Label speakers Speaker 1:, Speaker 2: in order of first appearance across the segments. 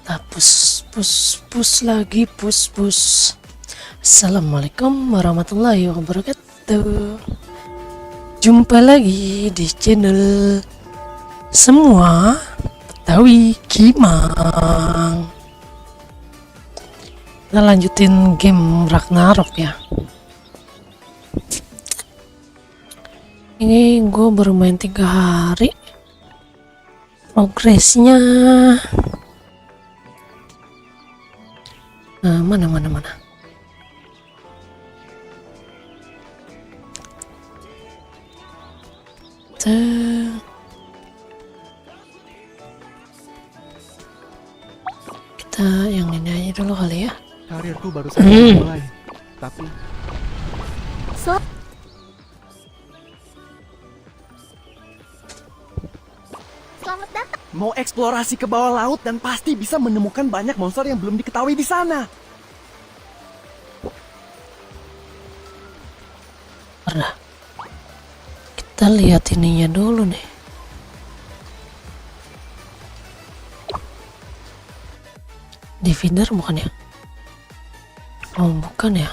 Speaker 1: Kita pus lagi pus. Assalamualaikum warahmatullahi wabarakatuh. Jumpa lagi di channel Semua Betawi Gimang. Kita lanjutin game Ragnarok ya. Ini gue baru main 3 hari. Progresnya mana. Kita yang ini aja dulu kali ya.
Speaker 2: Karirku baru saja mulai, tapi
Speaker 3: Selamat datang.
Speaker 2: mau eksplorasi ke bawah laut dan pasti bisa menemukan banyak monster yang belum diketahui di sana.
Speaker 1: Pernah. Kita lihat ininya dulu nih. Divider bukan ya? Oh bukan ya?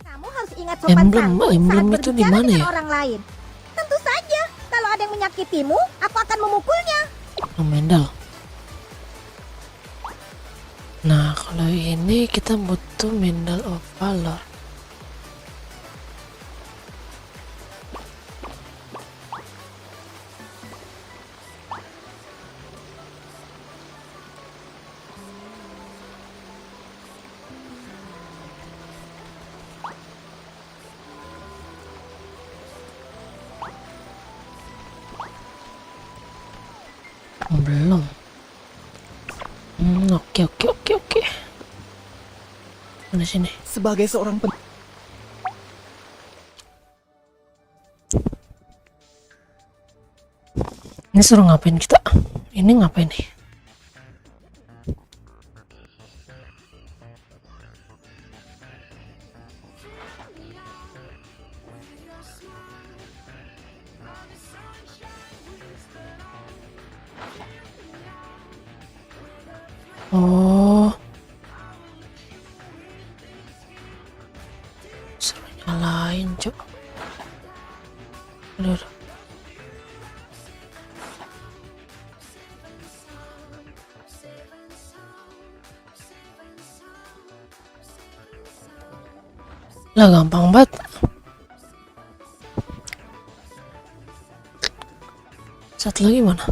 Speaker 3: Kamu harus ingat sopan santun
Speaker 1: emblem
Speaker 3: saat
Speaker 1: itu di
Speaker 3: berbicara
Speaker 1: mana
Speaker 3: dengan
Speaker 1: ya?
Speaker 3: orang lain. Tentu saja, kalau ada yang menyakitimu, aku akan memukulnya.
Speaker 1: Mendal. Nah kalau ini kita butuh Medal of Valor. Belum. Oke. Mana sini?
Speaker 2: Sebagai seorang
Speaker 1: Ini suruh ngapain kita? Ini ngapain nih? Oh, suruh nyalain cok. Udah. Lah gampang banget. Satu lagi mana?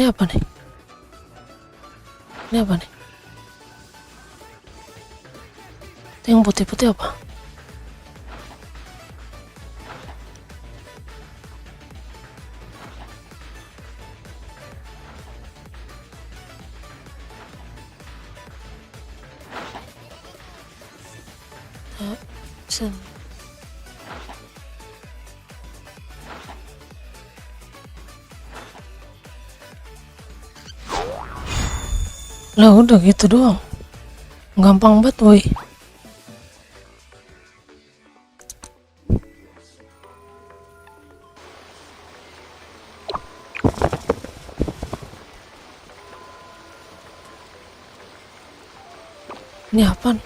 Speaker 1: Ini apa nih? Ini apa nih? Itu yang putih-putih apa? Sen. Lah udah gitu doang. Gampang banget woi. Ini apaan?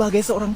Speaker 2: sebagai seorang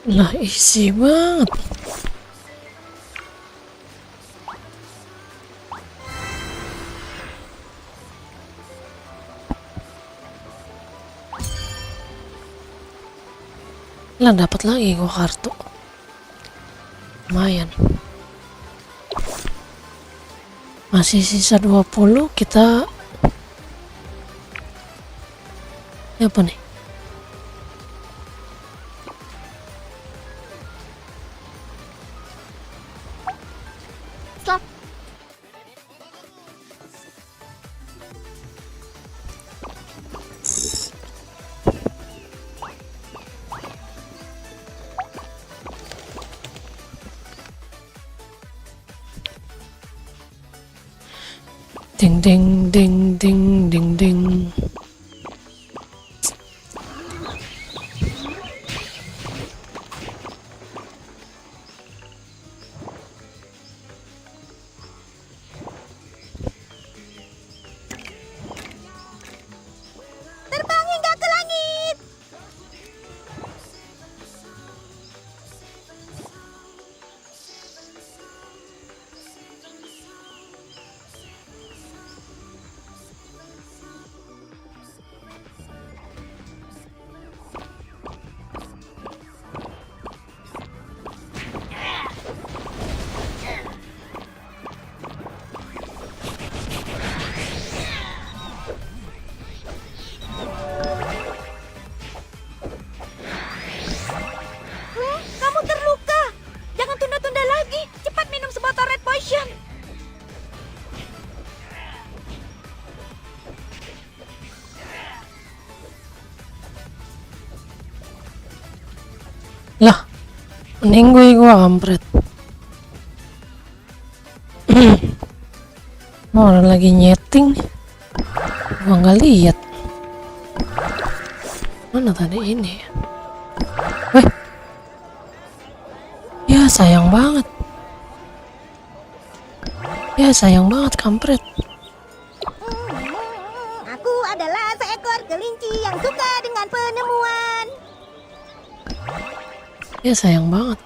Speaker 1: Lah isi banget. Lah dapat lagi gua kartu. Lumayan. Masih sisa 20, kita ini apa nih?
Speaker 3: Stop.
Speaker 1: Ding ding ding ding ding ding.
Speaker 3: Terbang hingga ke langit. Kamu terluka. Jangan tunda-tunda lagi. Cepat minum sebotol red potion.
Speaker 1: Lah, meninggoy gua kampret. Mau orang lagi nyeting, gua nggak lihat. Mana tadi ini? Weh, ya sayang banget. Ya sayang banget kampret.
Speaker 3: Aku adalah seekor kelinci yang suka dengan penemuan.
Speaker 1: Ya sayang banget.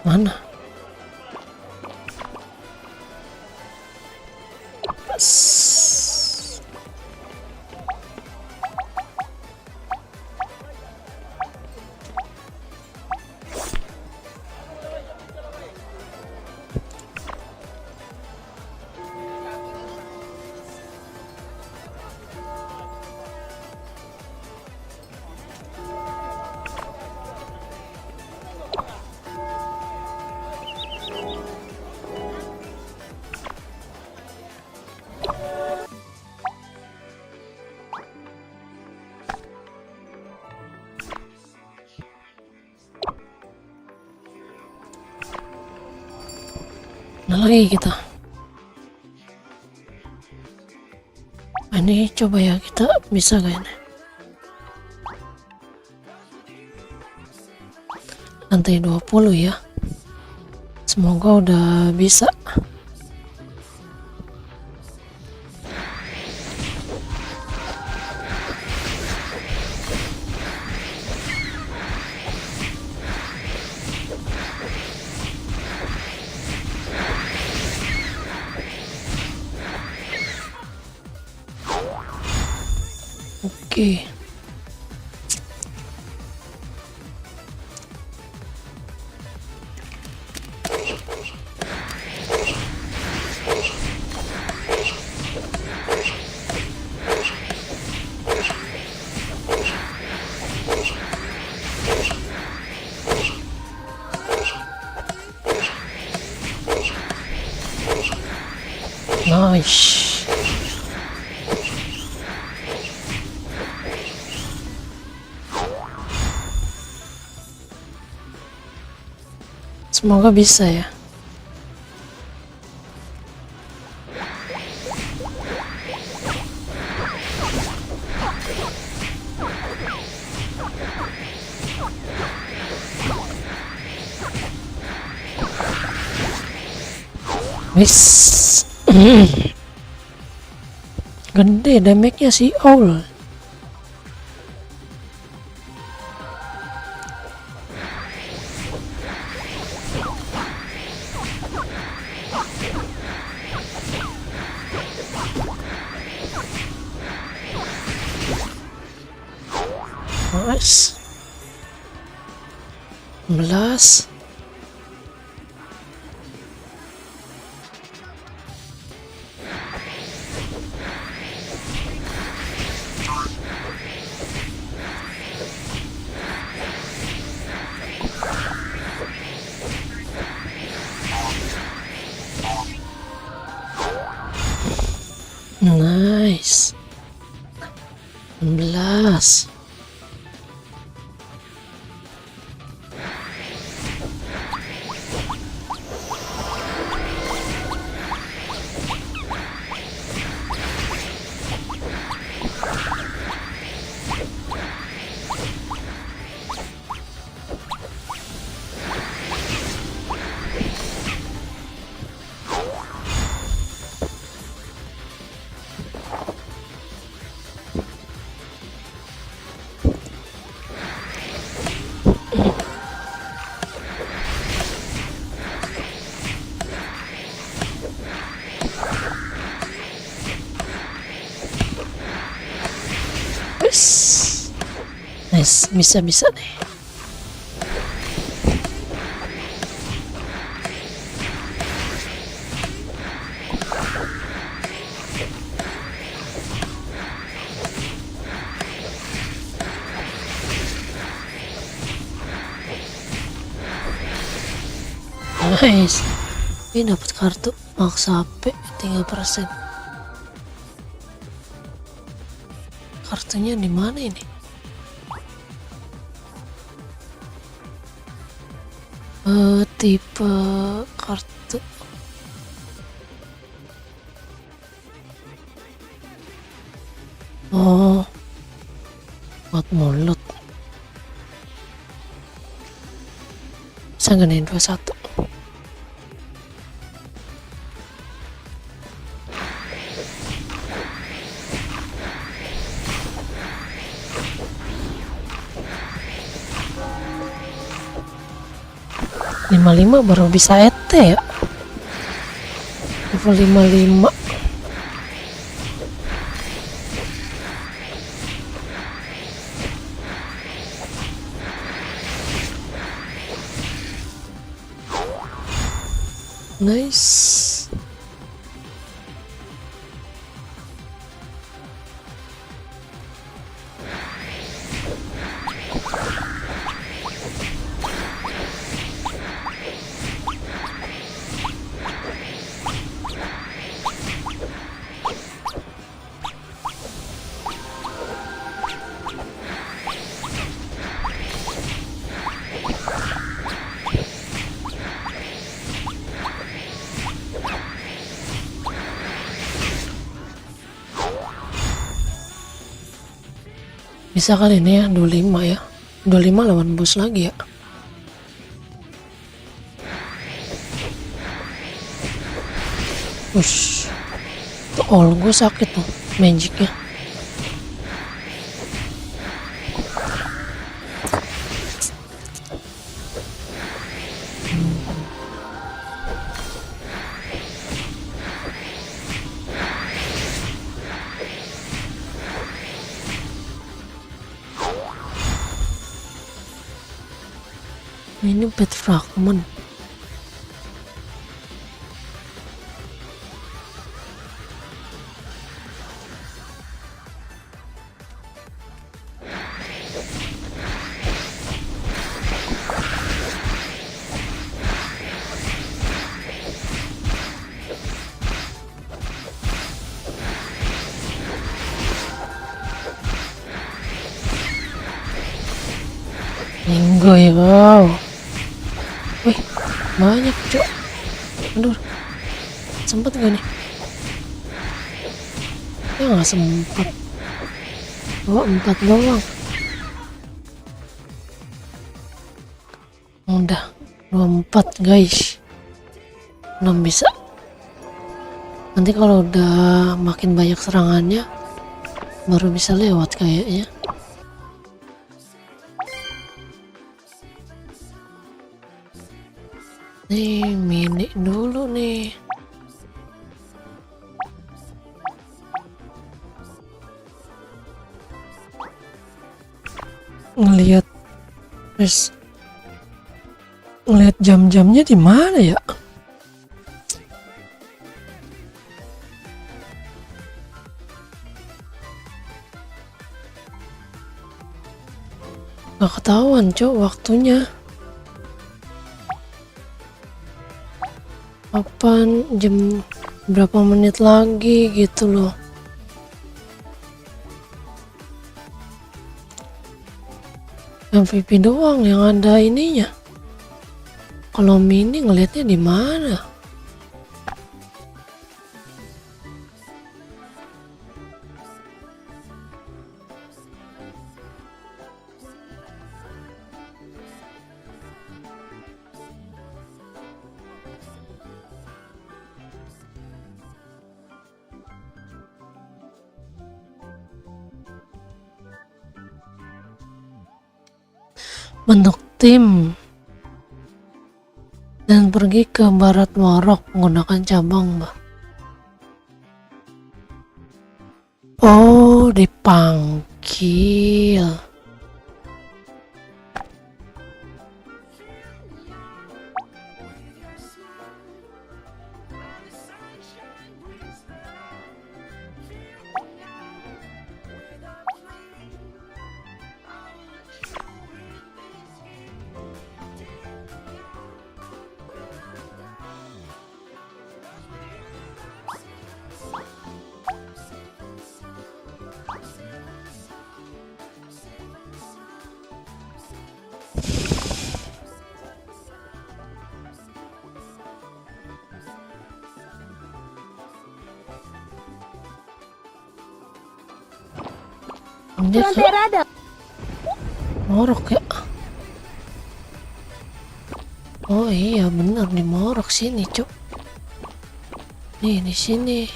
Speaker 1: Mana? Mana lagi kita? Ini coba ya, kita bisa kayaknya. Lantai 20 ya. Semoga udah bisa. Oke. Nice. Semoga bisa ya. Wis. Gede damage-nya si Owl. Nice. 11. Nice. 16. Nice, bisa deh. Nice. Ini dapat kartu maksa HP 3%. Kartunya di mana ini? Tipe kartu. Oh, buat mulut. Bisa gedein 21. Lima baru bisa ET ya. Level 55. Nice. Bisa kali ini ya 25 ya. 25 lawan bos lagi ya. Ush. Tuh all gue sakit tuh magicnya. Ini bed fragment. Ninggoy, wow. Wih, banyak cok. Aduh, sempet gak nih? Ya nggak sempet. Oh, 4 doang. Udah 24 guys. 6 bisa. Nanti kalau udah makin banyak serangannya baru bisa lewat kayaknya. Nih mini dulu nih. Ngelihat jam-jamnya di mana ya? Gak ketahuan cok waktunya. Kapan jam berapa menit lagi gitu loh. MVP doang yang ada ininya. Kalau mini ngelihatnya di mana? Bentuk tim dan pergi ke barat Marok menggunakan cabang, Mbak. Oh, dipanggil. Dia ke Morok ya. Oh iya bener di Morok sini cok. Nih di sini.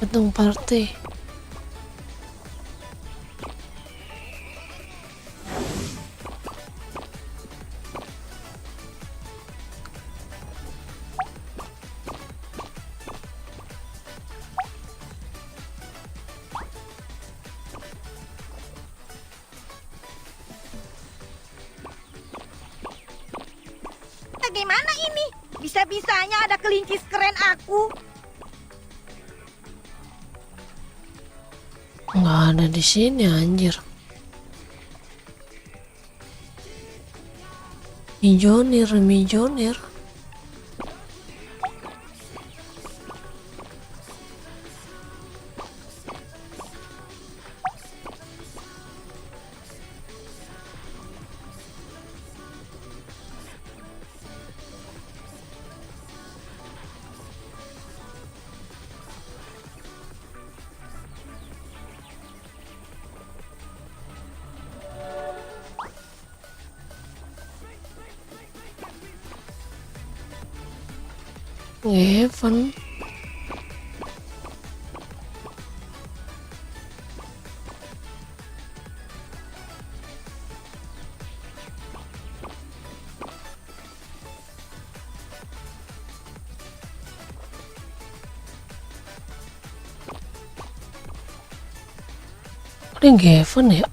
Speaker 1: Gedung party.
Speaker 3: Bagaimana ini? Bisa-bisanya ada kelinci keren aku.
Speaker 1: Nggak ada di sini anjir. Mijonir. Evan. Ini Gavin ya?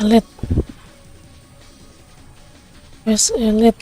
Speaker 1: Elite. Wes elite.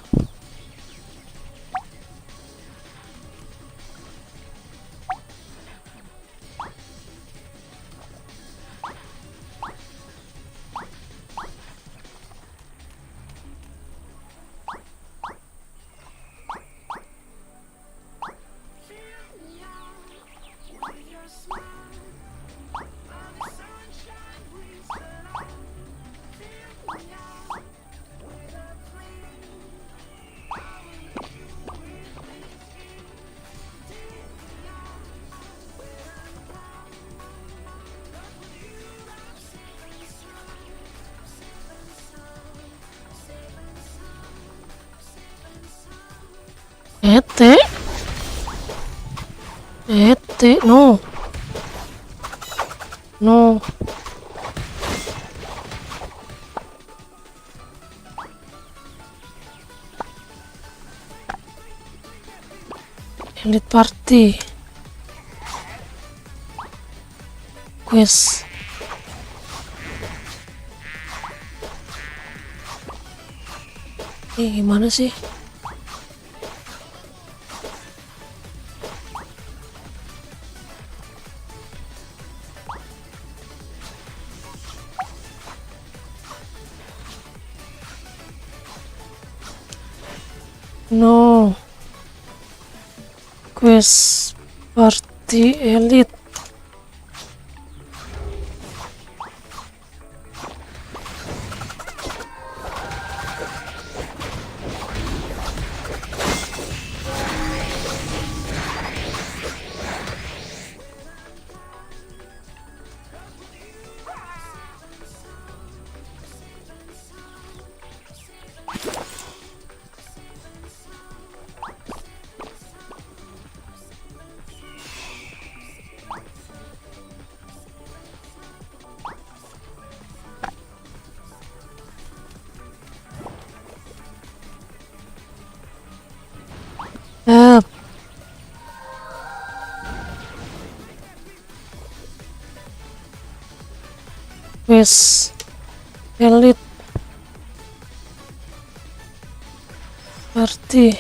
Speaker 1: Ete. Ete, no. No. Elite party. Quest. Gimana sih? No. Quest party elite. Help. Quest elite party.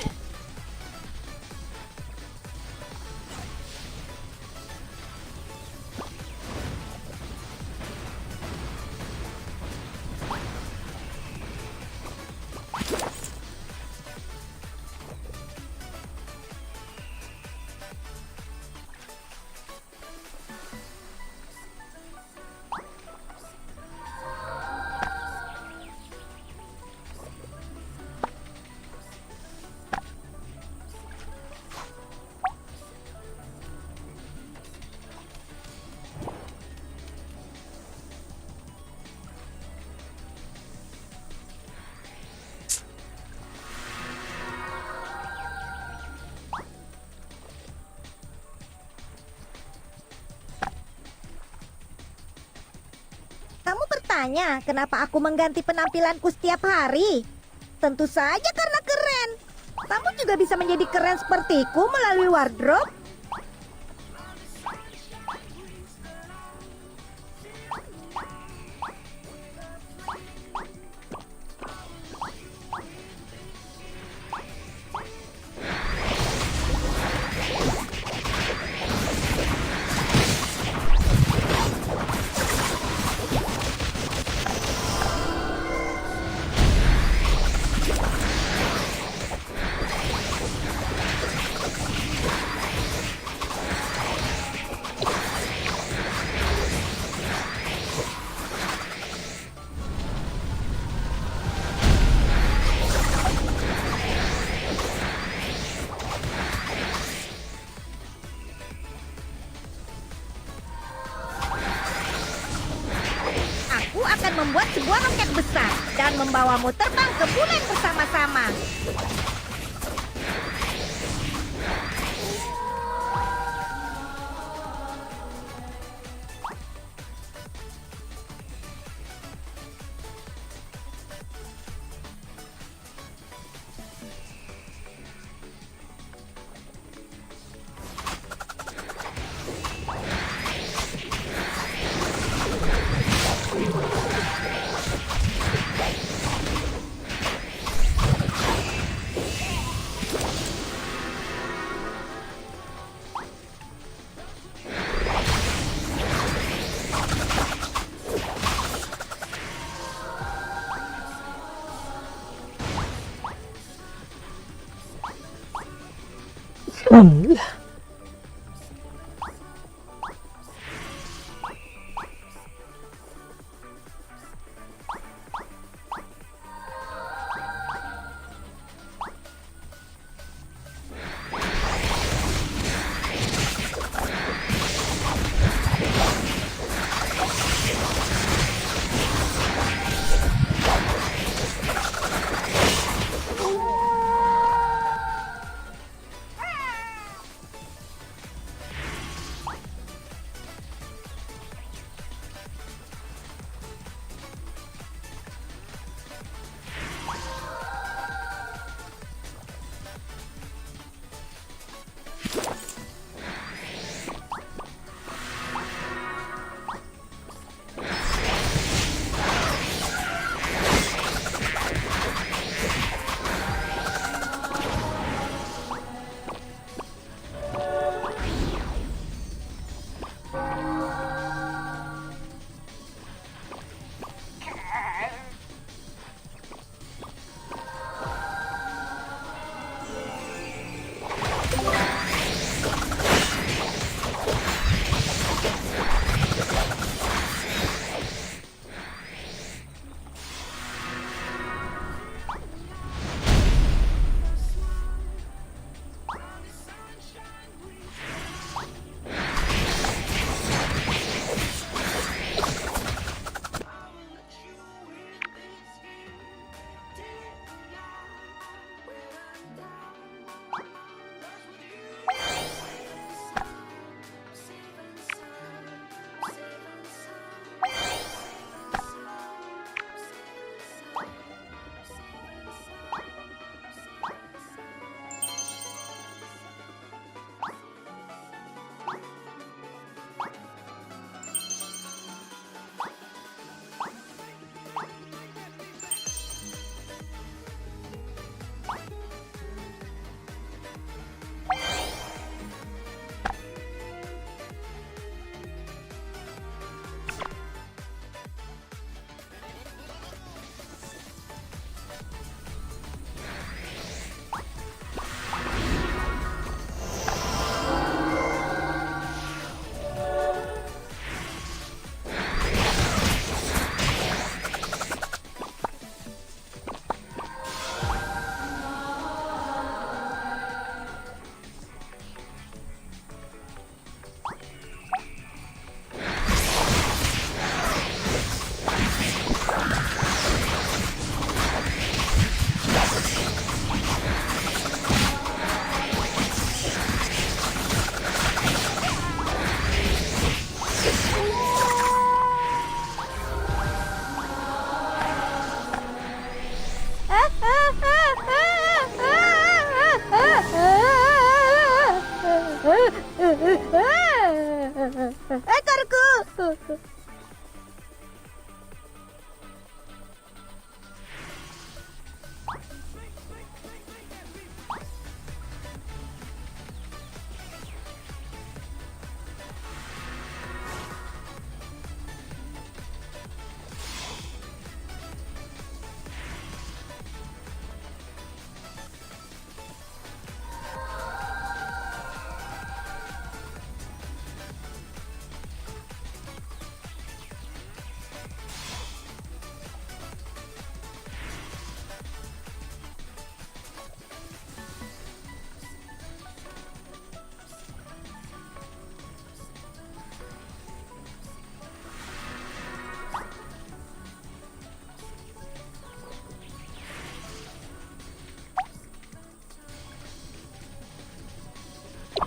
Speaker 3: Kamu bertanya kenapa aku mengganti penampilanku setiap hari? Tentu saja karena keren. Kamu juga bisa menjadi keren sepertiku melalui wardrobe. Aku akan membuat sebuah roket besar dan membawamu terbang ke bulan bersama-sama.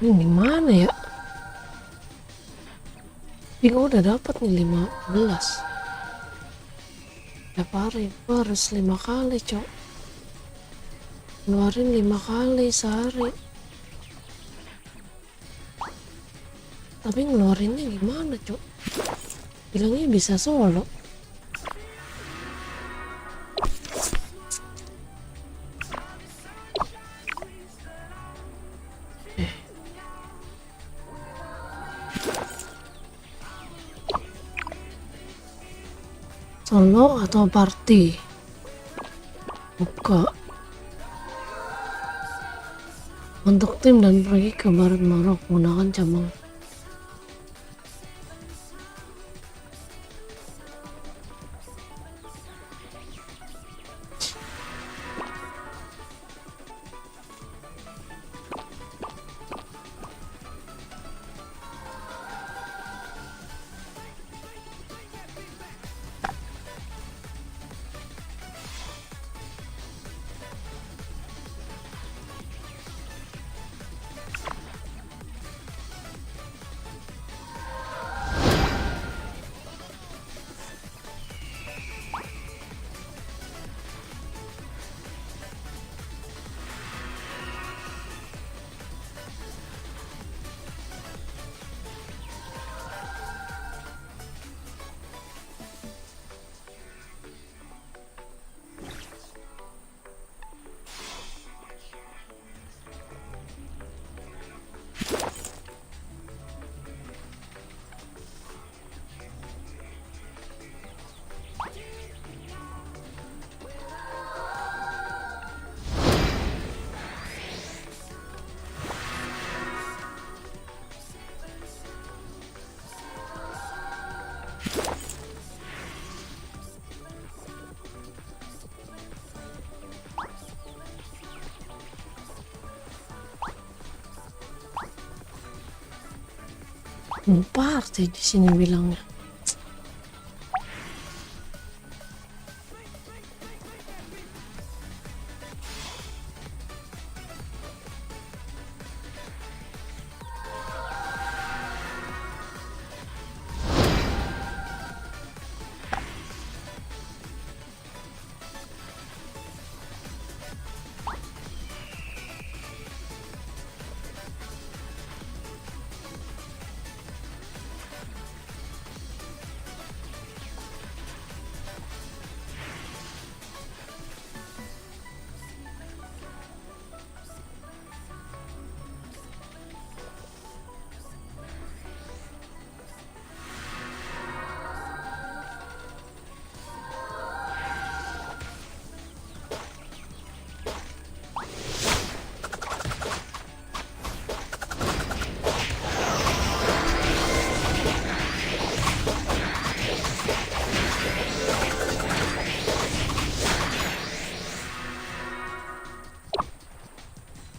Speaker 1: Ini mana ya? Bingung udah dapat nih 15. Tiap hari gua harus 5 kali, cok. Ngeluarin 5 kali sehari. Tapi ngeluarinnya gimana, cok? Bilangnya bisa solo. Solo atau party? Buka. Untuk tim dan pergi ke barat Marok menggunakan cabang. Party di sini bilangnya.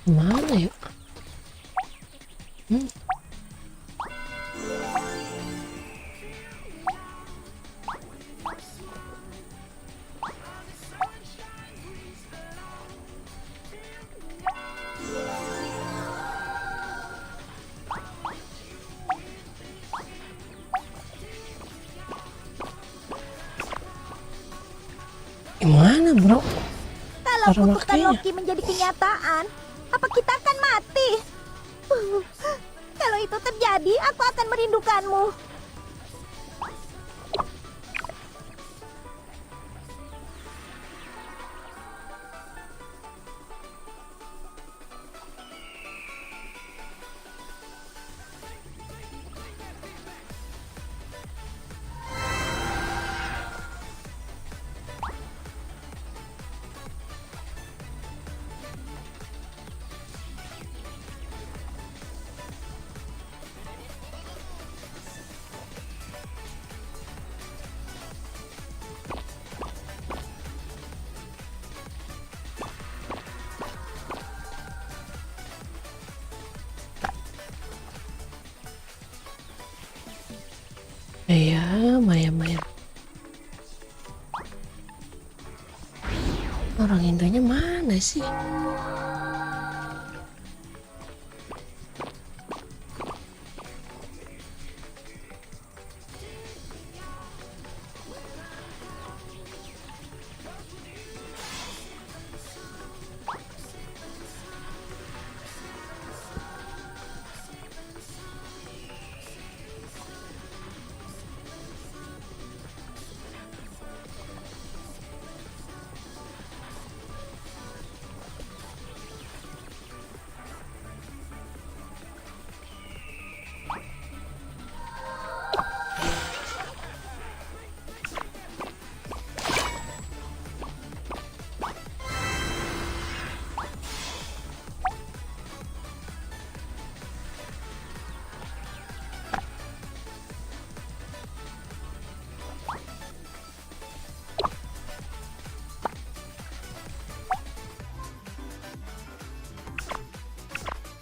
Speaker 1: Mana ya? Gimana, bro?
Speaker 3: Kalau
Speaker 1: Karena
Speaker 3: kutukan
Speaker 1: kayaknya-
Speaker 3: Loki menjadi kenyataan, apa kita akan mati? Kalau itu terjadi, aku akan merindukanmu.
Speaker 1: Maya. Orang Indonya mana sih?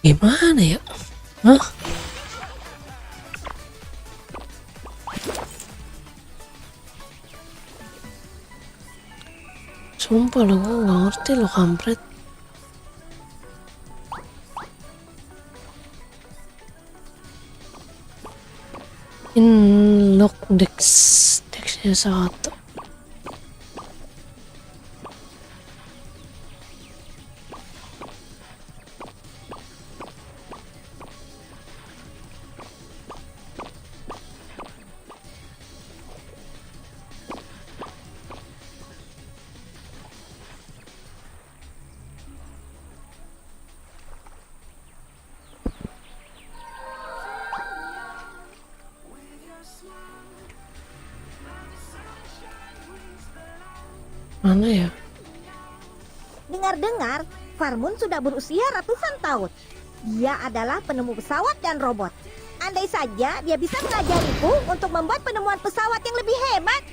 Speaker 1: Gimana ya? Hah? Sumpah lo, gue gak ngerti lo kampret. Inlock Dexnya 1. Mana ya?
Speaker 3: Dengar-dengar, Farmun sudah berusia ratusan tahun. Dia adalah penemu pesawat dan robot. Andai saja dia bisa mengajariku untuk membuat penemuan pesawat yang lebih hebat.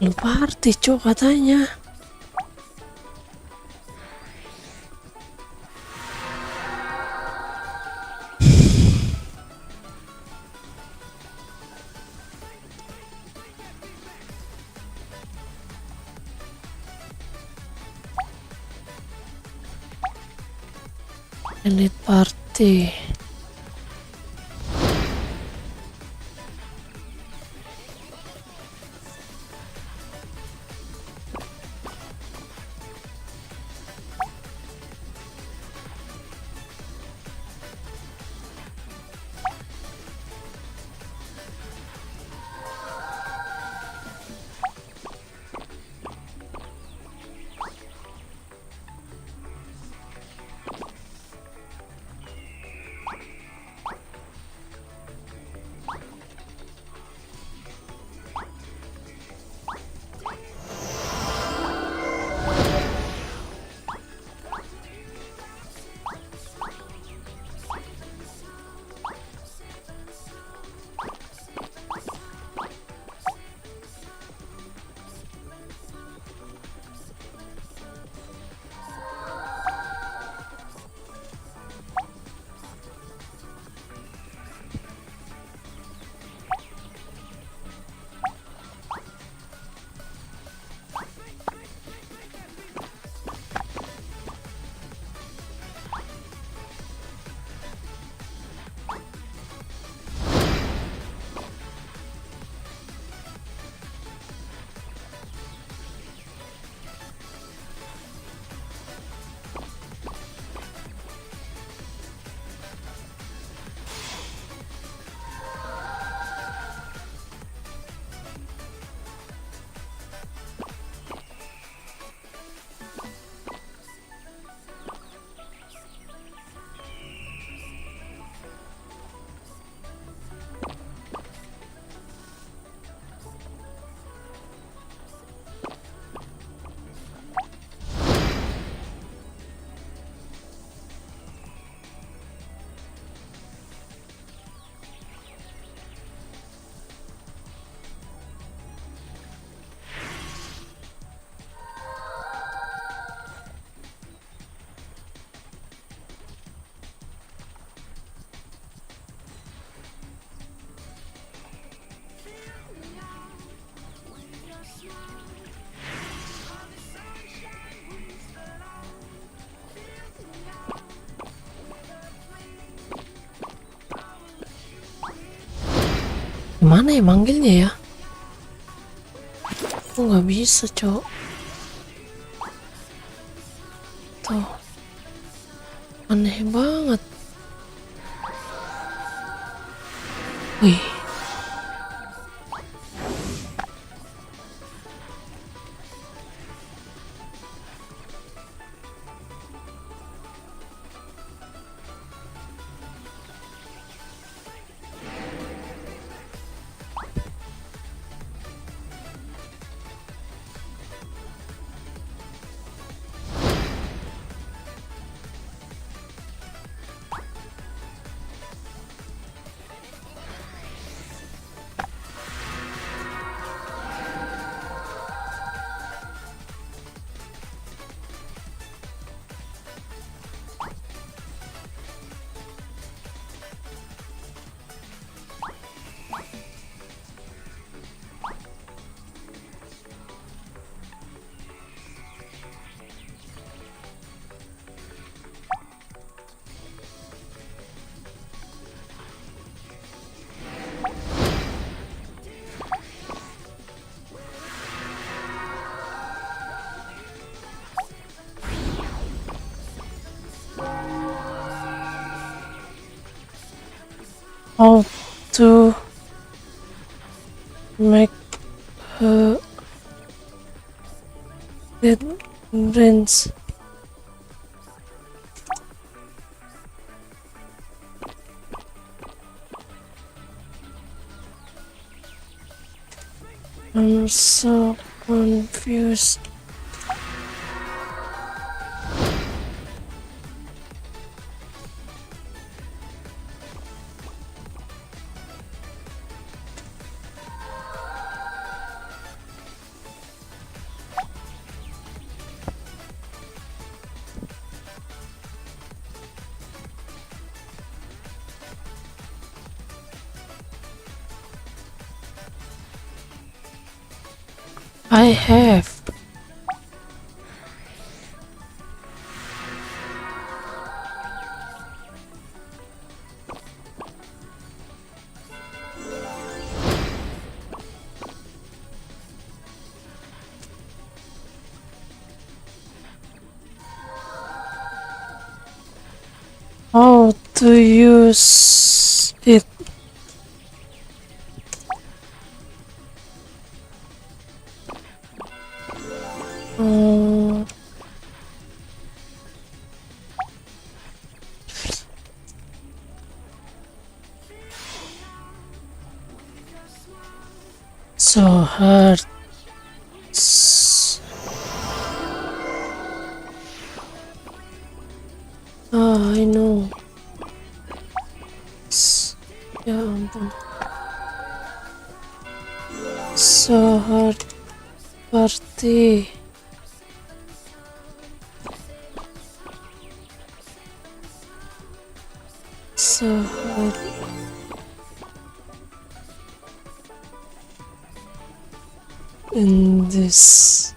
Speaker 1: Lu party cok katanya. Elite party. Gimana ya manggilnya ya? Aku nggak bisa cok. Tuh, aneh banget. Wih. how to make a dead rinse. I'm so confused. I have. How to use it? Um, so hard. I know. Ya ampun. So hard party. So hard. In this.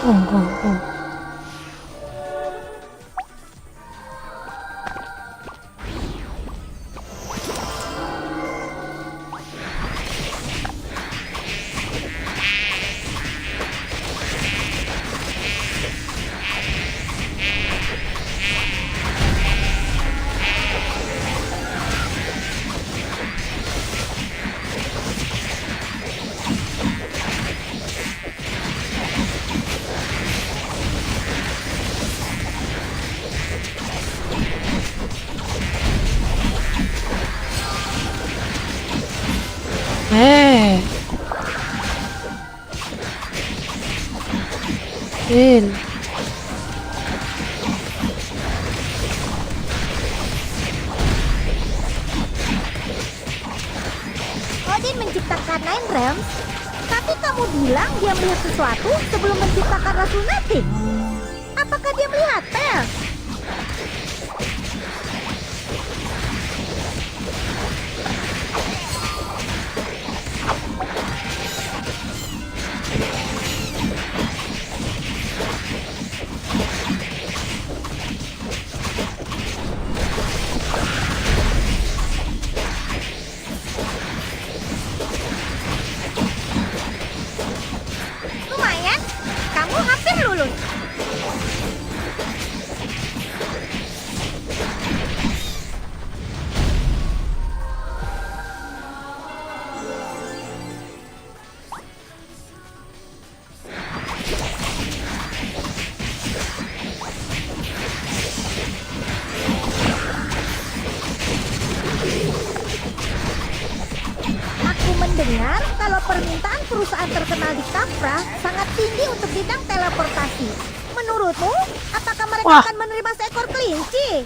Speaker 1: Oh. Chill.
Speaker 3: Odin menciptakan Nine Realms, tapi kamu bilang dia melihat sesuatu sebelum menciptakan Rasul Natif. Apakah dia melihat Pel? Lumayan, kamu hampir lulus. mendengar kalau permintaan perusahaan terkenal di Kafra sangat tinggi untuk bidang teleportasi. Menurutmu, apakah mereka
Speaker 1: Wah.
Speaker 3: akan menerima seekor kelinci?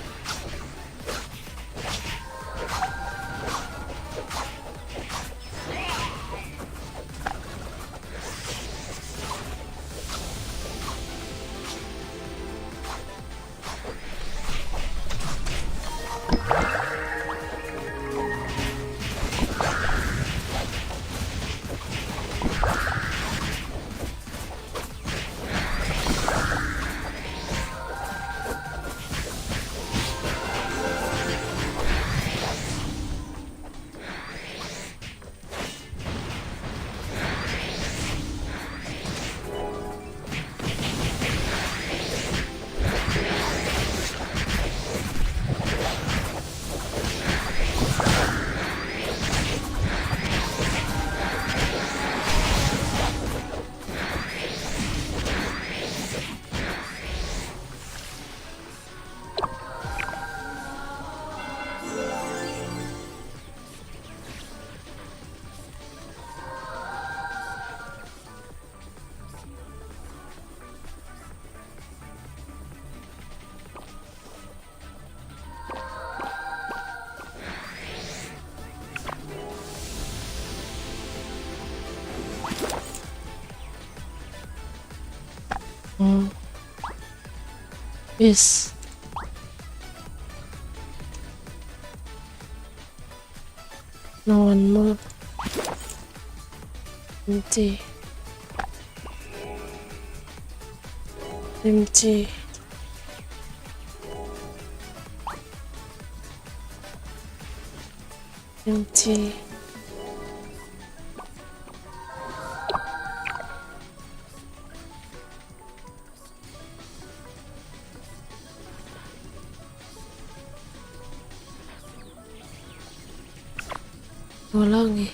Speaker 1: Bis. Nawanmu. Kimchi. Kimchi. Kimchi. Ulangi.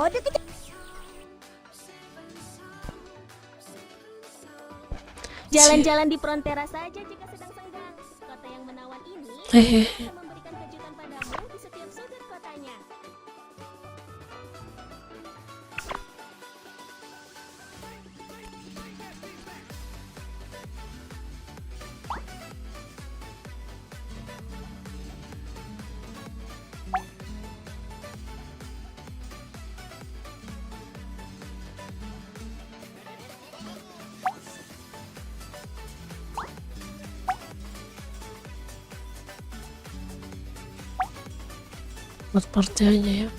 Speaker 3: kode kejam.
Speaker 4: Jalan-jalan di Frontera saja jika sedang senggang. Kota yang menawan ini
Speaker 1: Hehehe.
Speaker 4: bisa memberikan kejutan padamu di setiap sudut kotanya.
Speaker 1: Buat party aja ya.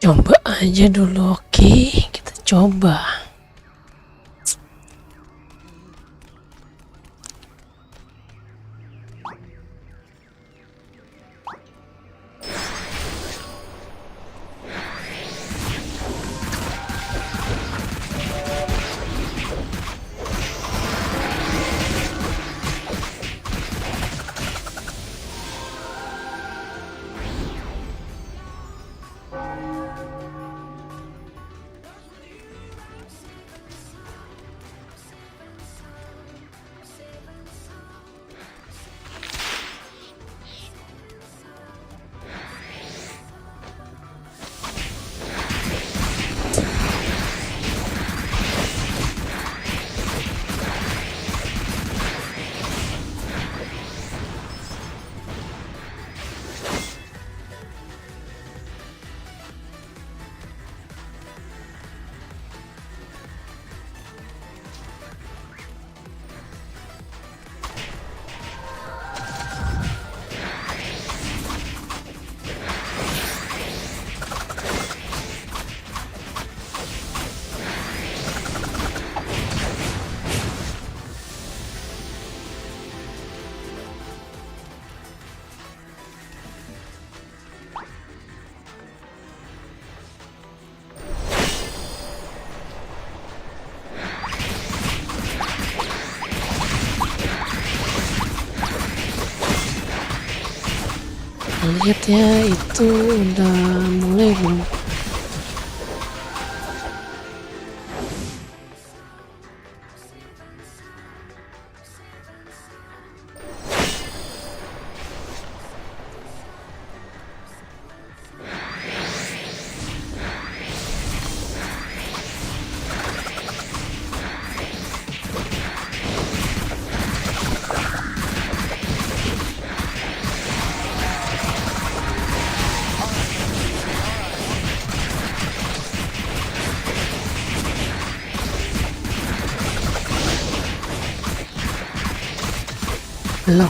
Speaker 1: Coba aja dulu, oke? Kita coba. Lihat ya, itu udah mulai belum? Belum.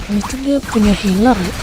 Speaker 1: Itu dia punya healer ya.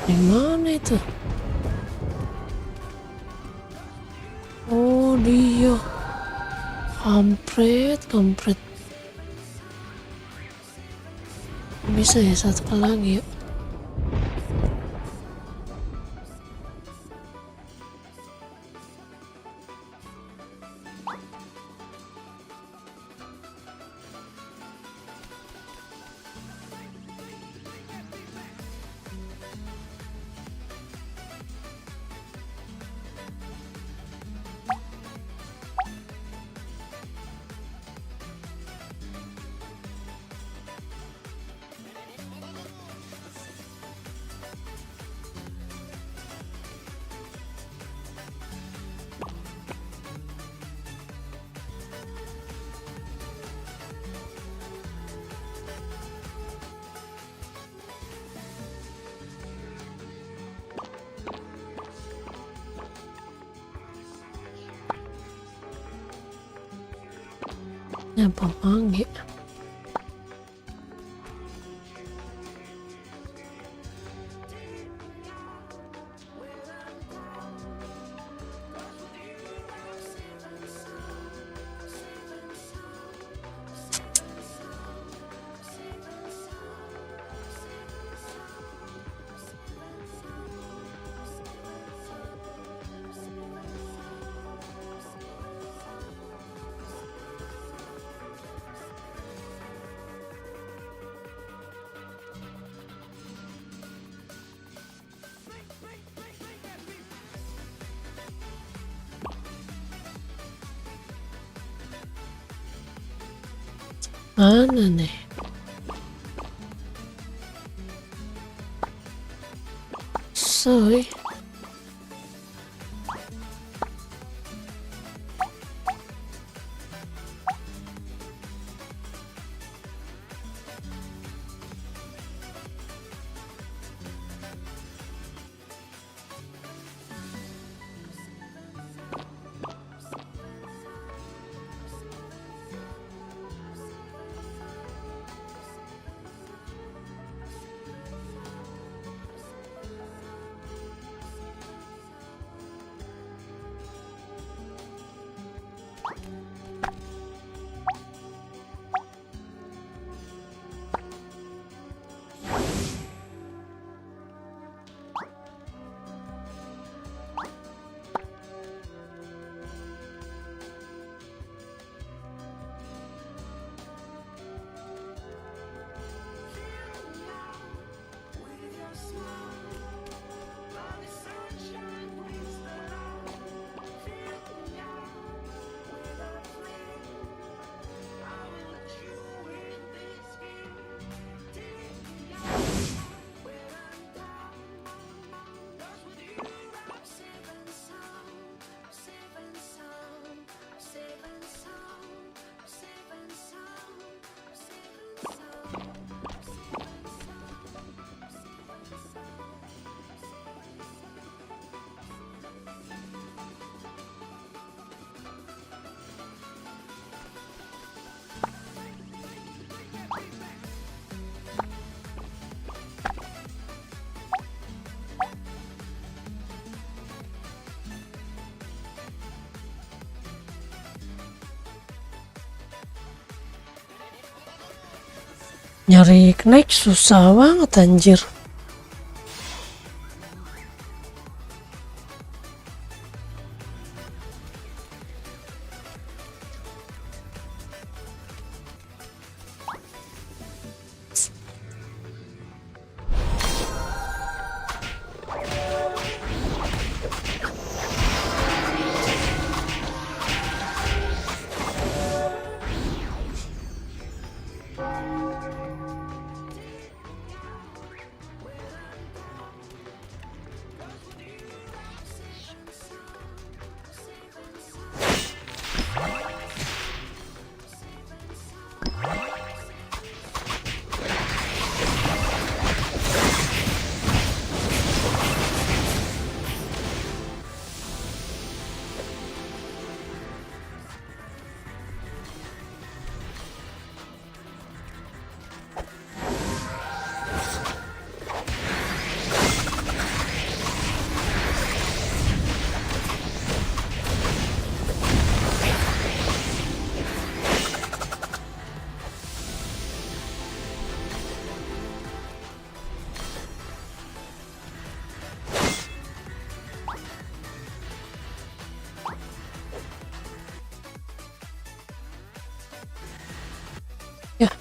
Speaker 1: Di mana itu? Oh, dia. Kampret, kampret. Bisa ya satu kali lagi ya. Apa mangga? Mana nih? Soy. Nyari naik susah banget anjir. Ya.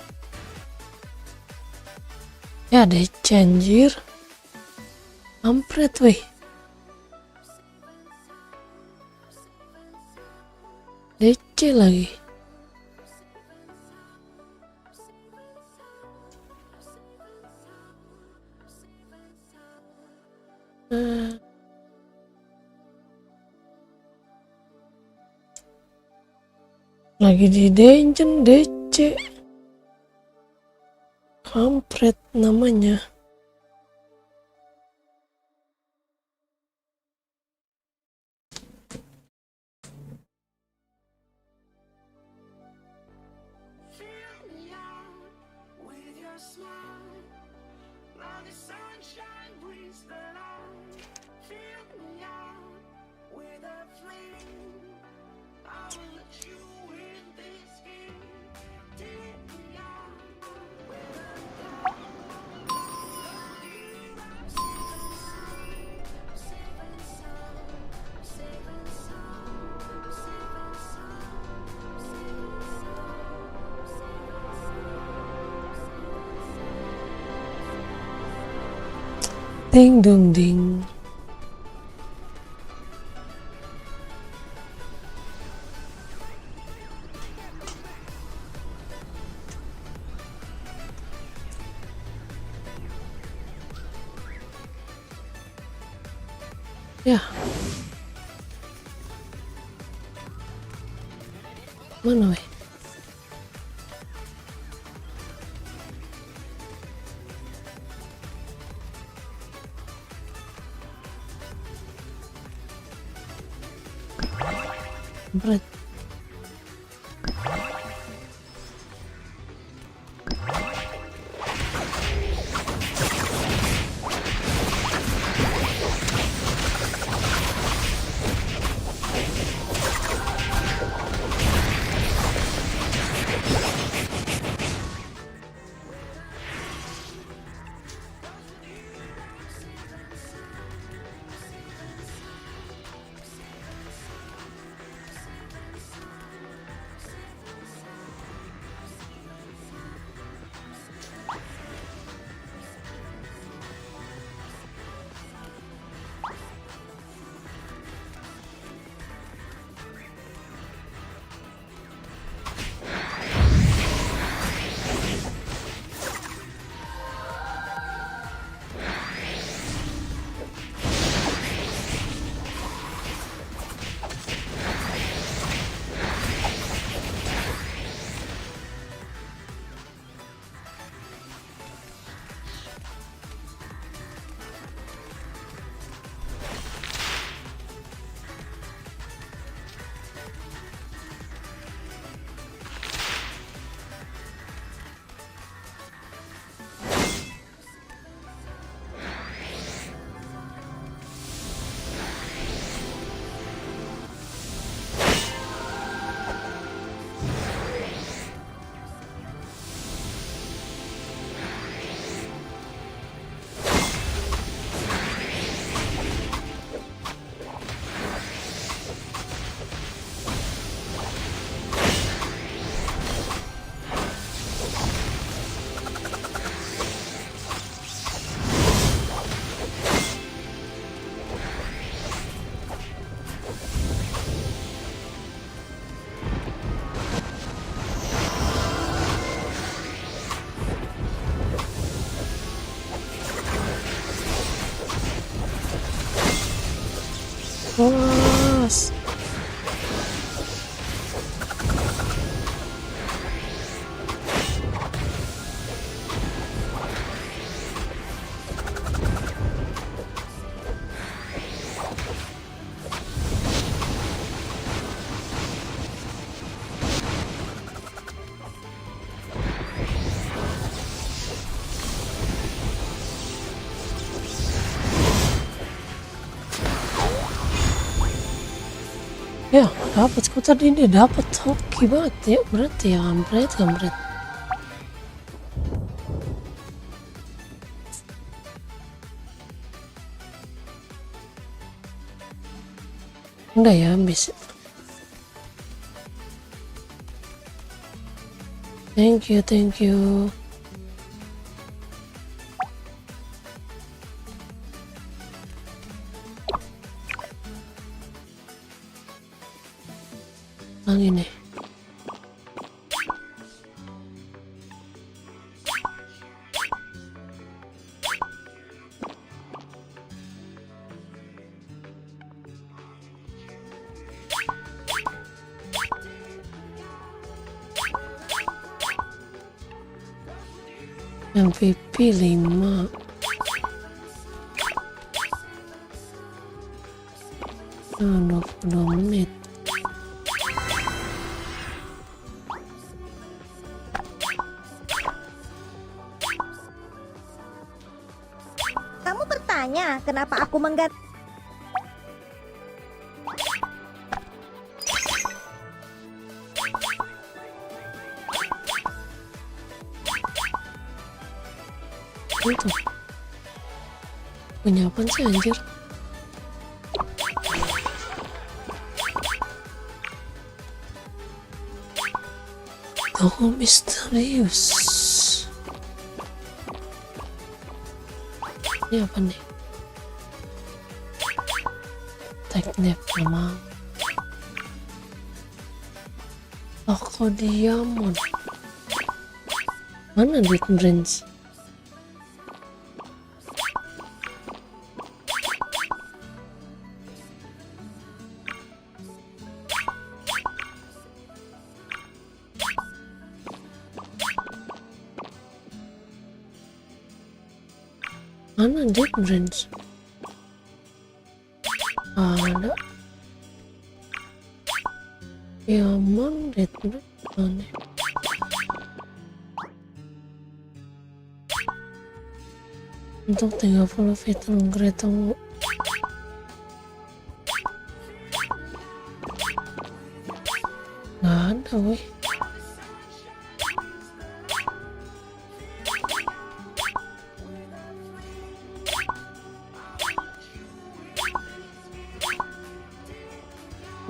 Speaker 1: Ya DC anjir. Ampret weh. DC lagi. Lagi di dungeon DC. Kampret namanya. Ding dong ding. Ya. Mana weh? Berat. Bos. Ya, dapat skuter ini dapat hoki banget ya, berarti ya, kampret. Udah ya, habis. Thank you. Lagi nih. MVP 5. Nah, 22 menit.
Speaker 3: Kamu bertanya kenapa aku mengganti...
Speaker 1: Itu punya apaan sih anjir? Toko misterius. Ini apa nih? Teknik nama. Toko diamond. Mana duit branch? Mana Dead Branch? Ada. Ya aman Dead Branch mana? Untuk 30 fitur kereta nggak ada weh.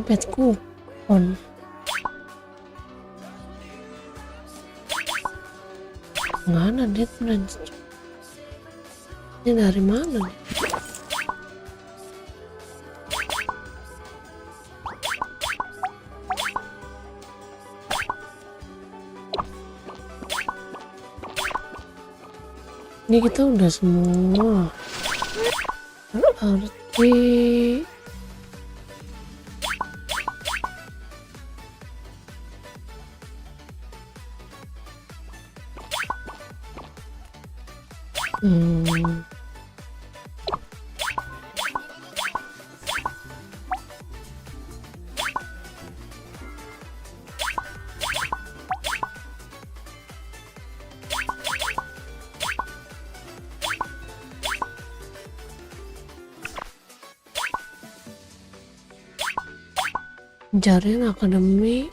Speaker 1: Petku on. Nggak ada Dead Branch. Ini dari mana nih? Ini kita udah semua. Berarti Jarian Akademi.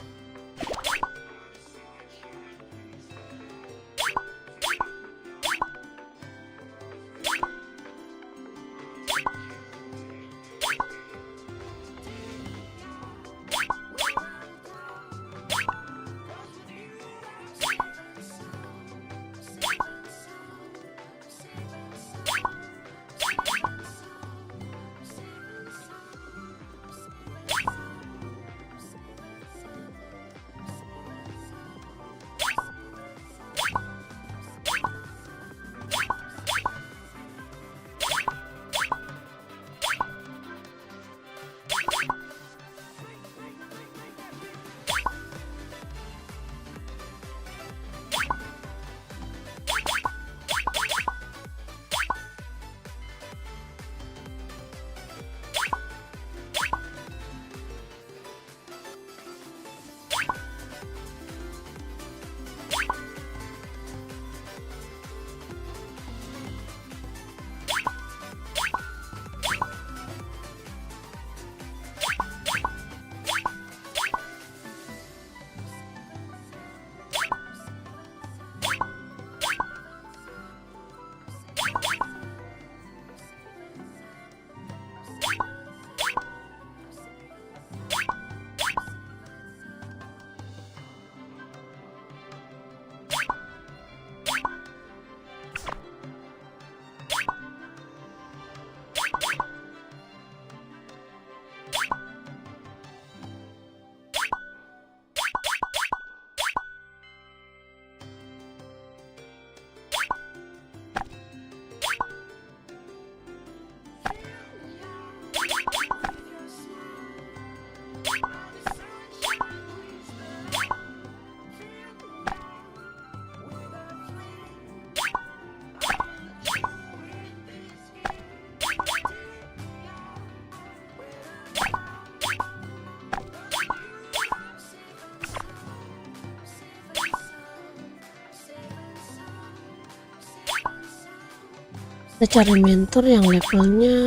Speaker 1: Kita cari mentor yang levelnya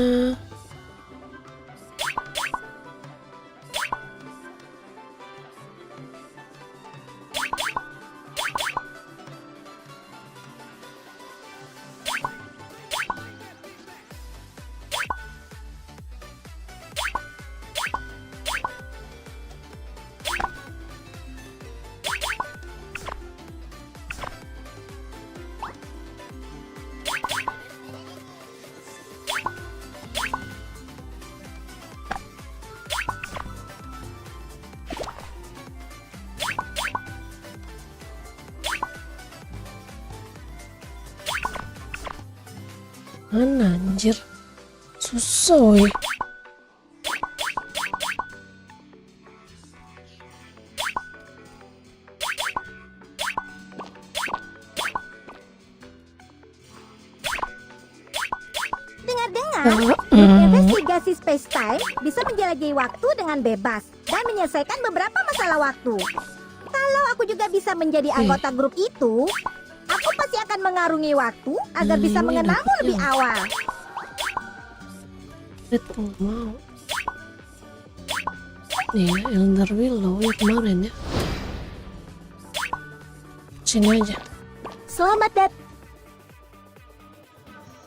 Speaker 1: mana anjir, susah weh.
Speaker 3: investigasi space-time bisa menjelajahi waktu dengan bebas dan menyelesaikan beberapa masalah waktu. Kalau aku juga bisa menjadi anggota grup itu, aku pasti akan mengarungi waktu agar bisa
Speaker 1: Ini
Speaker 3: mengenalmu
Speaker 1: dapetnya.
Speaker 3: lebih awal.
Speaker 1: Itu nggak mau. Nih ya, Elder Willow ya kemarin ya. Sini aja.
Speaker 3: Selamat datang.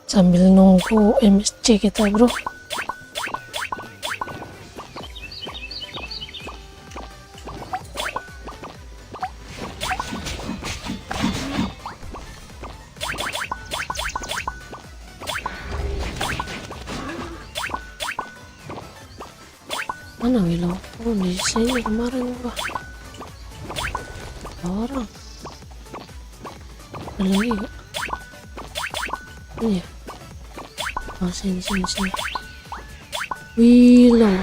Speaker 1: Sambil nunggu MSC kita bro. Mana Willow? Oh di sini kemarin gua. Orang. Ada lagi gak? Ini ya. Oh sini. Willow.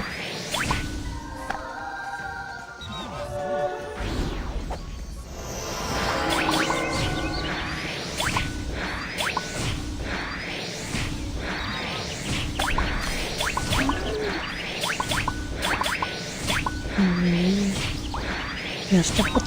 Speaker 1: Biar cepet.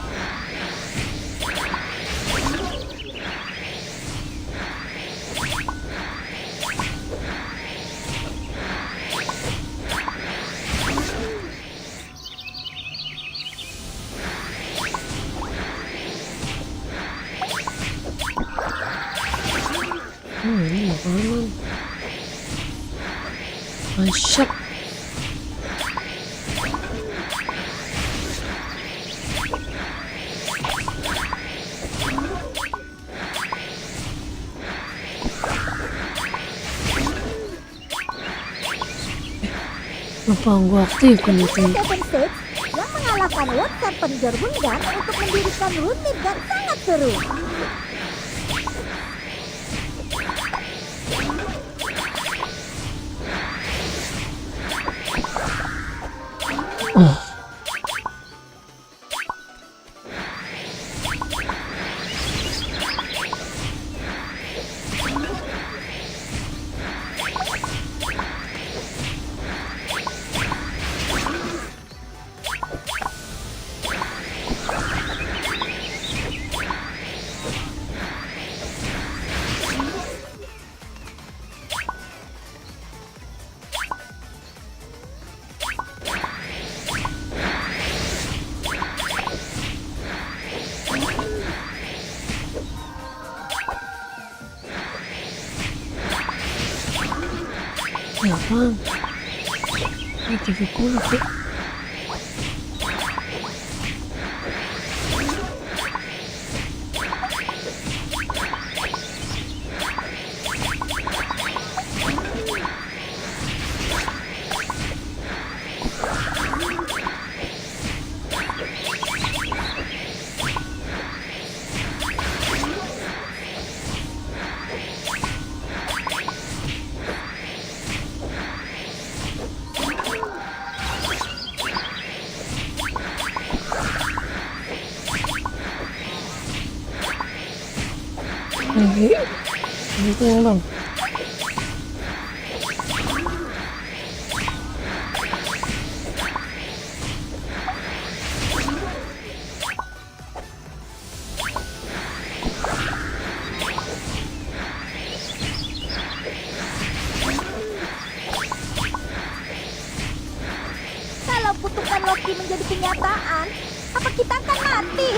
Speaker 1: Ini makanan. Masak. Lupa gua aktifkan itu.
Speaker 3: Seven Six yang mengalahkan World Carpenter Gungan untuk mendirikan Rune Midgard sangat seru. Ya bang. Ini 70 sih. Lagi. Gitu ya bang. Kalau kutukan Loki menjadi kenyataan, apa kita akan mati?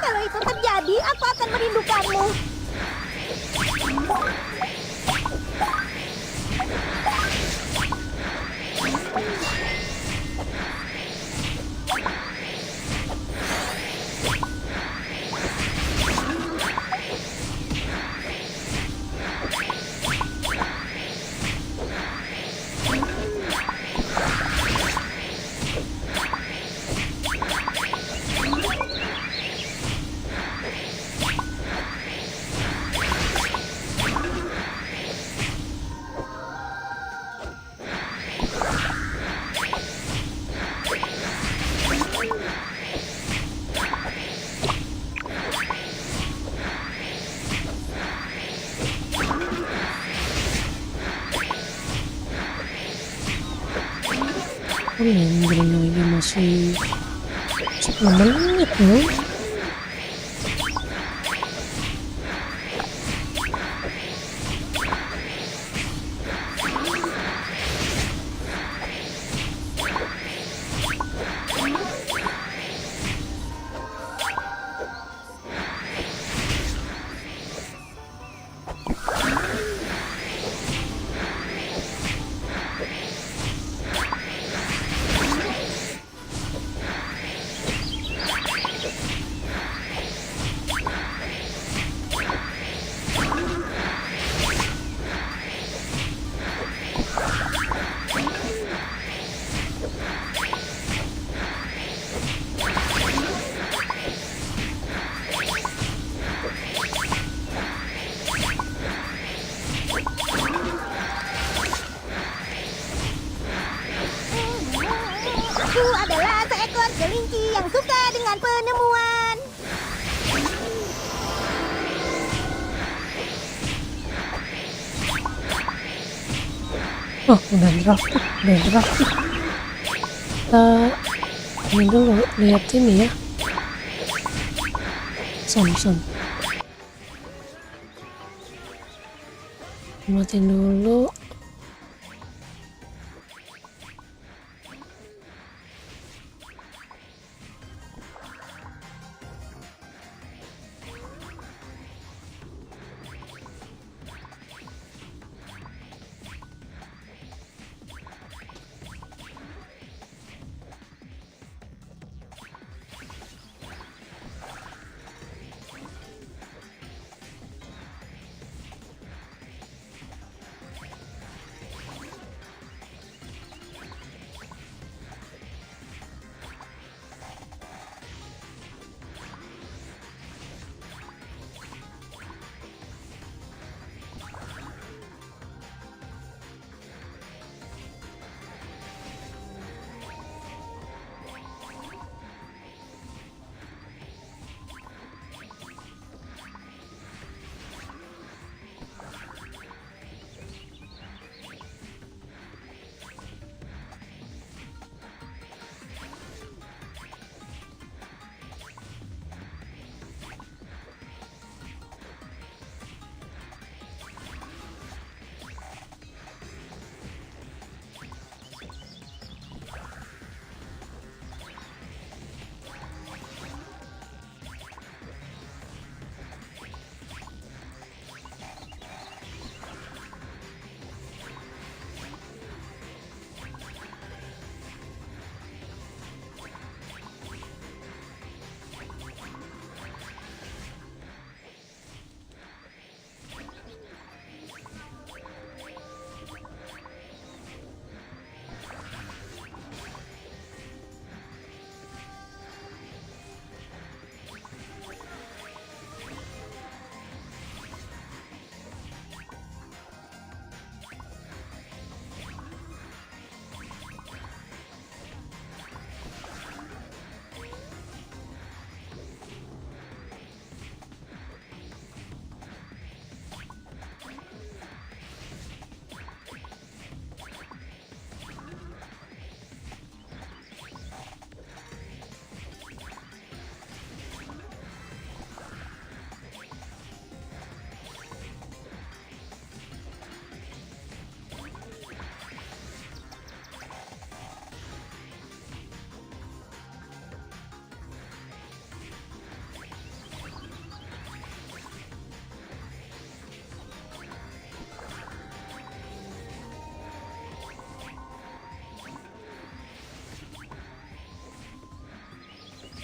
Speaker 3: Kalau itu terjadi, aku akan merindukanmu.
Speaker 1: Nindrino ini masih 10 menit loh.
Speaker 3: Aku adalah seekor kelinci yang suka dengan penemuan.
Speaker 1: Oh, udah drafting. Kita ini dulu, lihat ini ya. Son. Matiin dulu.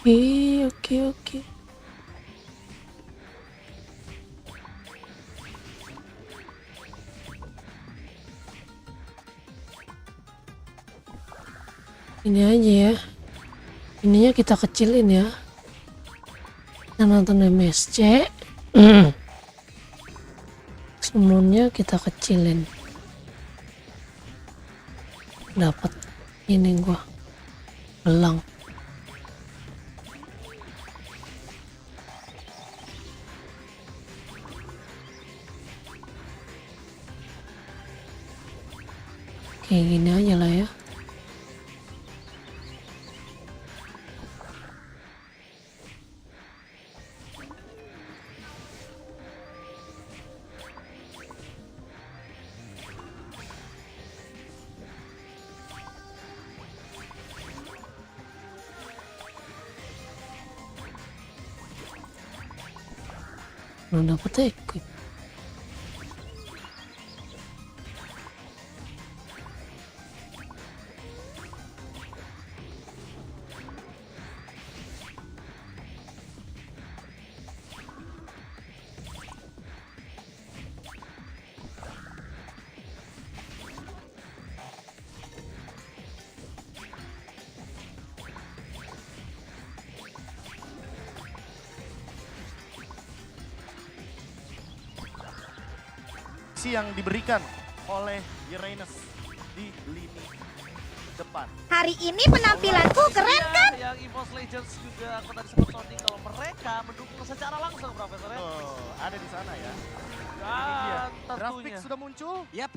Speaker 1: Oke. Ini aja ya. Ininya kita kecilin ya. Kita nonton MSC. Semuanya kita kecilin. Dapat ini gua belang. Kayak gini aja lah ya. Belum dapet equip.
Speaker 5: Yang diberikan oleh Uranus di lini depan.
Speaker 3: Hari ini penampilanku keren kan?
Speaker 6: Yang EVOS Legends juga aku tadi sempat sounding kalau mereka mendukung secara langsung Profesor ya.
Speaker 5: Oh, ada di sana ya.
Speaker 6: Dan
Speaker 5: Draft pick
Speaker 6: tentunya.
Speaker 5: sudah muncul.
Speaker 7: Yap,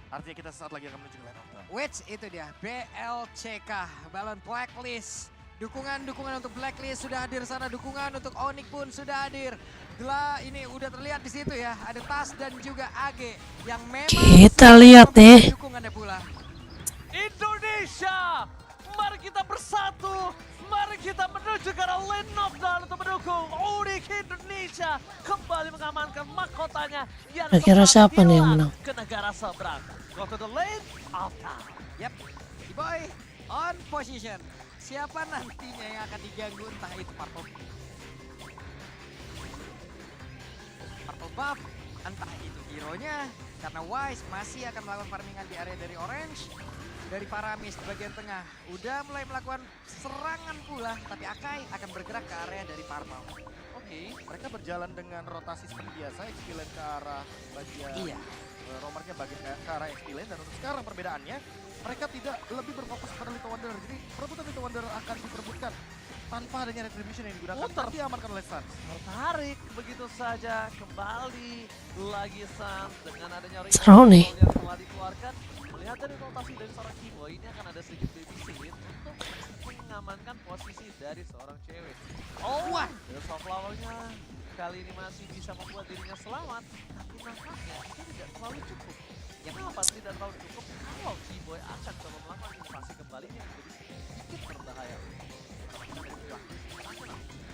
Speaker 5: Artinya kita sesaat lagi akan menuju ke line of the.
Speaker 7: which itu dia BLCK, Balon Blacklist. Dukungan untuk Blacklist sudah hadir sana, dukungan untuk Onyx pun sudah hadir. Ini udah terlihat di situ ya, ada Tas dan juga AG yang memang
Speaker 1: Kita lihat nih.
Speaker 7: dukungannya pula.
Speaker 6: Indonesia, mari kita bersatu. Mari kita menuju ke arah lane of down untuk mendukung Onyx Indonesia kembali mengamankan mahkotanya yang
Speaker 1: Kira-kira
Speaker 6: sempat
Speaker 1: siapa nih yang
Speaker 6: hilang
Speaker 1: menang?
Speaker 6: ke negara seberang. Go to the lane of down.
Speaker 7: Yap, boy on position. Siapa nantinya yang akan diganggu, entah itu Purple buff, entah itu hero-nya, karena Wise masih akan melakukan farmingan di area dari Orange. Dari Paramis di bagian tengah udah mulai melakukan serangan pula, tapi Akai akan bergerak ke area dari Purple.
Speaker 5: Oke, mereka berjalan dengan rotasi seperti biasa, XP lane ke arah bagian
Speaker 7: Iya.
Speaker 5: romernya bagian ke arah XP lane, dan untuk sekarang perbedaannya mereka tidak lebih berfokus pada Little Wanderer. Jadi perebutan Little Wanderer akan diperebutkan tanpa adanya retribution yang digunakan,
Speaker 6: Putar.
Speaker 5: diamankan oleh Suns.
Speaker 6: Tertarik begitu saja kembali lagi Suns dengan adanya
Speaker 1: Seru nih.
Speaker 6: yang telah dikeluarkan. Melihat dari rotasi dari seorang Kimo ini akan ada sedikit babysit untuk mengamankan posisi dari seorang cewek. Oh, wah, Soulflower-nya kali ini masih bisa membuat dirinya selamat, tapi nampaknya itu tidak terlalu cukup. Ya, kenapa tidak terlalu cukup kalau Keyboy akan coba melakukan invasi kembali yang menjadi sedikit berbahaya.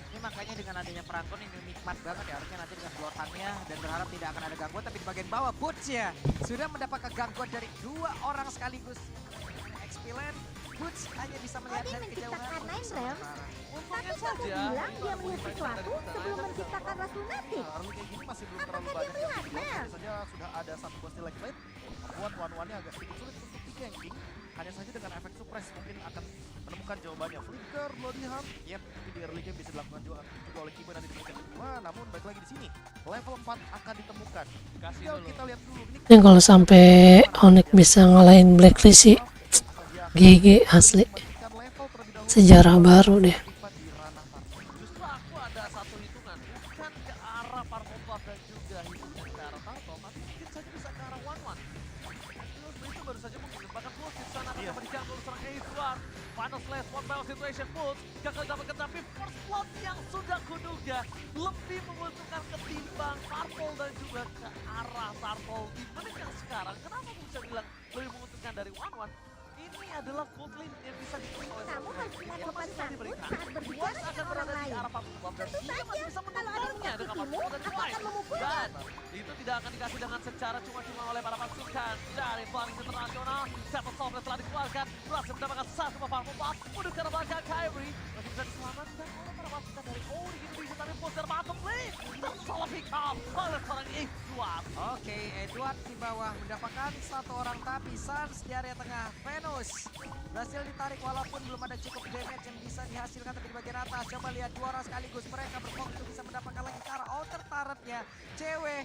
Speaker 7: Ini makanya dengan adanya Perankon ini nikmat banget ya, harusnya nanti dengan blotannya dan berharap tidak akan ada gangguan, tapi di bagian bawah Boots ya sudah mendapatkan gangguan dari dua orang sekaligus. XP Lane, Boots hanya bisa melihat
Speaker 3: Tadi
Speaker 7: dari kejauhan.
Speaker 3: menciptakan Nine Realm,
Speaker 6: Untungnya
Speaker 3: tapi kamu
Speaker 6: saja,
Speaker 3: bilang dia melihat sesuatu sebelum menciptakan ras lunatik.
Speaker 5: Nah, kayak gini masih belum terlalu
Speaker 3: Apakah
Speaker 5: banyak
Speaker 3: dia
Speaker 5: yang
Speaker 3: melihat,
Speaker 5: video.
Speaker 3: Mel?
Speaker 5: Tentu saja sudah ada satu buah Steel Lane, membuat one-one-nya agak sedikit sulit untuk di-ganking. Hanya saja dengan efek suppress mungkin akan menemukan jawabannya. Flicker, Bloody Hunt, yep, tapi di early game bisa dilakukan juga oleh Kiba nanti di menit kedua. Namun baik lagi di sini, level 4 akan ditemukan. Tinggal kita lihat dulu.
Speaker 1: Ini kalau sampai Onyx bisa ngalahin Blacklist sih, GG asli. Sejarah baru deh.
Speaker 6: justru aku ada satu hitungan, bukan ke arah Purple Buff dan juga hitungan ke arah Tarkov, tapi mungkin saja bisa ke arah One-One. Itu baru saja mungkin, bahkan Pulse di sana akan dapat diganggu serang Azuar. Final Slash, one battle situation, Pulse gagal dapatkan, tapi first blood yang sudah kuduga lebih menguntungkan ketimbang Purple dan juga ke arah Tarkov. Di menit yang sekarang, kenapa bisa bilang lebih menguntungkan dari One-One? Ini adalah gold lane yang bisa diterima oleh
Speaker 3: Kamu
Speaker 6: seorang
Speaker 3: harus
Speaker 6: Blacklist
Speaker 3: ingat
Speaker 6: yang
Speaker 3: sopan
Speaker 6: masih
Speaker 3: santun
Speaker 6: diberikan.
Speaker 3: saat berbicara
Speaker 6: Wise akan
Speaker 3: dengan orang
Speaker 6: berada di
Speaker 3: lain.
Speaker 6: arah Purple Buff dan
Speaker 3: Tentu
Speaker 6: dia
Speaker 3: saja,
Speaker 6: masih bisa
Speaker 3: kalau ada yang
Speaker 6: menemukannya dengan
Speaker 3: menyakitimu,
Speaker 6: Purple Buff dari
Speaker 3: aku akan
Speaker 6: Wise.
Speaker 3: memukulmu.
Speaker 6: Dan itu tidak akan dikasih dengan secara cuma-cuma oleh para pasukan dari Paris Internasional. Seven Sovereign telah dikeluarkan, berhasil mendapatkan satu buah Purple Buff. Menuju ke arah belakang Kyrie, masih bisa diselamatkan oleh para pasukan dari Onyx Indonesia, tapi Pulse dari bottom lane tersalah pick up oleh seorang Edward.
Speaker 7: Oke, Edward di bawah mendapatkan satu orang, tapi Suns di area tengah. Venus berhasil ditarik walaupun belum ada cukup damage yang bisa dihasilkan, tapi di bagian atas coba lihat dua orang sekaligus mereka berfokus untuk bisa mendapatkan lagi ke arah outer turret-nya. Cewek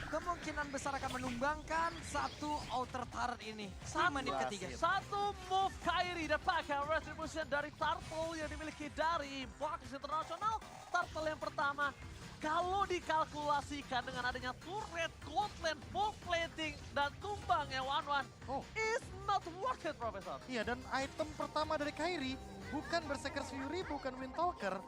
Speaker 7: kemungkinan besar akan menumbangkan satu outer turret ini di menit ketiga.
Speaker 6: Satu move Kyrie dan pakai retribution dari Turtle yang dimiliki dari Paris Internasional. Turtle yang pertama, kalau dikalkulasikan dengan adanya turret, gold lane, full plating, dan tumbangnya One-One, is not worth it, Profesor.
Speaker 5: Iya, dan item pertama dari Kyrie bukan Berserker's Fury, bukan Windtalker,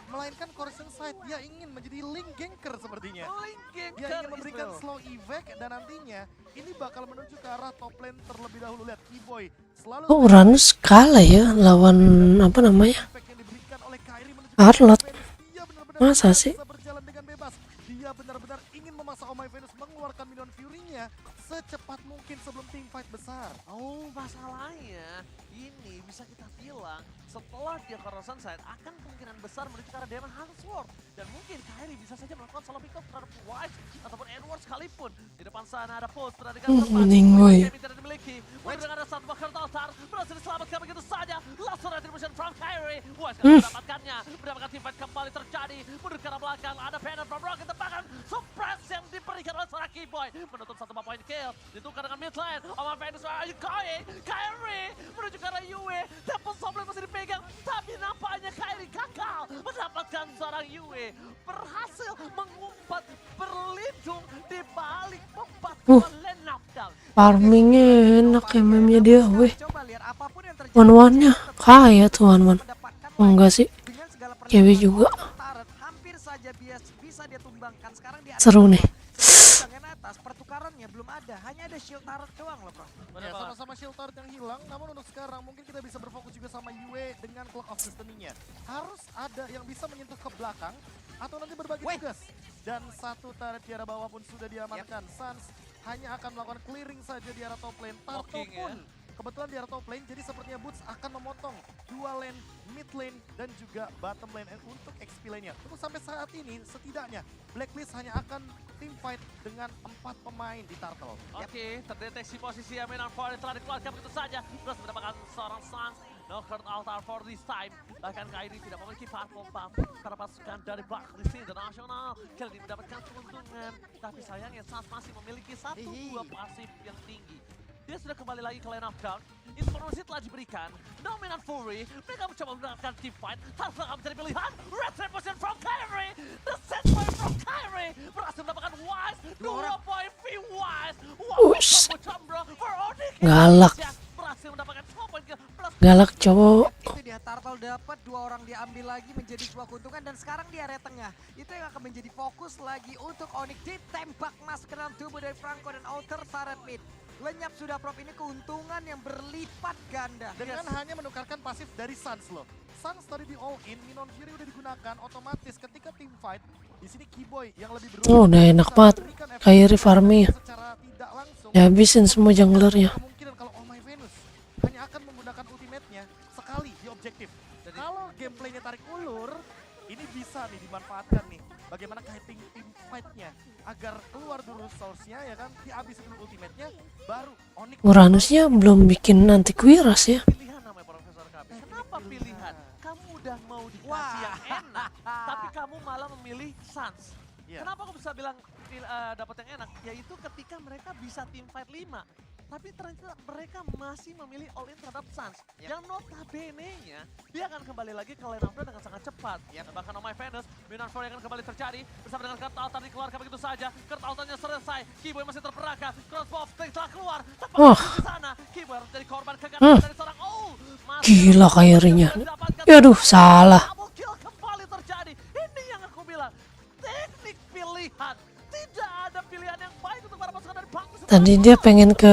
Speaker 5: melainkan Corruption Sight. Dia ingin menjadi Link Ganker sepertinya.
Speaker 6: Link
Speaker 5: Dia
Speaker 6: Ganker
Speaker 5: ingin memberikan
Speaker 6: Israel.
Speaker 5: slow evac dan nantinya ini bakal menuju ke arah top lane terlebih dahulu. Lihat Keyboy selalu
Speaker 1: Oh, Uranus kalah ya lawan apa namanya?
Speaker 5: evac yang diberikan oleh Kyrie menuju ke
Speaker 1: Arlott.
Speaker 5: Venus. Dia benar-benar
Speaker 1: Masa
Speaker 5: bisa
Speaker 1: sih?
Speaker 5: berjalan dengan bebas. Dia benar-benar mungkin sebelum tim fight besar.
Speaker 6: Oh, masalahnya ini bisa kita bilang setelah dia ke Sunset akan kemungkinan besar menuju ke arah Demon Huntsworth. Dan mungkin Kyrie bisa saja melakukan solo pick up terhadap Wise ataupun Edward sekalipun. Di depan sana ada Pulse pertandingan
Speaker 1: mending boy.
Speaker 6: Kami tidak dimiliki. Wise dengan ada satu bakar altar berhasil diselamatkan begitu saja. Langsung retribution from Kyrie. Wise akan mendapatkannya. Mendapatkan team fight kembali terjadi. Mundur ke arah belakang. Ada Banner from Rocket tebakan. Suppress yang diberikan oleh seorang Keyboy. Menutup satu point kill. Ditukar dengan mid lane. Oma Venus, where are you going? Kyrie menuju ke arah Yue. Temple Sombly masih dipegang. Tapi nampaknya Kyrie gagal mendapatkan seorang Yue. Berhasil mengumpat berlindung di balik bebatuan lane knockdown.
Speaker 1: Farmingnya enak MM-nya dia, weh.
Speaker 7: Coba lihat apapun yang terjadi.
Speaker 1: One-one-nya kaya tuh one-one.
Speaker 7: Mendapatkan
Speaker 1: Enggak sih,
Speaker 7: dengan segala
Speaker 1: cewek juga.
Speaker 7: Turret hampir saja bisa dia tumbangkan. Sekarang dia
Speaker 1: Seru nih.
Speaker 7: bagian atas pertukarannya belum ada, hanya ada shield turret doang loh, bro.
Speaker 5: Ya, sama-sama shield turret yang hilang, namun untuk sekarang mungkin kita bisa berfokus juga sama Yue dengan Clock of Destiny-nya. Harus ada yang bisa menyentuh ke belakang atau nanti berbagi tugas. Dan satu turret di arah bawah pun sudah diamankan. Suns hanya akan melakukan clearing saja di arah top lane. Tarto
Speaker 6: Blocking,
Speaker 5: pun kebetulan di arah top lane, jadi sepertinya Boots akan memotong dua lane, mid lane, dan juga bottom lane untuk XP lane-nya. Untuk sampai saat ini, setidaknya Blacklist hanya akan team fight dengan 4 pemain di Turtle.
Speaker 6: Oke, terdeteksi posisi Aminan Ford yang telah dikeluarkan begitu saja. Terus mendapatkan seorang Suns. No current altar for this time. Bahkan Kyrie tidak memiliki purple buff karena pasukan dari Blacklist International. Kali ini mendapatkan keuntungan. Tapi sayangnya Suns masih memiliki 1-2 pasif yang tinggi. Dia sudah kembali lagi ke line of down. Informasi telah diberikan. Dominant Fury. Mereka mencoba mendapatkan team fight. Tanpa akan mencari pilihan. Retribution from Kyrie. The set point from Kyrie. Berhasil mendapatkan Wise. 2 point V Wise.
Speaker 1: Ush.
Speaker 6: Wow, for Onyx.
Speaker 1: Galak.
Speaker 6: Berhasil mendapatkan 2 point kill. Plus
Speaker 1: Galak cowok.
Speaker 7: Itu dia, Turtle dapat, 2 orang diambil lagi menjadi sebuah keuntungan dan sekarang di area tengah. Itu yang akan menjadi fokus lagi untuk Onyx. Ditembak masuk ke dalam tubuh dari Franco dan outer turret mid. Lenyap sudah Prop, ini keuntungan yang berlipat ganda.
Speaker 5: Dengan hanya menukarkan pasif dari Suns loh. Suns tadi di all in, Minon Fury udah digunakan otomatis ketika team fight. Di sini Keyboy yang lebih beruntung.
Speaker 1: Oh, udah enak banget. Kyrie farming.
Speaker 5: Secara tidak langsung.
Speaker 1: Dihabisin semua junglernya.
Speaker 5: Kemungkinan kalau Oh My Venus hanya akan menggunakan ultimate-nya sekali di objektif. Kalau gameplaynya tarik ulur, ini bisa nih dimanfaatkan nih. Bagaimana kiting team fight-nya agar keluar dulu source-nya ya kan, dihabisin dulu ultimate-nya, baru Onyx.
Speaker 1: Uranusnya belum bikin antivirus ya.
Speaker 6: pilihan namanya Profesor Kami. Kenapa pilihan? Kamu udah mau dikasih yang enak, tapi kamu malah memilih Suns.
Speaker 5: Iya.
Speaker 6: Kenapa aku bisa bilang dapat yang enak? Yaitu ketika mereka bisa team fight 5. Tapi ternyata mereka masih memilih all in terhadap Suns. Yang notabene-nya, dia akan kembali lagi ke lane of down dengan sangat cepat. Dan bahkan Oh My Venus, Minon Fury akan kembali terjadi. Bersama dengan Kurt Altar dikeluarkan begitu saja. Kurt Altarnya selesai. Keyboy masih terperangkap. Crossbow of Strength telah keluar. Tepat di sana. Keyboy harus jadi korban kegagalan dari seorang
Speaker 1: Gila Kyrie-nya. Aduh, salah.
Speaker 6: Double kill kembali terjadi. Ini yang aku bilang. Teknik pilihan. Tidak ada pilihan yang baik untuk para pasukan dari Bangkok.
Speaker 1: Tadi dia pengen ke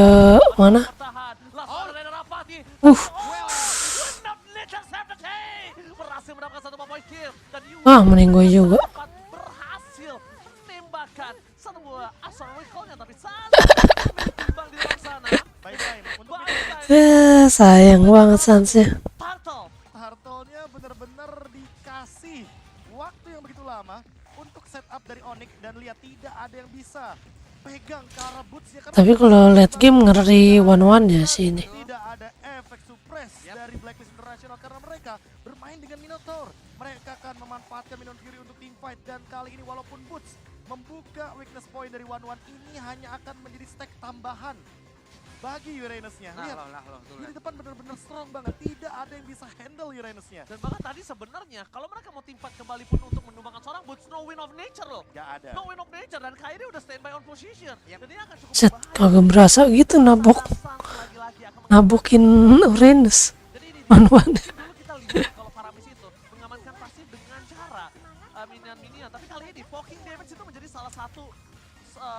Speaker 1: mana?
Speaker 6: Bertahan. Langsung Rena Rapati. Berhasil mendapatkan 1 point kill. Dan
Speaker 1: Ah, mending gue juga.
Speaker 6: berhasil menembakkan satu buah asal recall-nya. Tapi saat timbang di depan sana.
Speaker 5: Bye-bye. Untuk
Speaker 1: Sayang banget Suns-nya.
Speaker 6: Turtle.
Speaker 5: Turtle-nya benar-benar dikasih waktu yang begitu lama untuk setup dari Onyx dan lihat tidak ada yang bisa pegang ke arah boots-nya. Karena
Speaker 1: Tapi kalau late game ngeri one-one ya sih ini.
Speaker 5: tidak ada efek suppress dari Blacklist International karena mereka bermain dengan Minotaur. Mereka akan memanfaatkan Minon Fury untuk team fight dan kali ini walaupun Boots membuka weakness point dari One ini hanya akan menjadi stack tambahan bagi Uranus-nya. Lihat, dia di depan benar-benar strong banget. Tidak ada yang bisa handle Uranus-nya.
Speaker 6: Dan bahkan tadi sebenarnya kalau mereka mau team fight kembali pun untuk menumbangkan seorang Boots, no win of nature loh.
Speaker 5: Gak ada.
Speaker 6: No win of nature dan Kyrie udah standby on position. Dan dia akan cukup
Speaker 1: Set,
Speaker 6: berbahaya.
Speaker 1: kagak berasa gitu nabok.
Speaker 6: Lagi-lagi akan
Speaker 1: Nabokin Uranus.
Speaker 6: Jadi ini
Speaker 1: One-one.
Speaker 6: mungkin dulu kita lihat kalau Paramis itu mengamankan pasif dengan cara minion-minion. Tapi kali ini poking damage itu menjadi salah satu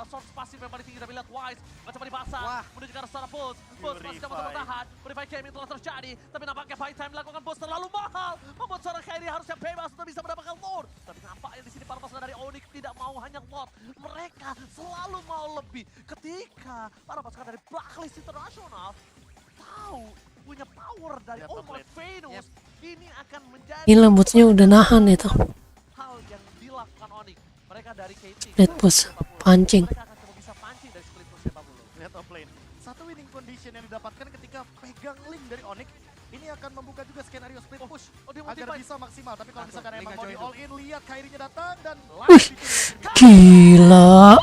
Speaker 6: source pasif yang paling tinggi. Kita lihat Wise macam dipasang menuju ke arah secara Pulse. Pulse masih dapat bertahan. Purify Gaming telah terjadi. Tapi nampaknya fight time dilakukan Pulse terlalu mahal. Membuat seorang Kyrie harusnya bebas untuk bisa mendapatkan Lord. Tapi nampaknya di sini para pasukan dari Onyx tidak mau hanya Lord. Mereka selalu mau lebih Tapi ketika para pasukan dari Blacklist International tahu punya power dari
Speaker 5: Lihat
Speaker 6: Omar
Speaker 5: template.
Speaker 6: Venus, ini akan menjadi
Speaker 1: Ini lembutnya udah nahan itu.
Speaker 6: hal yang dilakukan Onyx. Mereka dari KT.
Speaker 1: Split push, pancing.
Speaker 6: Mereka akan coba bisa pancing dari split push sepak bola.
Speaker 5: Lihat top lane. Satu winning condition yang didapatkan ketika pegang link dari Onyx. Ini akan membuka juga skenario split push
Speaker 6: dia mau
Speaker 5: agar
Speaker 6: divide.
Speaker 5: bisa maksimal. Tapi kalau
Speaker 7: Langsung,
Speaker 5: misalkan emang
Speaker 7: link
Speaker 5: mau
Speaker 7: aja
Speaker 5: di
Speaker 7: itu.
Speaker 5: all in, lihat Kairinya datang dan
Speaker 1: Wih, gila,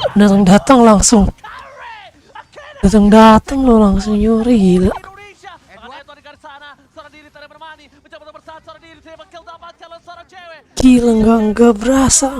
Speaker 1: datang lo langsung nyuri gila.
Speaker 6: Indonesia. Bahkan Edward di garis sana, seorang diri Tere bermani, mencoba untuk bersaat, seorang diri Tere kill dapatkan oleh seorang cewek.
Speaker 1: Gila nggak berasa.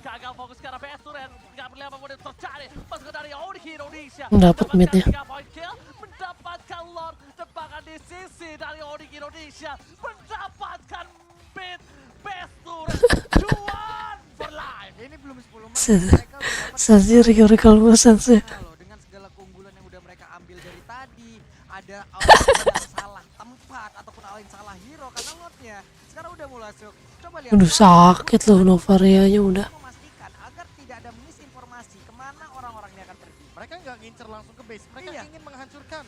Speaker 6: Gagal fokus ke arah Besturen, nggak berlihat apa yang terjadi. Pasukan dari Onyx Indonesia
Speaker 1: Dapat mid-nya.
Speaker 6: 3 point kill, mendapatkan Lord, dan bahkan di sisi dari Onyx Indonesia mendapatkan mid Besturen. Juan for life.
Speaker 7: Ini belum 10 menit. Mereka udah dapat
Speaker 1: Saja recall bosan sih.
Speaker 7: loh, dengan segala keunggulan yang udah mereka ambil dari tadi. Ada yang salah tempat ataupun yang salah hero karena lotnya sekarang udah mulai masuk. Coba lihat.
Speaker 1: Aduh sakit loh Novarianya udah.
Speaker 7: Memastikan agar tidak ada misinformasi kemana orang-orang ini akan pergi.
Speaker 5: mereka nggak ngincer langsung ke base. Mereka
Speaker 7: Iya.
Speaker 5: ingin menghancurkan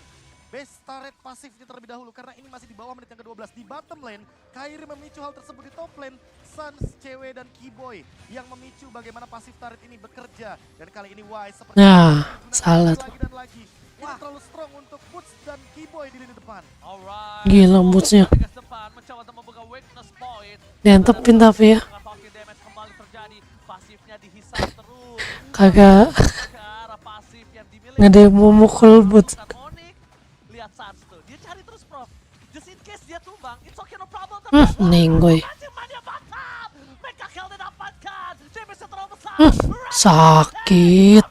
Speaker 5: base turret pasifnya terlebih dahulu karena ini masih di bawah menit yang ke-12 di bottom lane. Kairi memicu hal tersebut di top lane. Suns, Cewek dan Keyboy yang memicu bagaimana pasif turret ini bekerja. Dan kali ini Wise seperti
Speaker 1: Nah,
Speaker 5: menggunakan
Speaker 1: salah
Speaker 5: lagi
Speaker 1: tuh.
Speaker 5: dan lagi. Ini terlalu strong untuk Boots dan Keyboy di lini depan.
Speaker 6: Alright.
Speaker 1: Gila bootsnya.
Speaker 6: Garis depan mencoba untuk membuka weakness point.
Speaker 1: Diantepin tapi ya.
Speaker 6: Talking damage kembali terjadi, pasifnya dihisap terus.
Speaker 1: Kagak
Speaker 6: Ke arah pasif yang dimiliki.
Speaker 1: nggak ada yang mau mukul boots.
Speaker 6: Bukan Onyx. Lihat Sans tuh, dia cari terus bro. Just in case dia tumbang, it's okay no problem.
Speaker 1: Nenggoy.
Speaker 6: Anjing-anjing mantap. Mereka kill didapatkan. Damage terlalu besar.
Speaker 1: Sakit.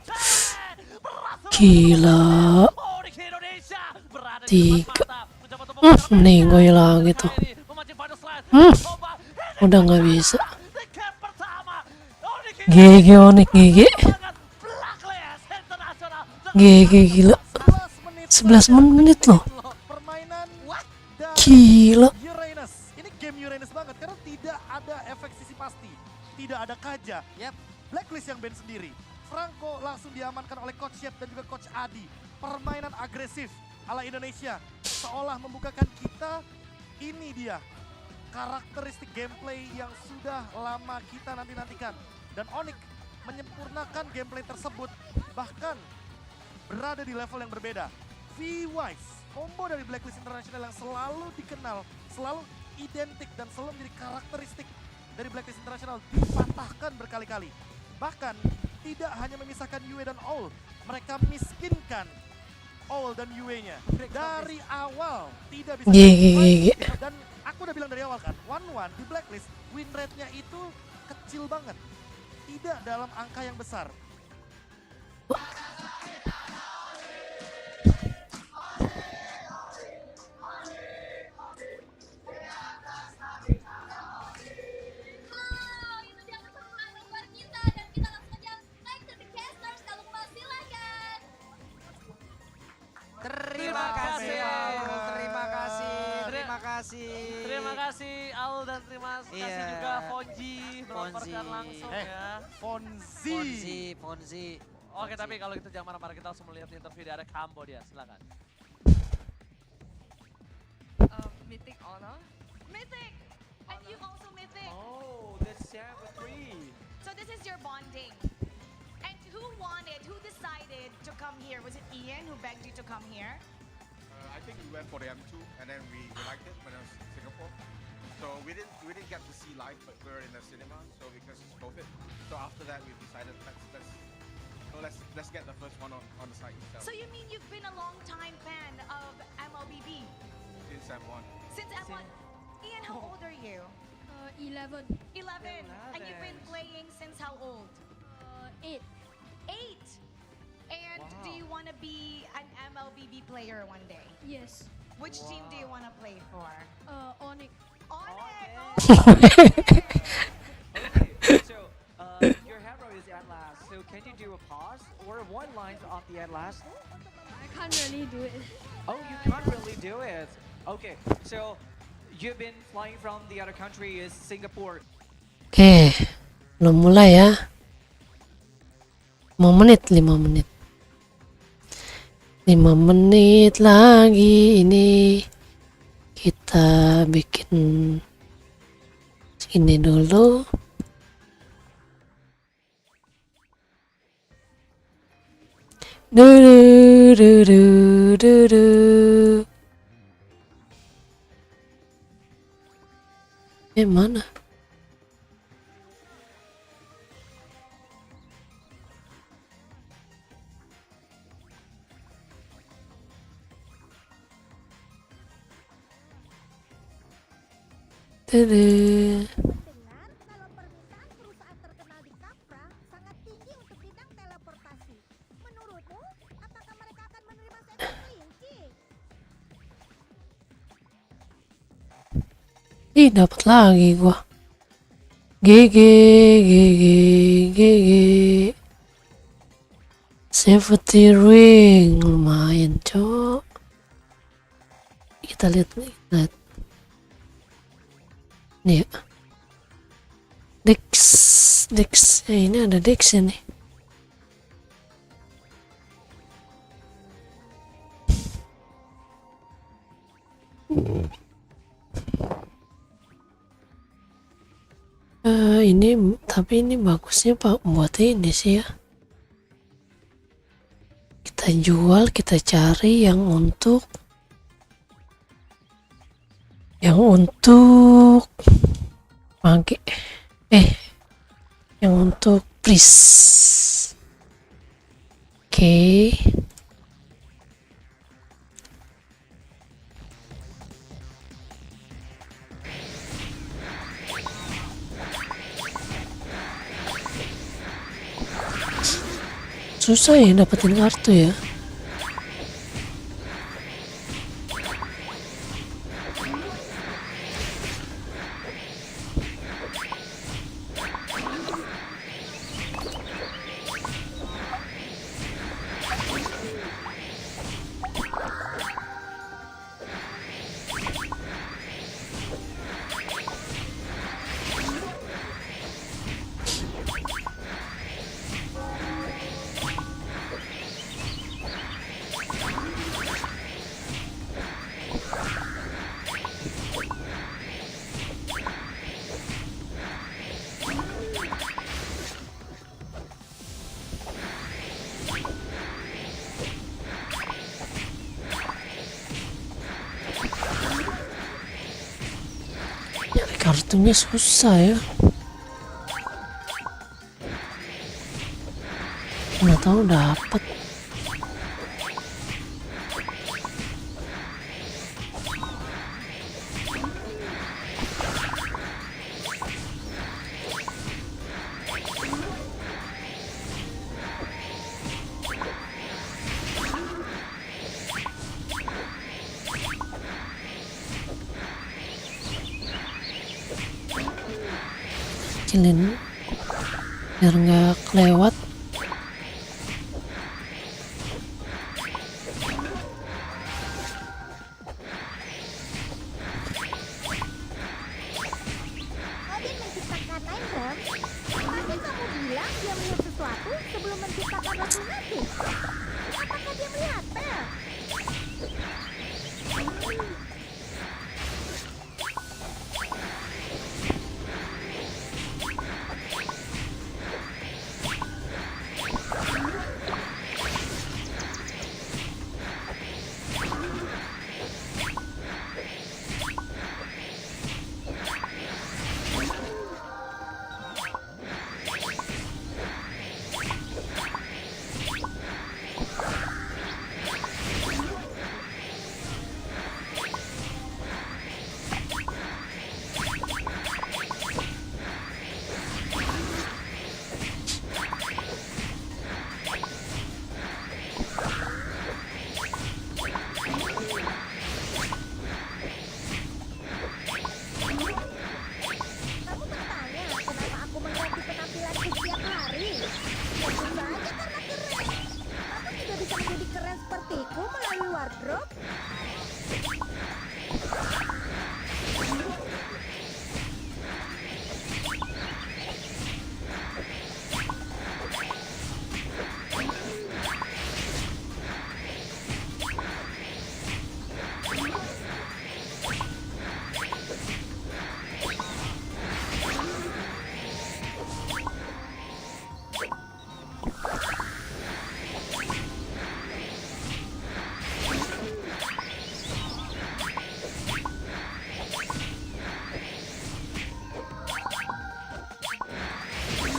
Speaker 1: Gila.
Speaker 6: Onyx Indonesia berada di
Speaker 1: Tiga.
Speaker 6: depan mata. Mencoba untuk membuka
Speaker 1: Nenggoy lagi tuh.
Speaker 6: Kairi memancing final slide. Coba.
Speaker 1: Udah nggak bisa.
Speaker 6: Di camp pertama. Onyx
Speaker 1: GG Onyx GG.
Speaker 6: dengan Blacklist International.
Speaker 1: GG gila. 11 menit loh.
Speaker 5: Permainan dan
Speaker 1: Gila.
Speaker 5: Uranus. Ini game Uranus banget karena tidak ada efek sisi pasti. Tidak ada Kaja. Blacklist yang ban sendiri. Franco langsung diamankan oleh Coach Shep dan juga Coach Adi. Permainan agresif ala Indonesia. Seolah membukakan kita, ini dia. Karakteristik gameplay yang sudah lama kita nanti-nantikan. Dan Onyx menyempurnakan gameplay tersebut. Bahkan berada di level yang berbeda. V-Wise, combo dari Blacklist International yang selalu dikenal, selalu identik dan selalu menjadi karakteristik dari Blacklist International dipatahkan berkali-kali. Bahkan tidak hanya memisahkan Yue dan Owl, mereka miskinkan Owl dan Yue-nya. Dari awal tidak bisa
Speaker 1: GG.
Speaker 5: dan aku udah bilang dari awal kan, 1-1 di Blacklist win rate-nya itu kecil banget. Tidak dalam angka yang besar.
Speaker 4: Itu dia kesempatan buat kita dan kita langsung aja naik ke The Casters. Kalau mau silakan.
Speaker 7: Terima kasih, Al. Terima kasih. Terima kasih.
Speaker 6: Terima kasih Al dan terima kasih
Speaker 7: Iya.
Speaker 6: juga Fonji melaporkan
Speaker 7: Fonzi.
Speaker 6: langsung ya.
Speaker 5: Fonzi.
Speaker 7: Fonzi.
Speaker 6: Oke tapi kalau gitu jangan marah-marah, kita langsung melihat interview dari Cambodia, silakan.
Speaker 8: Mythic Honor.
Speaker 4: Mythic! And you also Mythic.
Speaker 8: Oh, that's Server 3.
Speaker 4: So this is your bonding. And who decided to come here? Was it Ian who begged you to come here?
Speaker 9: I think we went for the M2 and then we liked it when it was Singapore. So we didn't get to see live, but we were in the cinema. So because it's COVID, so after that we decided let's get the first one on the site itself.
Speaker 4: So you mean you've been a long time fan of MLBB
Speaker 9: Since M1.
Speaker 4: since M1? Ian, how old are you?
Speaker 10: 11,
Speaker 4: 11. And you've been playing since how old?
Speaker 10: 8.
Speaker 4: 8. And do you want to be an MLBB player one day?
Speaker 10: Yes.
Speaker 4: Which team do you want to play for?
Speaker 10: Onyx.
Speaker 4: Onyx.
Speaker 8: Okay, so your hero is Atlas. So can you do a pause or one line off the Atlas?
Speaker 10: I can't really do it.
Speaker 8: Oh, you can't really do it. Okay, so you've been flying from the other country is Singapore.
Speaker 1: Oke, belum mulai ya. 5 menit, 5 menit. 5 menit lagi ini kita bikin ini dulu. Du du du du du. Mana? Tudu.
Speaker 3: Dengar kalau permintaan perusahaan terkenal di Capra sangat tinggi untuk bidang teleportasi. Menurutmu, apakah mereka akan menerima saya kelinci?
Speaker 1: Ih, dapat lagi gua. GG GG GG. Safety ring lumayan, cok. Kita lihat nih, lihat. Nih ya. Dex, ini ada Dex ini. Ini tapi ini bagusnya Pak buat ini sih ya. Kita jual, kita cari yang untuk pakai yang untuk pris. Oke. Susah ya dapetin kartu ya. Kartunya susah ya. Nggak tahu dapat. Kecilin biar nggak kelewat.
Speaker 3: Odin menciptakan Nine Realms, tapi kamu bilang dia melihat sesuatu sebelum menciptakan Rasul Nasib. Apakah dia melihat Pel?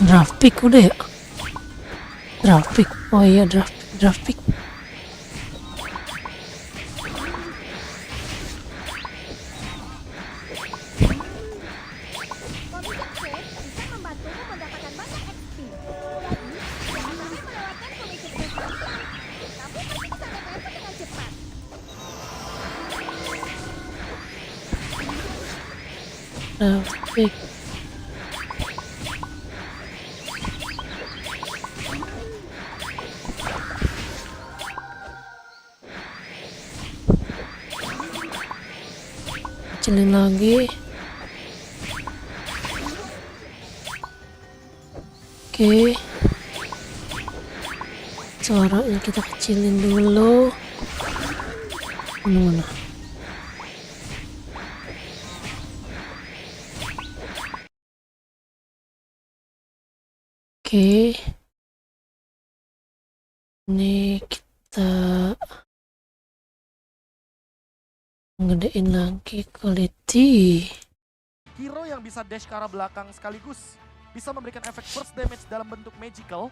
Speaker 1: Draft pick udah ya? Draft pick. Oh iya, draft pick.
Speaker 3: Komisi C bisa membantumu mendapatkan banyak XP. Jadi, jangan sampai melewatkan komisi C kalian. Kamu pasti bisa naik level dengan cepat.
Speaker 1: Draft pick. Kecilin lagi. Oke. Suaranya kita kecilin dulu. Mana? Oke. Ini kita ngedein lagi quality.
Speaker 5: Hero yang bisa dash ke arah belakang sekaligus bisa memberikan efek burst damage dalam bentuk magical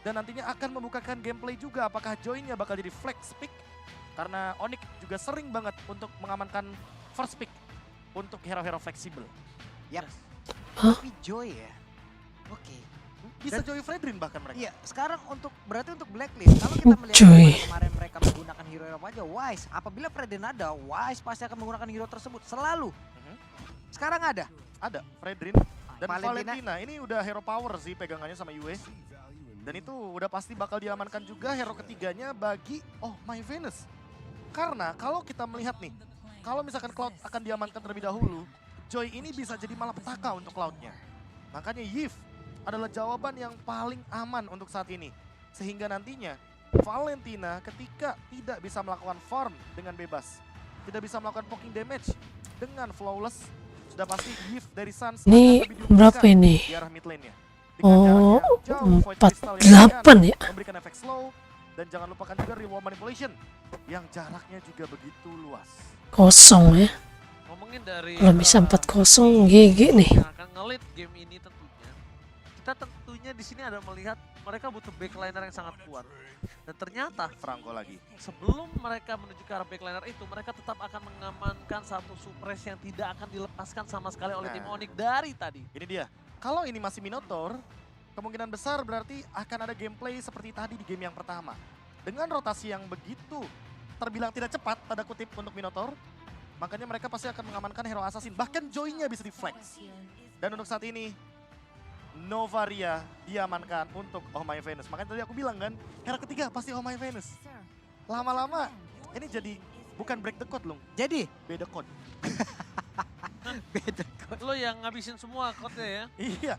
Speaker 5: dan nantinya akan membukakan gameplay juga. Apakah Joy-nya bakal jadi flex pick? Karena Onyx juga sering banget untuk mengamankan first pick untuk hero-hero fleksibel.
Speaker 7: Yap.
Speaker 1: Hah?
Speaker 7: Tapi Joy ya. Oke.
Speaker 5: Bisa Joy Fredrin bahkan mereka.
Speaker 7: Iya, sekarang berarti untuk Blacklist, kalau kita melihat
Speaker 1: Joy.
Speaker 7: kemarin mereka menggunakan hero apa aja, Wise. Apabila Fredrin ada, Wise pasti akan menggunakan hero tersebut selalu. Sekarang ada.
Speaker 5: Ada Fredrin dan
Speaker 7: Valentina.
Speaker 5: Valentina. Ini udah hero power sih pegangannya sama Yue. Dan itu udah pasti bakal diamankan juga hero ketiganya bagi Oh My Venus. Karena kalau kita melihat nih, kalau misalkan Cloud akan diamankan terlebih dahulu, Joy ini bisa jadi malapetaka untuk Cloudnya. Makanya Yves adalah jawaban yang paling aman untuk saat ini. Sehingga nantinya Valentina ketika tidak bisa melakukan farm dengan bebas, tidak bisa melakukan poking damage dengan flawless, sudah pasti Yves dari Suns
Speaker 1: Ini
Speaker 5: akan lebih diuntungkan
Speaker 1: berapa ini?
Speaker 5: di arah mid lane-nya.
Speaker 1: Oh,
Speaker 5: Dengan jarak yang jauh, Void
Speaker 1: 48
Speaker 5: Crystal yang akan
Speaker 1: ya.
Speaker 5: memberikan efek slow. Dan jangan lupakan juga reward manipulation yang jaraknya juga begitu luas.
Speaker 1: Kosong ya.
Speaker 6: Ngomongin dari
Speaker 1: Kalau bisa 4-0 GG nih.
Speaker 6: yang akan ngelit game ini tentunya. Kita tentunya di sini ada melihat mereka butuh backliner yang sangat kuat. Dan ternyata
Speaker 5: Franco lagi.
Speaker 6: sebelum mereka menuju ke arah backliner itu, mereka tetap akan mengamankan satu suppress yang tidak akan dilepaskan sama sekali oleh tim
Speaker 5: Nah.
Speaker 6: Onyx dari tadi.
Speaker 5: Ini dia. Kalau ini masih Minotaur, kemungkinan besar berarti akan ada gameplay seperti tadi di game yang pertama. Dengan rotasi yang begitu terbilang tidak cepat, tanda kutip untuk Minotaur, makanya mereka pasti akan mengamankan hero assassin. Bahkan Joy-nya bisa di-flex. Dan untuk saat ini, Novaria diamankan untuk Oh My Venus. Makanya tadi aku bilang kan, hero ketiga pasti Oh My Venus. Lama-lama, ini jadi bukan break the code, Lung.
Speaker 7: Jadi,
Speaker 5: Beda code.
Speaker 7: beda.
Speaker 6: Lo yang ngabisin semua code-nya ya.
Speaker 5: Iya.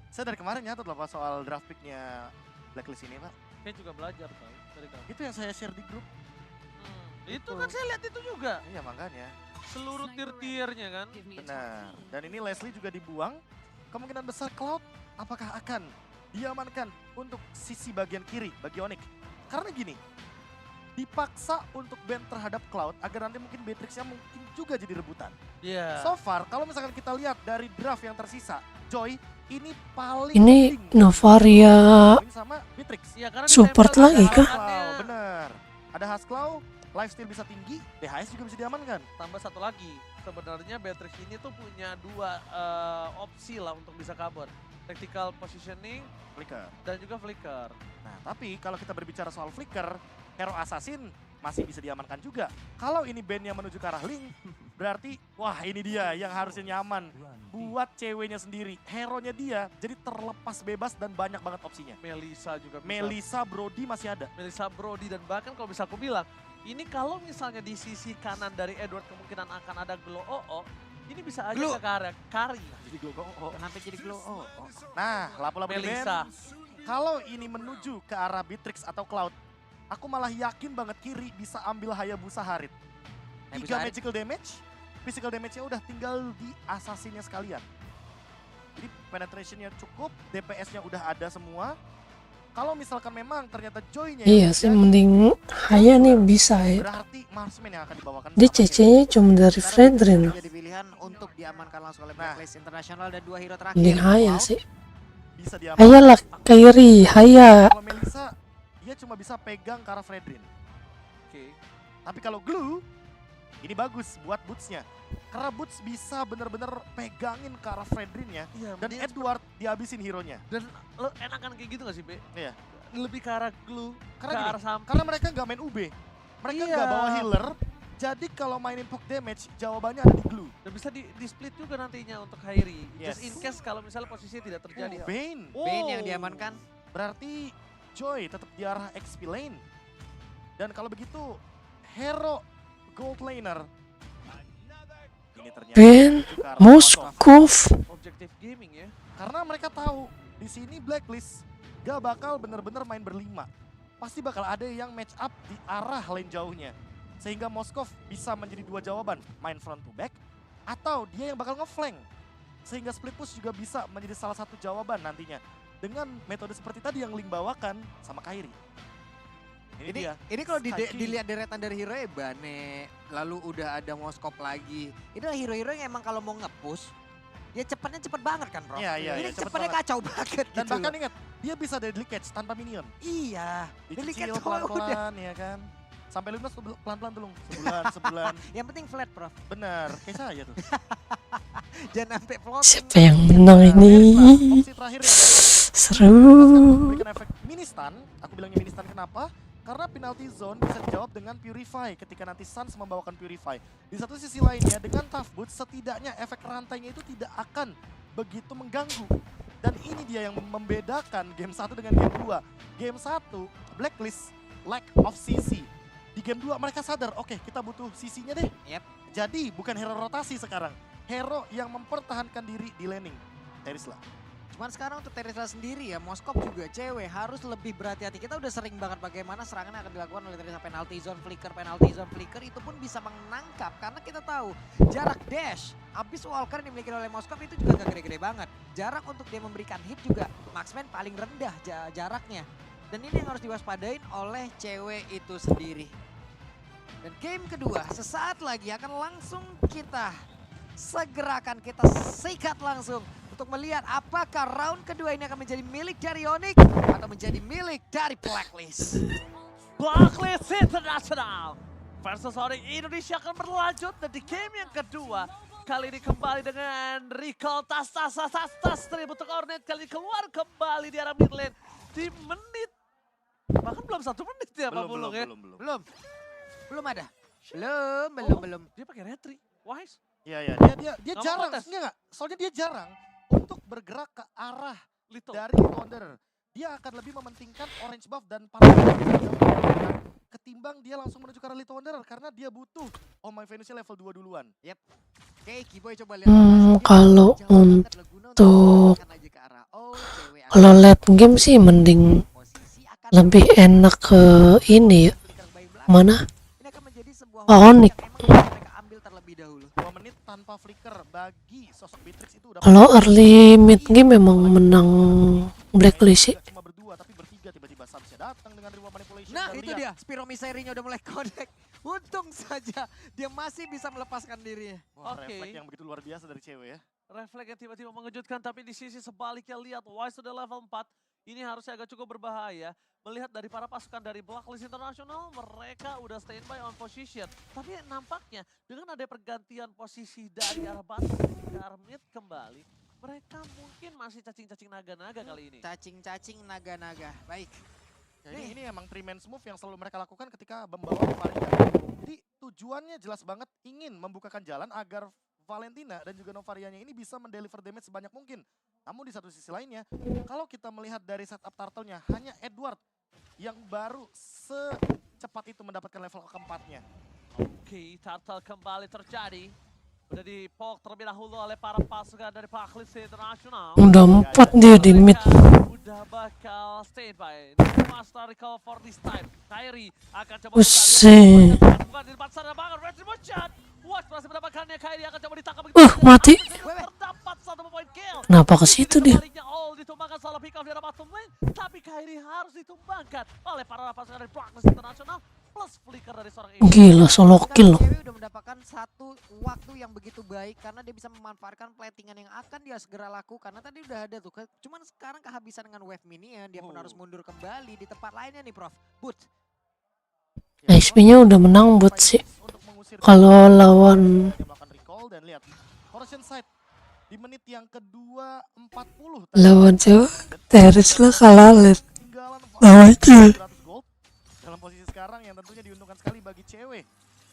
Speaker 5: Saya dari kemarin nyatet loh Pak soal draft pick-nya Blacklist ini, Pak.
Speaker 6: Saya juga belajar tau dari kamu.
Speaker 5: Itu yang saya share di grup.
Speaker 6: Itu kan saya lihat itu juga.
Speaker 5: Iya makanya.
Speaker 6: Seluruh tier-tiernya kan.
Speaker 5: Benar. Dan ini Leslie juga dibuang. Kemungkinan besar Cloud apakah akan diamankan untuk sisi bagian kiri bagi Onyx. Karena gini, dipaksa untuk ban terhadap Cloud agar nanti mungkin Beatrix-nya mungkin juga jadi rebutan.
Speaker 6: Iya.
Speaker 5: So far, kalau misalkan kita lihat dari draft yang tersisa, Joy ini paling
Speaker 1: Ini
Speaker 5: penting.
Speaker 1: Novaria
Speaker 5: Join sama Beatrix.
Speaker 6: Iya, karena
Speaker 1: support
Speaker 6: ditempel
Speaker 1: lagi
Speaker 6: ada
Speaker 1: kah?
Speaker 6: halangannya.
Speaker 5: Wow, bener. Ada Haskell, lifesteal bisa tinggi, DHS juga bisa diamankan.
Speaker 6: Tambah satu lagi, sebenarnya Beatrix ini tuh punya dua opsi lah untuk bisa cover. Tactical positioning
Speaker 5: Flicker.
Speaker 6: dan juga flicker.
Speaker 5: Nah, tapi kalau kita berbicara soal flicker, hero assassin masih bisa diamankan juga. Kalau ini bandnya menuju ke arah Link, berarti wah ini dia yang harusnya nyaman buat ceweknya sendiri. Hero-nya dia jadi terlepas bebas dan banyak banget opsinya.
Speaker 6: Melissa juga bisa.
Speaker 5: Melissa Brody masih ada.
Speaker 6: Melissa Brody dan bahkan kalau bisa aku bilang, ini kalau misalnya di sisi kanan dari Edward kemungkinan akan ada Glow OO, ini bisa aja
Speaker 7: Glow.
Speaker 6: ke arah Kari.
Speaker 5: Jadi Glow oh.
Speaker 7: Kenapa jadi glow? Oh,
Speaker 5: Nah, lapu-lapu di
Speaker 6: Melissa.
Speaker 5: band. Kalau ini menuju ke arah Beatrix atau Cloud, aku malah yakin banget kiri bisa ambil Hayabusa Harit. 3
Speaker 7: Hayabusa Harit.
Speaker 5: magical damage, physical damage-nya udah tinggal di assassinnya sekalian. Jadi penetrationnya cukup, DPS-nya udah ada semua. Kalau misalkan memang ternyata Joy-nya
Speaker 1: Iya
Speaker 5: yang
Speaker 1: sih,
Speaker 5: jadi,
Speaker 1: mending Haya nih bisa ya.
Speaker 5: berarti Marksman yang akan dibawakan.
Speaker 1: Dia
Speaker 5: sama Kevin.
Speaker 1: CC-nya cuma dari Fredrin loh.
Speaker 7: Jadi pilihan untuk diamankan langsung oleh
Speaker 5: Nah.
Speaker 7: Blacklist International dan dua hero terakhir.
Speaker 1: Mending Haya
Speaker 7: Cloud
Speaker 1: sih.
Speaker 5: bisa diamankan.
Speaker 1: Hayalah Kairi, haya.
Speaker 5: Kalau Melissa, dia cuma bisa pegang ke arah Fredrin.
Speaker 6: Oke.
Speaker 5: Tapi kalau Glue, ini bagus buat Boots-nya. Karena Boots bisa bener-bener pegangin ke arah Fredrin-nya.
Speaker 6: Iya,
Speaker 5: Dan
Speaker 6: dia
Speaker 5: Edward dihabisin hero-nya.
Speaker 6: dan lo enakan kayak gitu gak sih, Be?
Speaker 5: Iya.
Speaker 6: Lebih ke arah glue,
Speaker 5: Karena
Speaker 6: ke
Speaker 5: gini,
Speaker 6: arah samping.
Speaker 5: Karena mereka nggak main UB. Mereka
Speaker 6: Iya.
Speaker 5: nggak bawa healer. Jadi kalau mainin poke damage, jawabannya ada di Glue.
Speaker 6: Dan bisa di split juga nantinya untuk Kairi.
Speaker 5: Yes.
Speaker 6: Just in case kalau misalnya posisinya tidak terjadi.
Speaker 5: Bane.
Speaker 7: Bane yang diamankan.
Speaker 5: Berarti Joy tetap di arah XP lane. Dan kalau begitu, hero gold laner. Ini ternyata
Speaker 1: Ben
Speaker 5: menuju ke arah
Speaker 1: Moskov.
Speaker 6: Objective gaming ya.
Speaker 5: Karena mereka tahu di sini Blacklist gak bakal bener-bener main berlima. Pasti bakal ada yang match up di arah lane jauhnya. Sehingga Moskov bisa menjadi dua jawaban. Main front to back atau dia yang bakal ngeflank. Sehingga split push juga bisa menjadi salah satu jawaban nantinya. Dengan metode seperti tadi yang Link bawakan sama Kairi. Ini dia.
Speaker 7: Ini kalau
Speaker 5: Sky King.
Speaker 7: dilihat deretan dari hero ya Bane, lalu udah ada Moskop lagi. Ini adalah hero-hero yang emang kalau mau nge-push, ya cepatnya cepet banget kan bro?
Speaker 5: Iya,
Speaker 7: Ini
Speaker 5: cepet
Speaker 7: cepetnya
Speaker 5: banget.
Speaker 7: kacau banget
Speaker 5: Dan
Speaker 7: gitu.
Speaker 5: bahkan ingat, dia bisa deadly catch tanpa minion.
Speaker 7: Iya, deadly
Speaker 5: Dicicil
Speaker 7: catch udah.
Speaker 5: pelan-pelan ya kan. Sampai lunas tuh pelan-pelan tuh, Lung. Sebulan.
Speaker 7: Yang penting flat bro,
Speaker 5: Bener, kayak saya tuh.
Speaker 7: jangan sampai floating.
Speaker 1: Siapa yang menang ini?
Speaker 5: Opsi terakhir yang
Speaker 1: Seru.
Speaker 5: memberikan efek mini stun. Aku bilangnya mini stun kenapa? Karena penalty zone bisa dijawab dengan Purify ketika nanti Suns membawakan Purify. Di satu sisi lainnya, dengan Tough Boots setidaknya efek rantainya itu tidak akan begitu mengganggu. Dan ini dia yang membedakan game 1 dengan game 2. Game 1, Blacklist, lack of CC. Di game 2 mereka sadar, oke kita butuh CC-nya deh.
Speaker 7: Yep.
Speaker 5: Jadi bukan hero rotasi sekarang. Hero yang mempertahankan diri di laning. Terisla.
Speaker 7: Cuman sekarang untuk Teresla sendiri ya, Moskop juga cewek harus lebih berhati-hati. Kita udah sering banget bagaimana serangan yang akan dilakukan oleh Teresla, penalty zone flicker itu pun bisa menangkap. Karena kita tahu jarak dash, abis Walker yang dimiliki oleh Moskop itu juga gak gede-gede banget. Jarak untuk dia memberikan hit juga marksman paling rendah jaraknya. Dan ini yang harus diwaspadain oleh cewek itu sendiri. Dan game kedua sesaat lagi akan langsung kita segerakan, kita sikat langsung untuk melihat apakah round kedua ini akan menjadi milik dari Onyx atau menjadi milik dari Blacklist.
Speaker 6: Blacklist International versus Onyx Indonesia akan berlanjut dan di game yang kedua kali ini kembali dengan recall tas tribut untuk Hornet kali ini keluar kembali di arah mid lane di menit bahkan belum 1 menit ya Pak Bulung ya.
Speaker 7: Belum ada. Belum.
Speaker 6: Dia pakai retri. Wise.
Speaker 5: Iya, dia
Speaker 6: Nggak mau
Speaker 5: jarang,
Speaker 6: protes.
Speaker 5: enggak, soalnya dia jarang untuk bergerak ke arah
Speaker 6: Lito.
Speaker 5: dari Wanderer. Dia akan lebih mementingkan orange buff dan parah ketimbang dia langsung menuju ke arah Little Wanderer karena dia butuh Oh My Venusnya level 2 duluan.
Speaker 7: Oke, Kiboy coba lihat.
Speaker 1: Kalau untuk kalau late game sih mending lebih enak ke ini ya. Mana?
Speaker 7: Ini akan menjadi sebuah
Speaker 1: Onyx.
Speaker 7: yang emang harus mereka ambil terlebih dahulu.
Speaker 5: 2 menit tanpa flicker bagi sosok Beatrix itu udah
Speaker 1: Kalau early mid game memang menang Blacklist sih.
Speaker 5: Nggak cuma berdua tapi bertiga tiba-tiba Samsnya datang dengan reward manipulation.
Speaker 7: Nah
Speaker 5: dan
Speaker 7: itu
Speaker 5: lihat,
Speaker 7: dia, Spiro Miserinya udah mulai connect. Untung saja dia masih bisa melepaskan dirinya.
Speaker 5: wah,
Speaker 6: Oke.
Speaker 5: refleks yang begitu luar biasa dari cewek ya.
Speaker 6: Refleks yang tiba-tiba mengejutkan tapi di sisi sebaliknya lihat Wise sudah level 4. Ini harusnya agak cukup berbahaya. Melihat dari para pasukan dari Blacklist International, mereka udah standby on position. Tapi nampaknya dengan ada pergantian posisi dari arah bottom ke arah mid kembali, mereka mungkin masih cacing-cacing naga-naga kali ini.
Speaker 7: Cacing-cacing naga-naga. Baik.
Speaker 5: Ya, ini emang 3-man move yang selalu mereka lakukan ketika membawa Novaria. Jadi tujuannya jelas banget ingin membukakan jalan agar Valentina dan juga Novarianya ini bisa mendeliver damage sebanyak mungkin. Namun di satu sisi lainnya, kalau kita melihat dari setup turtle-nya, hanya Edward yang baru secepat itu mendapatkan level keempatnya.
Speaker 6: Oke, turtle kembali terjadi. Udah dipok terlebih dahulu oleh para pasukan dari Blacklist International.
Speaker 1: Udah 4 dia di mid.
Speaker 6: Udah bakal standby. Master recall for this time. Kairi akan coba
Speaker 1: Buset.
Speaker 6: bukan di depan sana banget. Retribution. Watch berhasil mendapatkannya. Kairi akan coba ditangkap.
Speaker 1: Mati.
Speaker 6: Terdapat 1 point kill.
Speaker 1: Kenapa ke situ dia?
Speaker 6: Sebaliknya all ditumbangkan salah pick off di arah bottom lane. Tapi Kairi harus ditumbangkan oleh para pasukan dari Blacklist International. Plus flicker dari seorang
Speaker 1: Gila, solo kill loh.
Speaker 7: Cewek udah mendapatkan satu waktu yang begitu baik karena dia bisa memanfaatkan platingan yang akan dia segera lakukan. Karena tadi udah ada tuh. Cuman sekarang kehabisan dengan wave minion, dia pun harus mundur kembali di tempat lainnya nih, Prof. Boot.
Speaker 1: XP-nya udah menang buat sih. Kalau lawan
Speaker 5: Dia melakukan recall dan lihat Corrosion Side di menit yang kedua 40.
Speaker 1: lawan siapa? Teris lah kalah lihat.
Speaker 5: Ketinggalan
Speaker 1: Lawan Joy.
Speaker 5: 100 gold dalam posisi sekarang yang tentunya diuntungkan sekali bagi cewek.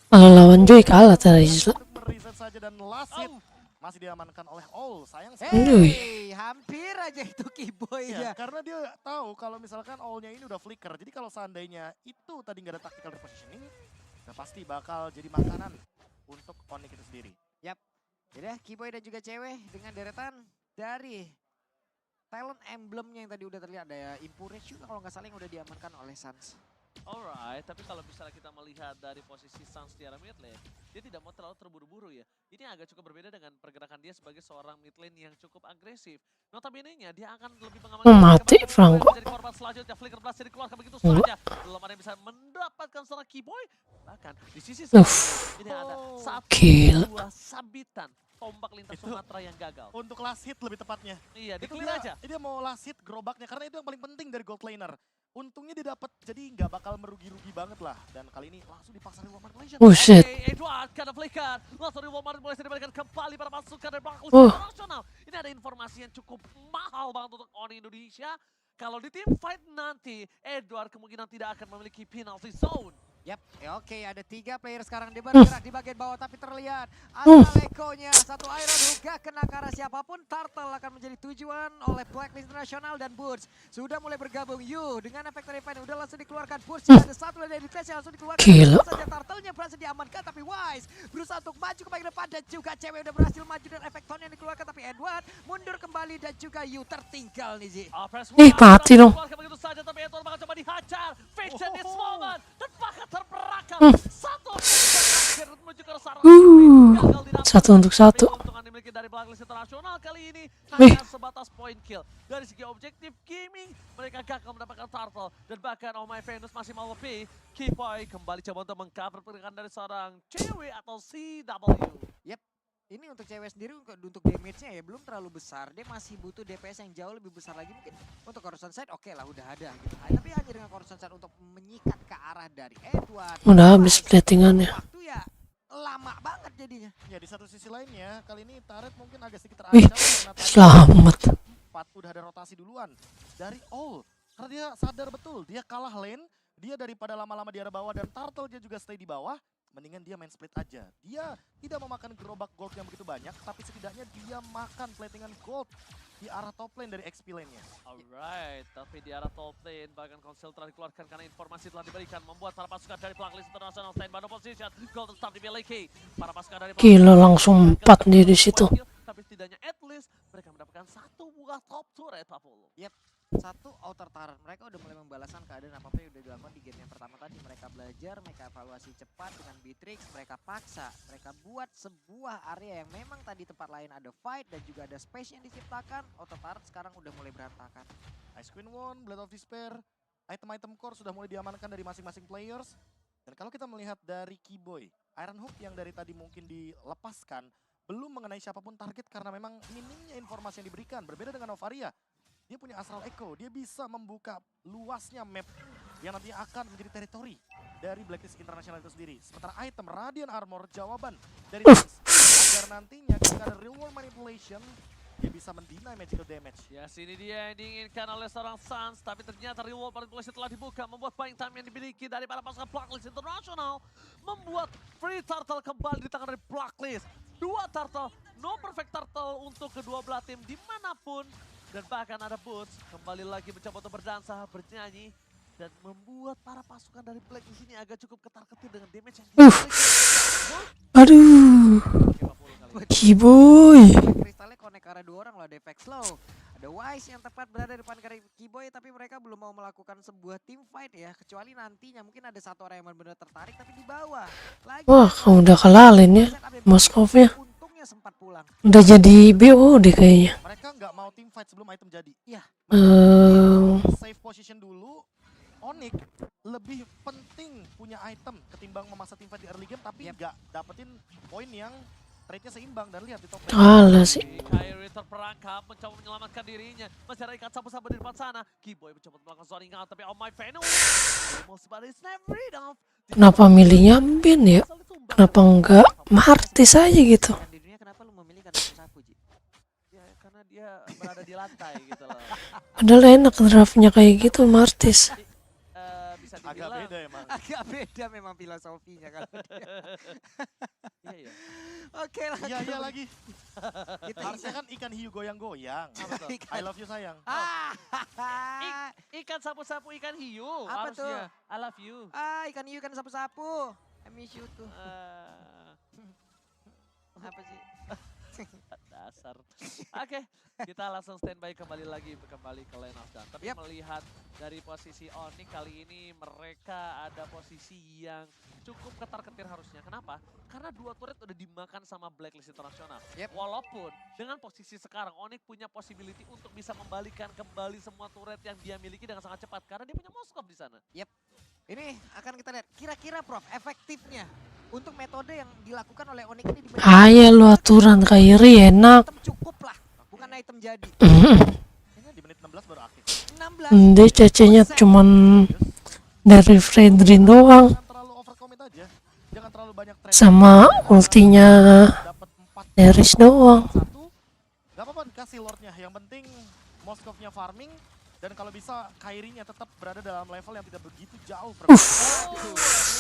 Speaker 1: Kalau lawan Joy kalah Teris lah.
Speaker 5: Untuk mereset saja dan last hit masih diamankan oleh All. Sayang
Speaker 1: Wih.
Speaker 7: Hey, hampir aja itu Kiboy
Speaker 5: Ya,
Speaker 7: ya.
Speaker 5: karena dia tahu kalau misalkan all-nya ini udah flicker. Jadi kalau seandainya itu tadi nggak ada tactical repositioning, udah pasti bakal jadi makanan untuk Onyx itu sendiri.
Speaker 7: Yap. Jadi Kiboy dan juga cewek dengan deretan dari talent emblemnya yang tadi udah terlihat. Ada Impurage juga kalau nggak salah yang udah diamankan oleh Suns.
Speaker 6: Alright, tapi kalau misalnya kita melihat dari posisi Suns di arah mid lane, dia tidak mau terlalu terburu-buru ya. Ini agak cukup berbeda dengan pergerakan dia sebagai seorang mid lane yang cukup agresif. Notabene-nya dia akan lebih mengamankan...
Speaker 1: Oh, mati Franco.
Speaker 6: Menjadi korban selanjutnya, Flicker Blast dikeluarkan begitu
Speaker 1: Enggak.
Speaker 6: saja. Belum ada yang bisa mendapatkan seorang Kiboy. Bahkan di sisi selanjutnya, ini ada satu
Speaker 1: Gila.
Speaker 6: buah sabitan tombak lintas
Speaker 5: Itu
Speaker 6: Sumatera yang gagal.
Speaker 5: untuk last hit lebih tepatnya.
Speaker 6: Iya,
Speaker 5: Itu
Speaker 6: di-clear aja.
Speaker 5: dia mau last hit gerobaknya karena itu yang paling penting dari gold laner. Untungnya dia dapat, jadi nggak bakal merugi-rugi banget lah. Dan kali ini langsung dipaksa reward manipulation.
Speaker 1: Oh shit.
Speaker 6: Edward kena flicker. Langsung reward manipulation diberikan kembali pada pasukan dari Blacklist
Speaker 1: Oh.
Speaker 6: Internasional. Ini ada informasi yang cukup mahal banget untuk Oni Indonesia. Kalau di tim fight nanti, Edward kemungkinan tidak akan memiliki penalty zone.
Speaker 7: Yap, ya oke, ada 3 player sekarang dia bergerak di bagian bawah tapi terlihat ada Lekonya, satu Iron Hook gak kena ke arah siapapun. Turtle akan menjadi tujuan oleh Blacklist Internasional dan Boots sudah mulai bergabung. Dengan efek Refine udah langsung dikeluarkan. Boots ada satu dari defense yang langsung dikeluarkan.
Speaker 1: Gila.
Speaker 7: Saja Turtle-nya berhasil diamankan tapi Wise berusaha untuk maju ke bagian depan dan juga cewek udah berhasil maju dan efek Tone yang dikeluarkan tapi Edward mundur kembali dan juga tertinggal nih Zi.
Speaker 1: Mati dong.
Speaker 6: Begitu saja tapi Edward bakal coba dihajar. Fiction this moment dan bahkan terperangkap. Satu terakhir menuju ke sarang. Gagal didapat.
Speaker 1: 1-1.
Speaker 6: Keuntungan dimiliki dari Blacklist Internasional kali ini
Speaker 1: Wih.
Speaker 6: hanya sebatas point kill. Dari segi objektif gaming, mereka gagal mendapatkan Turtle. Dan bahkan Oh My Venus masih mau lebih. Kiboy kembali coba untuk mengcover pergerakan dari seorang cewek atau CW.
Speaker 7: Yep. Ini untuk cewek sendiri untuk damage-nya ya belum terlalu besar. Dia masih butuh DPS yang jauh lebih besar lagi mungkin. Untuk Corrosion Side oke lah udah ada gitu. Tapi hanya dengan Corrosion Side untuk menyikat ke arah dari Edward.
Speaker 1: Udah habis platingannya.
Speaker 7: Waktu ya lama banget jadinya.
Speaker 5: Ya di satu sisi lainnya, kali ini Turret mungkin agak sedikit
Speaker 1: Wih,
Speaker 5: terancam. karena tadi
Speaker 1: selamat.
Speaker 5: 4 udah ada rotasi duluan dari All. Karena dia sadar betul, dia kalah lane. Dia daripada lama-lama di arah bawah dan Turtle dia juga stay di bawah. Mendingan dia main split aja. Dia tidak memakan gerobak gold yang begitu banyak, tapi setidaknya dia makan platingan gold di arah top lane dari XP lane-nya.
Speaker 6: Alright, tapi di arah top lane bahkan konsel telah dikeluarkan karena informasi telah diberikan membuat para pasukan dari Blacklist International stand by the position. Gold tetap dimiliki. Para pasukan dari
Speaker 1: Gila, langsung 4 dia di situ.
Speaker 6: Tapi setidaknya at least mereka mendapatkan satu buah top turret Papul.
Speaker 7: Yep. Satu outer turret. Mereka udah mulai membalaskan keadaan apa-apa yang udah dilakukan di game yang pertama tadi. Mereka belajar, mereka evaluasi cepat dengan Beatrix, mereka paksa, mereka buat sebuah area yang memang tadi tempat lain ada fight dan juga ada space yang diciptakan. Outer turret sekarang udah mulai berantakan.
Speaker 5: Ice Queen One, Blade of Despair, item-item core sudah mulai diamankan dari masing-masing players. Dan kalau kita melihat dari Kiboy, Iron Hook yang dari tadi mungkin dilepaskan, belum mengenai siapapun target karena memang minimnya informasi yang diberikan. Berbeda dengan Novaria, dia punya Astral Echo, dia bisa membuka luasnya map yang nanti akan menjadi teritori dari Blacklist International itu sendiri. Sementara item Radiant Armor, jawaban dari Suns agar nantinya ketika ada real world manipulation, dia bisa mendinai magical damage.
Speaker 6: Yes, ini dia yang diinginkan oleh seorang Suns, tapi ternyata reward manipulation telah dibuka, membuat buying time yang dimiliki dari para pasukan Blacklist International, membuat free turtle kembali di tangan dari Blacklist. 2 turtle, no perfect turtle untuk kedua belah tim dimanapun, dan bahkan ada Boots kembali lagi mencoba untuk berdansa, bernyanyi, dan membuat para pasukan dari Blacklist ini agak cukup ketar-ketir dengan damage yang
Speaker 1: Aduh. Kiboy.
Speaker 7: Kristalnya connect ke arah 2 orang loh, ada efek slow. Ada Wise yang tepat berada di depan dari Kiboy tapi mereka belum mau melakukan sebuah team fight ya. Kecuali nantinya mungkin ada satu orang yang benar-benar tertarik tapi di bawah. Lagi
Speaker 1: Wah, kamu udah kelalin ya. Moskovnya
Speaker 7: untungnya sempat pulang.
Speaker 1: udah jadi BO deh kayaknya.
Speaker 5: Mereka nggak mau team fight sebelum item jadi.
Speaker 7: Iya.
Speaker 5: Save position dulu. Onyx lebih penting punya item ketimbang memaksa tim fight di early game tapi nggak dapetin poin yang trade-nya seimbang dan lihat di top lane.
Speaker 1: Kalah sih.
Speaker 6: Kyrie terperangkap, mencoba menyelamatkan dirinya. Masih ada ikat sapu-sapu di depan sana. Keyboy mencoba melakukan zoning out, tapi oh my Venus. Mau sebagai snap read off.
Speaker 1: Kenapa milihnya Ben ya? Kenapa enggak Martis aja gitu?
Speaker 7: Dan di dunia kenapa lu memilih kandang sapu, Ji?
Speaker 6: Ya, karena dia berada di lantai gitu loh.
Speaker 1: Padahal enak draftnya kayak gitu Martis.
Speaker 6: Bisa
Speaker 5: Agak
Speaker 6: dibilang.
Speaker 5: beda emang.
Speaker 7: Agak beda memang filosofinya kalau dia.
Speaker 6: Iya, iya.
Speaker 7: Oke lah.
Speaker 5: Iya lagi.
Speaker 7: Kita
Speaker 5: Harusnya kan ikan hiu goyang-goyang.
Speaker 6: Apa tuh?
Speaker 5: I love you sayang.
Speaker 6: Ikan sapu-sapu ikan hiu.
Speaker 7: Apa tuh?
Speaker 6: Harusnya. I love you.
Speaker 7: Ikan hiu kan sapu-sapu. I miss you tuh. Apa sih?
Speaker 6: Dasar. Oke, kita langsung standby kembali ke Lane of Dawn. Tapi melihat dari posisi Onyx kali ini mereka ada posisi yang cukup ketar-ketir harusnya. Kenapa? Karena dua turret udah dimakan sama Blacklist Internasional. Walaupun dengan posisi sekarang Onyx punya possibility untuk bisa membalikan kembali semua turret yang dia miliki dengan sangat cepat karena dia punya Moskov di sana.
Speaker 7: Ini akan kita lihat kira-kira Prof efektifnya untuk metode yang dilakukan oleh Onyx ini dibanding
Speaker 1: Ayo lu aturan Kyrie enak.
Speaker 7: item cukup lah, bukan item jadi.
Speaker 5: Kayaknya di menit 16 baru aktif.
Speaker 7: 16.
Speaker 1: Dia CC-nya cuman dari Fredrin doang.
Speaker 5: Jangan terlalu overcommit aja. Jangan terlalu banyak trade.
Speaker 1: Sama ultinya
Speaker 5: Dapat 4
Speaker 1: Darius doang.
Speaker 5: 1. Gak apa-apa dikasih lordnya. Yang penting Moskovnya farming. Dan kalau bisa Kyrie-nya tetap berada dalam level yang tidak begitu jauh.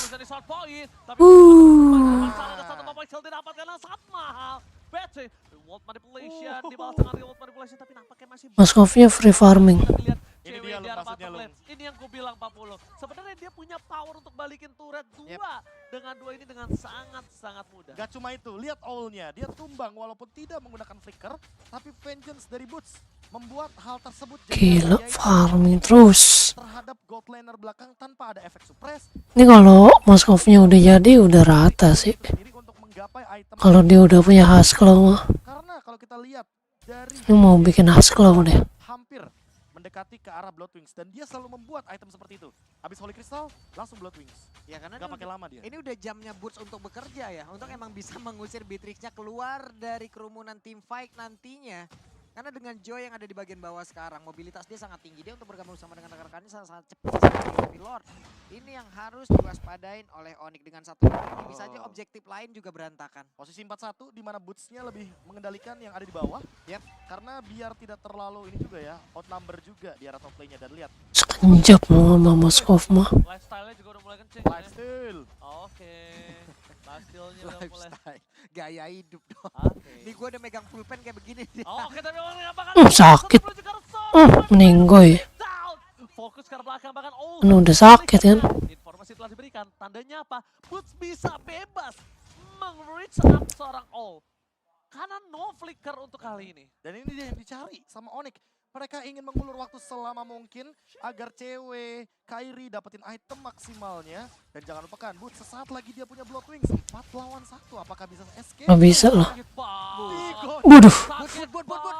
Speaker 6: Bisa di short point, tapi ada satu bapak kill didapatkan yang sangat mahal. Battery, reward manipulation, dibalas dengan reward manipulation, tapi nampaknya masih
Speaker 1: Moskovnya free farming.
Speaker 6: lihat
Speaker 5: Ini
Speaker 6: cewek
Speaker 5: dia
Speaker 6: di
Speaker 5: Lung,
Speaker 6: arah
Speaker 5: maksudnya,
Speaker 6: bottom
Speaker 5: Lung.
Speaker 6: lane. Ini yang gue bilang 40. Sebenarnya dia punya power untuk balikin turret 2 dengan 2 ini dengan sangat mudah.
Speaker 5: Gak cuma itu, lihat owlnya. Dia tumbang walaupun tidak menggunakan flicker. Tapi vengeance dari Boots membuat hal tersebut
Speaker 1: Gila farming terus.
Speaker 5: terhadap gold laner belakang tanpa ada efek suppress.
Speaker 1: Ini kalau Moskovnya udah jadi udah rata sih.
Speaker 5: Sendiri untuk menggapai item.
Speaker 1: Kalau dia udah punya Husklow mah.
Speaker 5: Karena kalau kita lihat dari
Speaker 1: Ini mau bikin Husklow deh.
Speaker 5: hampir mendekati ke arah Bloodwings dan dia selalu membuat item seperti itu. Habis Holy Crystal langsung Bloodwings.
Speaker 7: Ya karena
Speaker 5: Gak pakai lama dia.
Speaker 7: ini udah jamnya Boots untuk bekerja ya, untuk emang bisa mengusir Beatrix-nya keluar dari kerumunan tim fight nantinya. Karena dengan Joy yang ada di bagian bawah sekarang, mobilitas dia sangat tinggi. Dia untuk bergabung sama dengan rekan-rekannya sangat cepat. Tapi Lord, ini yang harus diwaspadain oleh Onyx dengan satu. Bisa aja objektif lain juga berantakan.
Speaker 5: Posisi 4-1 di mana Boots-nya lebih mengendalikan yang ada di bawah. Karena biar tidak terlalu ini juga ya, outnumber juga di arah top lane-nya. Dan lihat,
Speaker 1: Sekenjap mau sama Moskov mah.
Speaker 6: Lifestyle-nya juga udah mulai kenceng.
Speaker 5: lifestyle.
Speaker 6: Oke. Lifestyle-nya udah mulai.
Speaker 7: Lifestyle, gaya hidup dong.
Speaker 6: Oke.
Speaker 7: Nih gue udah megang pulpen kayak begini.
Speaker 6: Oke, tapi orang yang bakal
Speaker 1: Sakit. Meninggoy.
Speaker 6: down. Fokus ke belakang bahkan
Speaker 1: Kan udah sakit kan.
Speaker 6: Informasi telah diberikan. Tandanya apa? Boots bisa bebas meng-reach up seorang all. Karena no flicker untuk kali ini.
Speaker 5: Dan ini dia yang dicari sama Onyx. Mereka ingin mengulur waktu selama mungkin agar cewek Kyrie dapetin item maksimalnya. Dan jangan lupakan, Boots sesaat lagi dia punya Bloodwings 4 lawan 1. Apakah bisa escape?
Speaker 1: Nggak bisa lah.
Speaker 6: Sakit banget.
Speaker 1: Waduh.
Speaker 6: Sakit banget.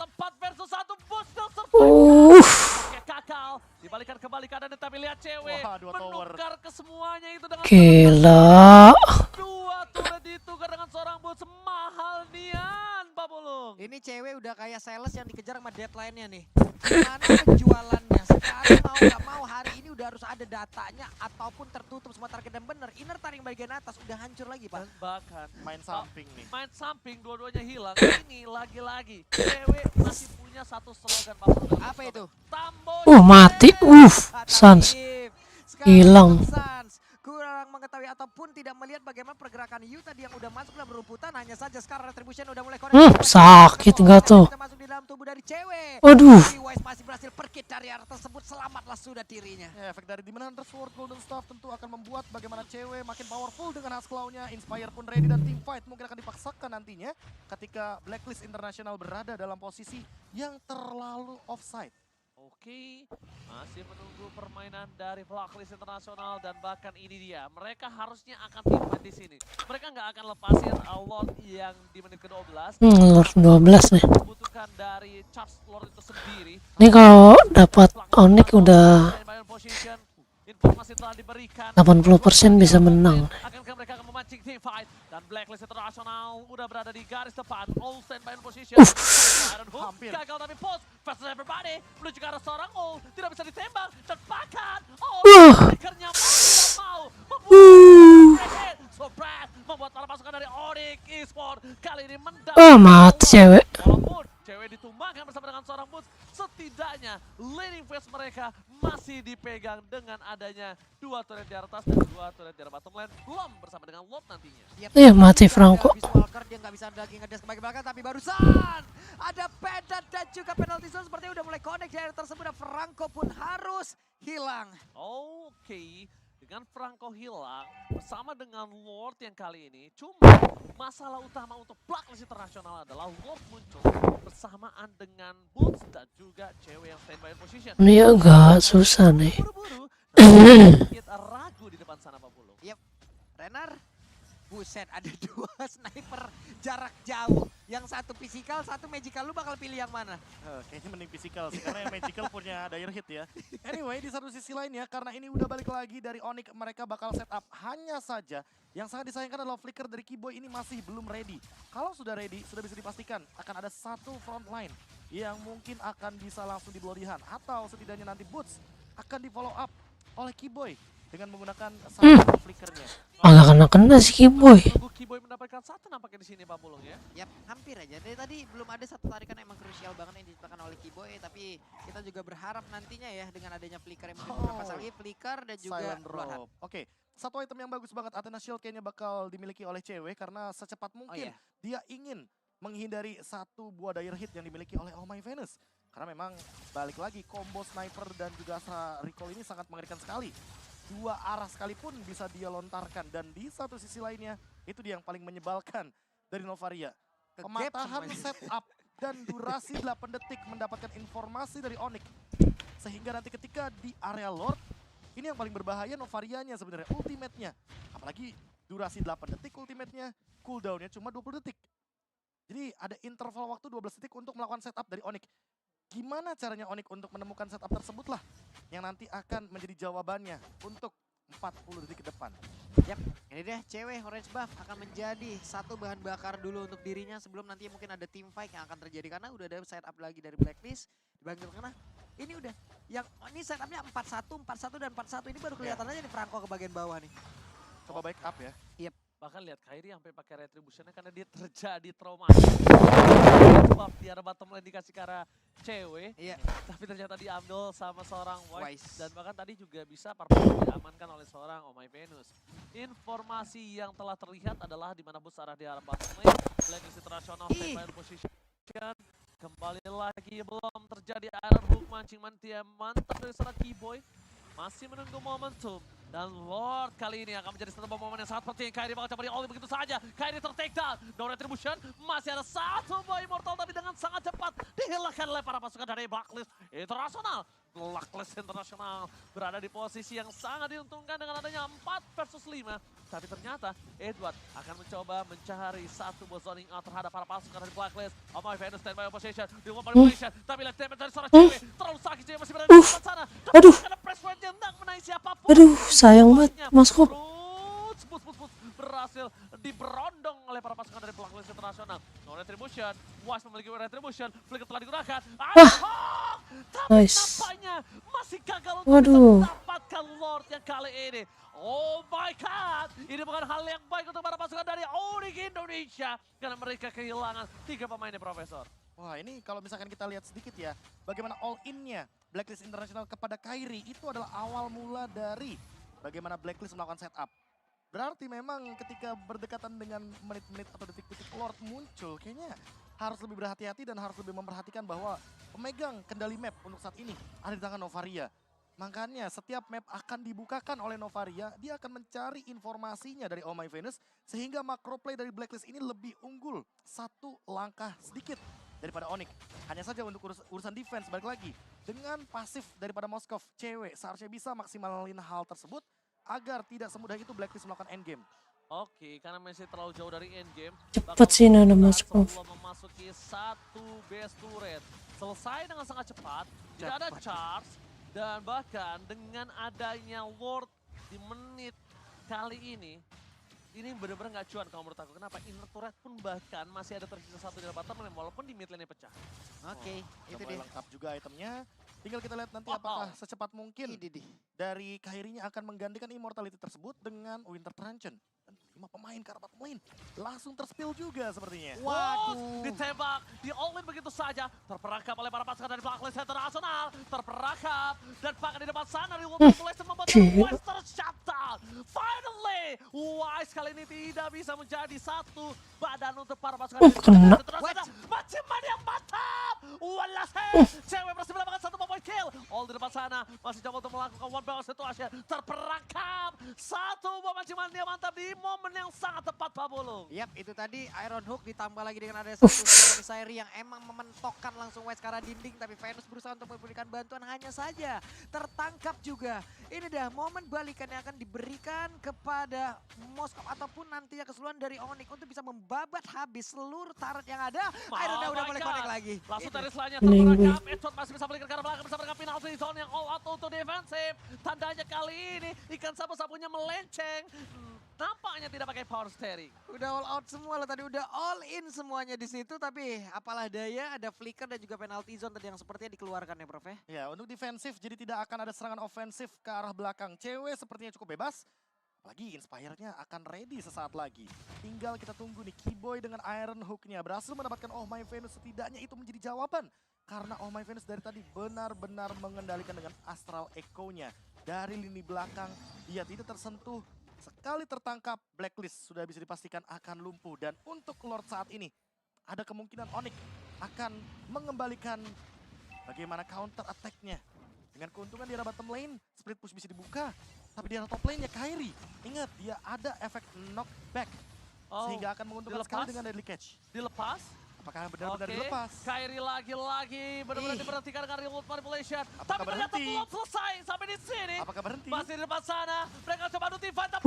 Speaker 6: 4 versus 1. Boots still Oke, kakal. Dibalikan kembali keadaan tapi lihat cewek.
Speaker 5: Wah, 2 tower.
Speaker 6: Menukar ke semuanya itu dengan
Speaker 1: Gila.
Speaker 6: 2 turret ditukar dengan seorang Boots. Mahal nian, Pak Bulung.
Speaker 7: Ini cewek udah kayak sales yang dikejar sama deadline-nya nih. Gimana penjualannya? Sekarang mau gak mau hari ini udah harus ada datanya ataupun tertutup semua target dan bener. Inner taring bagian atas udah hancur lagi, Pak.
Speaker 6: Dan bahkan
Speaker 5: Main samping nih.
Speaker 6: main samping dua-duanya hilang. Ini lagi-lagi cewek masih punya satu slogan Pak Bulung.
Speaker 7: Apa itu?
Speaker 6: Tambo.
Speaker 1: Mati. Sans. Hilang.
Speaker 7: Sans kurang mengetahui ataupun tidak melihat bagaimana pergerakan Yu tadi yang udah masuk dalam rumputan. Hanya saja sekarang Retribution udah mulai
Speaker 1: Sakit nggak tuh?
Speaker 7: masuk di dalam tubuh dari cewek.
Speaker 1: Waduh.
Speaker 7: Tapi Wise masih berhasil perkit dari arah tersebut. Selamatlah sudah dirinya.
Speaker 5: Ya, efek dari Demon Hunter Sword Golden Staff tentu akan membuat bagaimana cewek makin powerful dengan Husklow-nya. Inspire pun ready dan team fight mungkin akan dipaksakan nantinya ketika Blacklist International berada dalam posisi yang terlalu offside.
Speaker 6: Oke, masih menunggu permainan dari Blacklist Internasional dan bahkan ini dia. Mereka harusnya akan teamfight di sini. Mereka nggak akan lepasin Lord yang di menit ke-12.
Speaker 1: Lord 12 nih.
Speaker 6: Membutuhkan dari charge Lord itu sendiri.
Speaker 1: Ini kalau dapat Onyx udah
Speaker 6: Informasi telah diberikan.
Speaker 1: 80% bisa menang.
Speaker 6: Akankah mereka akan memancing team fight? Dan Blacklist International udah berada di garis depan. All stand by in position. Iron Hook
Speaker 5: Hampir.
Speaker 6: gagal tapi post. Fast as everybody menuju ke arah seorang All. Tidak bisa ditembak. Dan bahkan Flickernya mau tidak mau. Membuat So Brad membuat para pasukan dari Onyx Esports kali ini mendapat
Speaker 1: mati cewek.
Speaker 6: walaupun cewek ditumbangkan bersama dengan seorang Boots, setidaknya leading phase mereka masih dipegang dengan adanya 2 turret di atas dan 2 turret di arah bottom lane, belum bersama dengan Lot nantinya.
Speaker 1: Mati Franco.
Speaker 7: Walker dia nggak bisa lagi ngedes ke belakang, tapi barusan ada Pedat dan juga penalty zone sepertinya udah mulai connect di area tersebut dan Franco pun harus hilang.
Speaker 6: Oke. Dengan Franco hilang bersama dengan Lord yang kali ini, cuma masalah utama untuk Blacklist International adalah Lord muncul bersamaan dengan Boots dan juga cewek yang standby position.
Speaker 1: Ini agak susah nih.
Speaker 6: Buru-buru, sedikit ragu di depan sana Pak Pulung.
Speaker 7: Yep, Renar, buset ada 2 sniper jarak jauh. Yang satu physical, satu magical, lu bakal pilih yang mana?
Speaker 5: Kayaknya mending physical sih, karena yang magical punya dire hit ya. Anyway, di satu sisi lainnya, karena ini udah balik lagi dari Onyx, mereka bakal setup. Hanya saja, yang sangat disayangkan adalah flicker dari Keyboy ini masih belum ready. Kalau sudah ready, sudah bisa dipastikan akan ada satu front line yang mungkin akan bisa langsung di Bloody Hunt. Atau setidaknya nanti Boots akan di follow up oleh Keyboy dengan menggunakan satu flickernya.
Speaker 1: Agak kena si Keyboy.
Speaker 6: Tunggu Keyboy mendapatkan satu nampaknya di sini Pak Pulung ya.
Speaker 7: Yap, hampir aja. Dari tadi belum ada satu tarikan yang emang krusial banget yang diciptakan oleh Keyboy, tapi kita juga berharap nantinya ya dengan adanya flicker yang mungkin beberapa kali flicker dan juga
Speaker 5: Silent
Speaker 7: Bloodhound.
Speaker 5: Rope. Oke, satu item yang bagus banget Athena Shield kayaknya bakal dimiliki oleh cewek karena secepat mungkin dia ingin menghindari satu buah dire hit yang dimiliki oleh Oh My Venus. Karena memang balik lagi combo sniper dan juga Astra Recall ini sangat mengerikan sekali. 2 arah sekalipun bisa dia lontarkan dan di satu sisi lainnya itu dia yang paling menyebalkan dari Novaria. Pematahan setup dan durasi 8 detik mendapatkan informasi dari Onyx. Sehingga nanti ketika di area Lord, ini yang paling berbahaya Novarianya sebenarnya, ultimate-nya. Apalagi durasi 8 detik ultimate-nya, cooldown-nya cuma 20 detik. Jadi ada interval waktu 12 detik untuk melakukan setup dari Onyx. Gimana caranya Onyx untuk menemukan setup tersebut lah yang nanti akan menjadi jawabannya untuk 40 detik ke depan.
Speaker 7: Yap, ini deh cewek Orange Buff akan menjadi satu bahan bakar dulu untuk dirinya sebelum nanti mungkin ada team fight yang akan terjadi karena udah ada setup lagi dari Blacklist di bagian tengah. Ini udah yang ini setupnya 4-1, 4-1 dan 4-1 ini baru kelihatan aja nih Franco ke bagian bawah nih.
Speaker 5: Coba back up ya.
Speaker 7: Yep.
Speaker 6: Bahkan lihat Kairi sampai pakai retributionnya karena dia terjadi trauma. Buff di arah bottom lane dikasih ke arah cewek.
Speaker 7: Iya.
Speaker 6: Tapi ternyata diambil sama seorang Wise.
Speaker 7: Wise.
Speaker 6: Dan bahkan tadi juga bisa Purple diamankan oleh seorang Oh My Venus. Informasi yang telah terlihat adalah di mana bus arah di arah bottom lane. Blacklist International standby position. Kembali lagi belum terjadi Iron Hook mancing mantia mantap dari seorang Keyboy. Masih menunggu momentum. Dan Lord kali ini akan menjadi satu momen yang sangat penting. Kairi bakal coba di-all begitu saja. Kairi ter-take down. No retribution. Masih ada satu buah immortal tapi dengan sangat cepat dihilangkan oleh para pasukan dari Blacklist International. Blacklist International berada di posisi yang sangat diuntungkan dengan adanya 4 versus 5. Tapi ternyata Edward akan mencoba mencari satu buah zoning out terhadap para pasukan dari Blacklist. Oh My Venus standby position. Di luar position. Tapi lihat damage dari seorang cewek. Terlalu sakit cewek masih berada di depan sana.
Speaker 1: Aduh.
Speaker 6: Karena press point yang tidak menaik siapapun.
Speaker 1: Aduh, sayang banget Mas Kop.
Speaker 6: Bus berhasil diberondong oleh para pasukan dari Blacklist International. No retribution, Wise memiliki retribution, flicker telah digunakan. Tapi
Speaker 1: Nice.
Speaker 6: nampaknya masih gagal untuk
Speaker 1: Waduh.
Speaker 6: mendapatkan Lord yang kali ini. Oh my god, ini bukan hal yang baik untuk para pasukan dari Onyx Indonesia. Karena mereka kehilangan 3 pemainnya, Profesor.
Speaker 5: Wah, ini kalau misalkan kita lihat sedikit ya, bagaimana all-in-nya Blacklist International kepada Kairi itu adalah awal mula dari bagaimana Blacklist melakukan setup. Berarti memang ketika berdekatan dengan menit-menit atau detik-detik Lord muncul, kayaknya harus lebih berhati-hati dan harus lebih memperhatikan bahwa pemegang kendali map untuk saat ini ada di tangan Novaria. Makanya setiap map akan dibukakan oleh Novaria, dia akan mencari informasinya dari Oh My Venus, sehingga macro play dari Blacklist ini lebih unggul satu langkah sedikit daripada Onyx. Hanya saja untuk urusan defense, balik lagi. Dengan pasif daripada Moskov, cewek seharusnya bisa maksimalin hal tersebut agar tidak semudah itu Blacklist melakukan endgame.
Speaker 6: Oke, karena masih terlalu jauh dari endgame.
Speaker 1: Cepet sih Nana Moskov.
Speaker 6: Sebelum memasuki satu base turret. Selesai dengan sangat cepat, tidak ada charge. Dan bahkan dengan adanya Lord di menit kali ini, ini bener-bener nggak cuan kalau menurut aku. Kenapa? Inner turret pun bahkan masih ada tersisa satu di bottom lane walaupun di mid lane-nya pecah.
Speaker 7: Oke,
Speaker 5: Udah
Speaker 7: itu
Speaker 5: mulai
Speaker 7: dia.
Speaker 5: lengkap juga itemnya. Tinggal kita lihat nanti
Speaker 6: Wow.
Speaker 5: apakah secepat mungkin
Speaker 7: Ini dia.
Speaker 5: dari Kairinya akan menggantikan immortality tersebut dengan Winter Truncheon. Dan 5 pemain ke arah bottom lane langsung terspill juga sepertinya.
Speaker 6: Waduh, ditembak, di all-in begitu saja. Terperangkap oleh para pasukan dari Blacklist Internasional. Terperangkap dan bahkan di depan sana di Population membuat Western shutdown. Finally, Wise kali ini tidak bisa menjadi satu badan untuk para pasukan dari
Speaker 1: kena.
Speaker 6: Terus ada Maciman yang mantap. Walase, cewek berhasil mendapatkan satu point kill. All di depan sana masih coba untuk melakukan one barrel situation. Terperangkap, satu bom Maciman yang mantap di momen yang sangat tepat Pak Bulung.
Speaker 7: Yap, itu tadi Iron Hook ditambah lagi dengan ada satu Sairi yang emang mementokkan langsung West ke arah dinding. Tapi Venus berusaha untuk memberikan bantuan, hanya saja tertangkap juga. Ini dah momen balikan yang akan diberikan kepada Moskov ataupun nantinya keseluruhan dari Onyx untuk bisa membabat habis seluruh turret yang ada. Iron udah mulai connect lagi.
Speaker 6: Langsung
Speaker 7: Itu.
Speaker 6: dari selanjutnya
Speaker 1: Minggu.
Speaker 6: terperangkap. Edson masih bisa balik ke arah belakang bersama dengan penalty zone yang all out untuk defensif. Tandanya kali ini ikan sapu-sapunya melenceng. Nampaknya tidak pakai power steering.
Speaker 7: Udah all out semua loh tadi, udah all in semuanya di situ. Tapi apalah daya, ada flicker dan juga penalty zone tadi yang sepertinya dikeluarkan ya Prof ya.
Speaker 5: Ya, untuk defensif jadi tidak akan ada serangan ofensif ke arah belakang. Cewek sepertinya cukup bebas. Apalagi Inspire-nya akan ready sesaat lagi. Tinggal kita tunggu nih, Keyboy dengan Iron Hook-nya berhasil mendapatkan Oh My Venus. Setidaknya itu menjadi jawaban. Karena Oh My Venus dari tadi benar-benar mengendalikan dengan Astral Echo-nya. Dari lini belakang, dia tidak tersentuh. Sekali tertangkap, Blacklist sudah bisa dipastikan akan lumpuh. Dan untuk Lord saat ini, ada kemungkinan Onyx akan mengembalikan bagaimana counter attack-nya. Dengan keuntungan di arah bottom lane, split push bisa dibuka. Tapi di arah top lane-nya Kairi, ingat dia ada efek knockback. Sehingga akan menguntungkan sekali dengan Deadly Catch.
Speaker 6: Dilepas.
Speaker 5: Apakah benar-benar dilepas?
Speaker 6: Kairi lagi-lagi benar-benar diberhentikan dengan remote manipulation.
Speaker 5: Apakah
Speaker 6: Tapi ternyata
Speaker 5: berhenti?
Speaker 6: belum selesai sampai di sini.
Speaker 5: Apakah berhenti?
Speaker 6: Masih di depan sana. Mereka coba notify tapi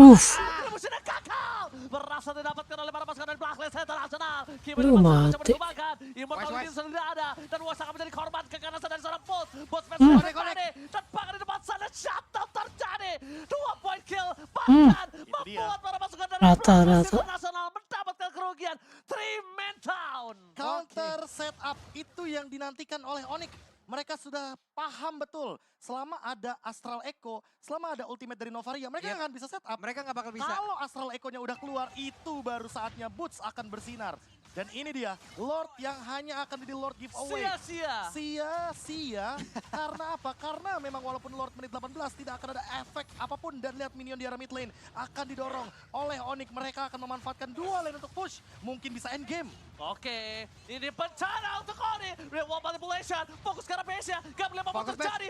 Speaker 6: musuhnya gagal. Berhasil didapatkan oleh para pasukan dari Blacklist Internasional. Keyboard
Speaker 1: Lu
Speaker 6: di depan sana
Speaker 1: mati.
Speaker 6: coba dikembangkan. Immortality
Speaker 7: Wise.
Speaker 6: sudah tidak ada. Dan Wise akan menjadi korban keganasan dari seorang bot. Bot
Speaker 1: Hmm.
Speaker 6: spesial terjadi. Dan bahkan di depan sana shutdown terjadi. 2 point kill. Bahkan membuat para pasukan dari
Speaker 1: Rata-rata.
Speaker 6: Blacklist Internasional mendapatkan kerugian 3-man down.
Speaker 5: Counter setup itu yang dinantikan oleh Onyx. Mereka sudah paham betul. Selama ada Astral Echo, selama ada ultimate dari Novaria, mereka
Speaker 7: Yep.
Speaker 5: nggak akan bisa setup.
Speaker 7: Mereka nggak bakal bisa.
Speaker 5: Kalau Astral Echo-nya udah keluar, itu baru saatnya Boots akan bersinar. Dan ini dia, Lord yang hanya akan jadi Lord giveaway.
Speaker 6: Sia-sia.
Speaker 5: Sia-sia. Karena apa? Karena memang walaupun Lord menit 18 tidak akan ada efek apapun. Dan lihat minion di arah mid lane akan didorong oleh Onyx. Mereka akan memanfaatkan dua lane untuk push. Mungkin bisa end game.
Speaker 6: Oke, ini bencana untuk Oni. Reward manipulation, fokus ke arah base-nya. Gak boleh apa-apa
Speaker 7: Fokus
Speaker 6: terjadi.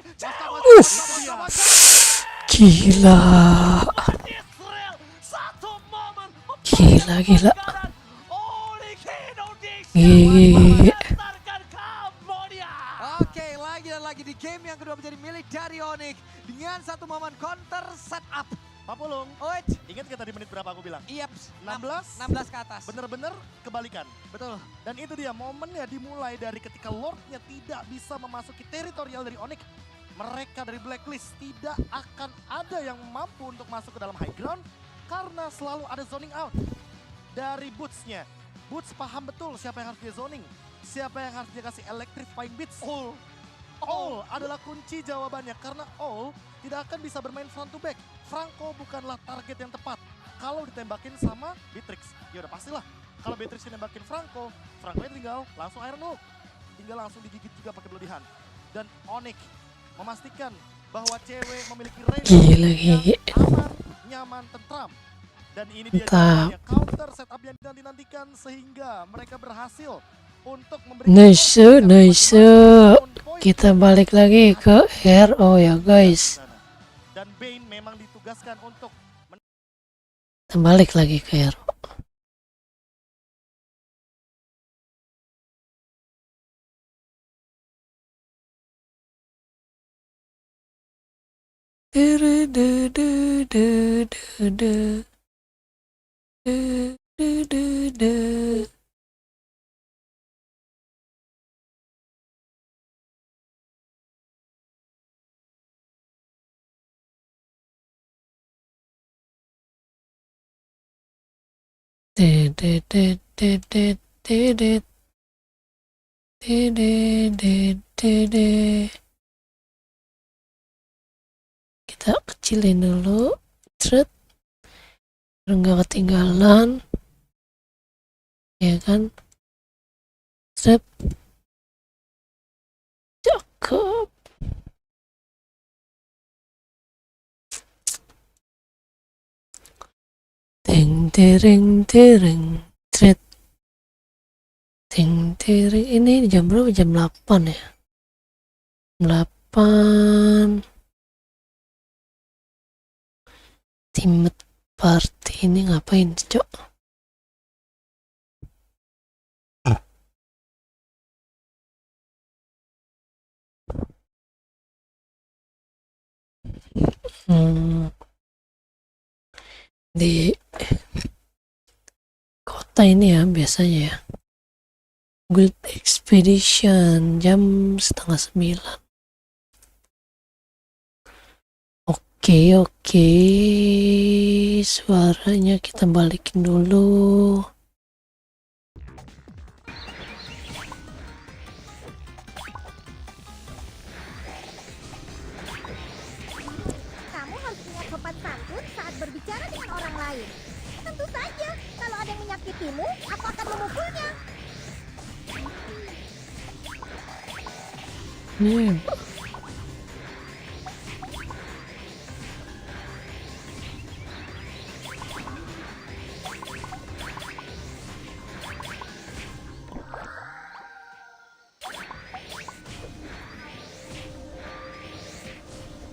Speaker 1: Gila.
Speaker 6: Israel, satu momen.
Speaker 1: Gila.
Speaker 6: Oni Indonesia.
Speaker 1: Gigi.
Speaker 6: mengantarkan Kambodia.
Speaker 7: Oke, lagi dan lagi di game yang kedua menjadi milik dari Onyx dengan satu momen counter setup.
Speaker 5: Pak Pulung,
Speaker 7: Wait,
Speaker 5: ingat gak tadi menit berapa aku bilang?
Speaker 7: iya,
Speaker 5: 16?
Speaker 7: 16 ke atas.
Speaker 5: Bener-bener kebalikan.
Speaker 7: Betul.
Speaker 5: Dan itu dia momennya dimulai dari ketika Lordnya tidak bisa memasuki teritorial dari Onyx. Mereka dari Blacklist tidak akan ada yang mampu untuk masuk ke dalam high ground karena selalu ada zoning out dari Boots-nya. Boots paham betul siapa yang harus dia zoning, siapa yang harus dia kasih electrifying beats. All adalah kunci jawabannya karena All tidak akan bisa bermain front to back. Franco bukanlah target yang tepat. Kalau ditembakin sama Beatrix, ya udah pastilah. Kalau Beatrix nembakin Franco, Franco tinggal langsung Iron Hook. Tinggal langsung digigit juga pakai Bloody Hand. Dan Onyx memastikan bahwa cewek memiliki range
Speaker 1: Gila.
Speaker 5: yang aman, nyaman, tentram. Dan ini dia jawabannya, counter setup yang dinantikan sehingga mereka berhasil untuk memberikan
Speaker 1: Nice. Kita balik lagi ke RO ya guys.
Speaker 5: dan Bane memang ditugaskan untuk
Speaker 1: Kita balik lagi ke RO. Dedet dedet dedet dedet dedet. Kita kecilin dulu, biar nggak ketinggalan, ya kan? Cakep. Teng tereng tereng tret. Teng tereng. Ini jam berapa? Jam 8 ya. 8. Timet party ini ngapain, Cok? Di kota ini ya biasanya ya, Guild Expedition jam 8:30. Oke, suaranya kita balikin dulu.
Speaker 3: Kamu harus punya sopan santun saat berbicara dengan orang lain. Tentu saja, kalau ada yang menyakitimu, aku akan memukulnya.
Speaker 1: Nih,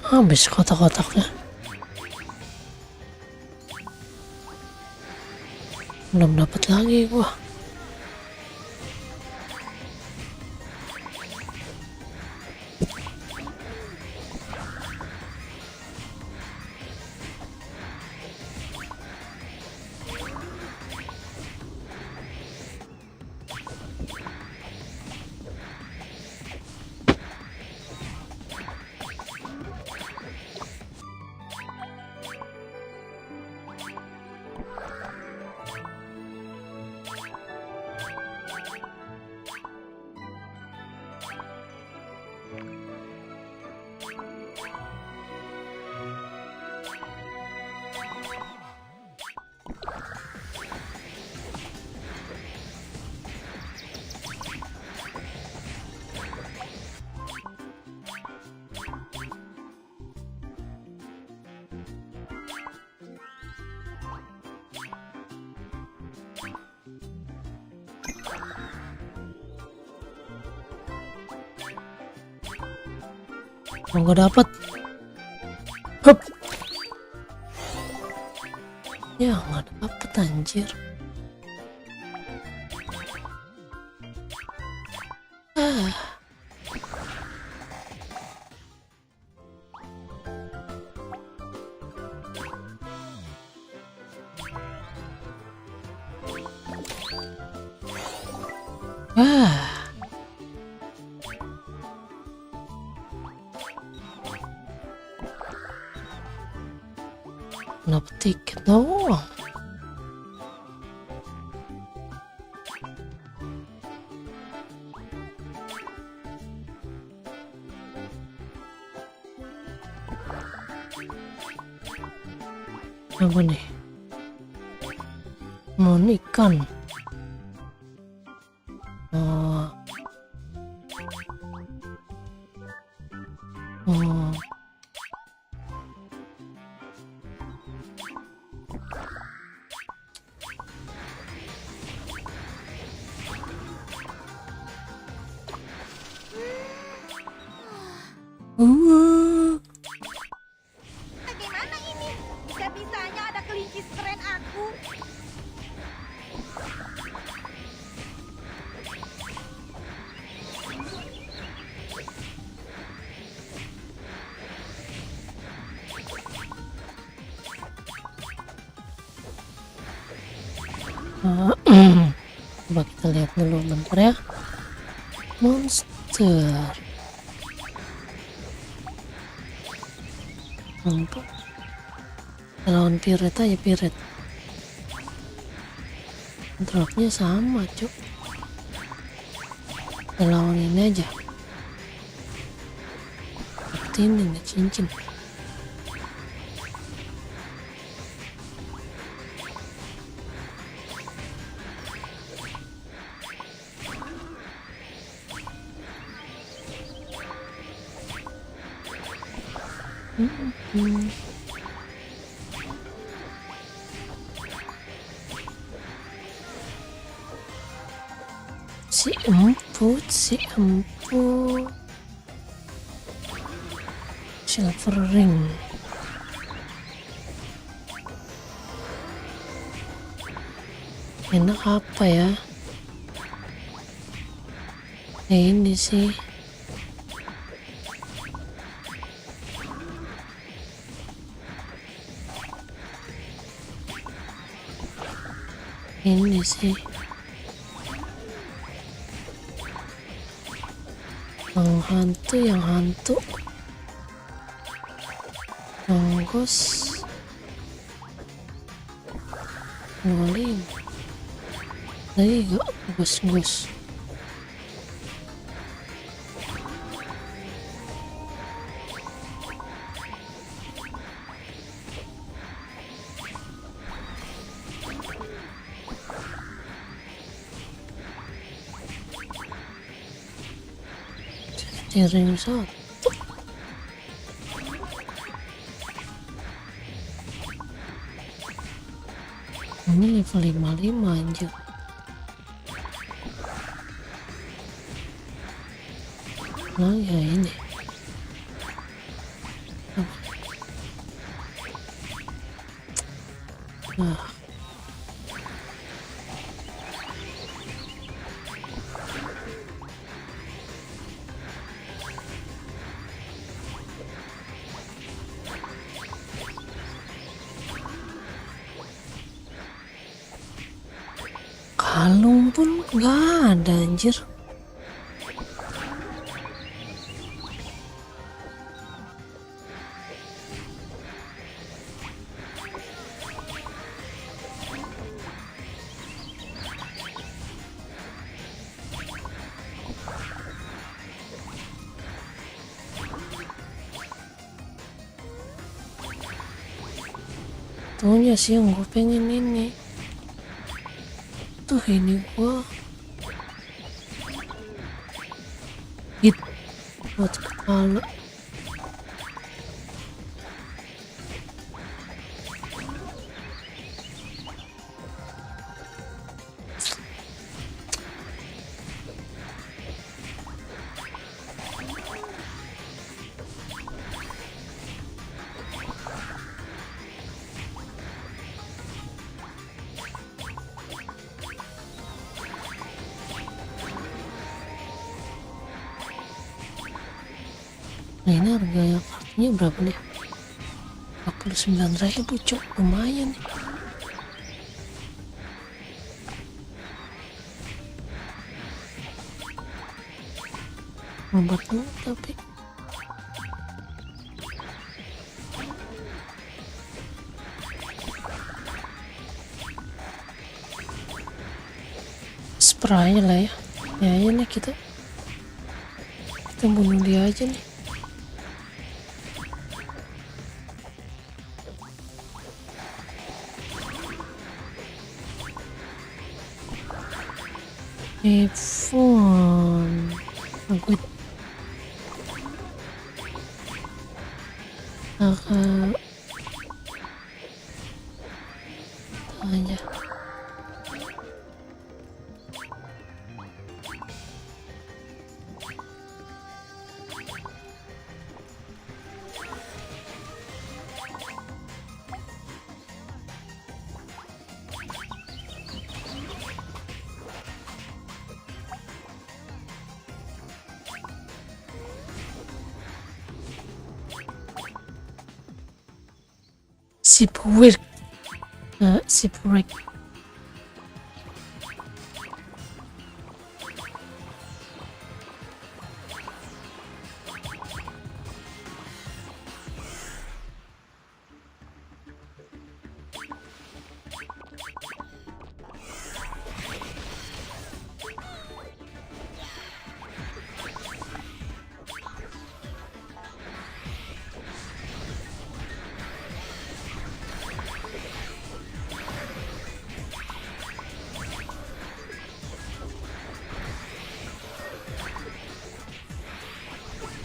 Speaker 1: habis kotak-kotaknya. Belum dapat lagi gua. Nggak dapat. Hup. Ya nggak dapet anjir. Kenapa tiket doang? Apa nih? Mohon ikan. Oh.
Speaker 3: Bagaimana ini? Bisa-bisanya ada kelinci keren aku.
Speaker 1: Coba kita lihat dulu bentar ya. Monster. Untuk lawan pirate aja, pirate. Dropnya sama cuk. Kita lawan ini aja. Dapetin ini cincin. Si emput silver ring. Enak apa ya? Ini sih yang hantu Monggos nolin lagi gak gus ring satu. Ini level 55 anjir. Nah ya ini kalung pun gak ada anjir. Tuhnya sih yang gue pengen ini. Tuh ini gua hit buat kepala. Nah ini harga kartunya berapa nih? 49.000 cok, lumayan nih. Lambat banget tapi spray lah ya. Ya nih kita bunuh dia aja nih. Phone aku aja Sipwork.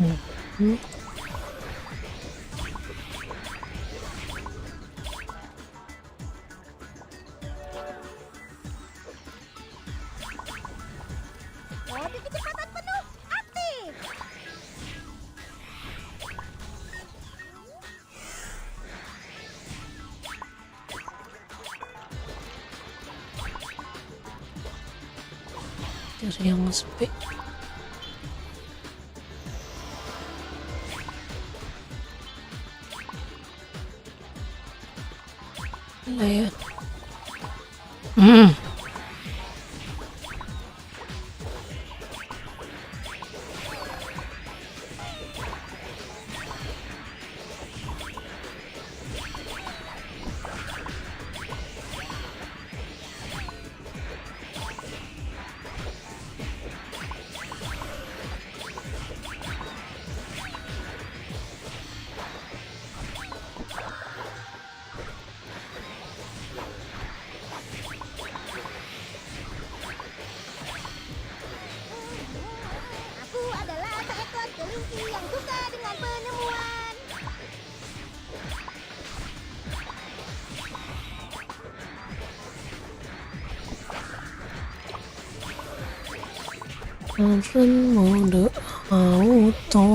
Speaker 1: Hmm.
Speaker 3: Mode kecepatan penuh aktif.
Speaker 1: Cari yang sepi. Lah ya.
Speaker 3: Aku adalah seekor kelinci yang suka dengan penemuan.
Speaker 1: Run mode auto.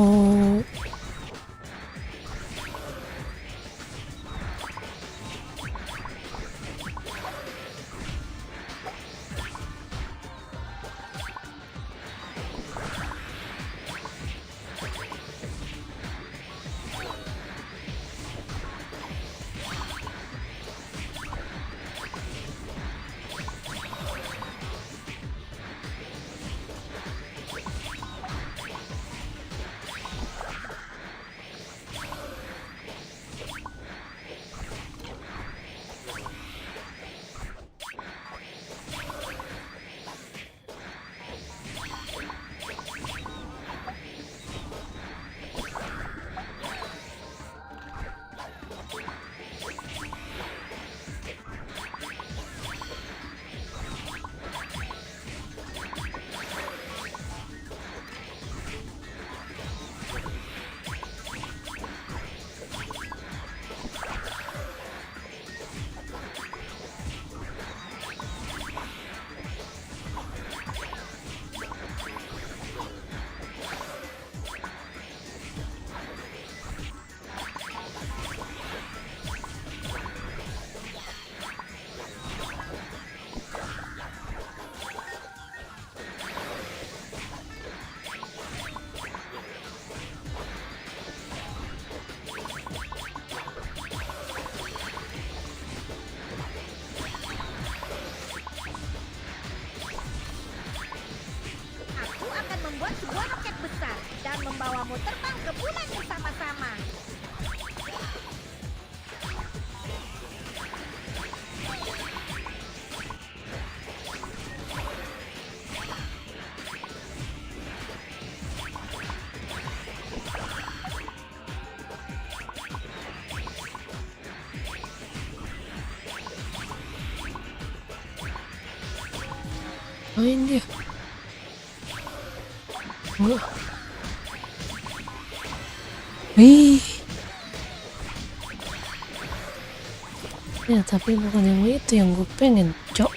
Speaker 3: Aku akan membuat sebuah roket besar dan membawamu terbang ke bulan bersama-sama.
Speaker 1: Main dia. Wah. Wih. Ya tapi bukan yang itu yang gue pengen, cok.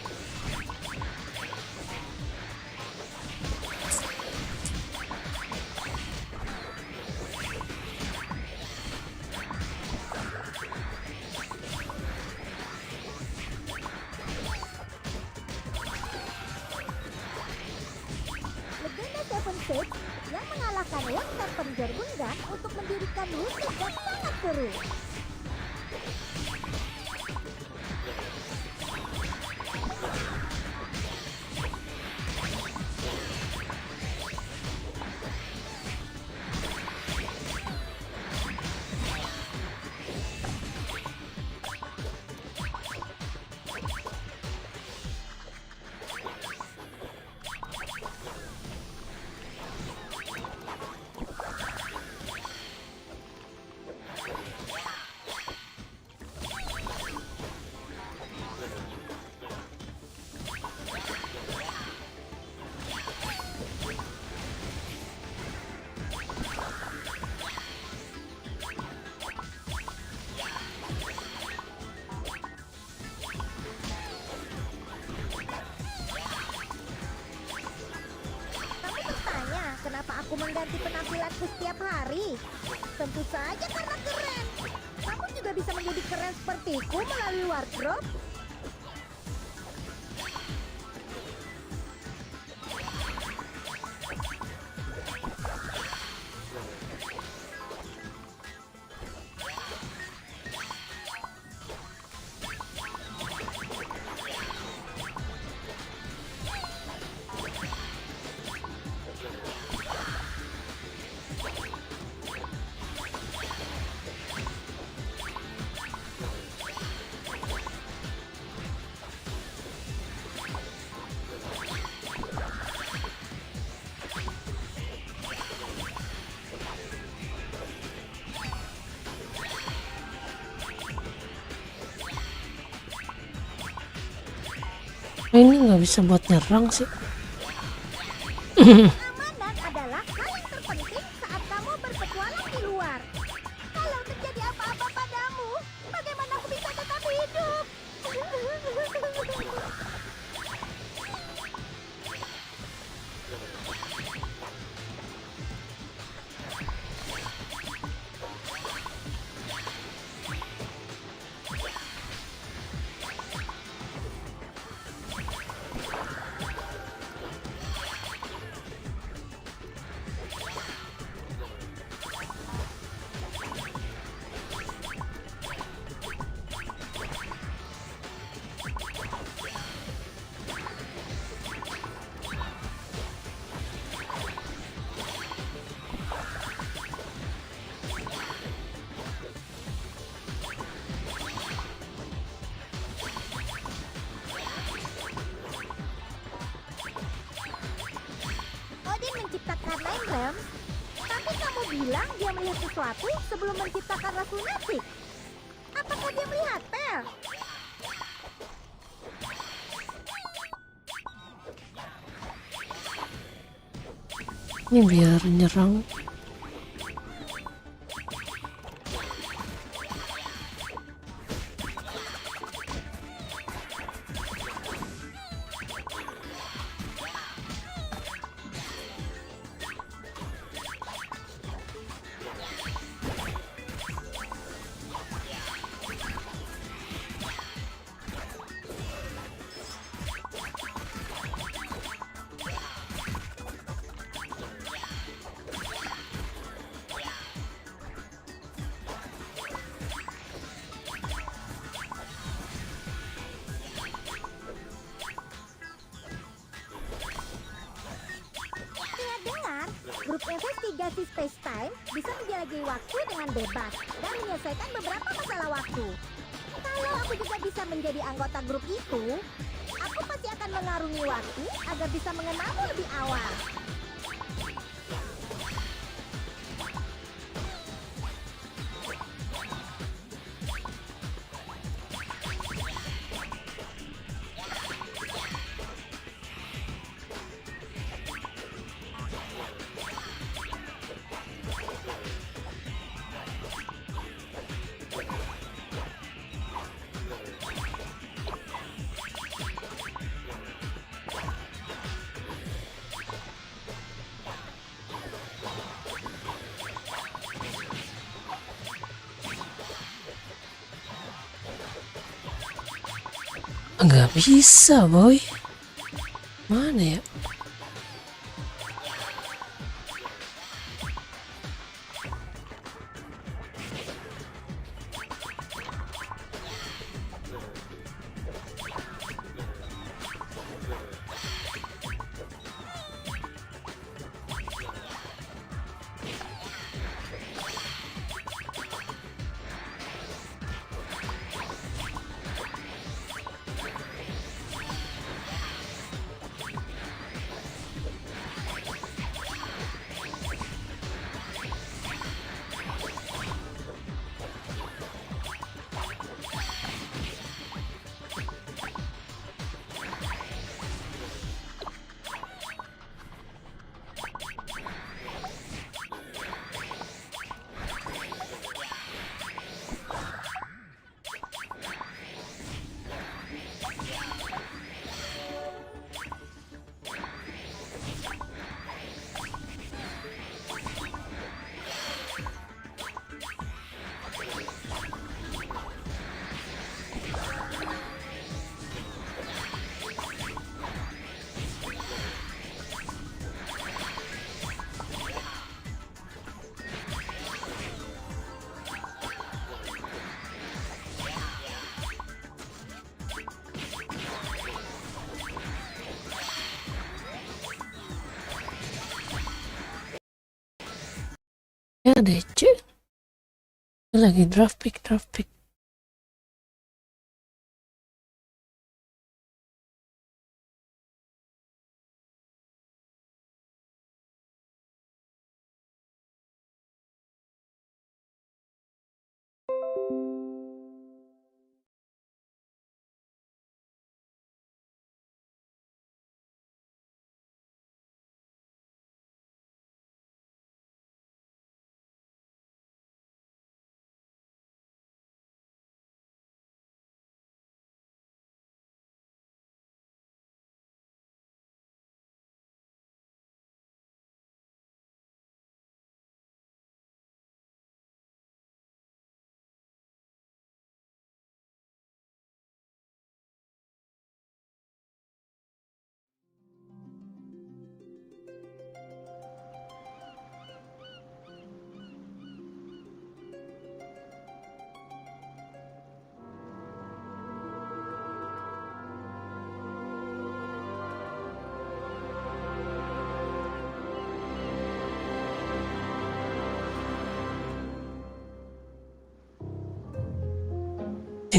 Speaker 3: Legenda Seven Sage yang mengalahkan One Carpenter Gungan untuk mendirikan musuh yang sangat seru. mengganti penampilanku setiap hari? Tentu saja karena keren. Kamu juga bisa menjadi keren sepertiku melalui wardrobe.
Speaker 1: Ini nggak bisa buat nyerang sih.
Speaker 3: Keamanan adalah hal yang terpenting saat kamu berpetualang di luar. Kalau terjadi apa-apa padamu, bagaimana aku bisa tetap hidup? Odin menciptakan Nine Realms, tapi kamu bilang dia melihat sesuatu sebelum menciptakan ras lunatik. Apakah dia melihat Pel?
Speaker 1: Ini biar nyerang.
Speaker 3: Saya dengar, grup investigasi space-time bisa menjelajahi waktu dengan bebas dan menyelesaikan beberapa masalah waktu. Kalau aku juga bisa menjadi anggota grup itu, aku pasti akan mengarungi waktu agar bisa mengenalmu lebih awal.
Speaker 1: Nggak bisa, boy. Mana ya? Ya DC. Lagi draft pick.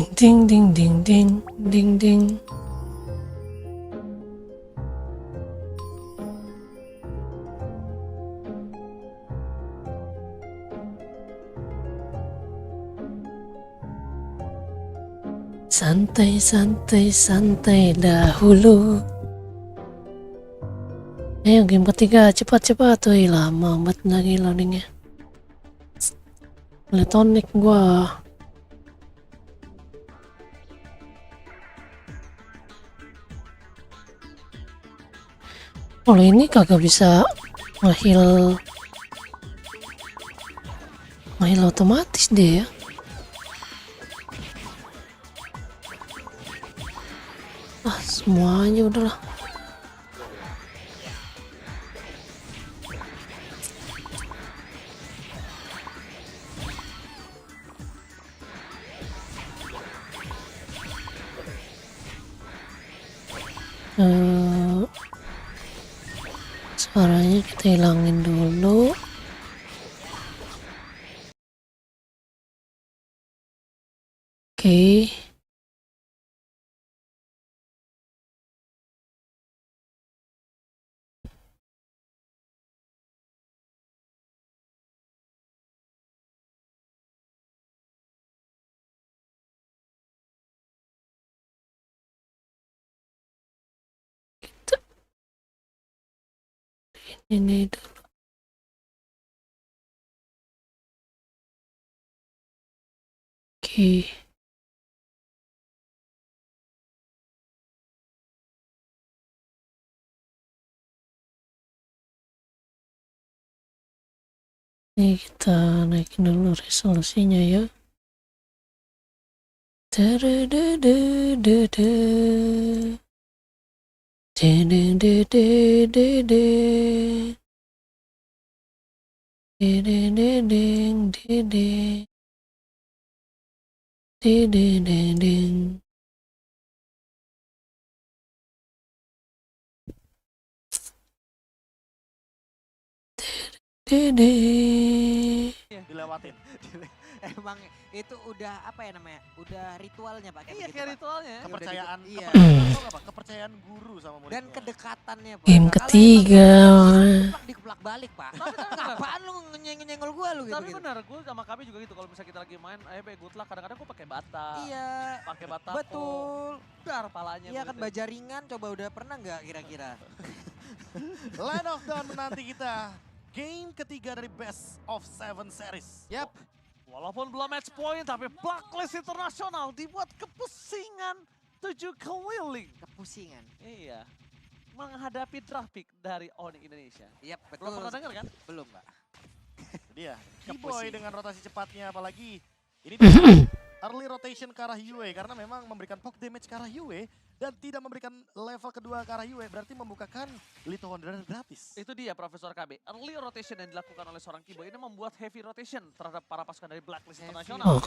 Speaker 1: Ding. Santai dahulu. Ayo game ketiga, cepat. Tuh lama banget lagi loadingnya. Letonik gua. Kalau ini kagak bisa ngehil otomatis deh ya. Semuanya udahlah. Suaranya kita hilangin dulu. Oke. Ini dulu. Oke. Ini kita naikin dulu resolusinya ya.
Speaker 5: Dilewatin.
Speaker 7: Emang itu udah apa ya namanya? Udah ritualnya Pak.
Speaker 6: Iya kayak ritualnya.
Speaker 5: Kepercayaan,
Speaker 7: Iya.
Speaker 5: kepercayaan guru sama muridnya.
Speaker 7: Dan kedekatannya Pak.
Speaker 1: Game
Speaker 7: Kalau
Speaker 1: ketiga.
Speaker 7: emang dikeplak balik Pak. Apaan lu nyenggol gua lu gitu.
Speaker 6: Tapi benar, gue sama kami juga gitu. Kalau misalnya kita lagi main, ayo be good luck. Kadang-kadang gue pakai bata.
Speaker 7: Iya.
Speaker 6: Pakai bata.
Speaker 7: Betul.
Speaker 6: Dar palanya.
Speaker 7: Iya kan
Speaker 6: begitu.
Speaker 7: bajaringan coba udah pernah nggak kira-kira?
Speaker 5: Line of Dawn menanti kita. Game ketiga dari Best of 7 series.
Speaker 7: Yap.
Speaker 6: Walaupun belum match point, tapi Blacklist Internasional dibuat kepusingan 7 keliling.
Speaker 7: Kepusingan.
Speaker 6: Iya. Menghadapi draft pick dari Onyx Indonesia.
Speaker 7: Yap, betul.
Speaker 6: Belum pernah dengar kan?
Speaker 7: Belum Pak.
Speaker 5: Dia, Keyboy
Speaker 7: Kepusing.
Speaker 5: dengan rotasi cepatnya apalagi. Ini dia early rotation ke arah Yue karena memang memberikan poke damage ke arah Yue dan tidak memberikan level kedua ke arah Yue berarti membukakan Little Wanderer gratis.
Speaker 6: Itu dia Profesor KB. Early rotation yang dilakukan oleh seorang Keyboy ini membuat heavy rotation terhadap para pasukan dari Blacklist Internasional.
Speaker 1: Oh.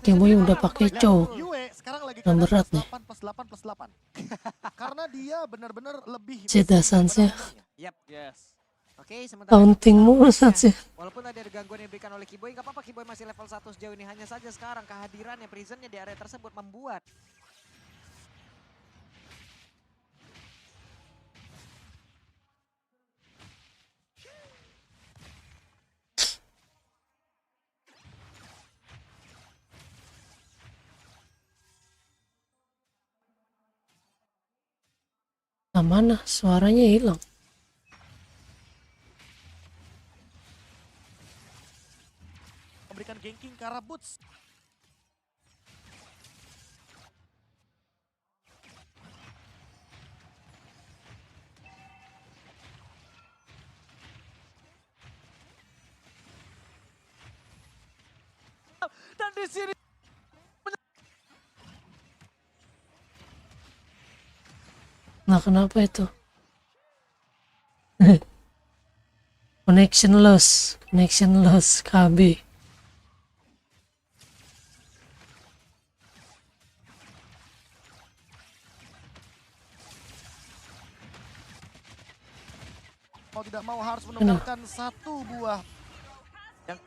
Speaker 1: Keyboy udah pakai cow.
Speaker 5: Yue sekarang lagi
Speaker 1: Yang berat nih.
Speaker 5: 8+8+8. Karena dia benar-benar lebih
Speaker 1: Cita Sans ya.
Speaker 7: Yap.
Speaker 6: Yes.
Speaker 7: Oke, sementara
Speaker 1: Taunting
Speaker 7: itu
Speaker 1: mulu
Speaker 7: selanjutnya,
Speaker 1: sih.
Speaker 7: walaupun tadi ada gangguan yang diberikan oleh Kiboy, nggak apa-apa, Kiboy masih level 1 sejauh ini. Hanya saja sekarang kehadirannya Prisonnya di area tersebut membuat
Speaker 1: Nah, mana suaranya hilang.
Speaker 5: Memberikan ganking ke arah Boots.
Speaker 6: Dan di sini
Speaker 1: Nah, kenapa itu? Connection loss, KB.
Speaker 5: Mau tidak mau harus menukarkan satu buah yang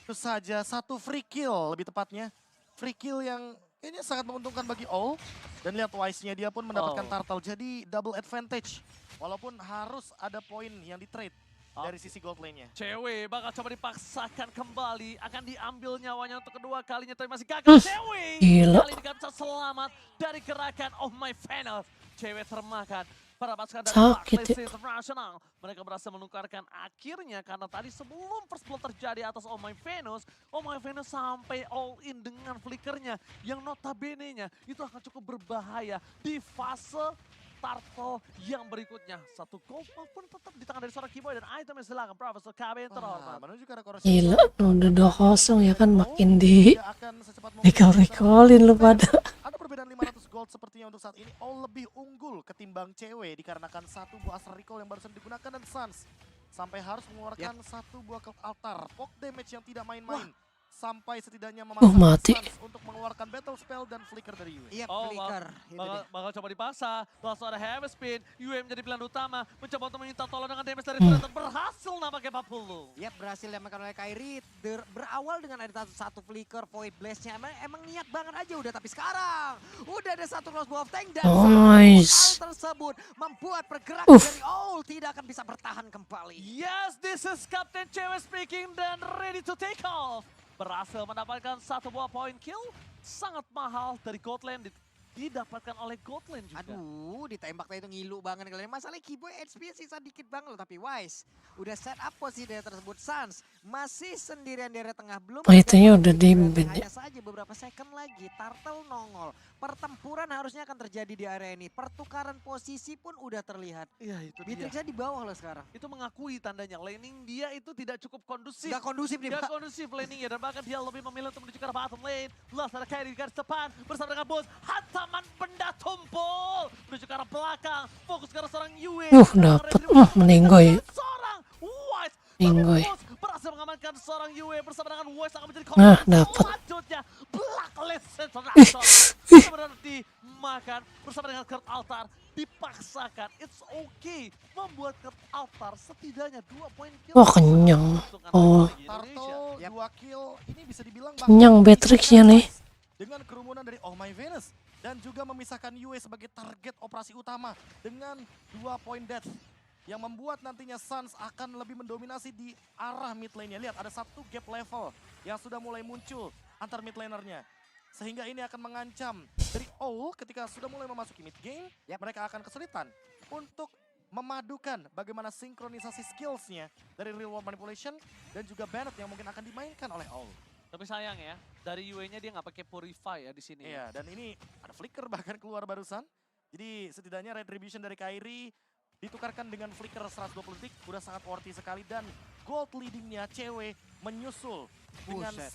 Speaker 5: itu saja, satu free kill lebih tepatnya. Free kill yang kayaknya sangat menguntungkan bagi All. Dan lihat Wise-nya dia pun mendapatkan turtle, jadi double advantage. Walaupun harus ada poin yang di-trade dari sisi gold lane-nya.
Speaker 6: Cewek bakal coba dipaksakan kembali, akan diambil nyawanya untuk kedua kalinya, tapi masih gagal. Cewek
Speaker 1: gila.
Speaker 6: kali ini gak bisa selamat dari gerakan Oh My Venus. Cewek termakan para pasukan dari
Speaker 1: Sakit
Speaker 6: Barclays
Speaker 1: ya.
Speaker 6: International. Mereka berhasil menukarkan akhirnya karena tadi sebelum first blood terjadi atas Oh My Venus sampai all in dengan flickernya yang notabene-nya itu akan cukup berbahaya di fase turtle yang berikutnya. Satu gold pun tetap di tangan dari seorang Kiboy dan itemnya silakan Profesor KB yang terhormat.
Speaker 5: Menuju ke arah Coruscant.
Speaker 1: Gila, udah 2-0 ya kan, makin di
Speaker 5: Dia akan secepat mungkin
Speaker 1: recall-recallin lu pada.
Speaker 5: Ada perbedaan 500 gold sepertinya untuk saat ini. All lebih unggul ketimbang cewek dikarenakan satu buah Astral Recall yang barusan digunakan dan Suns sampai harus mengeluarkan satu buah Cloud Altar. Poke damage yang tidak main-main. Sampai setidaknya memaksa
Speaker 1: mati.
Speaker 5: Suns untuk mengeluarkan Battle Spell dan Flicker dari Yue.
Speaker 7: Iya,
Speaker 6: Oh,
Speaker 7: flicker. Itu dia.
Speaker 6: bakal coba dipaksa. Langsung ada heavy spin. UM menjadi pilihan utama. Mencoba untuk meminta tolong dengan damage dari Predator. Berhasil nampaknya 40.
Speaker 7: Yap, berhasil diamankan oleh Kyrie. Berawal dengan ada satu flicker, Void Blast-nya. Emang niat banget aja udah, tapi sekarang udah ada satu crossbow of tank dan
Speaker 1: Nice.
Speaker 7: hal tersebut membuat pergerakan dari Owl tidak akan bisa bertahan kembali.
Speaker 6: Yes, this is Captain Cewek speaking dan ready to take off. Berhasil mendapatkan satu buah point kill. Sangat mahal dari gold lane didapatkan oleh gold lane juga.
Speaker 7: Aduh, ditembak tadi itu ngilu banget kalian. Masalahnya Kiboy HP sisa dikit banget loh, tapi Wise udah set up posisi daerah tersebut. Suns masih sendirian di area tengah, belum.
Speaker 1: Fightnya udah di-ban ya.
Speaker 7: Hanya saja beberapa second lagi, Turtle nongol. Pertempuran harusnya akan terjadi di area ini. Pertukaran posisi pun udah terlihat.
Speaker 6: Iya, itu dia.
Speaker 7: Beatrixnya di bawah loh sekarang.
Speaker 6: Itu mengakui tandanya laning dia itu tidak cukup kondusif.
Speaker 7: Gak kondusif nih,
Speaker 6: Gak
Speaker 7: Pak.
Speaker 6: kondusif laningnya dan bahkan dia lebih memilih untuk menuju ke arah bottom lane. Last ada Kyrie di garis depan bersama dengan Boots. Hantaman benda tumpul menuju ke arah belakang. Fokus ke arah seorang Yue.
Speaker 1: Dapet. Meninggoy.
Speaker 6: Seorang Wise.
Speaker 1: Meninggoy.
Speaker 6: Boots berhasil mengamankan seorang Yue bersama dengan Wise akan menjadi
Speaker 1: Nah,
Speaker 6: korban
Speaker 1: dapet.
Speaker 6: selanjutnya. Blacklist International. Berarti makan bersama dengan Kurt Altar dipaksakan. It's okay membuat Kurt Altar setidaknya 2 poin kill.
Speaker 1: Wah, kenyang. Oh.
Speaker 5: Turtle 2 kill ini bisa dibilang
Speaker 1: Kenyang Beatrixnya nih.
Speaker 5: dengan kerumunan dari Oh My Venus dan juga memisahkan Yue sebagai target operasi utama dengan 2 poin death yang membuat nantinya Suns akan lebih mendominasi di arah mid lane-nya. Lihat ada satu gap level yang sudah mulai muncul antar mid laner-nya. Sehingga ini akan mengancam dari Owl ketika sudah mulai memasuki mid game, mereka akan kesulitan untuk memadukan bagaimana sinkronisasi skills-nya dari real world manipulation dan juga Bennett yang mungkin akan dimainkan oleh Owl.
Speaker 6: Tapi sayang ya, dari Yue-nya dia nggak pakai Purify ya di sini.
Speaker 5: Iya, dan ini ada flicker bahkan keluar barusan. Jadi setidaknya retribution dari Kyrie ditukarkan dengan flicker 120 detik, udah sangat worthy sekali dan gold leadingnya cewek menyusul dengan 1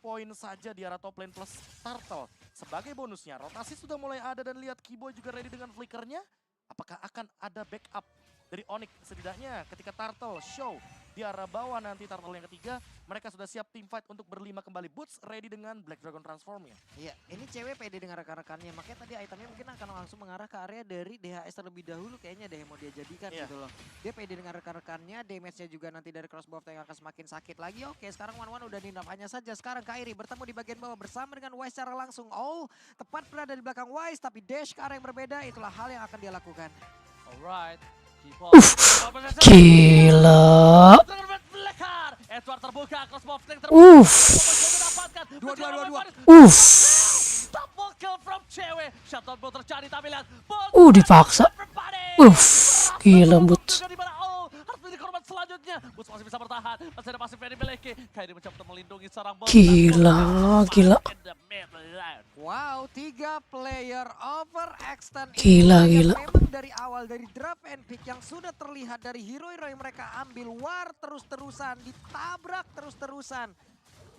Speaker 5: poin saja di arah top lane plus Turtle. Sebagai bonusnya, rotasi sudah mulai ada dan lihat Kiboy juga ready dengan flickernya. Apakah akan ada backup dari Onyx setidaknya ketika Turtle show Di arah bawah nanti turtle yang ketiga, mereka sudah siap team fight untuk berlima kembali. Boots ready dengan Black Dragon Transformnya.
Speaker 7: Iya, ini cewek pede dengan rekan-rekannya. Makanya tadi itemnya mungkin akan langsung mengarah ke area dari DHS terlebih dahulu kayaknya deh yang mau dia jadikan gitu loh. Dia pede dengan rekan-rekannya, damage-nya juga nanti dari crossbow tank akan semakin sakit lagi. Oke, sekarang One udah ninap. Hanya saja sekarang Kairi bertemu di bagian bawah bersama dengan Wise secara langsung. Oh, tepat berada di belakang Wise, tapi dash ke arah yang berbeda. Itulah hal yang akan dia lakukan.
Speaker 6: Alright.
Speaker 1: Gila.
Speaker 6: Edward terbuka, crossbow tank
Speaker 7: Dua.
Speaker 6: double kill from cewek. Shutdown belum terjadi tapi lihat.
Speaker 1: Dipaksa. Gila Boots.
Speaker 6: Harus menjadi korban selanjutnya. Boots masih bisa bertahan. Masih ada pasif yang dimiliki. Kairi mencoba untuk melindungi seorang bot.
Speaker 1: Gila.
Speaker 7: Wow, 3 player overextend.
Speaker 1: Gila.
Speaker 7: Memang dari awal, dari draft and pick yang sudah terlihat dari hero-hero yang mereka ambil. War terus-terusan, ditabrak terus-terusan.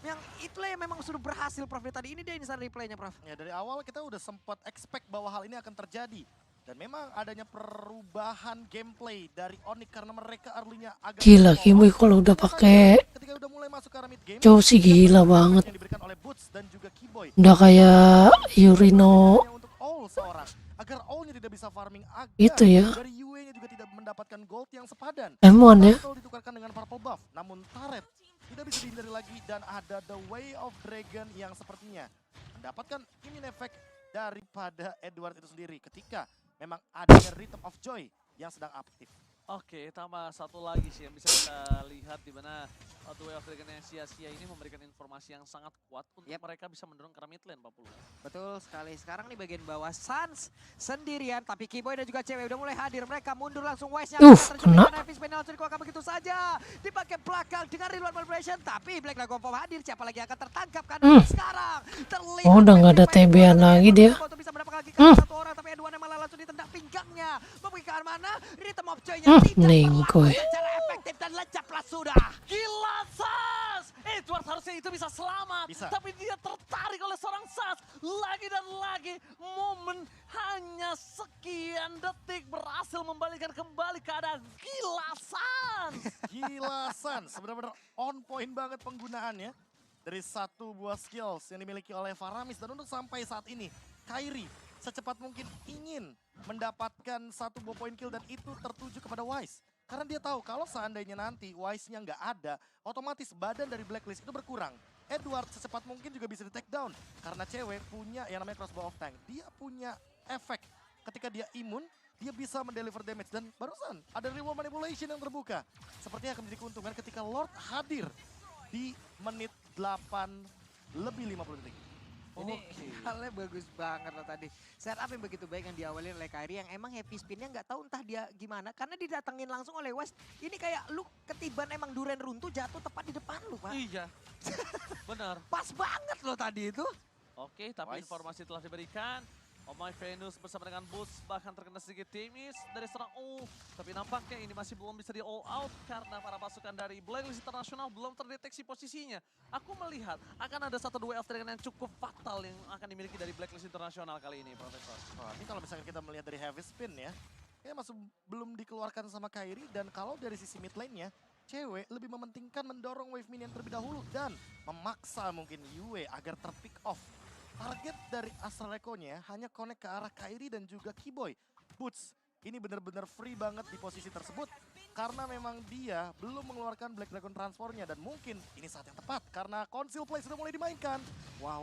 Speaker 7: Yang itulah yang memang sudah berhasil Prof. Tadi ini dia instant replaynya Prof.
Speaker 5: Ya dari awal kita udah sempat expect bahwa hal ini akan terjadi. Dan memang adanya perubahan gameplay dari Onyx karena mereka early-nya agak...
Speaker 1: Gila Kiboy kalau udah pakai
Speaker 5: ketika udah mulai masuk ke arah mid game,
Speaker 1: jauh sih gila banget.
Speaker 5: yang diberikan oleh Boots dan juga Kiboy.
Speaker 1: Udah kayak Yurino
Speaker 5: Untuk all seorang agar all-nya tidak bisa farming agar
Speaker 1: itu ya.
Speaker 5: dari Yue-nya juga tidak mendapatkan gold yang sepadan.
Speaker 1: M1 ya.
Speaker 5: Turtle ditukarkan dengan purple buff, namun turret tidak bisa dihindari lagi dan ada the way of dragon yang sepertinya mendapatkan immune effect daripada Edward itu sendiri ketika memang adanya Rhythm of Joy yang sedang aktif.
Speaker 6: Oke, tambah satu lagi sih yang bisa kita lihat di mana The Way of Dragon yang sia-sia ini memberikan informasi yang sangat kuat untuk mereka bisa mendorong ke mid lane, Pak Pulu.
Speaker 7: Betul sekali. Sekarang di bagian bawah Sans sendirian, tapi Kiboy dan juga cewek udah mulai hadir. Mereka mundur langsung Wise-nya.
Speaker 1: Kena.
Speaker 7: Heavy spin langsung dikeluarkan begitu saja. Dipakai belakang dengan reload vibration, tapi Black Dragon Form hadir. Siapa lagi yang akan tertangkap kan? Sekarang terlihat.
Speaker 1: Udah nggak ada TB-an lagi dia.
Speaker 7: Untuk bisa mendapatkan lagi satu orang, tapi Edwin malah langsung ditendang pinggangnya. Mempergi ke arah mana? Rhythm of Joy-nya tidak
Speaker 1: Nengkoy.
Speaker 7: secara efektif dan lejaplah sudah.
Speaker 6: Gila Sas! Edward harusnya itu bisa selamat. Tapi dia tertarik oleh seorang Sas. Lagi dan lagi momen hanya sekian detik berhasil membalikan kembali keadaan. Gila Sans!
Speaker 5: Gila Sans, benar-benar on point banget penggunaannya. Dari satu buah skills yang dimiliki oleh Faramis. Dan untuk sampai saat ini, Kairi secepat mungkin ingin mendapatkan satu buah point kill dan itu tertuju kepada Wise. Karena dia tahu kalau seandainya nanti Wise-nya nggak ada, otomatis badan dari Blacklist itu berkurang. Edward secepat mungkin juga bisa di take down. Karena cewek punya yang namanya crossbow of tank. Dia punya efek ketika dia imun, dia bisa mendeliver damage. Dan barusan ada reward manipulation yang terbuka. Sepertinya akan menjadi keuntungan ketika Lord hadir di menit 8 lebih 50 detik.
Speaker 7: Ini halnya bagus banget loh tadi. Setup yang begitu baik yang diawali oleh Kairi yang emang happy spinnya nggak tahu entah dia gimana. Karena didatengin langsung oleh West. Ini kayak lu ketiban emang duren runtuh jatuh tepat di depan lu Pak.
Speaker 6: Iya, benar.
Speaker 7: Pas banget loh tadi itu.
Speaker 6: Oke, tapi informasi telah diberikan. Oh my Venus bersama dengan Boots bahkan terkena sedikit damage dari serang tapi nampaknya ini masih belum bisa di all out karena para pasukan dari Blacklist International belum terdeteksi posisinya. Aku melihat akan ada satu duel Dragon yang cukup fatal yang akan dimiliki dari Blacklist International kali ini, Profesor.
Speaker 5: Ini kalau misalkan kita melihat dari heavy spin ya, masih belum dikeluarkan sama Kairi dan kalau dari sisi mid lane-nya, cewek lebih mementingkan mendorong wave minion terlebih dahulu dan memaksa mungkin Yue agar terpick off. Target dari Astral Echo-nya hanya connect ke arah Kairi dan juga Kiboy. Boots ini benar-benar free banget di posisi tersebut. Karena memang dia belum mengeluarkan Black Dragon Transformnya dan mungkin ini saat yang tepat karena Conceal Play sudah mulai dimainkan.
Speaker 7: Wah,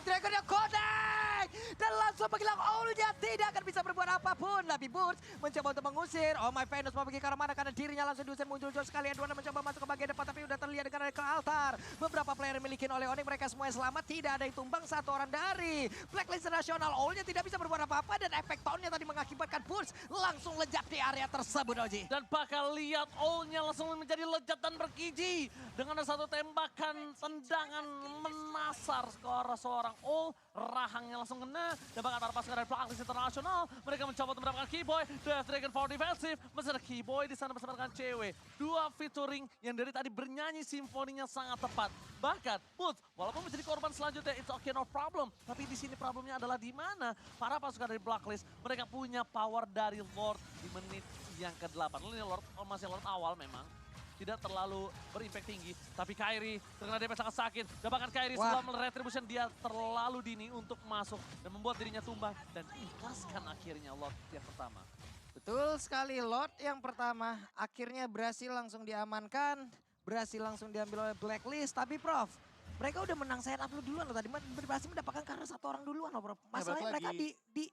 Speaker 7: Dragon yang connect! Dan langsung menghilang all-nya tidak akan bisa berbuat apapun. Tapi Boots mencoba untuk mengusir. Oh my Venus mau pergi ke arah mana karena dirinya langsung diusir muncul jauh sekali. Edward mencoba masuk ke bagian depan tapi udah terlihat dengan ke altar. Beberapa player yang dimiliki oleh Onyx mereka semua selamat. Tidak ada yang tumbang satu orang dari Blacklist Nasional. All-nya tidak bisa berbuat apa-apa dan efek tauntnya tadi mengakibatkan Boots langsung lejap di area tersebut Oji.
Speaker 6: Dan bakal lihat all-nya langsung menjadi lejat dan bergiji. Dengan ada satu tembakan tendangan menasar ke arah seorang all. Rahangnya langsung kena. Dan bahkan para pasukan dari Blacklist International. Mereka mencoba untuk mendapatkan Kiboy. Death Dragon for defensive. Masih ada Kiboy di sana bersama dengan cewek. Dua featuring yang dari tadi bernyanyi simfoninya sangat tepat. Bahkan Boots walaupun menjadi korban selanjutnya it's okay no problem. Tapi di sini problemnya adalah di mana para pasukan dari Blacklist mereka punya power dari Lord di menit yang ke-8. Ini Lord masih Lord awal memang. tidak terlalu berimpact tinggi. Tapi Kairi terkena damage sangat sakit. Dan bahkan Kairi
Speaker 7: Wah.
Speaker 6: setelah Retribution dia terlalu dini untuk masuk dan membuat dirinya tumbang. Dan ikhlaskan akhirnya Lord yang pertama.
Speaker 7: Betul sekali, Lord yang pertama akhirnya berhasil langsung diamankan. Berhasil langsung diambil oleh Blacklist. Tapi Prof, mereka udah menang set up duluan loh tadi. Berhasil mendapatkan karena satu orang duluan loh Prof. Masalahnya
Speaker 5: balik
Speaker 7: mereka
Speaker 5: lagi.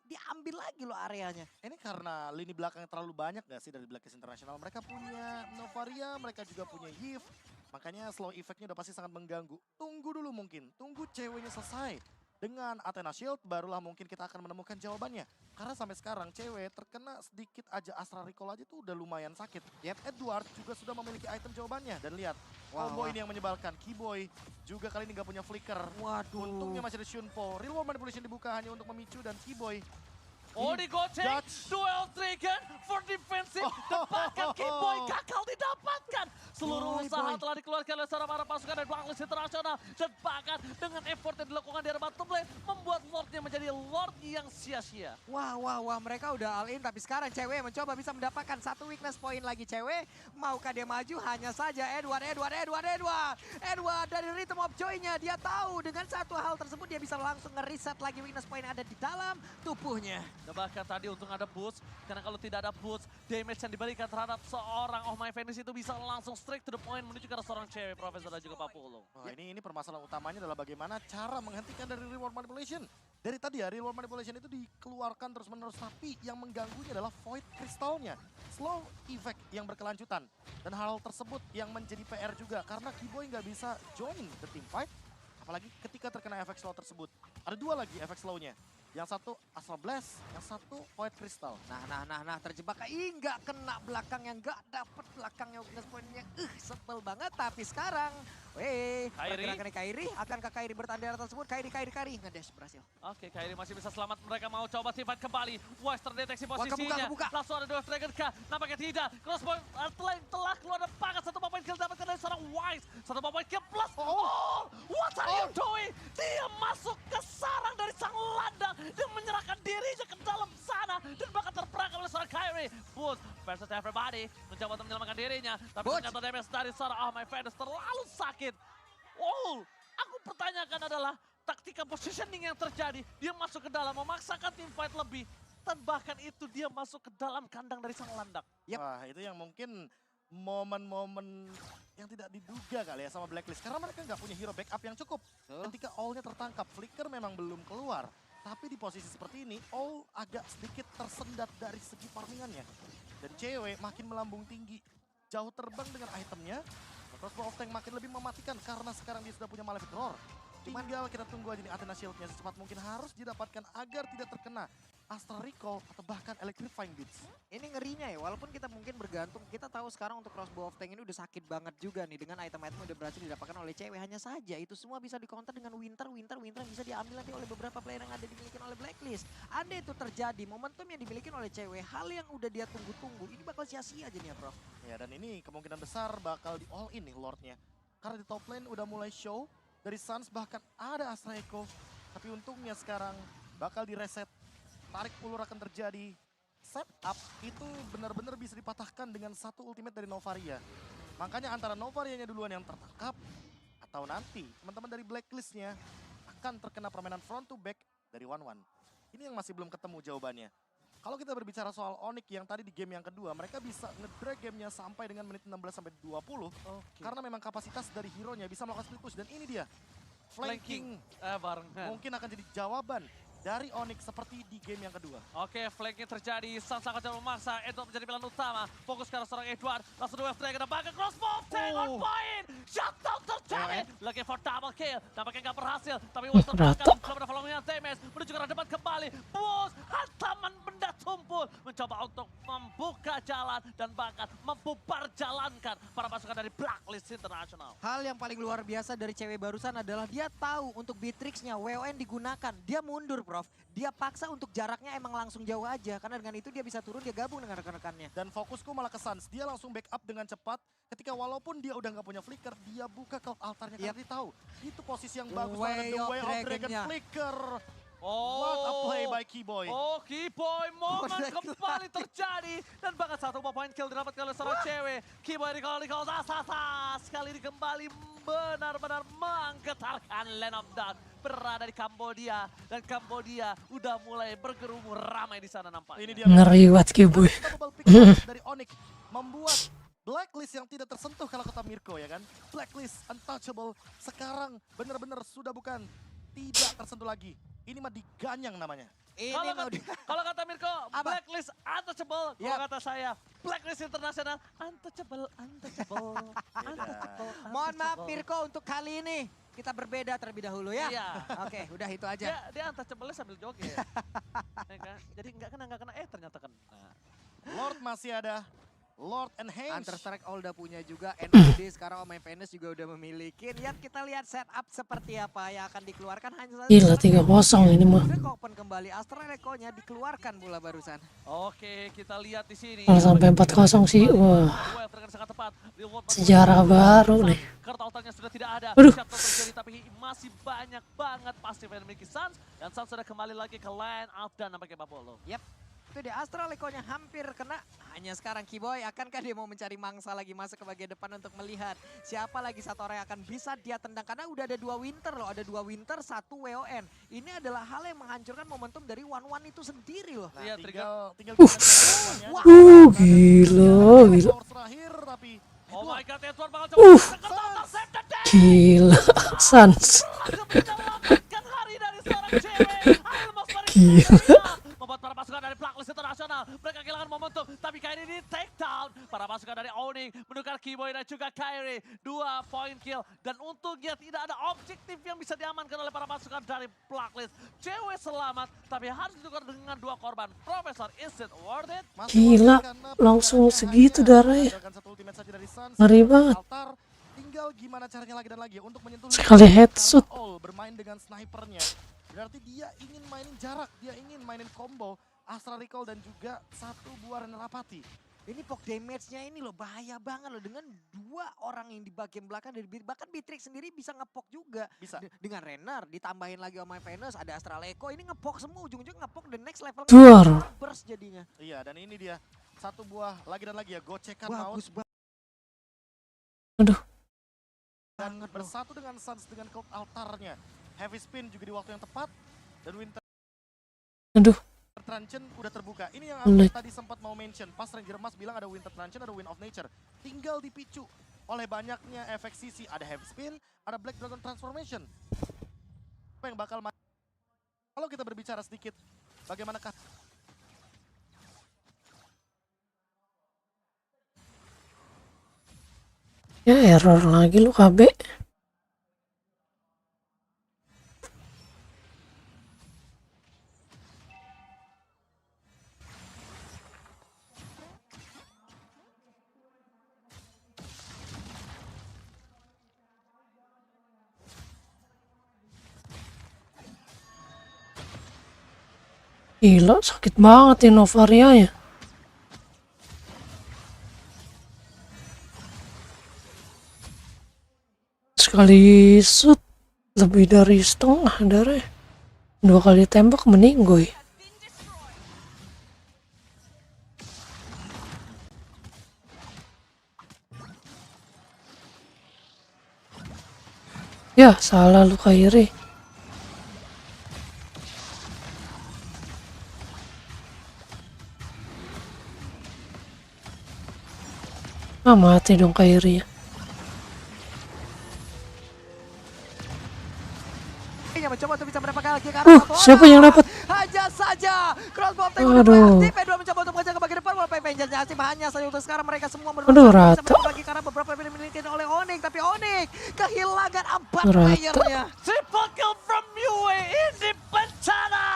Speaker 7: diambil lagi loh areanya.
Speaker 5: Ini karena lini belakang yang terlalu banyak gak sih dari Blacklist International? Mereka punya Novaria, mereka juga punya Yves. Makanya slow effect-nya udah pasti sangat mengganggu. Tunggu dulu mungkin, tunggu ceweknya selesai. Dengan Athena Shield barulah mungkin kita akan menemukan jawabannya. Karena sampai sekarang cewek terkena sedikit aja Astra Recall aja tuh udah lumayan sakit. Yep, Edward juga sudah memiliki item jawabannya. Dan lihat, combo ini yang menyebalkan. Keyboy juga kali ini gak punya flicker.
Speaker 7: Waduh.
Speaker 5: Untungnya masih ada Shunpo. Real World Manipulation dibuka hanya untuk memicu dan Keyboy.
Speaker 6: Oh digoceng,
Speaker 5: Dodge.
Speaker 6: duel trigger for defensive, dan bahkan Keyboy gagal didapatkan. Seluruh usaha telah dikeluarkan oleh seorang para pasukan dari Blacklist International. Dan bahkan dengan effort yang dilakukan di bottom lane, membuat Lordnya menjadi Lord yang sia-sia.
Speaker 7: Wah, mereka udah all in tapi sekarang cewek mencoba bisa mendapatkan satu weakness point lagi cewek. Maukah dia maju? Hanya saja Edward dari Rhythm of Joy-nya. Dia tahu dengan satu hal tersebut dia bisa langsung ngereset lagi weakness point yang ada di dalam tubuhnya.
Speaker 6: Dan bahkan tadi untung ada boost, karena kalau tidak ada boost, damage yang diberikan terhadap seorang Oh My Venus itu bisa langsung straight to the point menuju ke arah seorang cewek, Profesor dan juga Pak Pulung.
Speaker 5: Wah, ini permasalahan utamanya adalah bagaimana cara menghentikan dari Reward Manipulation. Dari tadi ya, Reward Manipulation itu dikeluarkan terus-menerus, tapi yang mengganggunya adalah Void Crystal-nya. Slow effect yang berkelanjutan. Dan hal tersebut yang menjadi PR juga, karena Keyboy nggak bisa join the team fight. Apalagi ketika terkena efek slow tersebut. Ada dua lagi efek slow-nya. Yang satu Astral Blast, yang satu Void Crystal.
Speaker 7: Nah, terjebak. Nggak kena belakangnya, nggak dapet belakangnya weakness point-nya. Sebel banget. Tapi sekarang, pergerakan Kairi. Akankah Kairi bertahan di area tersebut? Kairi, ngedash berhasil.
Speaker 6: Oke, Kairi masih bisa selamat. Mereka mau coba team fight kembali. Wise terdeteksi posisinya.
Speaker 7: kebuka.
Speaker 6: Langsung ada Dwarf Dragon kah? Nampaknya tidak. Crossbow telah keluar dan bahkan satu point kill dapatkan dari seorang Wise. Satu point kill plus. What are you doing? Dia masuk ke sarang dari sang landang. Dia menyerahkan dirinya ke dalam sana. Dan bahkan terperangkap oleh seorang Kairi. Boost versus everybody. Mencoba untuk menyelamatkan dirinya. Tapi ternyata damage dari seorang Oh My Venus terlalu sakit. Aku pertanyakan adalah taktika positioning yang terjadi. Dia masuk ke dalam, memaksakan team fight lebih. Dan bahkan itu dia masuk ke dalam kandang dari sang landak.
Speaker 5: Wah, itu yang mungkin momen-momen yang tidak diduga kali ya sama Blacklist. Karena mereka nggak punya hero backup yang cukup. Ketika All-nya tertangkap, Flicker memang belum keluar. Tapi di posisi seperti ini, All agak sedikit tersendat dari segi farmingannya. Dan cewek makin melambung tinggi. Jauh terbang dengan itemnya. Crossbow of Tank makin lebih mematikan karena sekarang dia sudah punya Malefic Roar. Tinggal kita tunggu aja nih Athena Shield-nya secepat mungkin harus didapatkan agar tidak terkena Astra Recall atau bahkan Electrifying Beats.
Speaker 7: Ini ngerinya ya, walaupun kita mungkin bergantung, kita tahu sekarang untuk Crossbow of Tank ini udah sakit banget juga nih. Dengan item-item udah berhasil didapatkan oleh cewek, hanya saja itu semua bisa di-counter dengan Winter yang bisa diambil nanti oleh beberapa player yang ada dimiliki oleh Blacklist. Andai itu terjadi, momentum yang dimiliki oleh cewek, hal yang udah dia tunggu-tunggu, ini bakal sia-sia aja nih ya Prof.
Speaker 5: Ya dan ini kemungkinan besar bakal di all in nih Lordnya. Karena di top lane udah mulai show, dari Suns bahkan ada Astra Echo. Tapi untungnya sekarang bakal direset. Tarik ulur akan terjadi. Setup itu benar-benar bisa dipatahkan dengan satu ultimate dari Novaria. Makanya antara Novarianya duluan yang tertangkap, atau nanti teman-teman dari Blacklist-nya akan terkena permainan front to back dari One. Ini yang masih belum ketemu jawabannya. Kalau kita berbicara soal Onyx yang tadi di game yang kedua, mereka bisa nge-drag gamenya sampai dengan menit 16-20. Karena memang kapasitas dari hero-nya bisa melakukan split push. Dan ini dia, flanking.
Speaker 6: Barengan.
Speaker 5: Mungkin akan jadi jawaban dari Onyx seperti di game yang kedua.
Speaker 6: Oke, flanking terjadi. Sang sangat jauh memaksa. Edward menjadi pilihan utama. Fokus ke arah seorang Edward. Langsung Wave Dragon dan bahkan Crossbow Tank on point. Shutdown terjadi. Looking for double kill. Tampaknya nggak berhasil. Tapi Wave terbakar. Mencoba following damage. Menuju ke arah depan kembali. Bus, hantaman benda tumpul. Mencoba untuk membuka jalan. Dan bahkan membubar jalankan para pasukan dari Blacklist International.
Speaker 7: Hal yang paling luar biasa dari cewek barusan adalah dia tahu untuk Beatrix-nya WON digunakan. Dia mundur Prof. Dia paksa untuk jaraknya emang langsung jauh aja. Karena dengan itu dia bisa turun, dia gabung dengan rekan-rekannya.
Speaker 5: Dan fokusku malah ke Suns. Dia langsung backup dengan cepat. Ketika walaupun dia udah nggak punya flicker, dia buka cloud altarnya karena dia tahu. Itu posisi yang bagus banget. The Way of Dragon flicker. What a play by Keyboy.
Speaker 6: Oh, Keyboy, momen kembali terjadi. Dan bahkan satu poin kill didapatkan oleh seorang cewek. Keyboy recall sekali ini kembali benar-benar menggetarkan Land of Dawn. Berada di Kambodia. Dan Kambodia udah mulai bergerumu ramai di sana nampaknya.
Speaker 5: Ini dia
Speaker 1: Ngeri banget Kiboy.
Speaker 5: double pick dari Onyx membuat blacklist yang tidak tersentuh kalau kata Mirko ya kan. Blacklist untouchable sekarang benar-benar sudah bukan tidak tersentuh lagi. Ini mah diganyang namanya.
Speaker 6: Kalau kata Mirko, blacklist untouchable. Kalau kata saya, blacklist internasional untouchable.
Speaker 7: Mohon maaf Mirko, untuk kali ini kita berbeda terlebih dahulu ya.
Speaker 6: Iya.
Speaker 7: Oke, udah itu aja.
Speaker 6: Dia untouchable sambil joget. Ya kan? Jadi nggak kena, ternyata kena.
Speaker 5: Lord masih ada. Lord and Henge.
Speaker 7: Counter Strike all udah punya juga, NPD sekarang Omai Venus juga udah memiliki. Kita lihat setup seperti apa yang akan dikeluarkan hanya saja.
Speaker 1: Gila 3-0 ini mah.
Speaker 7: Udah open kembali, Astra Echo-nya dikeluarkan bola barusan.
Speaker 6: Oke, kita lihat di sini.
Speaker 1: Kalau sampai 4-0 sih, wah.
Speaker 6: Sangat tepat.
Speaker 1: Sejarah baru nih.
Speaker 6: Kartu altarnya sudah tidak ada.
Speaker 1: Aduh.
Speaker 6: Shutdown terjadi tapi masih banyak banget pasti yang memiliki Suns. Dan Suns sudah kembali lagi ke line out dan nampaknya Babolo.
Speaker 7: Yap. Itu dia Astra Echo-nya hampir kena. Hanya sekarang Keyboy akankah dia mau mencari mangsa lagi masuk ke bagian depan untuk melihat siapa lagi satu orang yang akan bisa dia tendang. Karena udah ada 2 winter loh, ada 2 winter, 1 WON. Ini adalah hal yang menghancurkan momentum dari One itu sendiri loh.
Speaker 5: Nah,
Speaker 6: Iya,
Speaker 5: tinggal
Speaker 1: Gila.
Speaker 5: terakhir tapi
Speaker 6: Oh my god, Edward bakal coba
Speaker 1: Gila. Sans.
Speaker 6: menyelamatkan hari dari seorang cewek. Almost
Speaker 1: Gila.
Speaker 6: Membuat para pasukan dari Blacklist Internasional mereka kehilangan momentum, tapi kali ini take down para pasukan dari Onyx menukar Keyboy dan juga Kyrie. 2 point kill dan untungnya tidak ada objektif yang bisa diamankan oleh para pasukan dari Blacklist. Cewek selamat tapi harus ditukar dengan 2 korban. Profesor, is it worth it?
Speaker 1: Gila. Langsung segitu darahnya. Ngeri banget.
Speaker 5: Tinggal gimana caranya lagi dan lagi untuk menyentuh
Speaker 1: Sekali headshot.
Speaker 5: bermain dengan snipernya. Berarti dia ingin mainin jarak, dia ingin mainin combo Astra Recall dan juga 1 buah Renarapati.
Speaker 7: Ini poke damage-nya ini loh bahaya banget loh, dengan 2 orang yang di bagian belakang dari bahkan Bitrix sendiri bisa ngepok juga.
Speaker 5: Bisa.
Speaker 7: Dengan Renner ditambahin lagi Omai Venus, ada Astra Echo, ini ngepok semua, ujung-ujung ngepok the next level.
Speaker 1: Duar.
Speaker 7: Burst jadinya.
Speaker 5: Iya, dan ini dia 1 buah lagi dan lagi ya, gocekan maut.
Speaker 7: Bagus banget.
Speaker 1: Aduh.
Speaker 5: Dan bersatu dengan Suns dengan cloud altarnya. Heavy spin juga di waktu yang tepat. Dan Winter
Speaker 1: Aduh.
Speaker 5: Truncheon udah terbuka. Ini yang
Speaker 1: Ulet.
Speaker 5: aku tadi sempat mau mention. Pas Ranger Mas bilang ada Winter Truncheon, ada Wind of Nature. Tinggal dipicu oleh banyaknya efek sisi. Ada Heavy Spin, ada Black Dragon Transformation. Apa yang bakal kalau kita berbicara sedikit, bagaimanakah
Speaker 1: Ya error lagi lu KB. Gila, sakit banget ini Novaria-nya. Sekali shoot lebih dari setengah darah. 2 kali tembak meninggoy. Ya, salah lu Kyrie. Ah, mati dong Kyrie.
Speaker 7: Mencoba untuk bisa mendapatkan lagi ke arah satu
Speaker 1: Siapa
Speaker 7: orang.
Speaker 1: yang dapat?
Speaker 7: Hanya saja crossbow tank udah
Speaker 1: Aduh.
Speaker 7: beraktif. P2 mencoba untuk mengejar ke bagian depan walaupun Avengers Asif hanya saja untuk sekarang mereka semua
Speaker 1: Aduh,
Speaker 7: bisa
Speaker 1: rata.
Speaker 7: mencoba lagi karena beberapa yang dimiliki oleh Onyx, tapi Onyx kehilangan 4
Speaker 1: Rata.
Speaker 7: playernya.
Speaker 6: Triple kill from UA ini bencana.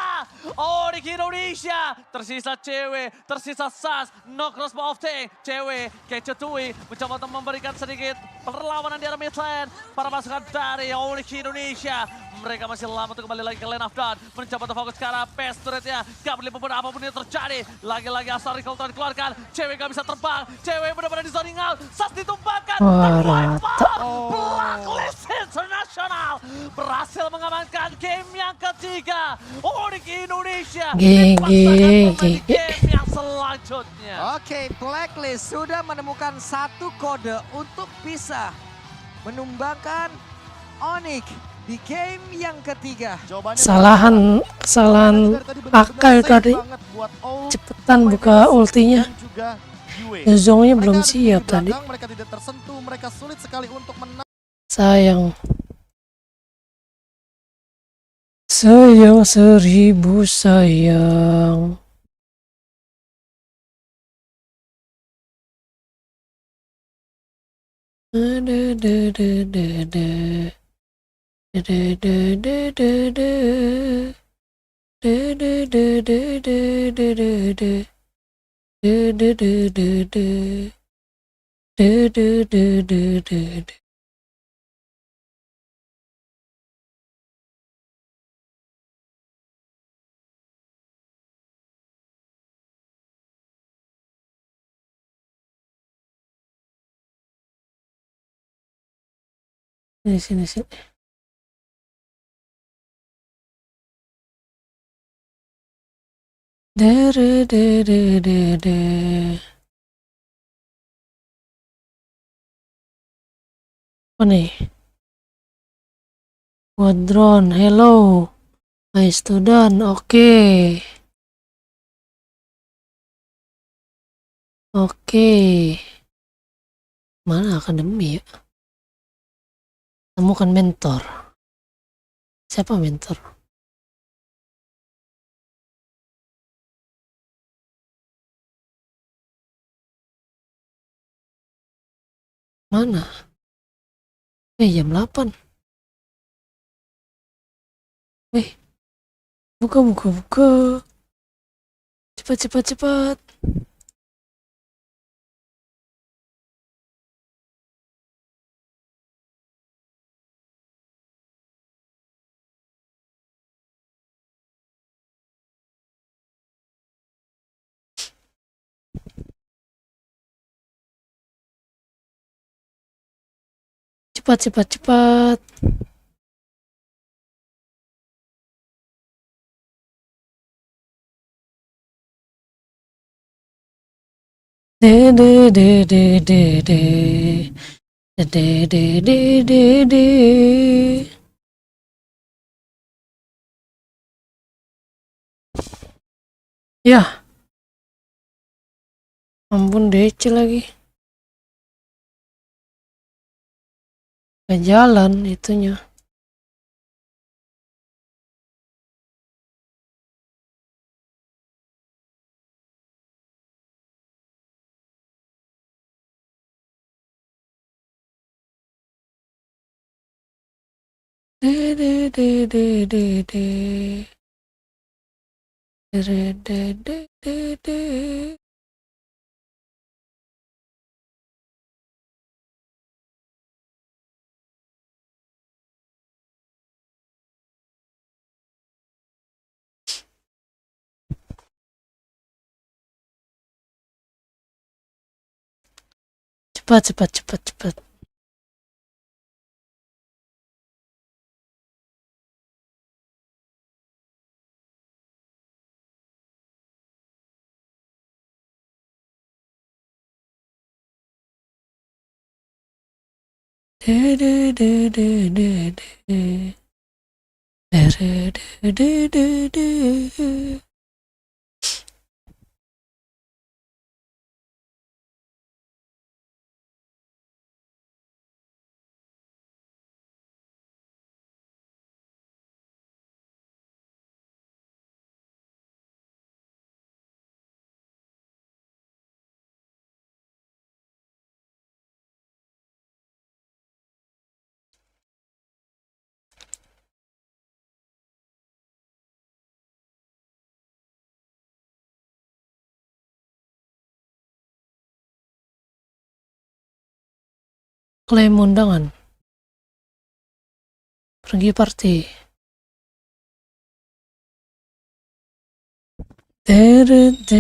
Speaker 6: Onyx Indonesia tersisa cewek, tersisa Suns, no crossbow of tank. Cewek Kecetui mencoba untuk memberikan sedikit perlawanan di arah mid lane. Para pasukan dari Onyx Indonesia mereka masih lama untuk kembali lagi ke lane of dawn. Mencoba untuk fokus ke arah base turretnya. Gak boleh apapun yang terjadi. Lagi-lagi Astra Recall telah dikeluarkan. Cewek gak bisa terbang. Cewek benar-benar di zoning out. Sas ditumbangkan.
Speaker 1: Wah, rata.
Speaker 6: Blacklist International. nasional berhasil mengamankan game yang ketiga. Onyx Indonesia
Speaker 1: GG,
Speaker 6: dipaksakan di
Speaker 1: GG.
Speaker 6: game yang selanjutnya.
Speaker 7: Oke, Blacklist sudah menemukan satu kode untuk bisa menumbangkan Onyx di game yang ketiga.
Speaker 5: Jawabannya
Speaker 1: Kesalahan Akai tadi. Cepetan buka ultinya. Zongnya belum siap tadi.
Speaker 5: Mereka tidak tersentuh, mereka sulit sekali untuk menang.
Speaker 1: Sayang. Sayang 1000 sayang. Sini. Apa nih? Wadron, hello. My student, oke. Oke. Mana akademi ya? Temukan mentor. Siapa mentor? Mana? Jam 8. Buka. Cepat. Cepat. Ya. Ampun DC lagi. Gak jalan itunya. Cepat. Klaim undangan. Pergi party. Teret.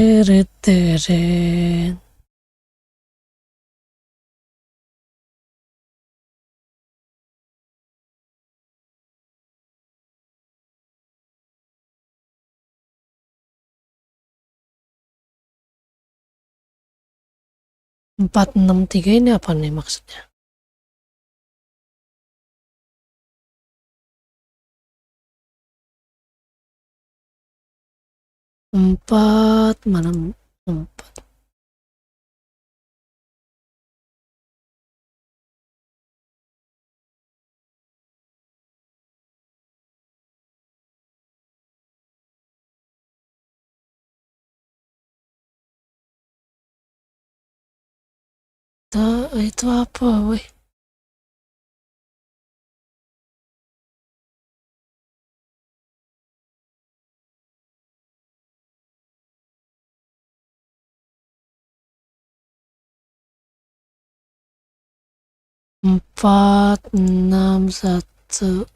Speaker 1: 463 ini apa nih maksudnya? Empat mana empat? Itu apa, weh? Empat enam satu.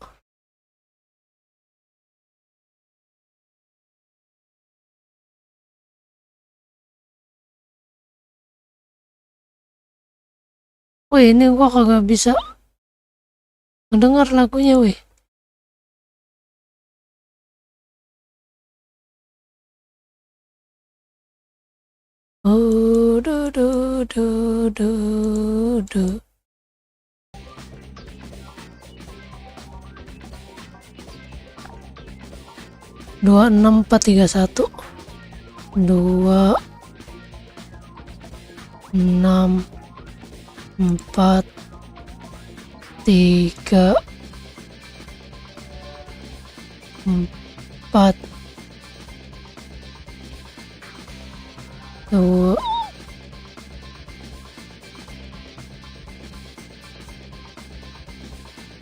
Speaker 1: Wih, ini gua kagak bisa mendengar lagunya, weh. Oh, do do do do do. 26431 264 2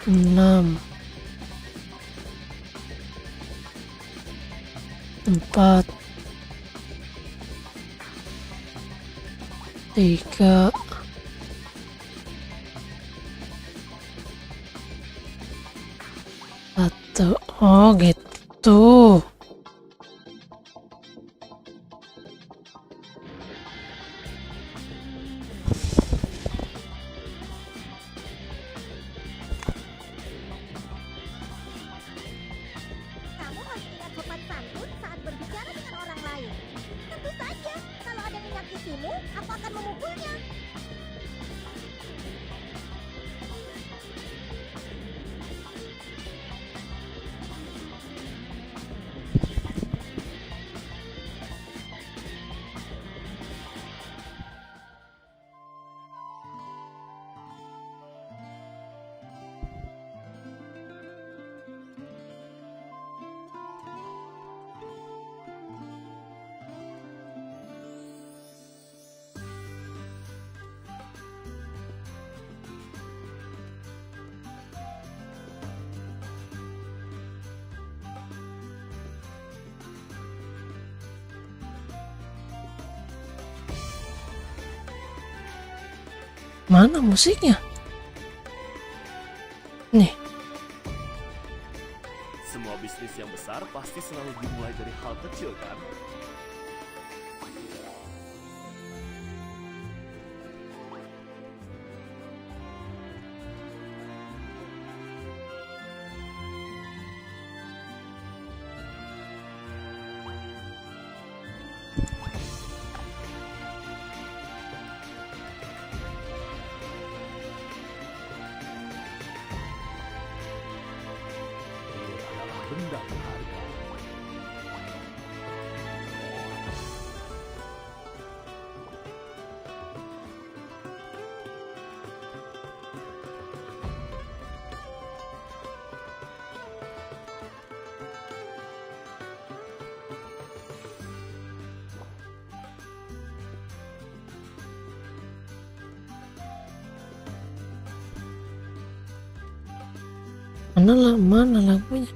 Speaker 1: 6 4 3 1. Oh gitu.
Speaker 3: Kamu harus ingat sopan santun saat berbicara dengan orang lain. Tentu saja, kalau ada yang menyakitimu, aku akan memukulnya.
Speaker 1: Mana musiknya? Nih.
Speaker 11: Semua bisnis yang besar pasti selalu dimulai dari hal kecil, kan? Benda berharga.
Speaker 1: Mana lagunya?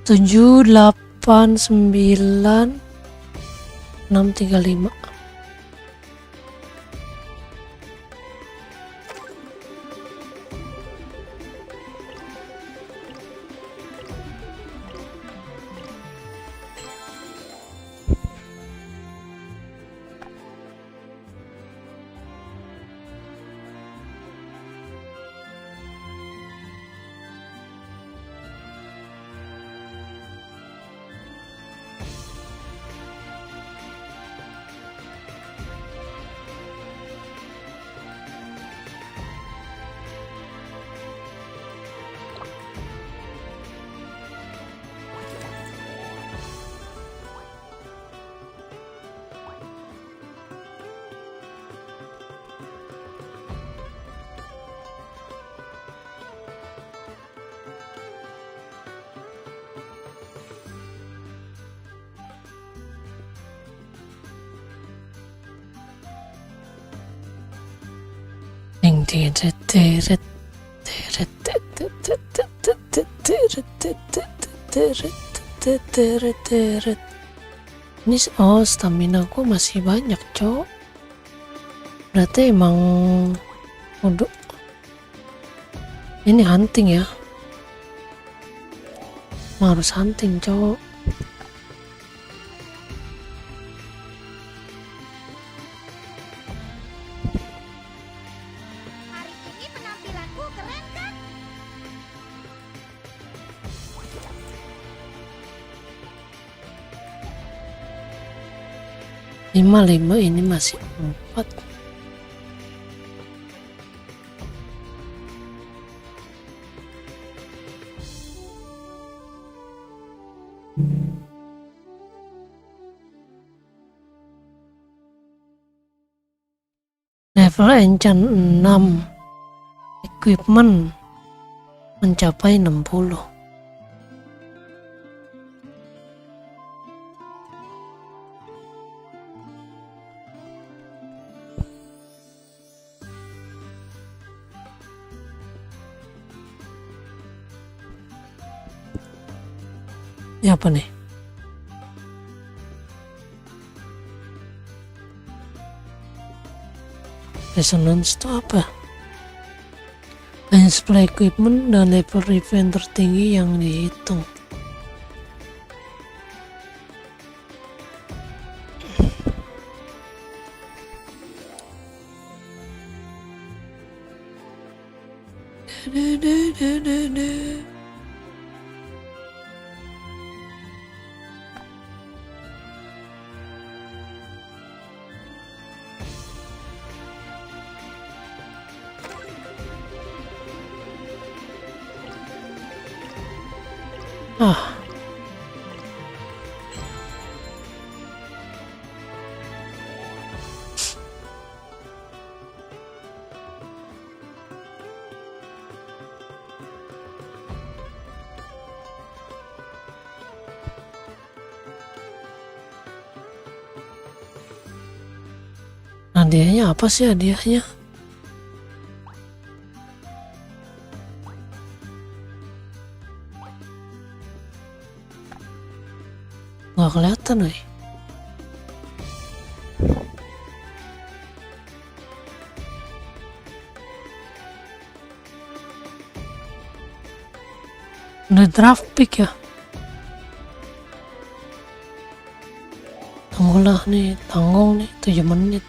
Speaker 1: Tujuh, 8, 9, 6, 3, 5. Ini oh, stamina aku masih banyak, cok. Berarti emang udah ini hunting ya. Harus hunting, cok.
Speaker 3: Hari ini penampilanku keren kan?
Speaker 1: 5 ini masih 4. Level enchant 6. Equipment mencapai 60. Ini apa nih? Resonance itu apa? Hanya supply equipment dan level event tertinggi yang dihitung. Ah. Hadiahnya apa sih hadiahnya? Nggak kelihatan nih. Udah draft pick ya. Tunggulah nih, tanggung nih 7 menit.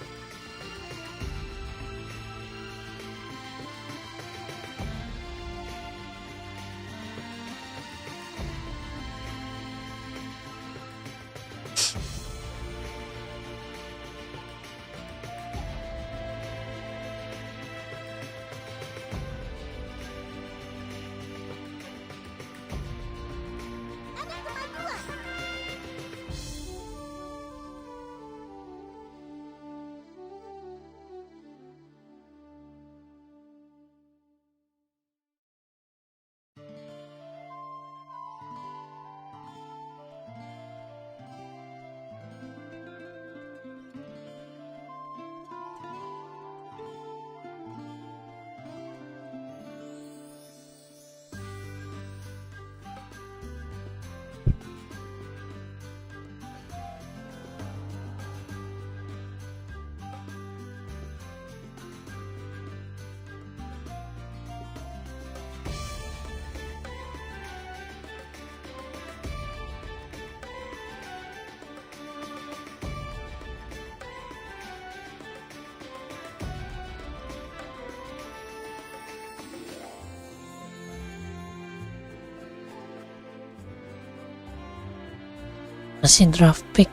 Speaker 1: Masih draft pick.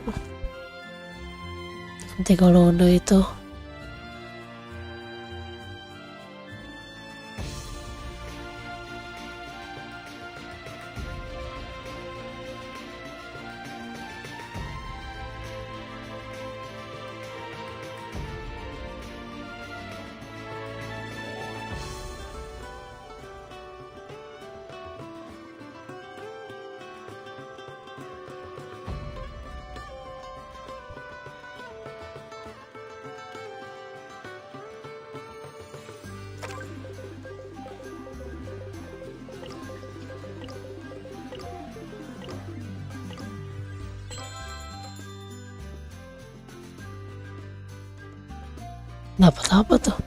Speaker 1: Nanti kalau udah itu dapat apa tuh?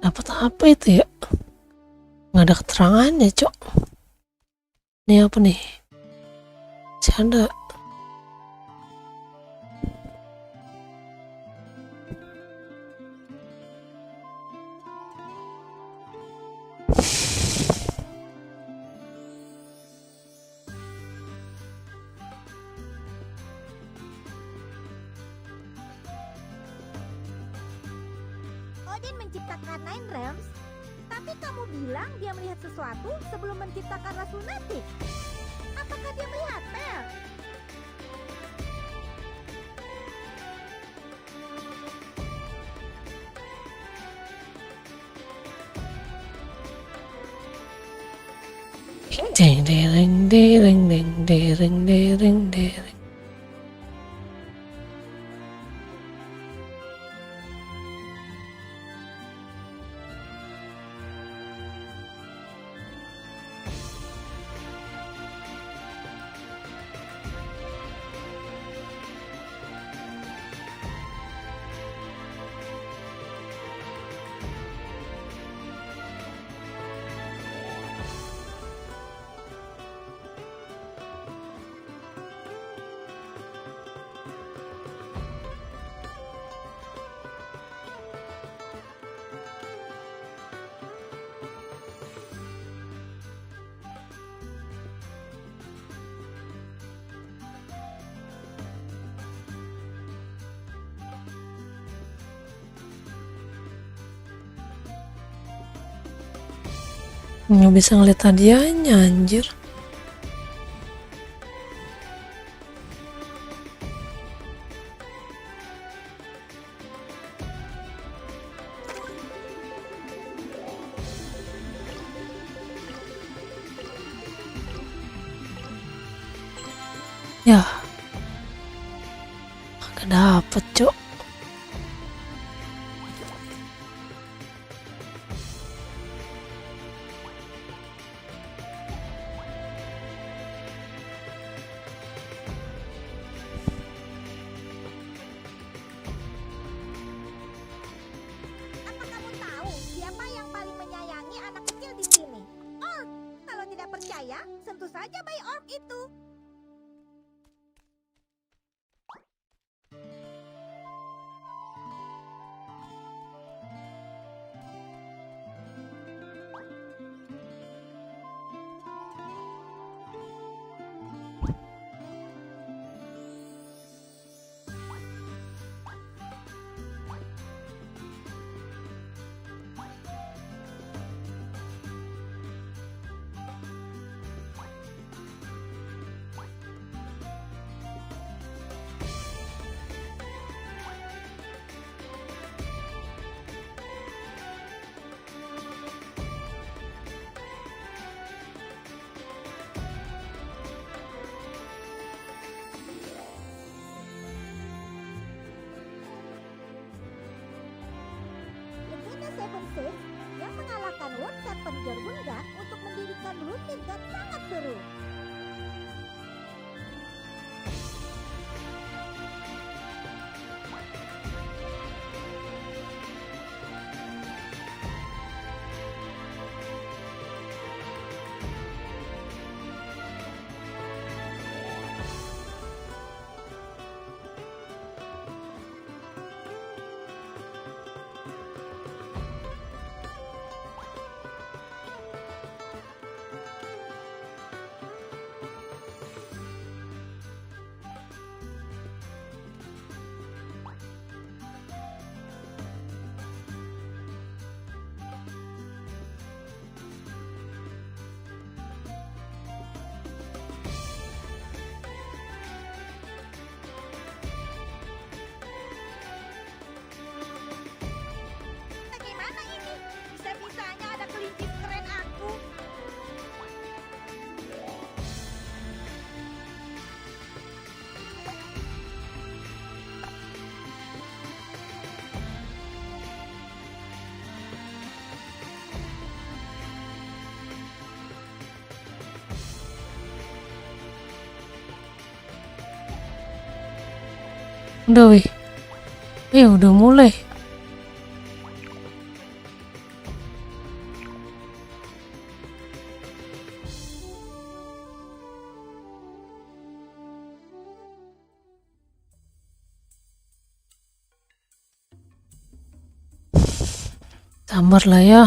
Speaker 1: Dapat apa itu ya? Nggak ada keterangannya, Cok. Ini apa nih? Masih ada.
Speaker 3: Odin menciptakan Nine Realms, tapi kamu bilang dia melihat sesuatu sebelum menciptakan ras lunatik. Apakah dia melihat Mel?
Speaker 1: Ding ding ding ding ding ding ding. Nggak bisa ngeliat hadiahnya, anjir. Ya, nggak dapet, Cok.
Speaker 3: Apa kamu tahu siapa yang paling menyayangi anak kecil di sini? Orc. Kalau tidak percaya, sentuh saja bayi orc itu. Assist yang mengalahkan World Serpent Jormungand untuk mendirikan Luthien sangat seru. Bagaimana ini? Bisa-bisanya ada kelinci keren aku.
Speaker 1: Udah weh. Udah mulai. Sabar lah ya.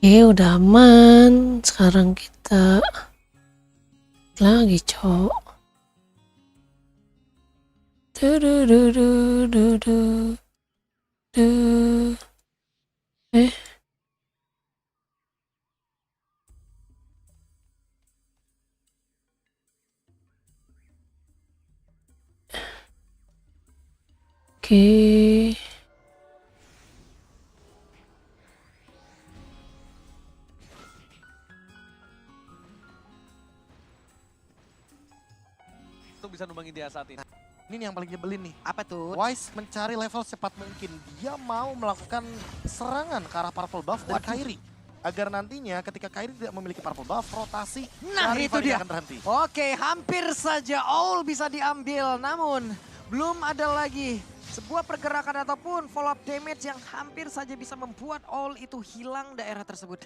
Speaker 1: Udah aman. Sekarang kita lagi, cok. Oke.
Speaker 6: Itu bisa numbangin dia saat ini.
Speaker 2: Ini nih yang paling nyebelin nih.
Speaker 7: Apa tuh?
Speaker 2: Wise mencari level secepat mungkin. Dia mau melakukan serangan ke arah purple buff dari Kairi. Agar nantinya ketika Kairi tidak memiliki purple buff, rotasi
Speaker 7: Nah,
Speaker 2: dari
Speaker 7: itu
Speaker 2: Fanny
Speaker 7: dia.
Speaker 2: akan terhenti.
Speaker 7: Oke, hampir saja all bisa diambil. Namun, belum ada lagi sebuah pergerakan ataupun follow up damage yang hampir saja bisa membuat all itu hilang daerah tersebut.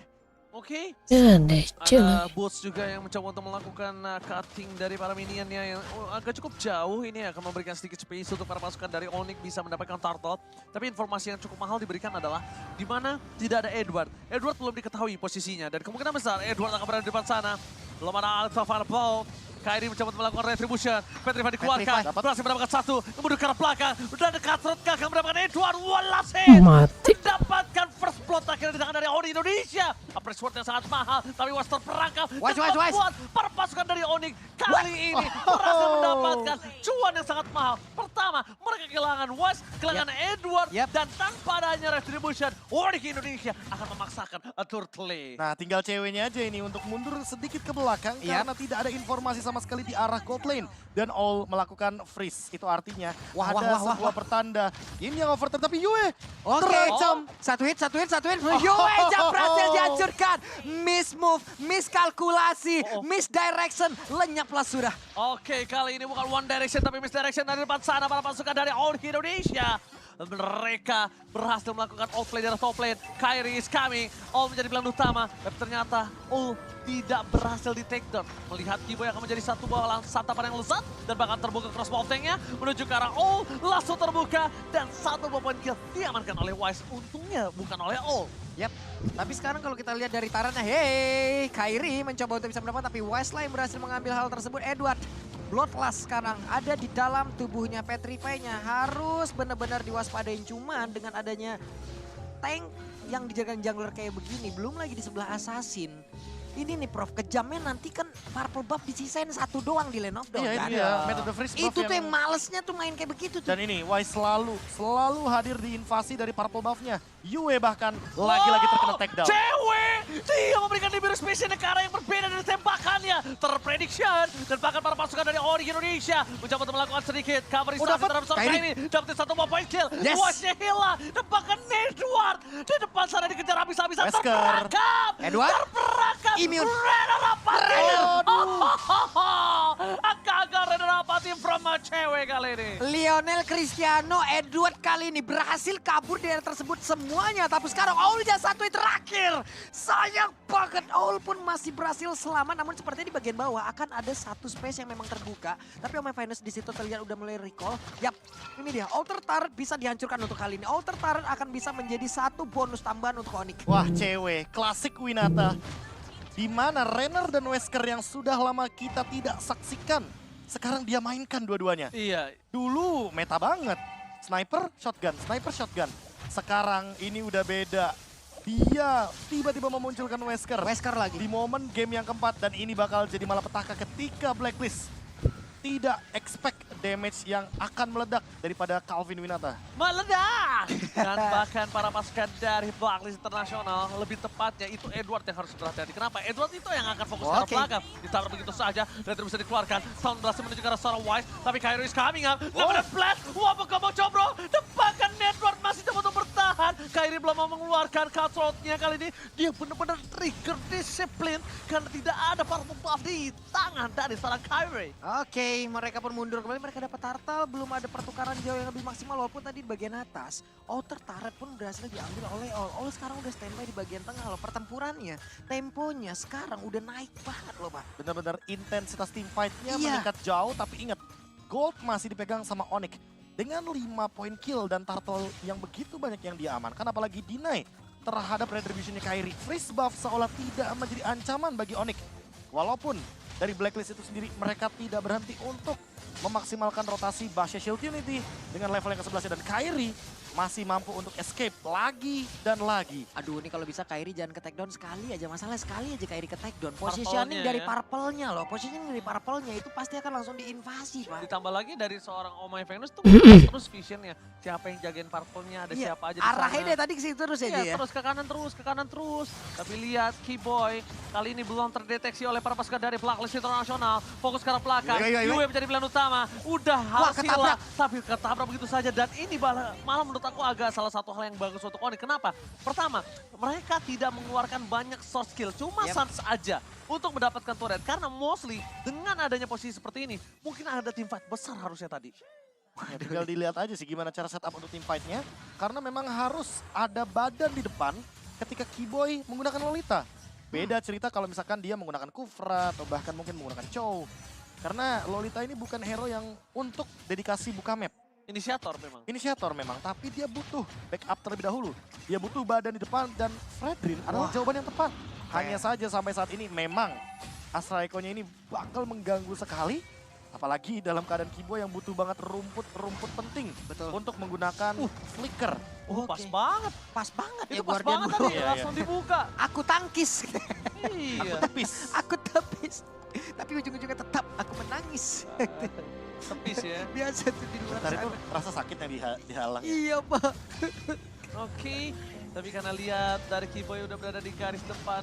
Speaker 6: Oke.
Speaker 1: Ya DC
Speaker 6: Ada
Speaker 1: lagi.
Speaker 6: bots juga yang mencoba untuk melakukan cutting dari para minionnya yang agak cukup jauh. Ini akan memberikan sedikit space untuk para pasukan dari Onyx bisa mendapatkan turtle. Tapi informasi yang cukup mahal diberikan adalah di mana tidak ada Edward. Edward belum diketahui posisinya dan kemungkinan besar Edward akan berada di depan sana. Belum ada Alpha Fireball. Kairi mencoba melakukan retribution. Petrify dikeluarkan. Berhasil mendapatkan satu. Kemudian ke arah belakang. Dan Cutthroat akan mendapatkan Edward. Wallace hit.
Speaker 1: Mati.
Speaker 6: Mendapatkan first blood akhirnya di tangan dari Onyx Indonesia. Apres sword yang sangat mahal. Tapi was terperangkap.
Speaker 7: Wise.
Speaker 6: Membuat para pasukan dari Onyx kali ini berhasil mendapatkan cuan yang sangat mahal. Pertama, mereka kehilangan Wise, kehilangan Edward. Dan tanpa adanya retribution, Onyx Indonesia akan memaksakan a turtle.
Speaker 2: Nah, tinggal ceweknya aja ini untuk mundur sedikit ke belakang karena tidak ada informasi sama sekali di arah gold lane. Dan All melakukan freeze. Itu artinya ada sebuah pertanda. Ini yang overtime, tapi Yue terancam.
Speaker 7: Satu hit. Yue jam berhasil dihancurkan. Miss move, miskalkulasi, misdirection, lenyaplah sudah.
Speaker 6: Oke, kali ini bukan one direction tapi misdirection dari depan sana para pasukan dari Onyx Indonesia. Mereka berhasil melakukan outplay dari top lane. Kairi is coming. All menjadi pilihan utama. Tapi ternyata All tidak berhasil di take down. Melihat Kiboy akan menjadi satu bawalan santapan yang lezat. Dan bahkan terbuka crossbow tanknya menuju ke arah All. Langsung terbuka. Dan satu poin kill diamankan oleh Wise. Untungnya bukan oleh All.
Speaker 7: Yap, tapi sekarang kalau kita lihat dari Tarana, hey, Kairi mencoba untuk bisa mendapat, tapi Wise lah yang berhasil mengambil hal tersebut. Edward, Bloodlust sekarang ada di dalam tubuhnya Petrify-nya. Harus benar-benar diwaspadain, cuman dengan adanya tank yang dijadikan jungler kayak begini, belum lagi di sebelah Assassin. Ini nih Prof, kejamnya nanti kan Purple Buff disisain satu doang di Lane of Dawn.
Speaker 2: Iya,
Speaker 7: kan?
Speaker 2: itu ya, metode freeze buff
Speaker 7: Itu tuh yang malesnya tuh main kayak begitu tuh.
Speaker 2: Dan ini Wise selalu hadir di invasi dari purple buff-nya. Yue bahkan lagi-lagi terkena takedown.
Speaker 6: Cewek! Dia memberikan liberal space ke arah yang berbeda dari tembakannya. Terprediction. Dan bahkan para pasukan dari Onyx Indonesia mencoba untuk melakukan sedikit cover instruction terhadap seorang Kairi. Dapetin satu point kill.
Speaker 7: Yes.
Speaker 6: Watch-nya hilang. Dan bahkan Edward di depan sana dikejar habis-habisan.
Speaker 2: Wesker.
Speaker 6: Terperangkap.
Speaker 7: Edward.
Speaker 6: Terperangkap.
Speaker 7: Immune.
Speaker 6: Reda Rapati. Gagal Reda Rapati from cewek kali ini.
Speaker 7: Lionel Cristiano, Edward kali ini berhasil kabur di area tersebut semuanya. Tapi sekarang Owl jadi satu yang terakhir. Sayang banget Owl pun masih berhasil selamat. Namun sepertinya di bagian bawah akan ada satu space yang memang terbuka. Tapi Omega Finance di situ terlihat udah mulai recall. Yap, ini dia. Alter Turret bisa dihancurkan untuk kali ini. Alter Turret akan bisa menjadi satu bonus tambahan untuk Onyx.
Speaker 2: Wah, cewek, klasik Winata. Di mana Renner dan Wesker yang sudah lama kita tidak saksikan. Sekarang dia mainkan dua-duanya.
Speaker 6: Iya.
Speaker 2: Dulu meta banget. Sniper, shotgun. Sekarang ini udah beda. Dia tiba-tiba memunculkan Wesker.
Speaker 7: Wesker lagi.
Speaker 2: Di momen game yang keempat. Dan ini bakal jadi malapetaka ketika Blacklist tidak expect damage yang akan meledak daripada Calvin Winata.
Speaker 6: Meledak! Dan bahkan para pasukan dari Blacklist Internasional, lebih tepatnya itu Edward yang harus berhati-hati. Kenapa? Edward itu yang akan fokus ke arah belakang. Ditaruh begitu saja, dan tidak bisa dikeluarkan. Sound berhasil menuju ke arah seorang Wise, tapi Kairi is coming up. Dapat blast, wabuk kamu combro. Dan bahkan Edward masih coba untuk bertahan. Kairi belum mau mengeluarkan cutthroat-nya kali ini. Dia benar-benar trigger disiplin, karena tidak ada purple buff di tangan dari seorang Kairi.
Speaker 7: Oke, mereka pun mundur kembali. Mereka dapat turtle, belum ada pertukaran jauh yang lebih maksimal. Walaupun tadi di bagian atas, outer turret pun berhasil diambil oleh All. All sekarang udah standby di bagian tengah loh. Pertempurannya, temponya sekarang udah naik banget loh, Pak.
Speaker 2: Benar-benar intensitas team fight-nya
Speaker 7: Iya.
Speaker 2: meningkat jauh, tapi ingat, Gold masih dipegang sama Onyx. Dengan 5 poin kill dan turtle yang begitu banyak yang dia amankan, apalagi deny terhadap retribution-nya Kairi. Freeze buff seolah tidak menjadi ancaman bagi Onyx. Walaupun dari Blacklist itu sendiri mereka tidak berhenti untuk memaksimalkan rotasi Basya Shield Unity dengan level yang ke-11 dan Kairi masih mampu untuk escape lagi dan lagi.
Speaker 7: Aduh, ini kalau bisa Kairi jangan ke takedown sekali aja. Masalah sekali aja Kairi ke takedown. Positioning dari purple-nya loh. Positioning dari purple-nya itu pasti akan langsung diinvasi, Pak.
Speaker 6: Ditambah lagi dari seorang Omega Venus tuh terus visionnya. Siapa yang jagain purple-nya, ada siapa aja di sana.
Speaker 7: Arahnya dari tadi ke situ terus aja ya.
Speaker 6: Terus ke kanan terus. Tapi lihat Kiboy kali ini belum terdeteksi oleh para pasukan dari Blacklist Internasional. Fokus ke arah belakang. Yue menjadi pilihan utama. Udah harus hilang. Tapi ketabrak begitu saja. Dan ini malah menurut aku agak salah satu hal yang bagus untuk Onyx. Kenapa? Pertama, mereka tidak mengeluarkan banyak source skill. Cuma sans aja untuk mendapatkan turret. Karena mostly dengan adanya posisi seperti ini, mungkin ada tim fight besar harusnya tadi.
Speaker 2: Ya, tinggal dilihat aja sih gimana cara setup untuk team fight-nya. Karena memang harus ada badan di depan ketika Kiboy menggunakan Lolita. Beda cerita kalau misalkan dia menggunakan Kufra atau bahkan mungkin menggunakan Chow. Karena Lolita ini bukan hero yang untuk dedikasi buka map. Inisiator memang, tapi dia butuh backup terlebih dahulu. Dia butuh badan di depan dan Fredrin adalah jawaban yang tepat. Hanya saja sampai saat ini memang Astra Echo-nya ini bakal mengganggu sekali. Apalagi dalam keadaan Kibo yang butuh banget rumput penting untuk menggunakan flicker.
Speaker 6: Pas banget.
Speaker 7: Pas banget ya
Speaker 6: Itu pas
Speaker 7: Guardian
Speaker 6: banget
Speaker 7: Bro.
Speaker 6: tadi, langsung dibuka.
Speaker 7: Aku tangkis.
Speaker 6: Iya.
Speaker 7: Aku tepis. Tapi ujung-ujungnya tetap aku menangis.
Speaker 6: Tepis ya.
Speaker 7: Biasa tuh di luar
Speaker 2: Tadi itu
Speaker 7: sana.
Speaker 2: rasa sakitnya dihalang.
Speaker 7: Iya Pak.
Speaker 6: Oke, tapi karena lihat dari Kiboy udah berada di garis depan,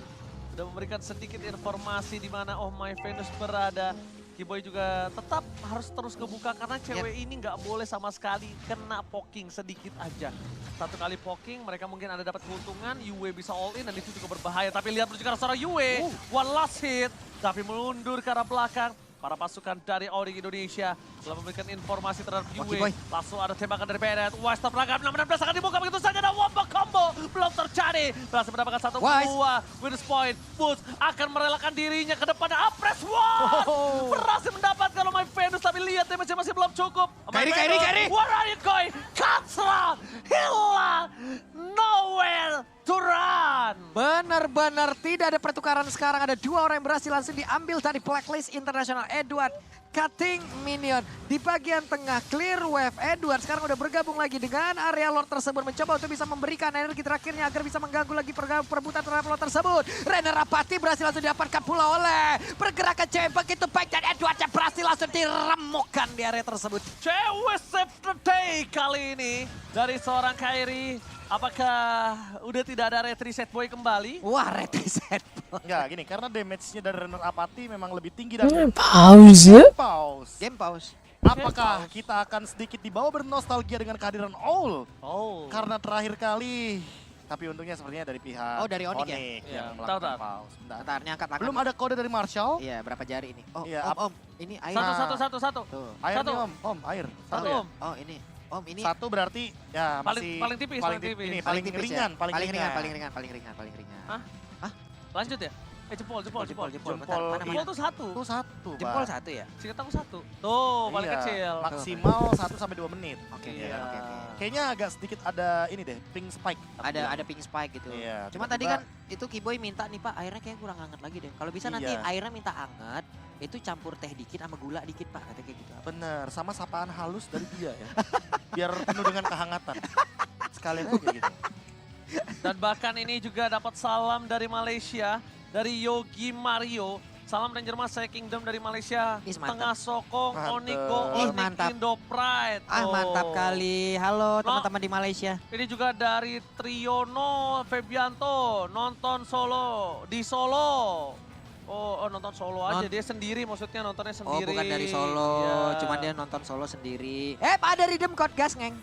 Speaker 6: udah memberikan sedikit informasi di mana Oh My Venus berada. Kiboy juga tetap harus terus kebuka karena cewek ini nggak boleh sama sekali kena poking sedikit aja. Satu kali poking mereka mungkin ada dapat keuntungan, Yue bisa all in dan itu juga berbahaya. Tapi lihat juga seorang Yue, one last hit, tapi mundur ke arah belakang. Para pasukan dari Ori Indonesia telah memberikan informasi terhadap Yue. Langsung ada tembakan dari Bennett. Wise terperangkap, 16 akan dibuka begitu saja. Dan wombo combo belum terjadi. Berhasil mendapatkan satu buah. Winners point. Boost akan merelakan dirinya ke depan. Apres one. Berhasil mendapatkan My Venus. Tapi lihat damage masih belum cukup.
Speaker 7: Kairi.
Speaker 6: Where are you going? Katsura hilang. Nowhere to run.
Speaker 7: Benar-benar tidak ada pertukaran sekarang. Ada dua orang yang berhasil langsung diambil dari Blacklist International. Edward cutting minion di bagian tengah, clear wave. Edward sekarang udah bergabung lagi dengan area lord tersebut, mencoba untuk bisa memberikan energi terakhirnya agar bisa mengganggu lagi perebutan terhadap lord tersebut. Renner Rapati berhasil langsung didapatkan pula oleh pergerakan cewek begitu baik dan Edward yang berhasil langsung diremukkan di area tersebut.
Speaker 6: Cewek save the day kali ini dari seorang Kairi. Apakah udah tidak ada red reset boy kembali?
Speaker 7: Wah, red reset boy.
Speaker 2: Enggak, gini, karena damage-nya dari Renner Apati memang lebih tinggi dari
Speaker 1: Pause.
Speaker 7: Game pause.
Speaker 2: Apakah kita akan sedikit dibawa bernostalgia dengan kehadiran Owl? Karena terakhir kali, tapi untungnya sepertinya dari pihak
Speaker 7: dari Onyx ya?
Speaker 2: yang
Speaker 6: Iya,
Speaker 2: melakukan
Speaker 6: bentar.
Speaker 2: pause.
Speaker 7: Bentar, ini angkat.
Speaker 2: Belum ada kode dari Marshall.
Speaker 7: Iya, berapa jari ini? Oh,
Speaker 2: Iya,
Speaker 7: om, ini air.
Speaker 6: Satu.
Speaker 7: Tuh.
Speaker 2: Air
Speaker 6: Satu.
Speaker 2: nih om, air.
Speaker 6: Satu,
Speaker 2: ya?
Speaker 6: Om.
Speaker 7: Oh, ini. Om, ini
Speaker 2: Satu berarti ya masih
Speaker 6: Paling tipis, paling tipis.
Speaker 2: Ini
Speaker 7: paling
Speaker 2: paling
Speaker 7: tipis
Speaker 2: ringan,
Speaker 7: ya?
Speaker 2: paling ringan.
Speaker 7: Paling ringan.
Speaker 6: Lanjut ya? Jempol.
Speaker 7: Jempol.
Speaker 2: Jempol
Speaker 7: Bentar,
Speaker 6: Jempol tuh satu.
Speaker 2: Itu satu,
Speaker 7: Jempol
Speaker 2: Pak.
Speaker 7: satu ya?
Speaker 6: Singkat aku satu. Tuh, paling
Speaker 2: Iya,
Speaker 6: kecil.
Speaker 2: Maksimal 1 sampai 2 menit.
Speaker 7: Oke.
Speaker 6: Iya.
Speaker 2: Kayaknya agak sedikit ada ini deh, pink spike.
Speaker 7: Ada pink spike gitu.
Speaker 2: Iya,
Speaker 7: Cuma tadi kan itu Kiboy minta nih Pak, airnya kayak kurang hangat lagi deh. Kalau bisa nanti
Speaker 2: Iya.
Speaker 7: airnya minta hangat, itu campur teh dikit sama gula dikit Pak, kata kayak gitu.
Speaker 2: Bener, sama sapaan halus dari dia ya. Biar penuh dengan kehangatan. Sekalian aja gitu.
Speaker 6: Dan bahkan ini juga dapat salam dari Malaysia, dari Yogi Mario. Salam Ranger Masai Kingdom dari Malaysia.
Speaker 7: Ih, mantap.
Speaker 6: Tengah sokong,
Speaker 2: Mantap.
Speaker 6: Oniko,
Speaker 7: Ih,
Speaker 6: Onik,
Speaker 7: mantap.
Speaker 6: Indo Pride.
Speaker 7: Mantap
Speaker 6: Oh.
Speaker 7: kali. Halo teman-teman di Malaysia.
Speaker 6: Ini juga dari Triono Febianto, nonton solo, di Solo. Oh, nonton solo aja, dia sendiri maksudnya nontonnya
Speaker 7: Oh,
Speaker 6: sendiri.
Speaker 7: bukan dari Solo,
Speaker 6: Iya.
Speaker 7: cuman dia nonton Solo sendiri. Ada Rhythm Code gas, ngeng.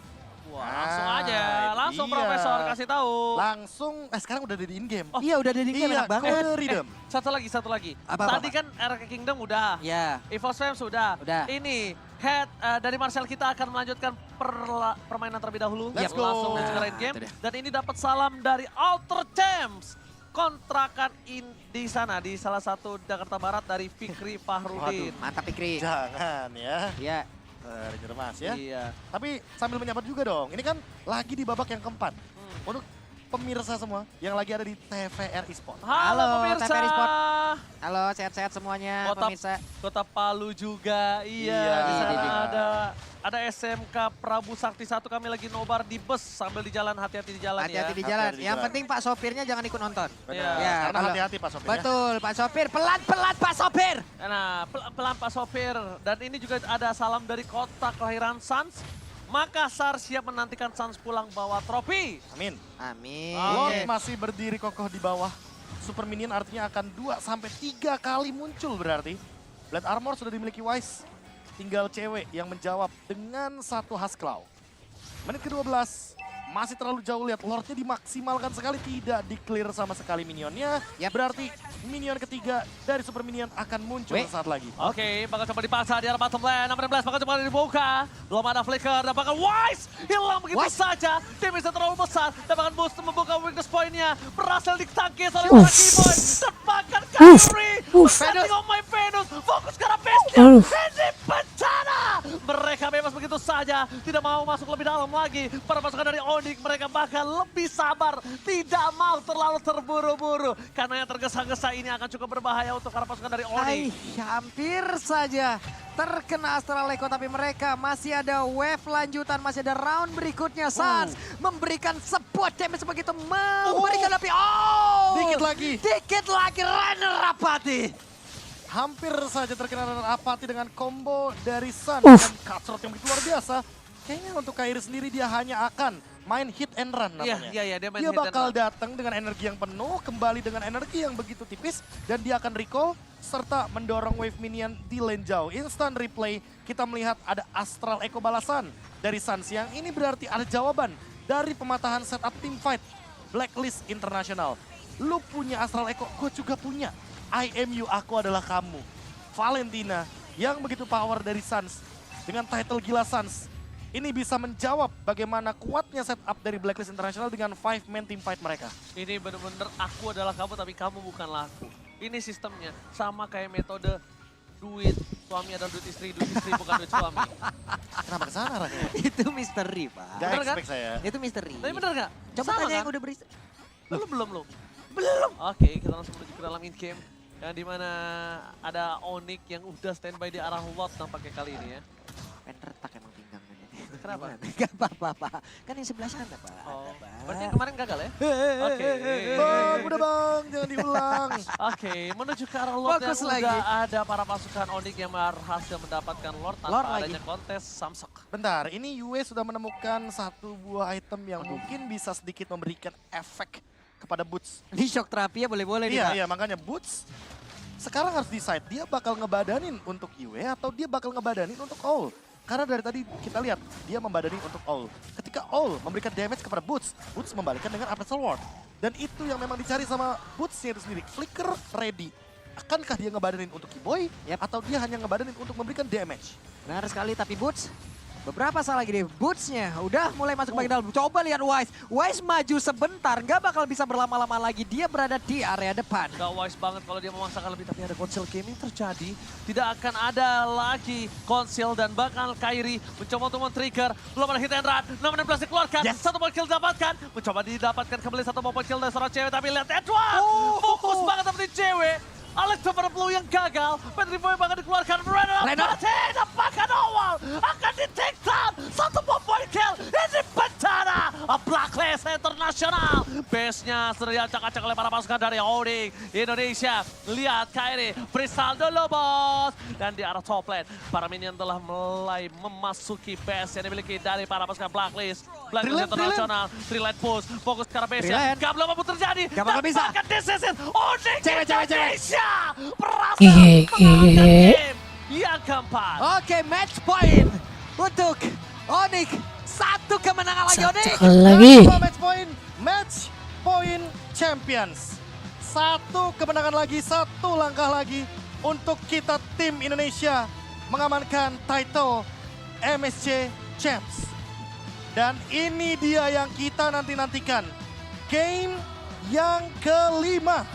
Speaker 6: Wah, langsung aja,
Speaker 2: itu
Speaker 6: langsung
Speaker 2: dia.
Speaker 6: Profesor kasih tahu.
Speaker 2: Langsung, sekarang udah di in-game.
Speaker 7: Iya, udah dari game
Speaker 2: Iya,
Speaker 7: enak banget.
Speaker 2: kode Rhythm.
Speaker 6: Satu lagi.
Speaker 7: Apa?
Speaker 6: Tadi kan RK Kingdom udah,
Speaker 7: Ya,
Speaker 6: Evo Swam sudah.
Speaker 7: Udah.
Speaker 6: Ini head dari Marcel kita akan melanjutkan permainan terlebih dahulu.
Speaker 2: Let's go.
Speaker 6: Langsung
Speaker 7: Nah,
Speaker 6: menuju ke game.
Speaker 7: itu dia.
Speaker 6: Dan ini dapat salam dari Alter Champs. Kontrakan di sana, di salah satu Jakarta Barat dari Fikri Fahrudin.
Speaker 7: mantap Fikri.
Speaker 2: Jangan ya,
Speaker 7: Iya.
Speaker 2: Ranger Mas ya.
Speaker 6: Iya.
Speaker 2: Tapi sambil menyapa juga dong, ini kan lagi di babak yang keempat. Untuk pemirsa semua yang lagi ada di TVR Esport.
Speaker 6: Halo,
Speaker 7: Halo,
Speaker 6: pemirsa.
Speaker 7: TVR Esport. Halo, sehat-sehat semuanya
Speaker 6: Kota-
Speaker 7: pemirsa.
Speaker 6: Kota Palu juga, iya,
Speaker 2: Iya.
Speaker 6: di sana
Speaker 7: Iya.
Speaker 6: ada SMK Prabu Sakti 1, kami lagi nobar di bus sambil di jalan, hati-hati di jalan
Speaker 7: Hati-hati
Speaker 6: ya.
Speaker 7: di jalan.
Speaker 2: Hati-hati di
Speaker 7: Yang
Speaker 2: jalan.
Speaker 7: penting Pak sopirnya jangan ikut nonton.
Speaker 2: Benar.
Speaker 6: Iya.
Speaker 2: Karena
Speaker 7: kalau-
Speaker 2: hati-hati Pak sopirnya.
Speaker 7: Betul, Pak sopir. Pelan-pelan Pak sopir.
Speaker 6: Nah, pelan Pak sopir. Dan ini juga ada salam dari kota kelahiran Suns. Makassar siap menantikan Suns pulang bawa trofi.
Speaker 2: Amin.
Speaker 7: Amin.
Speaker 2: Lord masih berdiri kokoh di bawah. Super Minion artinya akan 2-3 kali muncul berarti. Blade Armor sudah dimiliki Wise. Tinggal cewek yang menjawab dengan satu Husklaw. Menit ke-12. Masih terlalu jauh, lihat Lordnya dimaksimalkan sekali, tidak di-clear sama sekali minionnya.
Speaker 7: Yap.
Speaker 2: Berarti minion ketiga dari Super Minion akan muncul saat lagi.
Speaker 6: Oke, bakal coba dipaksa di arah bottom lane. 16 bakal coba dibuka. Belum ada flicker dan bakal Wise hilang begitu
Speaker 7: Wise.
Speaker 6: saja. Damage terlalu besar dan bakal boost membuka weakness point-nya. Berhasil ditangkis oleh Lucky Boy. Dan Standing on my Venus, fokus ke arah base-nya. Ini bencana. Mereka bebas begitu saja, tidak mau masuk lebih dalam lagi. Para pasukan dari Onyx, mereka bahkan lebih sabar, tidak mau terlalu terburu-buru. Karena yang tergesa-gesa ini akan cukup berbahaya untuk para pasukan dari Onyx.
Speaker 7: Hampir saja terkena Astral Echo, tapi mereka masih ada wave lanjutan, masih ada round berikutnya. Suns memberikan sebuah damage begitu, memberikan api. Dikit lagi Runner Apathy.
Speaker 2: Hampir saja terkena Runner Apathy dengan combo dari Sun dan cutthroat yang begitu luar biasa. Kayaknya untuk Kairi sendiri dia hanya akan main hit and run namanya.
Speaker 6: Iya, dia main
Speaker 2: Dia
Speaker 6: hit and
Speaker 2: bakal
Speaker 6: run.
Speaker 2: datang dengan energi yang penuh, kembali dengan energi yang begitu tipis, dan dia akan recall serta mendorong wave minion di lane jauh. Instant replay, kita melihat ada Astral Echo balasan dari Suns yang ini berarti ada jawaban dari pematahan setup team fight Blacklist International. Lu punya Astral Echo, gue juga punya. I am you, aku adalah kamu. Valentina yang begitu power dari Suns dengan title gila Suns. Ini bisa menjawab bagaimana kuatnya setup dari Blacklist International dengan 5-man team fight mereka.
Speaker 6: Ini bener-bener aku adalah kamu tapi kamu bukanlah aku. Ini sistemnya sama kayak metode duit suami adalah duit istri bukan duit suami.
Speaker 2: Kenapa kesana rasanya?
Speaker 7: Itu misteri, Pak.
Speaker 2: Gak
Speaker 6: Bener kan?
Speaker 2: expect saya.
Speaker 7: Itu misteri.
Speaker 6: Tapi bener gak?
Speaker 7: Coba
Speaker 6: Sama
Speaker 7: tanya
Speaker 6: kan?
Speaker 7: yang udah beristri.
Speaker 6: Belum. Oke, kita langsung menuju ke dalam in-game. Yang dimana ada Onyx yang udah standby di arah lot nampaknya kali ini ya.
Speaker 7: Pengen retak emang pinggangnya ini.
Speaker 6: Kenapa?
Speaker 7: Gak apa-apa, Pak. Kan yang sebelah sana, Pak.
Speaker 6: Oh,
Speaker 7: Ada, Pak.
Speaker 6: berarti yang kemarin gagal ya? Oke.
Speaker 2: Bang, udah bang, jangan diulang.
Speaker 6: Oke, menuju ke arah Lord yang
Speaker 7: Fokus lagi.
Speaker 6: udah ada para pasukan Onyx yang berhasil mendapatkan Lord tanpa
Speaker 7: Lord lagi.
Speaker 6: adanya kontes Samsok.
Speaker 2: Bentar, ini Yue sudah menemukan satu buah item yang mungkin bisa sedikit memberikan efek kepada Boots.
Speaker 7: Ini shock terapi ya boleh-boleh nih, Pak.
Speaker 2: Iya, makanya Boots sekarang harus decide dia bakal ngebadanin untuk Yue atau dia bakal ngebadanin untuk All. Karena dari tadi kita lihat dia membadani untuk All. Ketika All memberikan damage kepada Boots, Boots membalikkan dengan Apostle Ward. Dan itu yang memang dicari sama Boots-nya itu sendiri. Flicker ready. Akankah dia ngebadanin untuk Keyboy atau dia hanya ngebadanin untuk memberikan damage?
Speaker 7: Benar sekali, tapi Boots beberapa salah lagi deh. Boots-nya udah mulai masuk bagian dalam. Coba lihat Wise. Wise maju sebentar, nggak bakal bisa berlama-lama lagi. Dia berada di area depan.
Speaker 6: Gak wise banget kalau dia memaksakan lebih, tapi ada Conceal Gaming terjadi. Tidak akan ada lagi Conceal dan bahkan Kairi mencoba untuk men-trigger. Belum ada hit and run, 6-16 dikeluarkan. Satu point kill didapatkan. Mencoba didapatkan kembali satu point kill dari seorang cewek, tapi lihat Edward. Fokus banget seperti cewek. Alexander Blue yang gagal, Petriboy bakal dikeluarkan. Renner dapatkan awal, akan di-take down. Satu point kill, ini bencana. Blacklist International. Base-nya sudah diacak-acak oleh para pasukan dari Onyx Indonesia. Lihat Kairi, freestyle dulu bos. Dan di arah top lane, para minion telah mulai memasuki base yang dimiliki dari para pasukan Blacklist. Blacklist International, 3-lane push, fokus ke arah base-nya. Gak belum mampu terjadi.
Speaker 7: Gak bakal bisa.
Speaker 6: Bahkan disisin Onyx Indonesia. Berhasil
Speaker 1: Gigi.
Speaker 6: mengalahkan game yang keempat.
Speaker 7: Oke, match point untuk Onyx. Satu kemenangan lagi Onyx.
Speaker 1: Satu kali lagi.
Speaker 2: Match point champions. Satu kemenangan lagi, satu langkah lagi untuk kita tim Indonesia mengamankan title MSC Champs. Dan ini dia yang kita nanti-nantikan. Game yang kelima.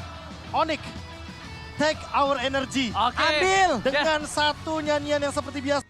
Speaker 2: Onyx, take our energy.
Speaker 6: Oke.
Speaker 7: Ambil.
Speaker 2: Dengan satu nyanyian yang seperti biasa.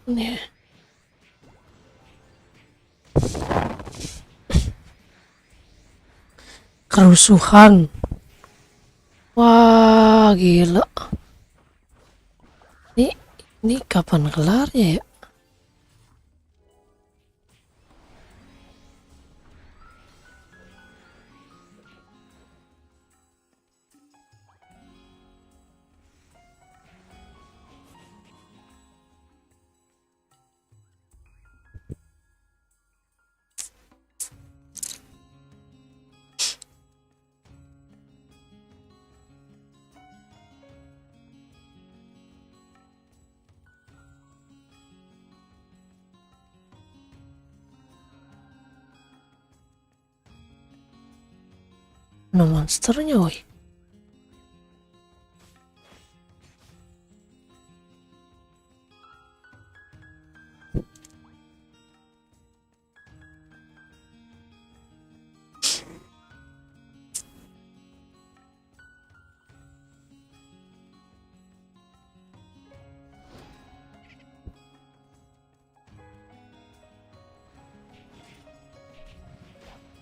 Speaker 1: Nih. Kerusuhan. Wah, gila. Ini kapan kelarnya ya? Mana monsternya woi?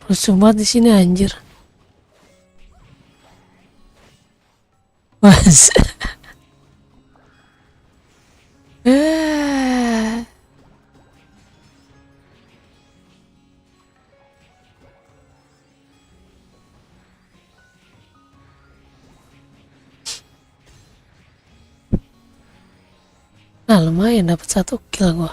Speaker 1: Rusuh banget di sini anjir. Mas. Nah lumayan dapat 1 kill gua.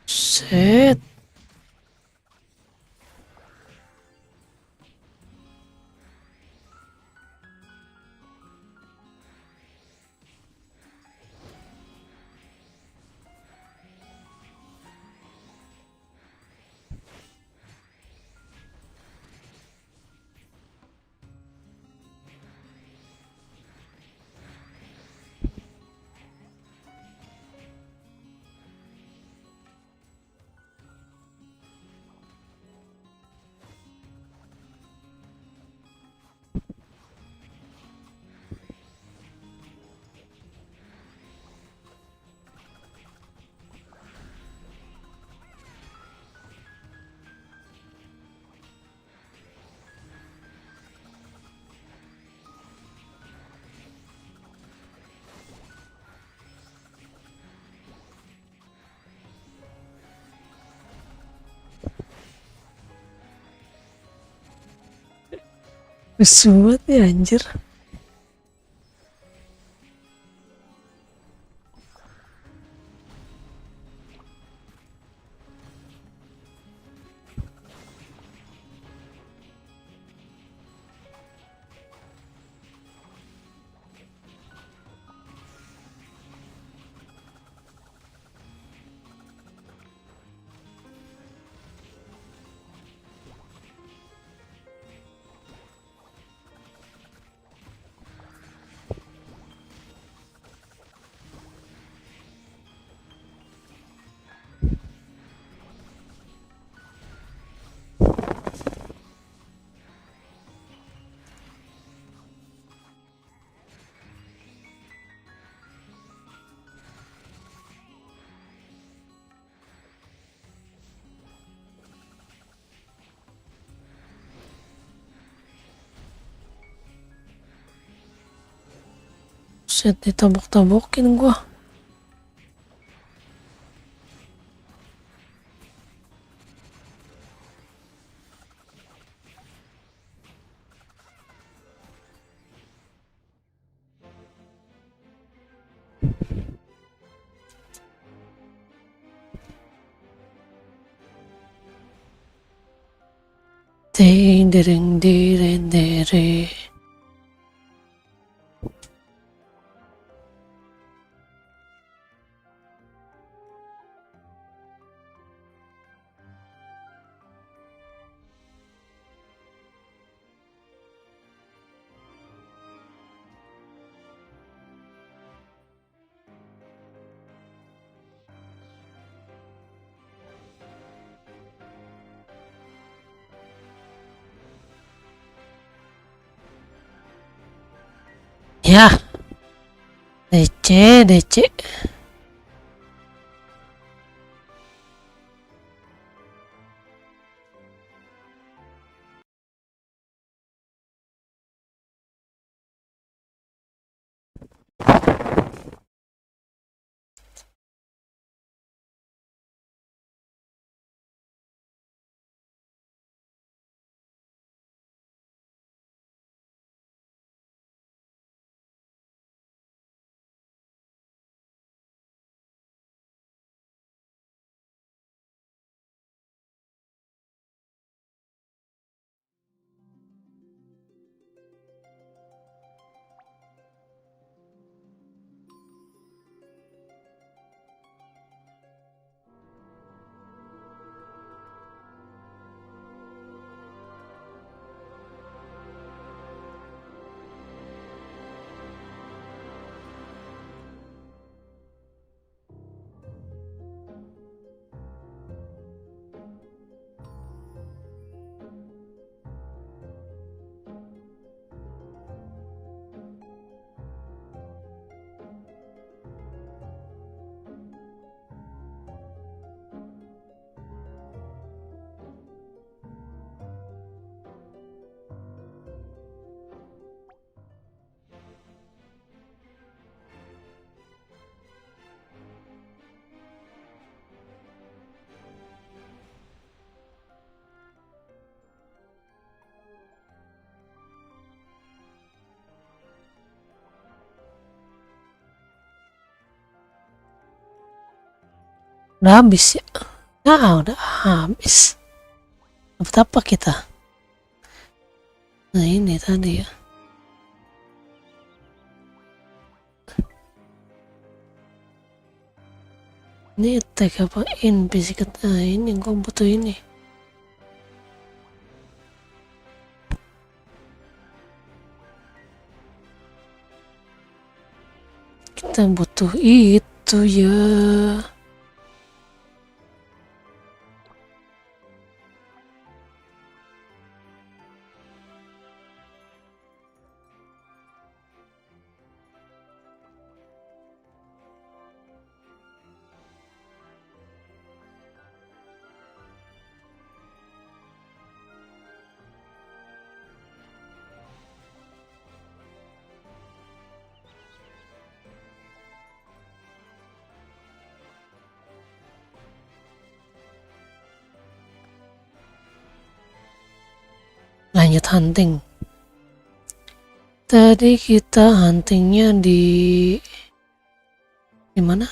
Speaker 1: Set. Rusuh banget ya anjir. Set ditabok-tabokin gua. Ding dering ding dere. Ya, DC, DC. Udah habis ya? Nah, udah habis. Dapat apa kita? Nah ini tadi ya. Ini tag apa? Basic ini gue butuh ini. Kita butuh itu ya. Lanjut hunting. Tadi kita huntingnya di mana?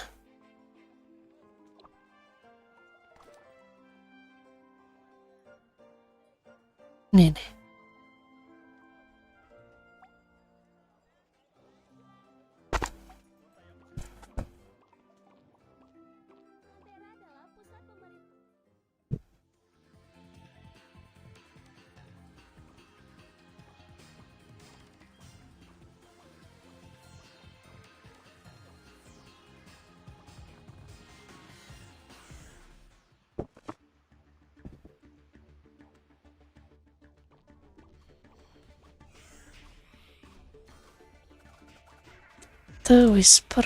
Speaker 1: Nih nih. The Whisper.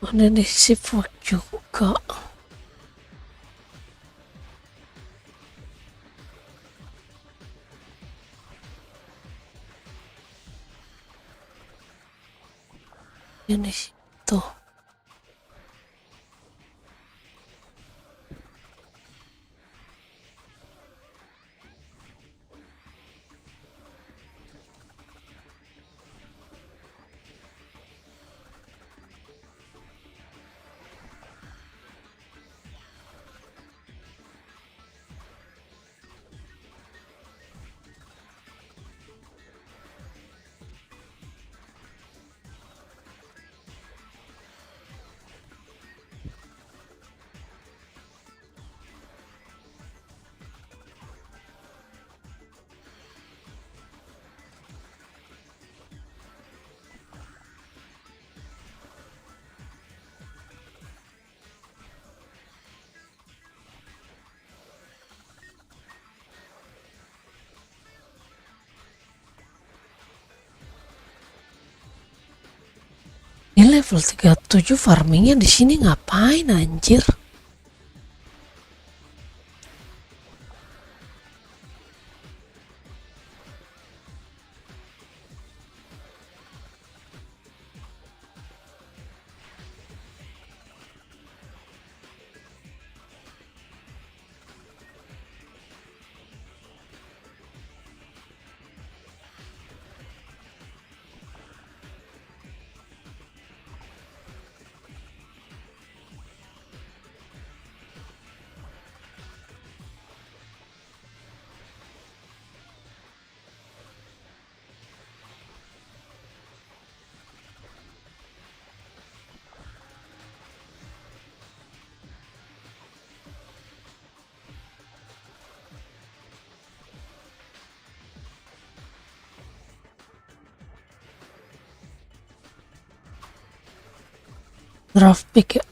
Speaker 1: Ada di Sipwak juga. Ini situ. Ini level 37 farmingnya di sini ngapain anjir? Draft pick ya.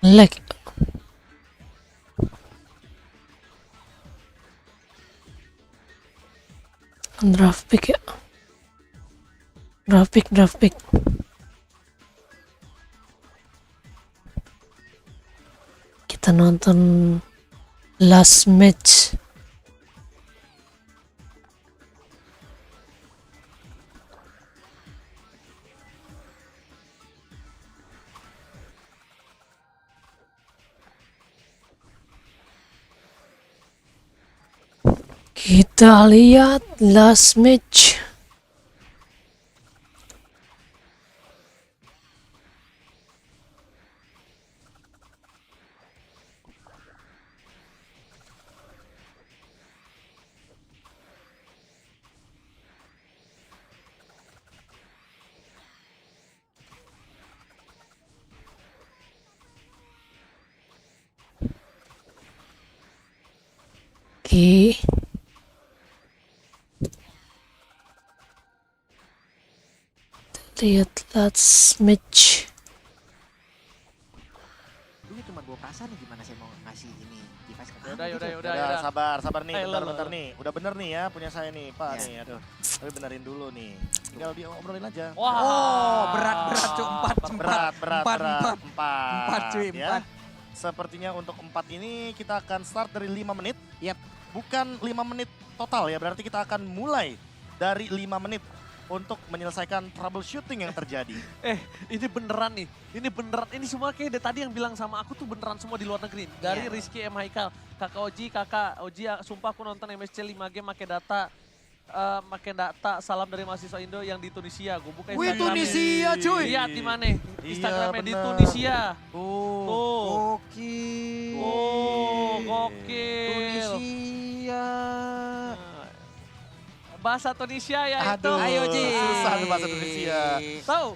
Speaker 1: Lag. Draft pick ya. Draft pick. Kita nonton last match. Kita lihat last match. lagi. Lihat last match.
Speaker 7: Dulu cuma bawa perasaan nih gimana saya mau ngasih ini device ke kamu
Speaker 6: Yaudah,
Speaker 7: gitu.
Speaker 2: Udah, sabar nih,
Speaker 6: Lo.
Speaker 2: bentar nih. Udah bener nih ya punya saya nih, Pak
Speaker 7: Iya.
Speaker 2: nih. Aduh, tapi benerin dulu nih. Tinggal diobrolin aja.
Speaker 6: Wah.
Speaker 7: Oh, berat cuy, empat cuy,
Speaker 2: ya.
Speaker 7: 4.
Speaker 2: Sepertinya untuk 4 ini kita akan start dari 5 menit.
Speaker 7: Yap.
Speaker 2: Bukan 5 menit total ya, berarti kita akan mulai dari 5 menit untuk menyelesaikan troubleshooting yang terjadi.
Speaker 6: Ini beneran nih. Ini beneran. Ini semua kayak dari tadi yang bilang sama aku tuh beneran semua di luar negeri. Dari
Speaker 7: Iya.
Speaker 6: Rizky M. Haikal, kakak Oji, sumpah aku nonton MSC 5 game pakai data, salam dari mahasiswa Indo yang di Tunisia. Gue buka
Speaker 7: Wih,
Speaker 6: Instagramnya.
Speaker 7: Tunisia cuy.
Speaker 6: Lihat di mana? Instagramnya di
Speaker 2: bener.
Speaker 6: Tunisia.
Speaker 2: Tuh.
Speaker 6: Tuh.
Speaker 7: Gokil.
Speaker 6: Oh, gokil.
Speaker 7: Tunisia.
Speaker 6: Bahasa Tunisia ya itu.
Speaker 2: Aduh,
Speaker 7: Ayo, Ji.
Speaker 2: susah tuh bahasa Tunisia.
Speaker 6: Tahu?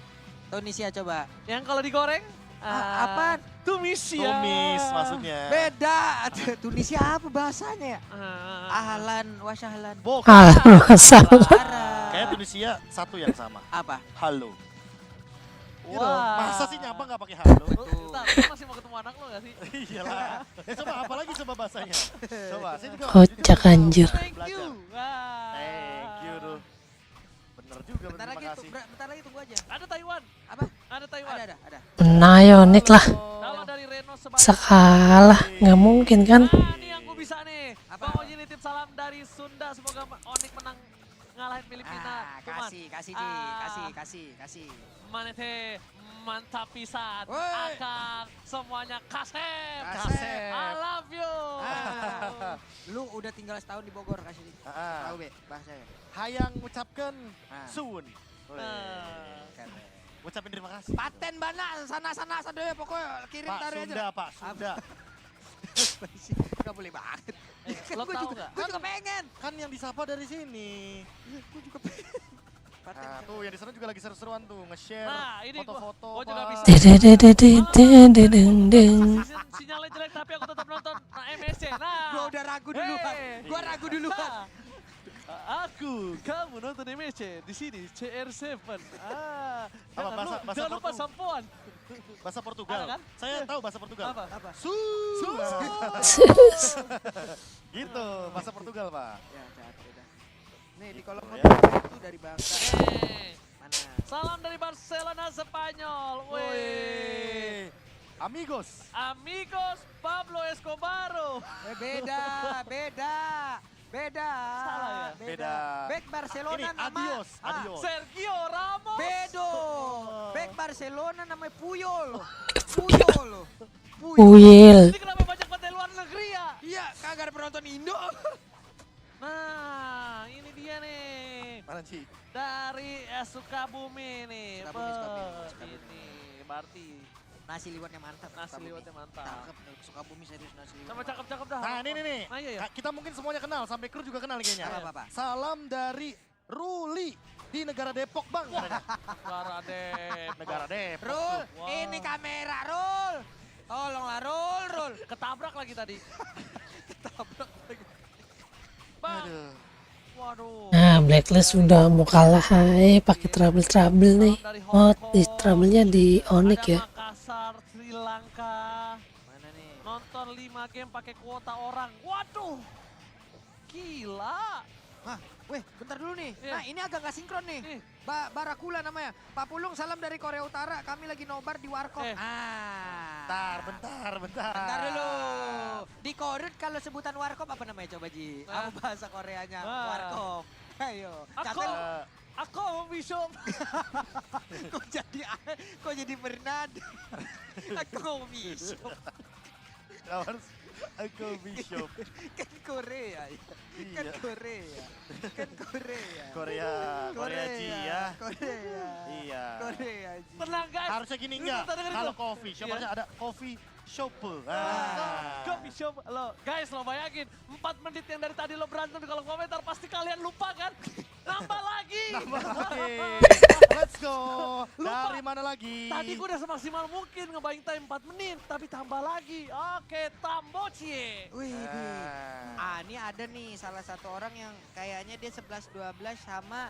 Speaker 7: Tunisia coba.
Speaker 6: Yang kalau digoreng?
Speaker 7: Apaan?
Speaker 6: Tunisia.
Speaker 2: Tumis maksudnya.
Speaker 7: Beda. Tunisia apa bahasanya ya?
Speaker 6: Ah.
Speaker 7: Ahlan wa sahlan.
Speaker 2: Bukan.
Speaker 1: Masalah.
Speaker 7: Arab.
Speaker 2: Kayak Tunisia satu yang sama.
Speaker 7: Apa?
Speaker 2: Halo. Gitu.
Speaker 6: Wah.
Speaker 2: Masa sih nyapa nggak pakai halo?
Speaker 6: Bentar, lu masih mau ketemu anak lo gak sih?
Speaker 2: Iyalah. Ya coba apalagi coba bahasanya. Coba. Saya juga.
Speaker 1: Kocak anjir.
Speaker 6: Thank
Speaker 2: Belajar.
Speaker 6: you. Wah.
Speaker 2: Thank you tuh. Bener juga,
Speaker 7: Bentar
Speaker 2: terima
Speaker 7: lagi,
Speaker 2: kasih.
Speaker 7: bentar lagi tunggu aja.
Speaker 6: Ada Taiwan.
Speaker 7: Apa?
Speaker 6: Ada Taiwan.
Speaker 7: Ada.
Speaker 1: Nah, Yonik lah.
Speaker 6: Kalau dari Reno sebagai
Speaker 1: Sakalah, nggak mungkin kan?
Speaker 6: Nah, ini yang gue bisa nih.
Speaker 7: Apa?
Speaker 6: Bang Oji nitip salam dari Sunda. Semoga Onik menang ngalahin Filipina. Cuman,
Speaker 7: Kasih, Ji, kasih.
Speaker 6: Manete mantap pisan.
Speaker 7: Woi.
Speaker 6: Akang semuanya kasep.
Speaker 7: Kasep.
Speaker 6: I love you.
Speaker 7: Lu udah tinggal setahun di Bogor kasih. Tahu be bahasanya.
Speaker 2: Hayang ucapkan
Speaker 7: Ah.
Speaker 2: sun.
Speaker 6: Nah.
Speaker 2: Ucapin terima kasih.
Speaker 7: Paten bana sana sadaya pokoknya kirim
Speaker 2: Pak
Speaker 7: taruh
Speaker 2: Sunda,
Speaker 7: aja.
Speaker 2: Pak Sunda.
Speaker 7: Gak boleh banget.
Speaker 6: Lo
Speaker 7: Gua
Speaker 6: tahu
Speaker 7: juga,
Speaker 6: nggak?
Speaker 7: gua juga pengen.
Speaker 2: Kan yang disapa dari sini.
Speaker 7: Gua juga pengen. Paten.
Speaker 2: Nah, tuh yang di sana juga lagi seru-seruan tuh nge-share
Speaker 6: Nah, ini
Speaker 2: foto-foto.
Speaker 6: gua juga
Speaker 2: Pak.
Speaker 6: bisa.
Speaker 1: Dededededededeng.
Speaker 6: Sinyalnya jelek tapi aku tetap nonton MSC. Nah.
Speaker 7: Gua udah ragu duluan. Gua ragu duluan.
Speaker 6: Aku, kamu nonton MSC di sini CR7.
Speaker 2: Apa, bahasa
Speaker 6: jangan lupa
Speaker 2: Portu?
Speaker 6: sampoan.
Speaker 2: Bahasa Portugal.
Speaker 6: Ada kan?
Speaker 2: Saya tahu bahasa Portugal.
Speaker 6: Apa?
Speaker 2: Gitu, bahasa Portugal, Pak.
Speaker 7: Ya, udah. Nih di kolom
Speaker 2: Gitu,
Speaker 7: komentar itu dari Bangka. Mana?
Speaker 6: Salam dari Barcelona Spanyol. Woi.
Speaker 2: Amigos.
Speaker 6: Amigos Pablo Escobaro.
Speaker 7: Beda.
Speaker 6: Salah ya?
Speaker 2: Beda.
Speaker 7: Back Barcelona
Speaker 2: Ini
Speaker 7: nama
Speaker 2: adios, adios.
Speaker 6: Sergio Ramos.
Speaker 7: Bedo. Back Barcelona namanya Puyol.
Speaker 1: Uyel.
Speaker 6: Ini kenapa banyak pantai luar negeri ya?
Speaker 7: Iya, kagak ada penonton Indo.
Speaker 6: Nah, ini dia nih.
Speaker 2: Mana sih?
Speaker 6: Dari Sukabumi nih.
Speaker 7: Sukabumi.
Speaker 6: Ini berarti
Speaker 7: Nasi liwetnya mantap.
Speaker 6: nasi liwetnya mantap.
Speaker 7: Cakep nih, Sukabumi serius nasi liwet.
Speaker 6: Sama cakep-cakep dah.
Speaker 2: Nah, ini nih.
Speaker 6: Nah, iya ya.
Speaker 2: Kita mungkin semuanya kenal, sampai kru juga kenal nih kayaknya.
Speaker 7: Apa?
Speaker 2: Salam dari Ruli di negara Depok, Bang.
Speaker 6: Negara Depok.
Speaker 2: Negara Depok.
Speaker 7: Rul,
Speaker 6: Wow.
Speaker 7: ini kamera Rul. Tolonglah Rul.
Speaker 6: Ketabrak lagi tadi. Bang.
Speaker 2: Aduh.
Speaker 6: Waduh.
Speaker 1: Nah, Blacklist udah mau kalah hai pakai trouble nih. Oh, di trouble-nya di Onyx ya.
Speaker 6: Ada Makassar, Sri Lanka.
Speaker 7: Mana nih?
Speaker 6: Nonton 5 game pakai kuota orang. Waduh. Gila.
Speaker 7: Hah, weh, bentar dulu nih.
Speaker 6: Iya.
Speaker 7: Nah, ini agak gak sinkron nih.
Speaker 6: Nih.
Speaker 7: Barakula namanya. Pak Pulung, salam dari Korea Utara. Kami lagi nobar di Warkop.
Speaker 2: Bentar.
Speaker 7: Bentar dulu. Di Korut kalau sebutan Warkop apa namanya coba Ji?
Speaker 6: Ah.
Speaker 7: Apa bahasa Koreanya?
Speaker 6: Ah.
Speaker 7: Warkop. Ayo.
Speaker 6: Aku,
Speaker 7: Catat.
Speaker 6: aku mau bishop.
Speaker 7: kok jadi Bernard? Aku mau bishop.
Speaker 2: Harus aku bishop.
Speaker 7: Kan Korea ya. Kan
Speaker 2: Iya.
Speaker 7: Korea. Kan Korea.
Speaker 2: Korea Ji ya.
Speaker 7: Korea.
Speaker 2: Iya.
Speaker 7: Korea Ji.
Speaker 6: Tenang guys.
Speaker 2: Harusnya gini
Speaker 6: Ini
Speaker 2: enggak?
Speaker 6: bentar, dengerin
Speaker 2: Kalau
Speaker 6: tuh.
Speaker 2: coffee shop
Speaker 6: Iya.
Speaker 2: harusnya ada coffee shop.
Speaker 6: Kopi shop lo guys, lo bayangin 4 menit yang dari tadi lo berantem di kolom komentar pasti kalian lupa kan? Nambah lagi.
Speaker 2: Let's go.
Speaker 6: Lupa.
Speaker 2: Dari mana lagi?
Speaker 6: Tadi gue udah semaksimal mungkin ngebayang time 4 menit, tapi tambah lagi. Oke, Tambocie.
Speaker 7: Wih,
Speaker 2: Ah.
Speaker 7: ini ada nih salah satu orang yang kayaknya dia 11-12 sama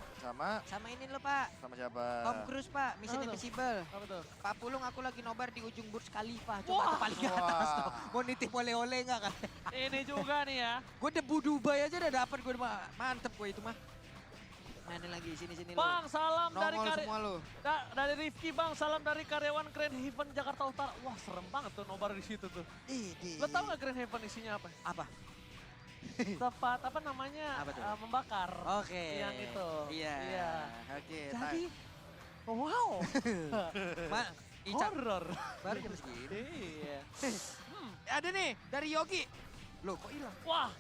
Speaker 7: ini loh Pak.
Speaker 2: Sama siapa?
Speaker 7: Tom Cruise Pak, Mission
Speaker 8: Apa tuh?
Speaker 7: Impossible.
Speaker 8: Apa tuh?
Speaker 7: Pak Pulung aku lagi nobar di ujung Burj Khalifa. Coba tuh paling atas tuh. Mau nitip oleh-oleh nggak kan?
Speaker 8: Ini juga nih ya.
Speaker 7: Gue debu Dubai aja udah dapet gue mantep gue itu mah. Mana lagi sini-sini lo.
Speaker 8: Bang, salam dari
Speaker 7: Nongol semua lo.
Speaker 8: dari Rifki Bang, salam dari karyawan Grand Haven Jakarta Utara. Wah, serem banget tuh nobar di situ tuh. Lo tau gak Grand Haven isinya apa?
Speaker 7: Apa?
Speaker 8: Tempat apa namanya?
Speaker 7: Apa tuh?
Speaker 8: Membakar.
Speaker 7: Oke.
Speaker 8: Yang itu.
Speaker 7: Iya.
Speaker 8: Iya.
Speaker 7: Oke.
Speaker 8: Jadi, wow. Horror.
Speaker 7: Baru jam segini.
Speaker 8: Iya.
Speaker 7: Ada nih dari Yogi. Loh kok hilang?
Speaker 8: Wah,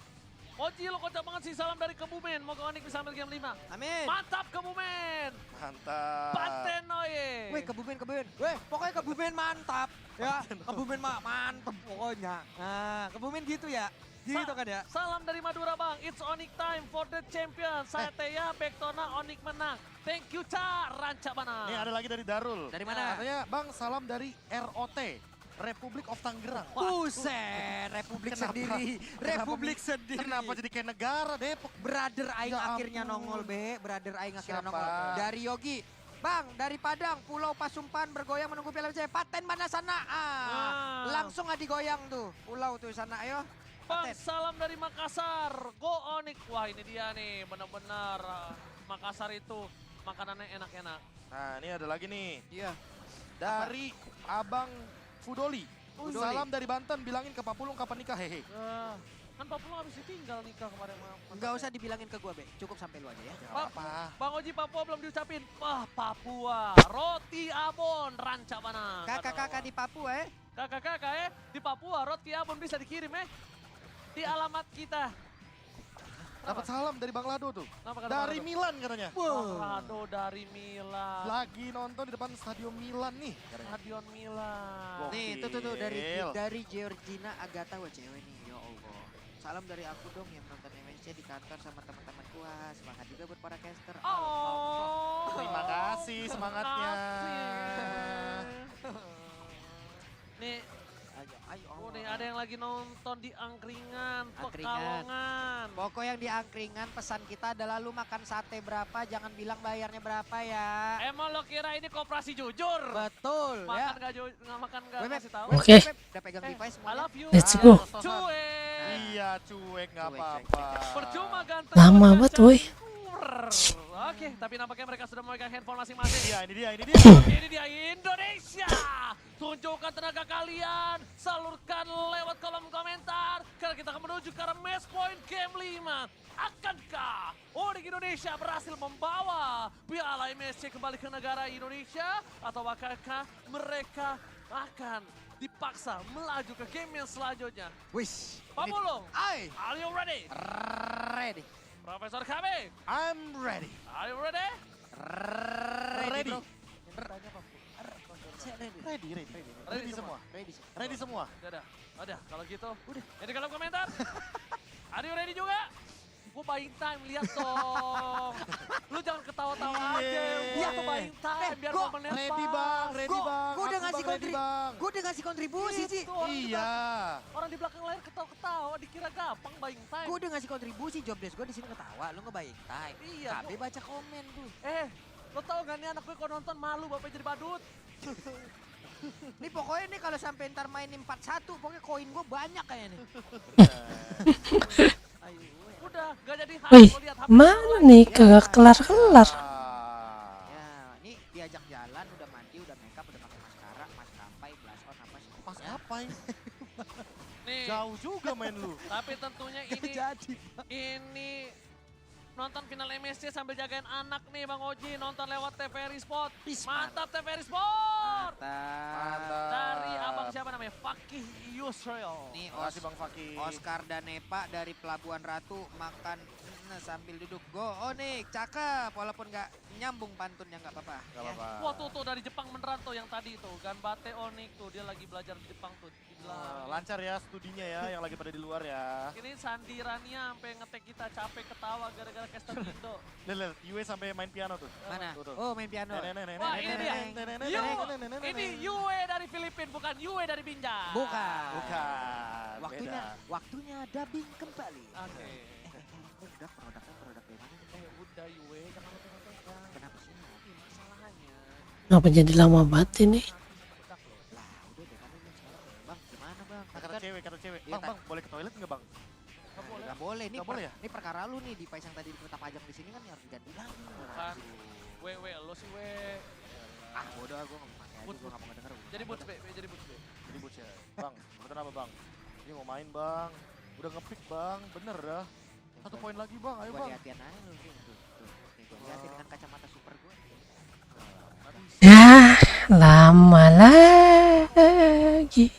Speaker 8: Oji lo kocak banget sih, salam dari Kebumen. Moga Onik bisa ambil game 5.
Speaker 7: Amin.
Speaker 8: Mantap Kebumen.
Speaker 2: Mantap.
Speaker 8: Pantenoye.
Speaker 7: Weh Kebumen. Weh pokoknya Kebumen mantap. Ya Kebumen mantap pokoknya. Nah Kebumen gitu ya. Gitu kan ya.
Speaker 8: Salam dari Madura Bang, it's Onik time for the champion. Saya Teya, Bektona, Onik menang. Thank you Ca, Ranca Bana.
Speaker 2: Nih ada lagi dari Darul.
Speaker 7: Dari mana?
Speaker 2: Katanya Bang salam dari ROT. Republik of Tangerang.
Speaker 7: Buset, Republik sendiri. Republik sendiri.
Speaker 2: Kenapa jadi kayak negara Depok?
Speaker 7: Brother Aing
Speaker 2: Ya
Speaker 7: akhirnya
Speaker 2: ampun.
Speaker 7: nongol be. Brother Aing akhirnya
Speaker 2: Siapa?
Speaker 7: nongol. Dari Yogi. Bang, dari Padang, Pulau Pasumpan bergoyang menunggu Piala FC. Paten mana sana? Langsung aja digoyang tuh. Pulau tuh sana, ayo.
Speaker 8: Bang,
Speaker 7: Paten.
Speaker 8: salam dari Makassar. Go Onik. Wah ini dia nih, benar-benar Makassar itu makanannya enak-enak.
Speaker 2: Nah ini ada lagi nih.
Speaker 7: Iya.
Speaker 2: Dari Abang Fudoli.
Speaker 7: Fudoli.
Speaker 2: Salam dari Banten, bilangin ke Pak Pulung kapan nikah, hehe.
Speaker 8: Kan Pak Pulung habis ditinggal nikah kemarin.
Speaker 7: Enggak usah dibilangin ke gua, Be. Cukup sampai lu aja ya.
Speaker 2: Gak apa-apa.
Speaker 8: Bang Oji Papua belum diucapin. Wah Papua, roti Abon, Ranca Bana.
Speaker 7: Kakak-kakak di Papua
Speaker 8: Kakak-kakak di Papua, roti Abon bisa dikirim di alamat kita.
Speaker 2: Dapat salam dari Bang Lado tuh.
Speaker 8: Kenapa kata
Speaker 2: Dari
Speaker 8: Bang Lado?
Speaker 2: Milan katanya.
Speaker 8: Bang Lado dari Milan.
Speaker 2: Lagi nonton di depan Stadion Milan nih.
Speaker 8: Stadion Milan.
Speaker 7: Nih, itu tuh dari
Speaker 2: Gokil.
Speaker 7: Georgina Agatha, wah cewek nih, ya Allah. Salam dari aku dong yang nonton MSC di kantor sama teman-temanku. Wah, semangat juga buat para caster.
Speaker 8: Oh.
Speaker 2: Terima kasih semangatnya.
Speaker 8: Nih,
Speaker 7: Ayo.
Speaker 8: nih ada yang lagi nonton di Angkringan,
Speaker 7: Angkringan.
Speaker 8: Pekalongan.
Speaker 7: Pokok yang di angkringan pesan kita adalah lu makan sate berapa, jangan bilang bayarnya berapa ya.
Speaker 8: Emang lo kira ini koperasi jujur?
Speaker 7: Betul
Speaker 8: Makan
Speaker 7: ya.
Speaker 8: nggak makan nggak
Speaker 7: Web,
Speaker 8: kasih tahu.
Speaker 1: Oke.
Speaker 7: Udah pegang device
Speaker 8: I
Speaker 7: semuanya.
Speaker 8: love you.
Speaker 1: Let's go.
Speaker 8: Cuek.
Speaker 2: Iya cuek nggak
Speaker 7: Cuek,
Speaker 2: apa-apa.
Speaker 8: Percuma ganteng.
Speaker 1: Lama
Speaker 8: sama
Speaker 1: banget,
Speaker 8: ganteng.
Speaker 1: woi.
Speaker 8: Oke, tapi nampaknya mereka sudah memegang handphone masing-masing.
Speaker 2: Iya ini dia.
Speaker 8: Ini dia Indonesia. Tunjukkan tenaga kalian, salurkan lewat kolom komentar. Karena kita akan menuju ke arah match point game 5. Akankah Onik Indonesia berhasil membawa piala MSC kembali ke negara Indonesia? Atau akankah mereka akan dipaksa melaju ke game yang selanjutnya?
Speaker 7: Wish.
Speaker 8: Pak Pulung,
Speaker 7: Ay.
Speaker 8: are you ready?
Speaker 7: Ready.
Speaker 8: Profesor KB,
Speaker 2: I'm ready.
Speaker 8: are you ready?
Speaker 2: Ready.
Speaker 7: bro.
Speaker 2: Ready semua. Ready semua.
Speaker 8: Udah, kalau gitu, udah. Jadi kalau komentar, are you ready juga? Gue buying time, lihat dong. Lu jangan ketawa-tawa aja. Gue tuh buying time, biar
Speaker 7: gua
Speaker 8: momennya
Speaker 2: Ready
Speaker 8: pas.
Speaker 2: bang, ready bang.
Speaker 7: Gue udah
Speaker 2: Aku
Speaker 7: ngasih
Speaker 2: bang, ready bang.
Speaker 7: Gue udah ngasih kontribusi sih.
Speaker 8: Gitu, orang di
Speaker 2: Iya.
Speaker 8: Orang di belakang layar ketawa-ketawa, dikira gampang buying time.
Speaker 7: Gue udah ngasih kontribusi, job desk gue di sini ketawa, lu ngebaik time.
Speaker 8: Iya,
Speaker 7: KB baca komen tuh.
Speaker 8: Lo tau gak nih anak gue kalau nonton malu bapaknya jadi badut.
Speaker 7: Nih pokoknya nih kalau sampai ntar mainin 4-1, pokoknya koin gue banyak kayaknya nih. Ayo,
Speaker 8: Udah, gak jadi
Speaker 1: Wih,
Speaker 8: lo lihat HP
Speaker 1: mana nih kagak kelar-kelar.
Speaker 7: ya, nih diajak jalan, udah mandi, udah makeup, udah pakai maskara, maskapai, blush on apa sih?
Speaker 2: Mas apa ini?
Speaker 8: Nih,
Speaker 2: Jauh juga main lu.
Speaker 8: tapi tentunya ini nonton final MSC sambil jagain anak nih Bang Oji, nonton lewat TVRI Sport. Mantap TVRI Sport.
Speaker 7: Mantap.
Speaker 8: Dari abang siapa namanya? Fakih Yusril.
Speaker 7: Nih
Speaker 2: Makasih Bang Fakih.
Speaker 7: Oscar dan Nepa dari Pelabuhan Ratu makan sambil duduk. Go Onik, cakep. Walaupun nggak nyambung pantunnya nggak apa-apa.
Speaker 2: Gak
Speaker 7: ya.
Speaker 2: apa-apa.
Speaker 8: Wah tuh dari Jepang beneran tuh yang tadi tuh. Ganbate Onik tuh, dia lagi belajar di Jepang tuh. Gila.
Speaker 2: Lancar ya studinya ya, yang lagi pada di luar ya.
Speaker 8: Ini Sandi Rania sampai ngetek kita capek ketawa gara-gara caster Indo.
Speaker 2: Lihat, Yue sampai main piano tuh.
Speaker 7: Mana?
Speaker 2: Tuh, tuh.
Speaker 7: Oh main piano.
Speaker 8: Wah ini dia. Ini Yue dari Filipina bukan Yue dari Binjai.
Speaker 7: Bukan.
Speaker 2: Bukan.
Speaker 7: Waktunya dubbing kembali.
Speaker 6: Oke.
Speaker 7: Udah produknya produk dari mana nih?
Speaker 6: Udah Yue, jangan pegang-pegang.
Speaker 7: Kenapa sih?
Speaker 6: Ini masalahnya.
Speaker 1: Kenapa jadi lama banget ini?
Speaker 7: Lah udah deh kamu sekarang. Bang gimana bang?
Speaker 2: Kata cewek.
Speaker 7: Iya,
Speaker 2: Bang, bang, boleh ke toilet nggak bang?
Speaker 6: Nggak boleh.
Speaker 7: Nggak boleh nih.
Speaker 2: Nggak boleh ya?
Speaker 7: Ini perkara lu nih di yang tadi minta pajang di sini kan harus diganti lagi.
Speaker 6: Bukan. We, lo sih we.
Speaker 7: Ah bodoh gue nggak mau pakai aja,
Speaker 6: But,
Speaker 7: gue nggak mau denger.
Speaker 6: Jadi boots be, jadi boots be.
Speaker 2: Jadi boots ya. Bang, bener apa bang? Ini mau main bang. Udah ngepick bang, bener dah. 1 poin lagi bang, ayo
Speaker 7: Gue
Speaker 2: bang.
Speaker 7: liatin aja lu nih. Tuh. Nih gue liatin dengan kacamata super gue.
Speaker 1: Ya, lama lagi.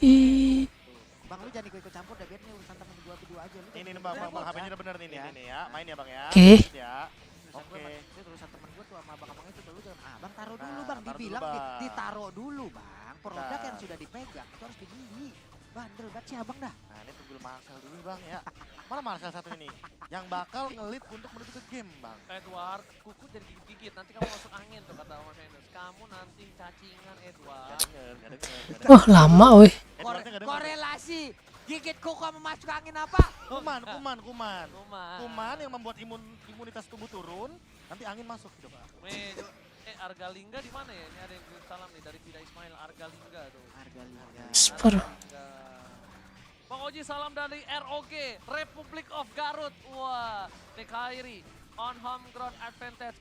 Speaker 7: Bang lu jangan ikut campur dah biar nih urusan temen gue berdua aja. Lu
Speaker 2: Ini bang, HP-nya udah bener nih, nih ya. Main ya bang ya.
Speaker 1: Oke.
Speaker 2: Ya.
Speaker 7: Oke. Itu urusan temen gue tuh sama abang-abang itu tuh lu jangan. Ah bang taruh dulu
Speaker 2: Nah,
Speaker 7: bang.
Speaker 2: taruh
Speaker 7: Dibilang
Speaker 2: dulu, Bang.
Speaker 7: ditaruh dulu bang. Produk
Speaker 2: Nah.
Speaker 7: yang sudah dipegang itu harus dibeli. Bandel banget sih abang dah.
Speaker 2: Nah ini tunggu Marcel dulu bang ya. Mana Marcel satu ini? Yang bakal ngelit untuk menuju ke game bang.
Speaker 6: Edward, kuku jadi gigit-gigit. Nanti kamu masuk angin tuh kata Mas Venus. Kamu nanti cacingan Edward.
Speaker 2: Gak denger.
Speaker 1: Wah, lama weh.
Speaker 2: Edwardnya gak denger.
Speaker 7: Korelasi gigit kuku sama masuk angin apa?
Speaker 2: Kuman.
Speaker 6: Kuman.
Speaker 2: Yang membuat imunitas tubuh turun, nanti angin masuk gitu pak.
Speaker 6: Argalingga di mana ya? Ini ada yang kirim salam nih dari Vida Ismail. Argalingga tuh.
Speaker 1: Super.
Speaker 6: Bang Oji salam dari ROG, Republic of Garut. Wah, Kairi on home ground advantage.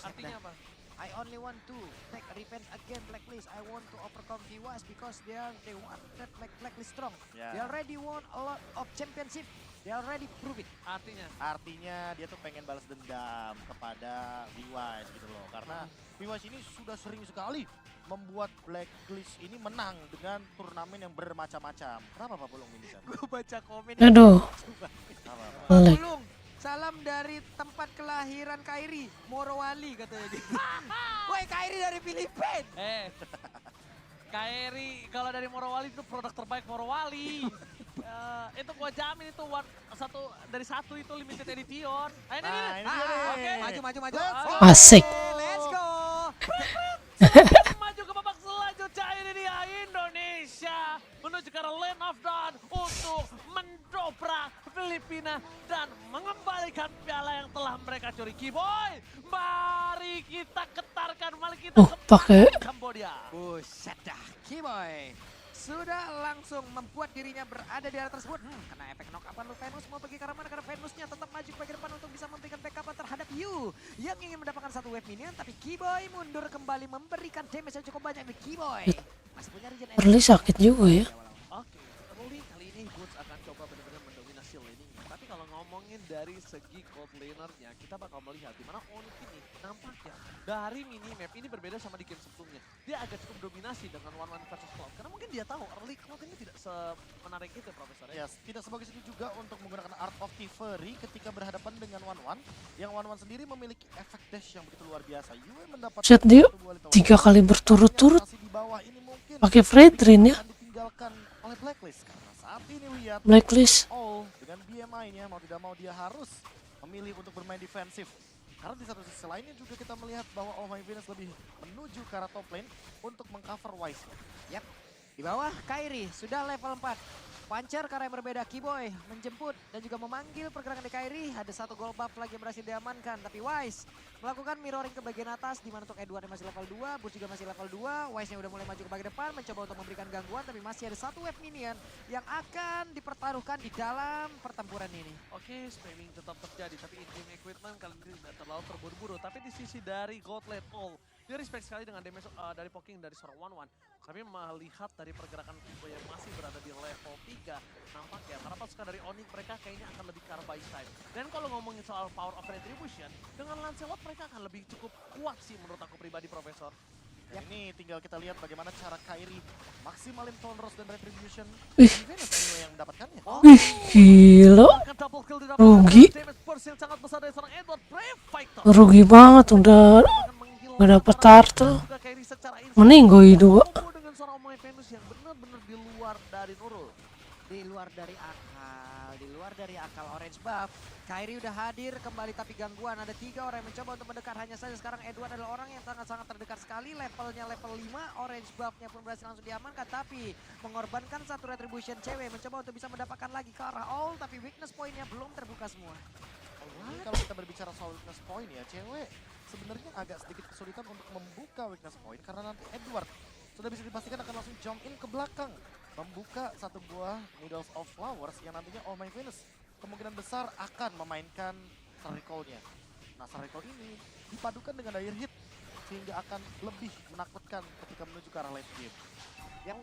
Speaker 6: Artinya apa?
Speaker 7: I only want to take revenge again Blacklist. I want to overcome Viwas because they want that Blacklist strong.
Speaker 2: Ya.
Speaker 7: They already won a lot of championship. They already prove it.
Speaker 2: Artinya dia tuh pengen balas dendam kepada Viwas gitu loh. Karena Viwas ini sudah sering sekali membuat Blacklist ini menang dengan turnamen yang bermacam-macam. Kenapa Pak Pulung ini?
Speaker 7: Gue baca komen.
Speaker 1: Aduh. Lag.
Speaker 7: Pulung, salam dari tempat kelahiran Kairi, Morowali katanya dia. Woi Kairi dari Filipina.
Speaker 6: Kairi kalau dari Morowali itu produk terbaik Morowali. Itu gua jamin itu satu dari satu itu limited edition. Ayo
Speaker 2: Nah, ini
Speaker 6: nih.
Speaker 2: dia nih.
Speaker 6: Oke.
Speaker 7: Maju.
Speaker 1: Asik.
Speaker 7: Let's go.
Speaker 6: Maju ke babak selanjutnya ini dia Indonesia menuju ke arah Land of Dawn untuk mendobrak Filipina dan mengembalikan piala yang telah mereka curi. Kiboy, mari kita ketarkan, mari kita
Speaker 1: pakai
Speaker 6: Kambodia.
Speaker 7: Buset dah, Kiboy sudah langsung membuat dirinya berada di area tersebut. Kena efek knock up Venus mau pergi ke arah mana? Karena Venusnya tetap maju ke bagian depan untuk bisa memberikan backup terhadap Yu yang ingin mendapatkan satu wave minion, tapi Kiboy mundur kembali memberikan damage yang cukup banyak dari Kiboy. Masih punya regen
Speaker 1: Early sakit juga ya.
Speaker 6: Oke, early kali ini Boots akan coba benar-benar mendominasi laning-nya. Tapi kalau ngomongin dari segi gold laner-nya, kita bakal melihat di mana Onyx ini nampaknya dari minimap ini berbeda sama di game sebelumnya. Dia agak cukup dominasi dengan one versus Cloud. Karena mungkin dia tahu early Cloud ini tidak semenarik itu, Profesor.
Speaker 2: Ya, tidak sebagus itu juga untuk menggunakan Art of Thievery ketika berhadapan dengan One. Yang One sendiri memiliki efek dash yang begitu luar biasa. Yue mendapat
Speaker 1: Set dia 3 kali berturut-turut
Speaker 2: di bawah ini mungkin
Speaker 1: pakai Fredrin ya.
Speaker 2: akan ditinggalkan oleh Blacklist. Karena saat ini lihat
Speaker 1: Blacklist.
Speaker 2: All dengan BMI-nya mau tidak mau dia harus memilih untuk bermain defensif. Karena di satu sisi lainnya juga kita melihat bahwa Oh My Venus lebih menuju ke arah top lane untuk mengcover Wise.
Speaker 7: Yap, di bawah Kairi sudah level 4. Puncher karena yang berbeda, Kiboy menjemput dan juga memanggil pergerakan di Kairi. Ada satu gold buff lagi yang berhasil diamankan, tapi Wise melakukan mirroring ke bagian atas, di mana untuk Edward yang masih level 2, Boots juga masih level 2. Wise-nya udah mulai maju ke bagian depan, mencoba untuk memberikan gangguan, tapi masih ada satu wave minion yang akan dipertaruhkan di dalam pertempuran ini.
Speaker 6: Oke, spamming tetap terjadi, tapi in-game equipment kali ini tidak terlalu terburu-buru. Tapi di sisi dari God Led All, dia respect sekali dengan damage dari poking dari seorang One. Tapi melihat dari pergerakan Kiboy yang masih berada di level 3, nampaknya para pasukan dari Onyx mereka kayaknya akan lebih ke arah buy time. Dan kalau ngomongin soal power of retribution, dengan Lancelot mereka akan lebih cukup kuat sih menurut aku pribadi, Profesor.
Speaker 2: Dan ini tinggal kita lihat bagaimana cara Kairi maksimalin Thornros dan Retribution.
Speaker 1: Ih.
Speaker 2: Venus anyway yang mendapatkannya.
Speaker 1: Wih, gila. Rugi. Rugi banget udah gak dapet turtle. Mending gue 2.
Speaker 6: Dengan seorang Omai Venus yang benar-benar di luar dari Nurul.
Speaker 7: Di luar dari akal Orange buff. Kairi udah hadir kembali tapi gangguan. Ada 3 orang yang mencoba untuk mendekat. Hanya saja sekarang Edward adalah orang yang sangat-sangat terdekat sekali. Levelnya level 5. Orange buffnya pun berhasil langsung diamankan. Tapi mengorbankan satu retribution cewek. Mencoba untuk bisa mendapatkan lagi ke arah all. Tapi weakness point-nya belum terbuka semua.
Speaker 2: Ini kalau kita berbicara soal weakness point ya, cewek sebenarnya agak sedikit kesulitan untuk membuka weakness point. Karena nanti Edward sudah bisa dipastikan akan langsung jump in ke belakang. Membuka satu buah Needles of Flowers yang nantinya Oh My Venus kemungkinan besar akan memainkan Recall-nya. Nah, Recall ini dipadukan dengan Dire Hit sehingga akan lebih menakutkan ketika menuju ke arah late game.
Speaker 6: Yang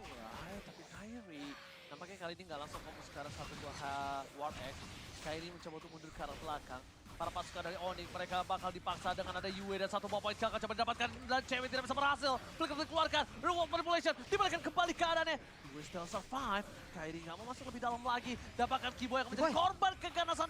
Speaker 6: tapi Kairi nampaknya kali ini nggak langsung fokus ke arah satu buah Ward X. Kairi mencoba untuk mundur ke arah belakang. Para pasukan dari Onyx mereka bakal dipaksa dengan ada Yue dan satu buah point kill akan coba didapatkan dan cewek tidak bisa berhasil. Flicker dikeluarkan, reward manipulation dibalikan kembali keadaannya. Yue still survive. Kairi nggak mau masuk lebih dalam lagi. Dapatkan Kiboy yang menjadi korban keganasan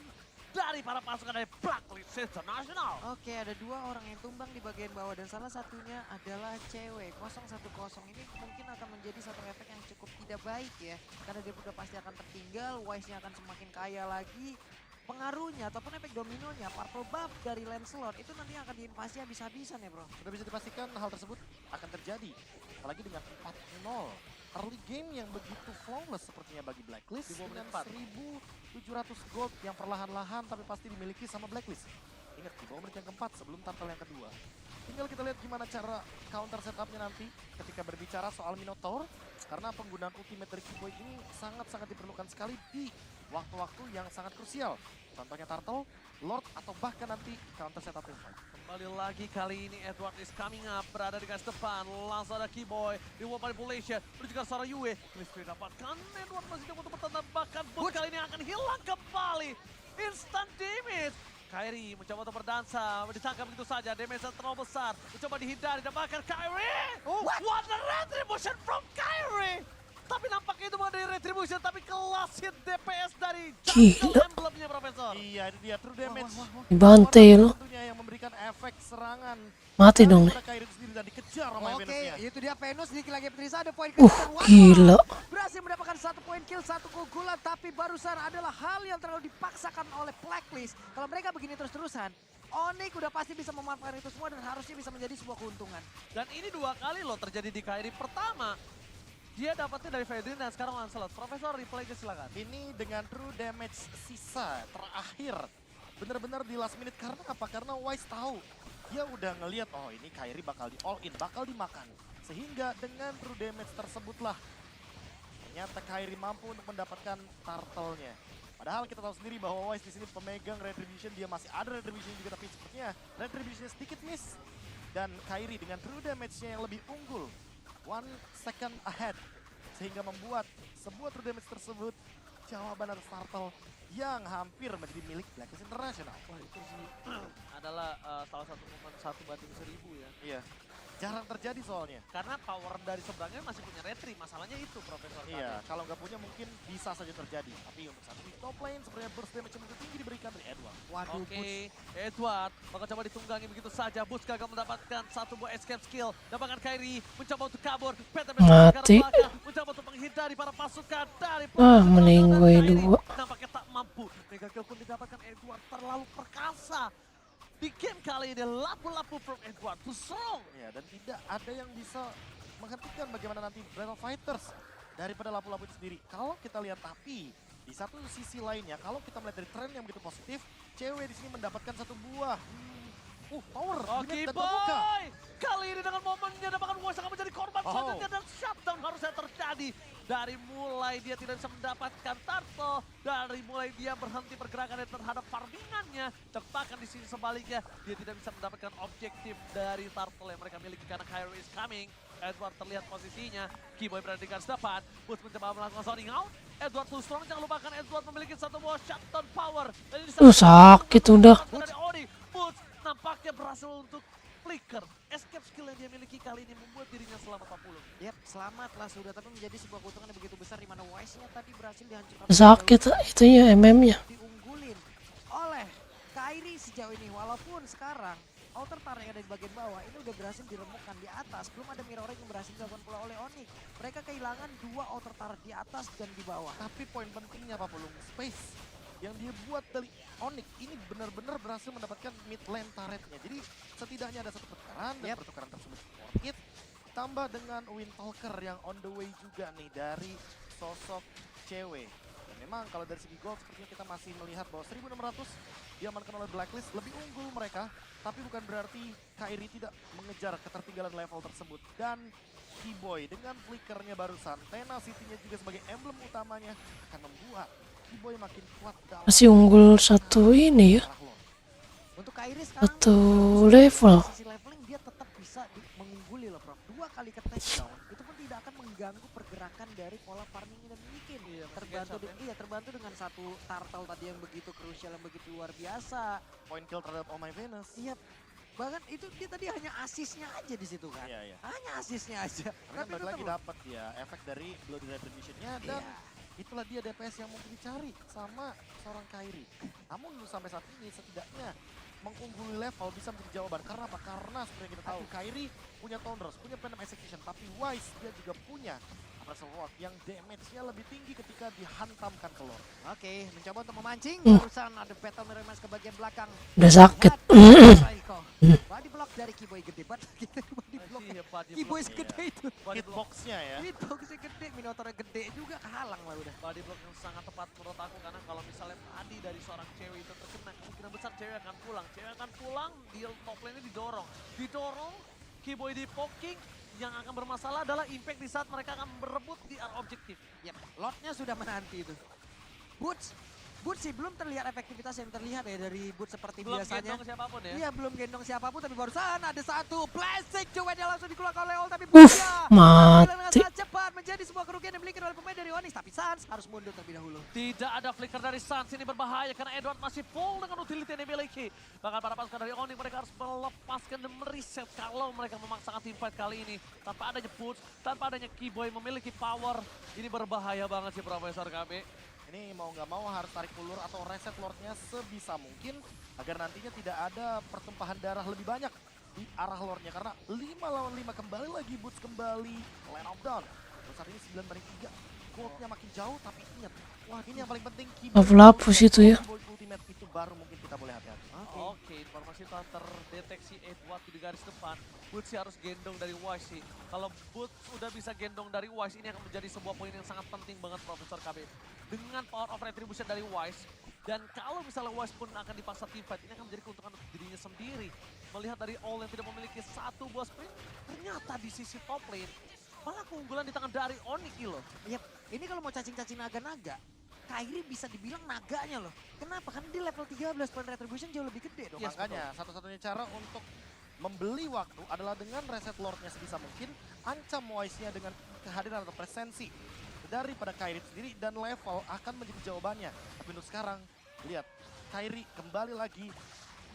Speaker 6: dari para pasukan dari Blacklist International.
Speaker 7: Oke, ada 2 orang yang tumbang di bagian bawah dan salah satunya adalah cewek. 0-1-0 ini mungkin akan menjadi satu efek yang cukup tidak baik ya. Karena dia udah pasti akan tertinggal, Wise-nya akan semakin kaya lagi. Pengaruhnya ataupun efek dominonya, purple buff dari Lancelot itu nanti akan diinvasi habis-habisan ya bro.
Speaker 2: Sudah bisa dipastikan hal tersebut akan terjadi. Apalagi dengan 4-0. Early game yang begitu flawless sepertinya bagi Blacklist. Dengan 1.700 gold yang perlahan-lahan tapi pasti dimiliki sama Blacklist. Ingat di bawah menit yang keempat sebelum turtle yang kedua. Tinggal kita lihat gimana cara counter setupnya nanti ketika berbicara soal Minotaur. Karena penggunaan ultimate dari Kiboy ini sangat-sangat diperlukan sekali di waktu-waktu yang sangat krusial. Contohnya Turtle, Lord, atau bahkan nanti counter setup fight.
Speaker 6: Kembali lagi kali ini Edward is coming up, berada di garis depan. Langsung ada Kiboy, di wall manipulation, menuju ke seorang Yue. Cliffy dapatkan, Edward masih coba untuk bertahan, bahkan Boot kali ini akan hilang kembali. Instant damage. Kairi mencoba untuk berdansa, ditangkap begitu saja, damage terlalu besar. Mencoba dihindari, dapatkan Kairi. What a retribution from Kairi. Tapi nampaknya itu bukan dari retribution, tapi kelas hit DPS dari Jungle Emblemnya, Profesor.
Speaker 2: Iya, itu dia true damage.
Speaker 1: Dibantai loh.
Speaker 2: Tentunya yang memberikan efek serangan.
Speaker 1: Mati dong nih.
Speaker 2: Kairi sendiri dan dikejar sama Venusnya.
Speaker 7: Itu dia Venus di lagi Petrisa ada poin
Speaker 1: Gila.
Speaker 7: berhasil mendapatkan 1 poin kill, 1 keunggulan, tapi barusan adalah hal yang terlalu dipaksakan oleh Blacklist. Kalau mereka begini terus-terusan, Onyx udah pasti bisa memanfaatkan itu semua dan harusnya bisa menjadi sebuah keuntungan.
Speaker 6: Dan ini 2 kali loh terjadi di Kairi. Pertama, dia dapatnya dari Fedrin dan sekarang Lancelot. Profesor, replaynya silakan.
Speaker 2: Ini dengan true damage sisa terakhir. Benar-benar di last minute. Karena apa? Karena Wise tahu. Dia udah ngelihat, oh ini Kairi bakal di all in, bakal dimakan. Sehingga dengan true damage tersebutlah ternyata Kairi mampu untuk mendapatkan turtle-nya. Padahal kita tahu sendiri bahwa Wise di sini pemegang retribution, dia masih ada retribution juga, tapi sepertinya retribution sedikit miss. Dan Kairi dengan true damage-nya yang lebih unggul, 1 second ahead, sehingga membuat sebuah true damage tersebut jawaban atas turtle yang hampir menjadi milik Blacklist International.
Speaker 6: Wah, itu sih adalah salah satu momen 1/1000 ya.
Speaker 2: Iya, jarang terjadi soalnya.
Speaker 6: Karena power dari seberangnya masih punya retri, masalahnya itu Profesor.
Speaker 2: Iya, kalau nggak punya mungkin bisa saja terjadi. Tapi untuk saat ini top lane sebenarnya burst damage yang tinggi diberikan dari Edward.
Speaker 7: Waduh,
Speaker 6: Oke, Edward bakal coba ditunggangi begitu saja. Boots gagal mendapatkan satu buah escape skill. Dapatkan Kairi, mencoba untuk kabur.
Speaker 1: Mati.
Speaker 6: Mencoba untuk menghindari para pasukan dari
Speaker 1: Meninggoy 2.
Speaker 6: nampaknya tak mampu. Mega kill pun didapatkan Edward, terlalu perkasa. Di game kali ini lapu-lapu from Edward too strong.
Speaker 2: Ya, dan tidak ada yang bisa menghentikan bagaimana nanti Battle Fighters daripada lapu-lapu itu sendiri. Kalau kita lihat, tapi di satu sisi lainnya, kalau kita melihat dari tren yang begitu positif, cewek di sini mendapatkan satu buah tower
Speaker 6: Oke,
Speaker 2: dan terbuka.
Speaker 6: boy! Kali ini dengan momennya dapatkan Wise akan menjadi korban selanjutnya dan shutdown harusnya terjadi. Dari mulai dia tidak bisa mendapatkan turtle, dari mulai dia berhenti pergerakannya terhadap farmingannya, bahkan di sini sebaliknya dia tidak bisa mendapatkan objektif dari turtle yang mereka miliki karena Kairi is coming. Edward terlihat posisinya, Kiboy berada di garis depan, Boots mencoba melakukan zoning out. Edward too strong, jangan lupakan Edward memiliki satu buah shutdown power. Dan
Speaker 1: Sakit udah.
Speaker 6: Boots nampaknya berhasil untuk flicker. Escape skill yang dia miliki kali ini membuat dirinya selamat 40.
Speaker 7: Yap, selamatlah sudah, tapi menjadi sebuah keuntungan yang begitu besar di mana Wise-nya tadi berhasil dihancurkan.
Speaker 1: Sakit itunya MM-nya.
Speaker 7: Diunggulin oleh Kairi sejauh ini, walaupun sekarang Altar Tar yang ada di bagian bawah ini udah berhasil diremukkan di atas. Belum ada mirroring yang berhasil dilakukan pula oleh Onyx. Mereka kehilangan 2 Altar Tar di atas dan di bawah.
Speaker 2: Tapi poin pentingnya apa, Pulung? Space. yang dia buat dari Onyx ini benar-benar berhasil mendapatkan mid lane turretnya. Jadi setidaknya ada satu pertukaran dan pertukaran tersebut worth it. Tambah dengan Windtalker yang on the way juga nih dari sosok cewek. Dan memang kalau dari segi gold sepertinya kita masih melihat bahwa 1600 diamankan oleh Blacklist lebih unggul mereka. Tapi bukan berarti Kairi tidak mengejar ketertinggalan level tersebut. Dan Keyboy dengan flickernya barusan, Tenacity-nya juga sebagai emblem utamanya akan membuat Keyboy makin kuat dalam
Speaker 1: Masih unggul satu ini ya.
Speaker 2: arah lore.
Speaker 7: Untuk Kairi sekarang
Speaker 1: Satu level.
Speaker 7: sisi leveling dia tetap bisa mengungguli loh Prof. 2 kali ke takedown itu pun tidak akan mengganggu pergerakan dari pola farming dan bikin. Terbantu dengan satu turtle tadi yang begitu krusial, yang begitu luar biasa.
Speaker 2: Point kill terhadap Oh My Venus.
Speaker 7: Iya, bahkan itu dia tadi hanya asisnya aja di situ kan.
Speaker 2: Iya.
Speaker 7: Hanya asisnya aja.
Speaker 2: Karena balik lagi dapat ya efek dari Bloody Retribution-nya dan itulah dia DPS yang mungkin dicari sama seorang Kairi. Namun sampai saat ini setidaknya mengungguli level bisa menjadi jawaban. Karena apa? Karena seperti yang kita tahu Kairi punya Thunders, punya Phantom Execution, tapi Wise dia juga punya Apostle Rock yang damage-nya lebih tinggi ketika dihantamkan ke lore.
Speaker 7: Oke, mencoba untuk memancing. Barusan ada Battle Mirror Mask ke bagian belakang.
Speaker 1: Udah sakit.
Speaker 7: Body block dari Keyboy gede banget. Body block.
Speaker 6: Iya, body
Speaker 7: Keyboy
Speaker 6: block,
Speaker 7: segede itu.
Speaker 2: Hitbox-nya ya.
Speaker 7: Hitboxnya gede, Minotaurnya gede juga kehalang lah udah.
Speaker 6: Body block yang sangat tepat menurut aku karena kalau misalnya tadi dari seorang cewek itu terkena, kemungkinan besar cewek akan pulang. Cewek akan pulang, di top lane-nya didorong. Keyboy di poking, yang akan bermasalah adalah impact di saat mereka akan berebut di area objektif.
Speaker 7: Yap, Lordnya sudah menanti itu. Boots sih belum terlihat efektivitas yang terlihat ya dari Boots seperti
Speaker 6: Belum
Speaker 7: biasanya.
Speaker 6: gendong siapapun ya.
Speaker 7: Iya, belum gendong siapapun tapi barusan ada satu plastik cueknya langsung dikeluarkan oleh Ol tapi Boots-nya
Speaker 1: mati.
Speaker 7: dengan sangat cepat menjadi sebuah kerugian yang dimiliki oleh pemain dari Onyx, tapi Sans harus mundur terlebih dahulu.
Speaker 6: Tidak ada flicker dari Sans, ini berbahaya karena Edward masih full dengan utility yang dimiliki. Bahkan para pasukan dari Onyx mereka harus melepaskan dan mereset kalau mereka memaksakan teamfight kali ini. Tanpa adanya Boots, tanpa adanya Keyboy memiliki power, ini berbahaya banget sih Profesor KB.
Speaker 2: Ini mau nggak mau harus tarik ulur atau reset lordnya sebisa mungkin agar nantinya tidak ada pertumpahan darah lebih banyak di arah lordnya karena 5 lawan 5 kembali lagi Boots kembali Land of Dawn. Terus saat ini 9/3 goldnya makin jauh tapi ingat wah ini yang paling penting
Speaker 1: Lapus itu ya.
Speaker 2: Ultimate itu baru mungkin kita boleh hati-hati.
Speaker 6: Oke, informasi telah terdeteksi Edward di garis depan. Boots sih harus gendong dari Wise sih. Kalau Boots udah bisa gendong dari Wise, ini akan menjadi sebuah poin yang sangat penting banget Profesor KB. Dengan power of retribution dari Wise, dan kalau misalnya Wise pun akan dipaksa teamfight, ini akan menjadi keuntungan untuk dirinya sendiri. Melihat dari All yang tidak memiliki satu buah sprint, ternyata di sisi top lane, malah keunggulan di tangan dari Onyx loh.
Speaker 7: Yap, ini kalau mau cacing-cacing naga-naga, Kairi bisa dibilang naganya loh. Kenapa? Karena di level 13 point retribution jauh lebih gede dong.
Speaker 2: Makanya satu-satunya cara untuk membeli waktu adalah dengan reset lordnya sebisa mungkin, ancam Wise-nya dengan kehadiran atau presensi daripada Kairi sendiri dan level akan menjadi jawabannya. Tapi untuk sekarang, lihat Kairi kembali lagi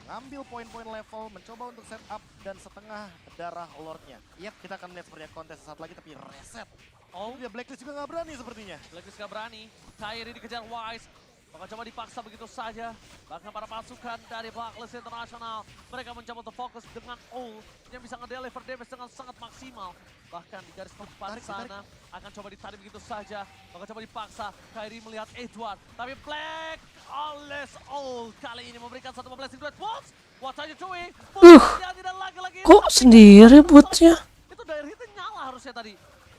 Speaker 2: ngambil poin-poin level, mencoba untuk set up dan setengah darah lordnya. Yap, kita akan melihat seperti kontes saat lagi tapi reset. Oh, dia Blacklist juga nggak berani sepertinya.
Speaker 6: Blacklist nggak berani, Kairi dikejar Wise. Bakal coba dipaksa begitu saja. Bahkan para pasukan dari Blacklist International, mereka mencoba untuk fokus dengan Ul yang bisa nge-deliver damage dengan sangat maksimal. Bahkan di garis depan sana akan coba ditarik begitu saja. Bakal coba dipaksa, Kairi melihat Edward. Tapi Black Alice Ul kali ini memberikan satu blessing duet. What are you doing? Dan lagi-lagi
Speaker 1: Kok sendiri Boots-nya?
Speaker 6: itu dari hitnya nyala harusnya tadi.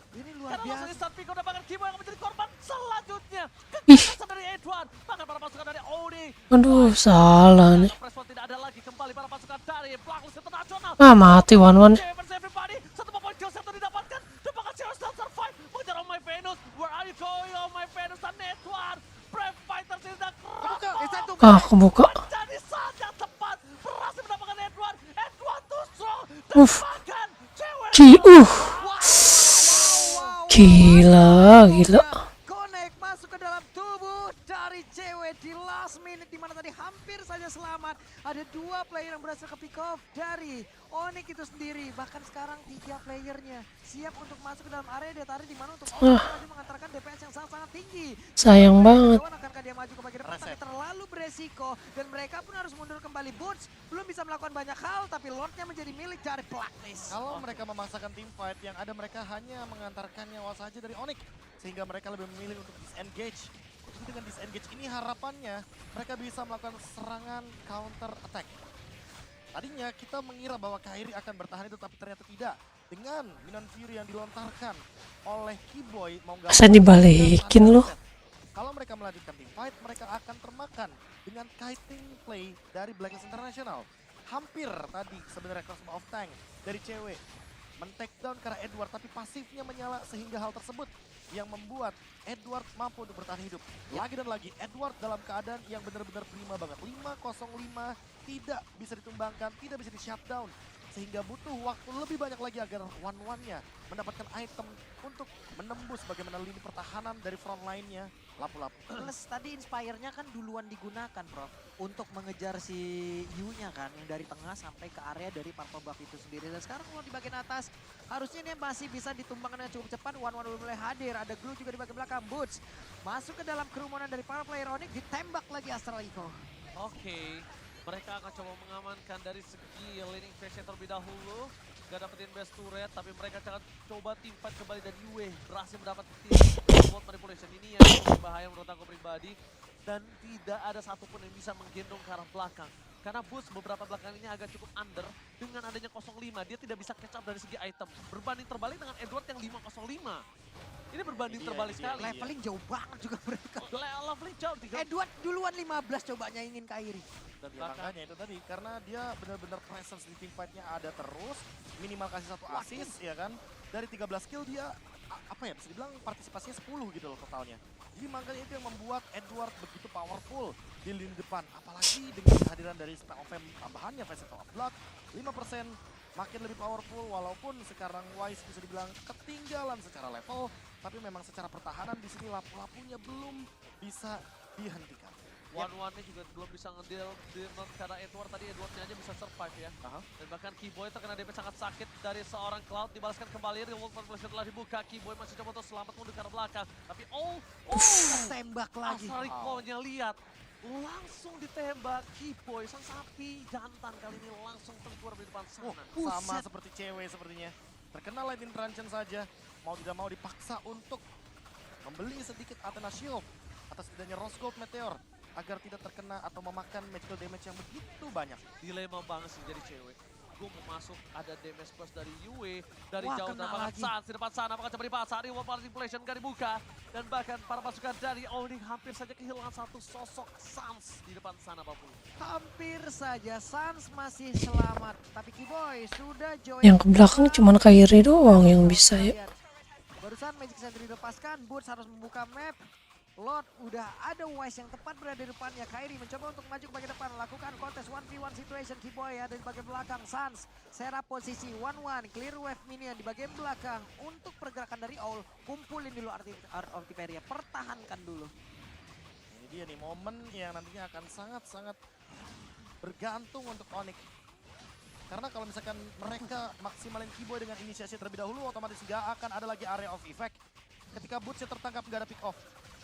Speaker 7: Ini luar
Speaker 6: Karena
Speaker 7: biasa.
Speaker 6: langsung instant pick udah bahkan Kimo yang akan menjadi korban selanjutnya.
Speaker 1: Ih.
Speaker 6: Kekerasan dari Edward, bahkan para pasukan dari Odi.
Speaker 1: Aduh, salah nih.
Speaker 6: Pressword tidak ada lagi, kembali para pasukan dari Blacklist International.
Speaker 1: Mati one-one.
Speaker 6: Everybody, satu poin kill satu didapatkan. Dan bahkan Zero still survive. Mengejar Oh My Venus, where are you going Oh My Venus dan Edward. Brave Fighters ini sudah keras.
Speaker 1: Kebuka.
Speaker 6: Jadi saat yang tepat, berhasil mendapatkan Edward. Edward too strong. Dan bahkan cewek.
Speaker 1: Gila.
Speaker 7: Connect masuk ke dalam tubuh dari cewek di last minute di mana tadi hampir saja selamat. Ada 2 player yang berhasil ke pick off dari Onyx itu sendiri. Bahkan sekarang 3 playernya siap untuk masuk ke dalam area dia tarik di mana untuk Onyx maju mengantarkan DPS yang sangat-sangat tinggi.
Speaker 1: Sayang banget.
Speaker 7: Akankah dia maju ke bagian depan tapi terlalu beresiko dan mereka pun harus mundur kembali. Boots belum bisa melakukan banyak hal tapi Lordnya menjadi milik dari Blacklist.
Speaker 2: Kalau mereka memaksakan team fight yang ada mereka hanya mengantarkan nyawa saja dari Onyx sehingga mereka lebih memilih untuk disengage Jadi dengan disengage ini harapannya mereka bisa melakukan serangan counter attack. Tadinya kita mengira bahwa Kairi akan bertahan itu, tapi ternyata tidak. Dengan Minon Fury yang dilontarkan oleh Keyboy, mau nggak
Speaker 1: Masa
Speaker 2: mau,
Speaker 1: dibalikin
Speaker 2: mereka
Speaker 1: loh.
Speaker 2: harus set. Kalau mereka melanjutkan team fight, mereka akan termakan dengan kiting play dari Blacklist International. Hampir tadi sebenarnya Cosmo of Tank dari cewek men-take down karena Edward, tapi pasifnya menyala sehingga hal tersebut yang membuat Edward mampu untuk bertahan hidup. Lagi dan lagi, Edward dalam keadaan yang benar-benar prima banget. 505 tidak bisa ditumbangkan, tidak bisa di-shutdown. Sehingga butuh waktu lebih banyak lagi agar one-one-nya mendapatkan item untuk menembus bagaimana lini pertahanan dari front line-nya. Lapu-lapu.
Speaker 7: Plus tadi Inspire-nya kan duluan digunakan, Prof. Untuk mengejar si Yu-nya kan, yang dari tengah sampai ke area dari Purple Buff itu sendiri. Dan sekarang kalau di bagian atas, harusnya ini masih bisa ditumbangkan dengan cukup cepat. One-one udah mulai hadir, ada Glue juga di bagian belakang. Boots masuk ke dalam kerumunan dari para player Onyx, ditembak lagi Astral Echo.
Speaker 8: Oke, mereka akan coba mengamankan dari segi laning phase terlebih dahulu. Gak dapetin best turret, tapi mereka akan coba team fight kembali dan Yue berhasil mendapatkan World Manipulation. Ini yang lebih bahaya menurut aku pribadi. Dan tidak ada satupun yang bisa menggendong ke arah belakang. Karena Boots beberapa belakang ini agak cukup under. Dengan adanya 05, dia tidak bisa catch up dari segi item. Berbanding terbalik dengan Edward yang 505. Ini berbanding terbalik sekali.
Speaker 7: Leveling jauh banget juga mereka.
Speaker 8: Leveling jauh.
Speaker 7: Edward duluan 15 cobanya ingin Kairi.
Speaker 2: Dan makanya itu tadi, karena dia benar-benar presence di team fight-nya ada terus, minimal kasih 1 assist ya kan. Dari 13 kill dia, apa ya, bisa dibilang partisipasinya 10 gitu loh totalnya. Jadi makanya itu yang membuat Edward begitu powerful di lini depan. Apalagi dengan kehadiran dari Spell of Fame tambahannya, Vessel of Blood, 5% makin lebih powerful. Walaupun sekarang Wise bisa dibilang ketinggalan secara level, tapi memang secara pertahanan di sini lapu-lapunya belum bisa dihentikan.
Speaker 8: One-one-nya juga belum bisa ngedeal karena Edwardnya aja bisa survive ya. Dan bahkan Keyboy terkena damage sangat sakit dari seorang Cloud, dibalaskan kembali. World Manipulation telah dibuka, Keyboy masih coba untuk selamat mundur ke arah belakang. Tapi
Speaker 7: tembak lagi.
Speaker 8: Astral Echo-nya lihat, langsung ditembak Keyboy. Sang sapi jantan kali ini langsung terkeluar di depan sana.
Speaker 2: Sama seperti cewek sepertinya. Terkena Lightning Truncheon saja, mau tidak mau dipaksa untuk membeli sedikit Athena Shield atas tidaknya Rose Gold Meteor, agar tidak terkena atau memakan magical damage yang begitu banyak.
Speaker 8: Dilema banget sih jadi cewek. Gue mau masuk, ada damage plus dari Yue, dari jauh dan bahkan
Speaker 7: lagi.
Speaker 8: Sans di depan sana, apakah coba dipasang, World Manipulation gak dibuka. Dan bahkan para pasukan dari Onyx hampir saja kehilangan satu sosok Sans di depan sana, Pak Pulu.
Speaker 7: Hampir saja Sans masih selamat, tapi Keyboy sudah join.
Speaker 1: Yang ke belakang cuman Kairi doang yang bisa ya.
Speaker 7: Barusan Magic Sentry dilepaskan, Boots harus membuka map. Lord udah ada Wise yang tepat berada di depannya. Kairi mencoba untuk maju ke bagian depan, lakukan kontes 1v1 situation. Keyboy ada di bagian belakang. Sans serap posisi 1-1, clear wave minion di bagian belakang. Untuk pergerakan dari Owl, kumpulin dulu Artiperia, pertahankan dulu.
Speaker 2: Ini dia nih momen yang nantinya akan sangat-sangat bergantung untuk Onyx. Karena kalau misalkan mereka maksimalin Keyboy dengan inisiasi terlebih dahulu, otomatis gak akan ada lagi area of effect. Ketika Bootsnya tertangkap gak ada pick off,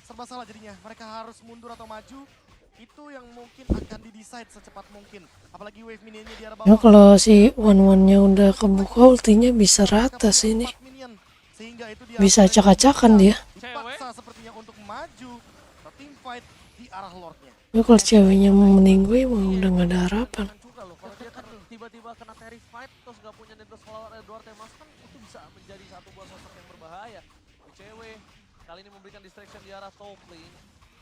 Speaker 2: serba salah jadinya. Mereka harus mundur atau maju. Itu yang mungkin akan di-decide secepat mungkin. Apalagi wave minionnya di arah bawah.
Speaker 1: Ya kalau si one-one-nya udah kebuka, ultinya bisa rata sih ini.
Speaker 2: Sehingga itu dia
Speaker 1: Bisa acak-acakan dia.
Speaker 2: dipaksa sepertinya untuk maju ke team fight di arah Lordnya.
Speaker 1: Ya kalau ceweknya mau meninggu, emang udah gak ada harapan.
Speaker 8: Juga loh, kalau dia kan tiba-tiba kena terrified terus gak punya Needless Follower Edward yang masuk kan itu bisa menjadi satu buah sosok yang berbahaya. Cewek kali ini memberikan distraction di arah top lane.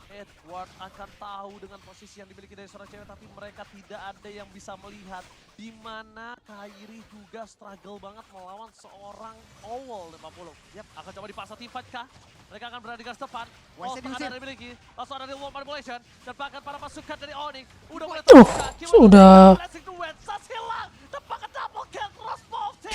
Speaker 8: Edward akan tahu dengan posisi yang dimiliki dari seorang cewek, tapi mereka tidak ada yang bisa melihat di mana Kairi juga struggle banget melawan seorang Owl 50. Yap, akan coba dipaksa team fight kah? Mereka akan berada di garis depan. Tengah dari dimiliki. Langsung ada di World Manipulation. Dan bahkan para pasukan dari Onyx udah mulai terbuka.
Speaker 1: Sudah.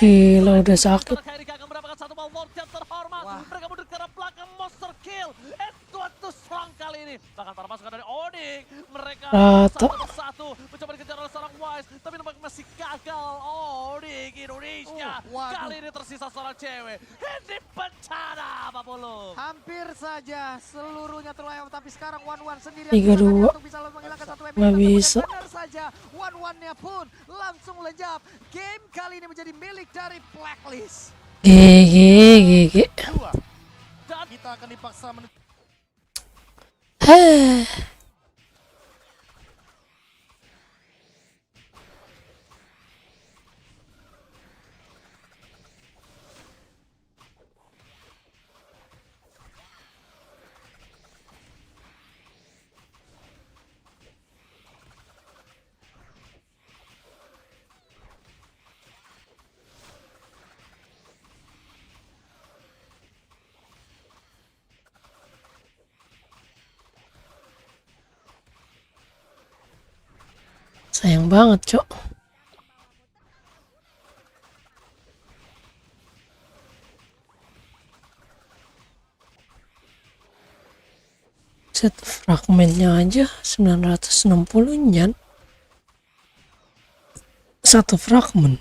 Speaker 1: Gila, udah sakit.
Speaker 8: Kairi akan mendapatkan satu ball vote yang terhormat. Mereka mundur ke arah belakang, monster kill. Edward tuh serang kali ini. Bahkan para pasukan dari Onyx, mereka satu persatu mencoba dikejar oleh seorang Wise, tapi nampaknya masih gagal. Onyx Indonesia kali ini tersisa seorang cewek. Ini bencana, Pak Pulu.
Speaker 7: Hampir saja seluruhnya terlayang, tapi sekarang one-one sendiri.
Speaker 1: 3-2. Nggak bisa.
Speaker 7: Benar saja, one-one-nya pun langsung lenyap. Game kali ini menjadi milik dari Blacklist.
Speaker 1: GG.
Speaker 2: Dan kita akan dipaksa
Speaker 1: Heh. Sayang banget, Cok. Set fragmennya aja 960 nyan. Satu fragmen.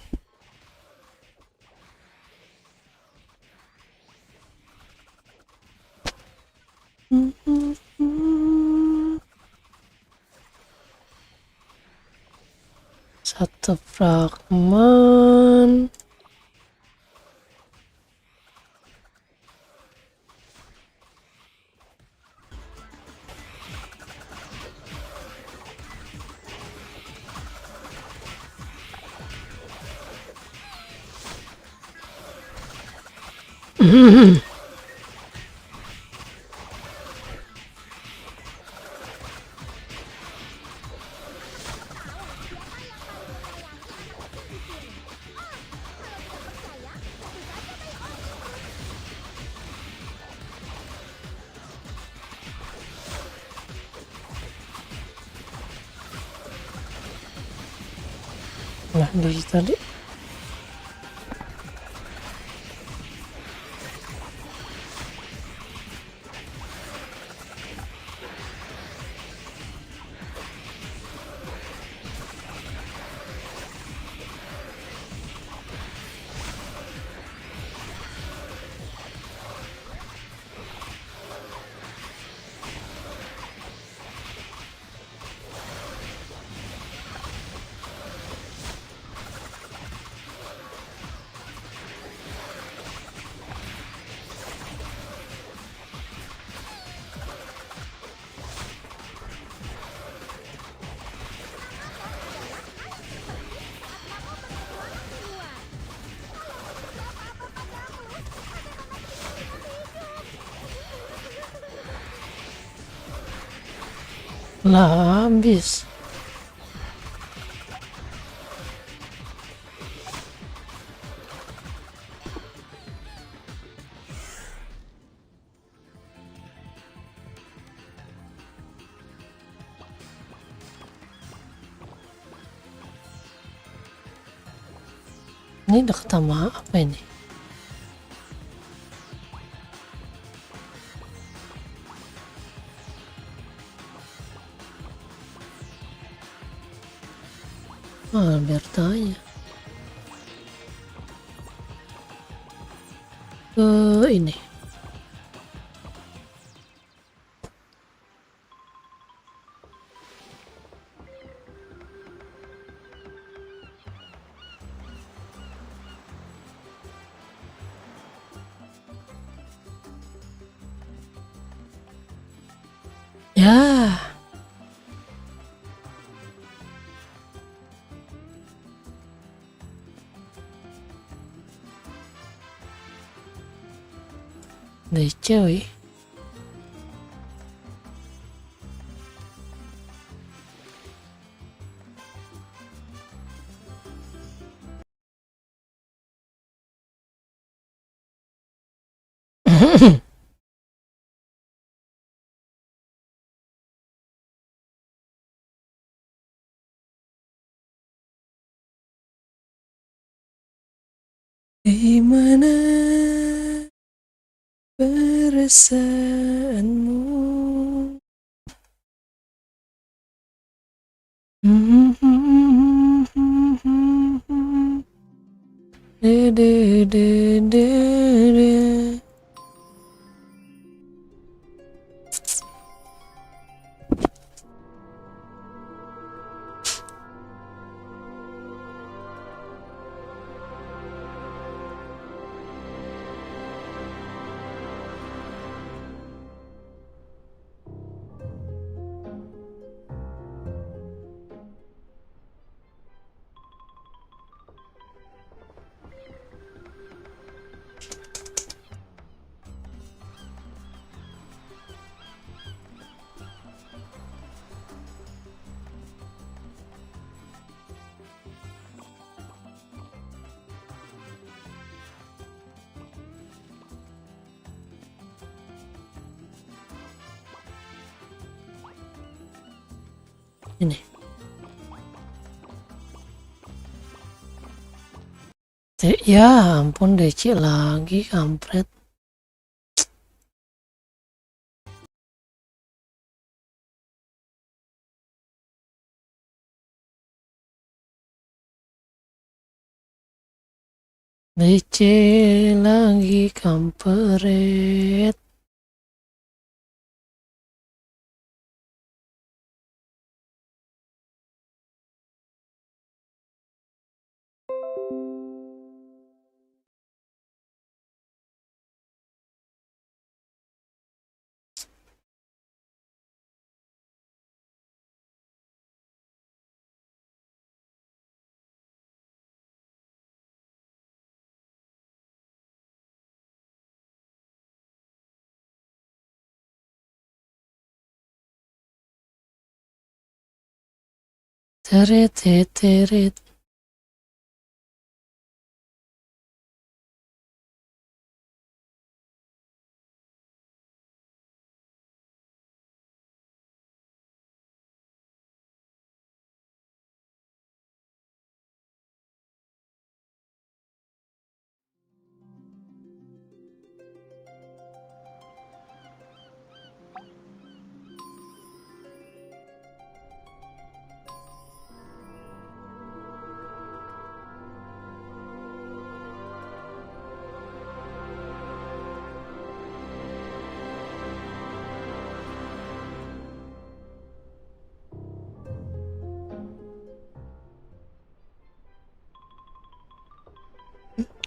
Speaker 1: Satu fragmen. Nah, dari tadi. Lah, habis. Ini deket sama apa ini? Ah, biar tanya. Ke ini. Ya. Dari cewek. Di mana perasaanmu? De de de de de. Ini. Ya ampun, DC lagi kampret. DC lagi kampret. Teret, teret.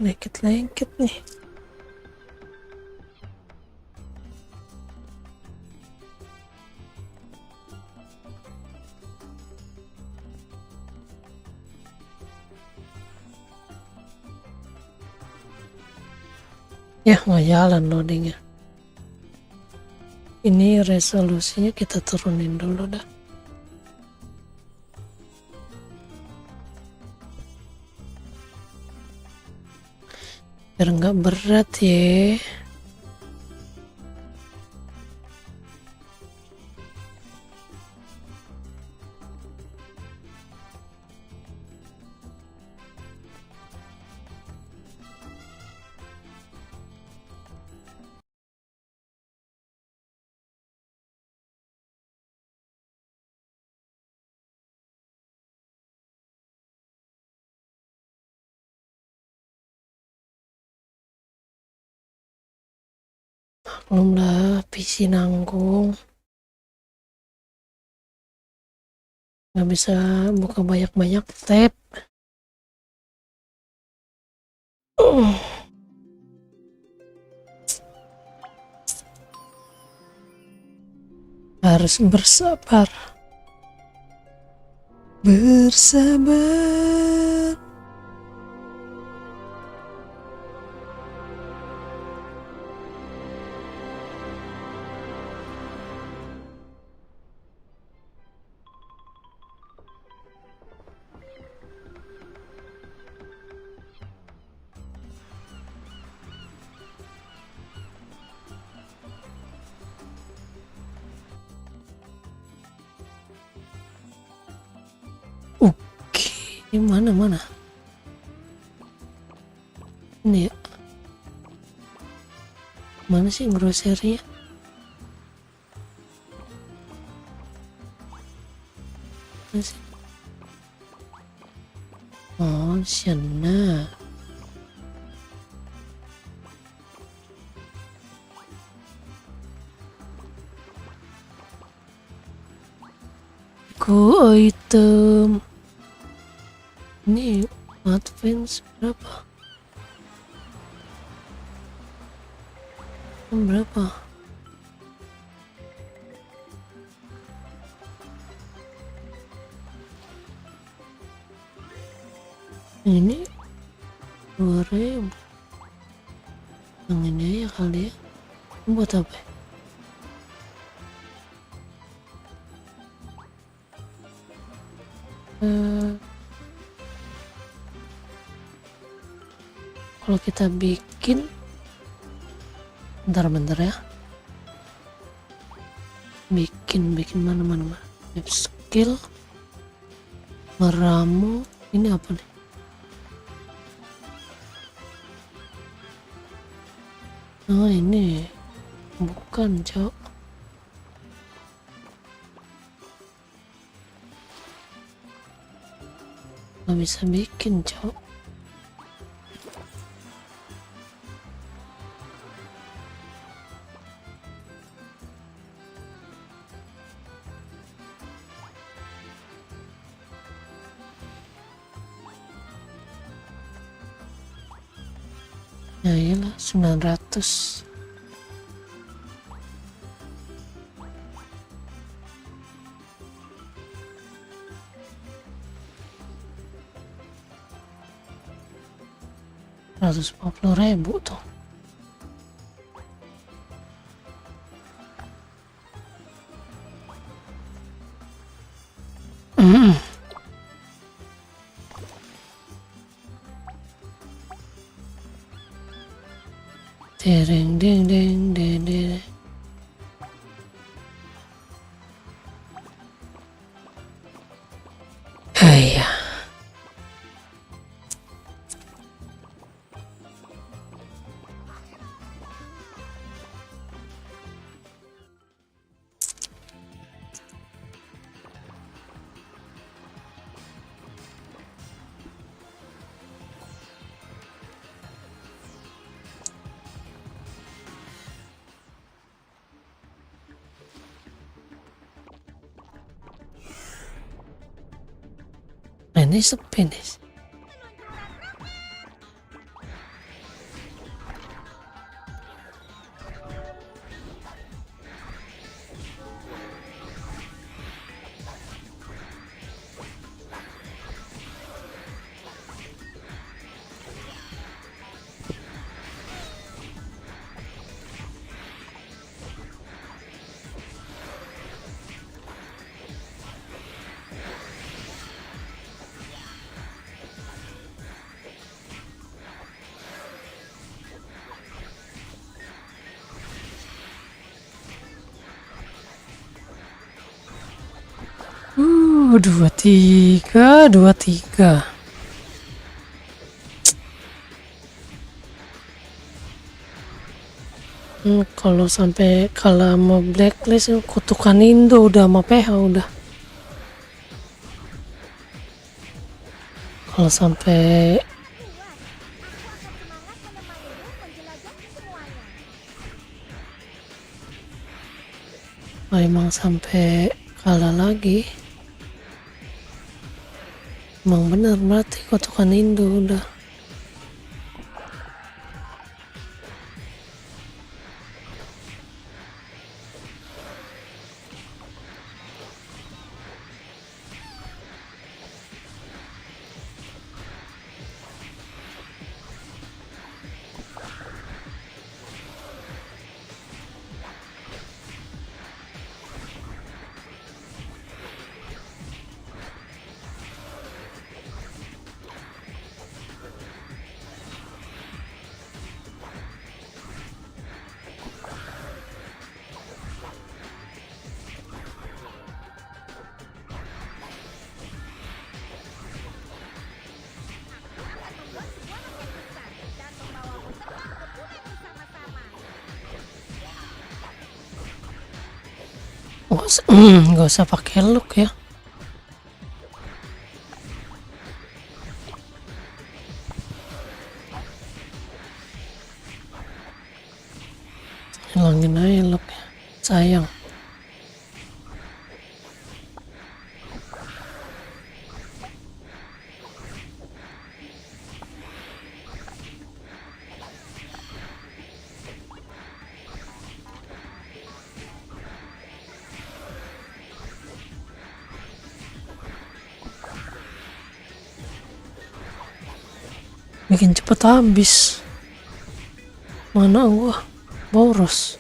Speaker 1: Lengket-lengket nih. Ya nggak jalan loadingnya. Ini resolusinya kita turunin dulu dah. Biar nggak berat ya. Belum lah, PC nanggung. Nggak bisa buka banyak-banyak tab. Harus bersabar. Bersabar. Oke, mana? Ini ya. Mana sih grocery-nya? Mana sih? Oh, sana. Go item. Ini advance berapa? Berapa? Ini 2000. Yang ini aja kali ya. Buat apa? Kalau kita bikin bentar ya, bikin mana map skill Meramu. Ini apa nih? Oh ini bukan, cok. Nggak bisa bikin, cok. Ya iyalah 900. Rp140.000 tuh. Deng deng deng deng deng. Iya. Nah, ini sepi nih. Dua tiga. Kalau sampai kalah sama Blacklist, kutukan Indo udah sama PH udah. Kalau sampai emang sampai kalah lagi, emang benar berarti kutukan Indo udah. Nggak usah pakai look ya. Hilangin aja look ya, sayang. Bikin cepet habis. Mana gua boros.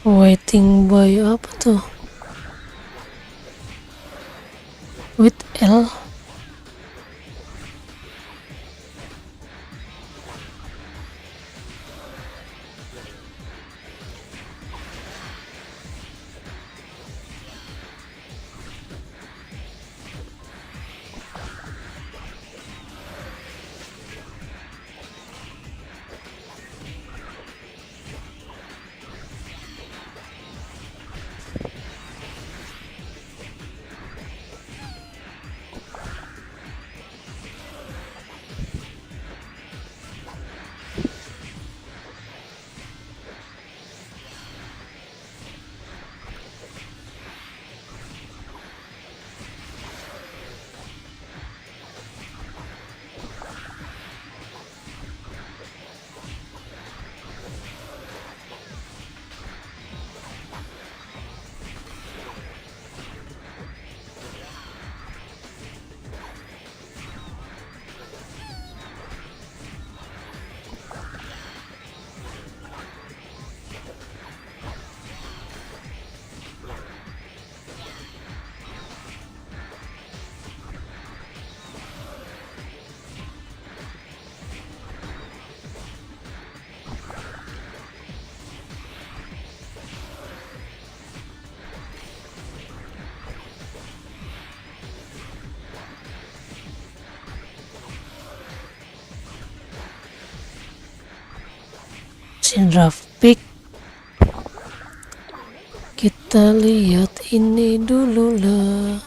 Speaker 1: Waiting boy apa tuh? With L. Draft pick. Kita lihat ini dulu lah.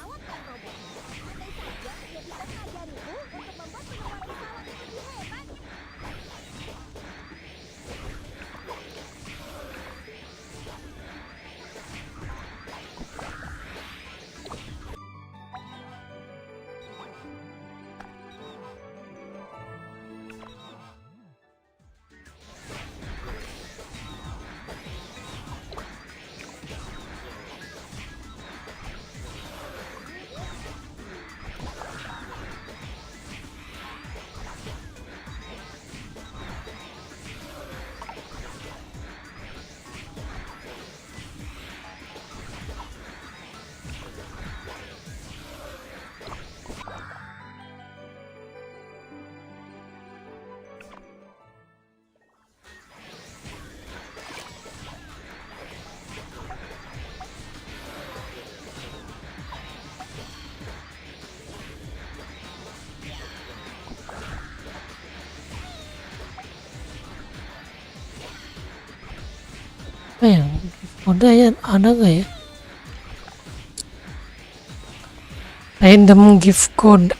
Speaker 1: Apa ya? Udah ya, ada gak ya? Random gift code.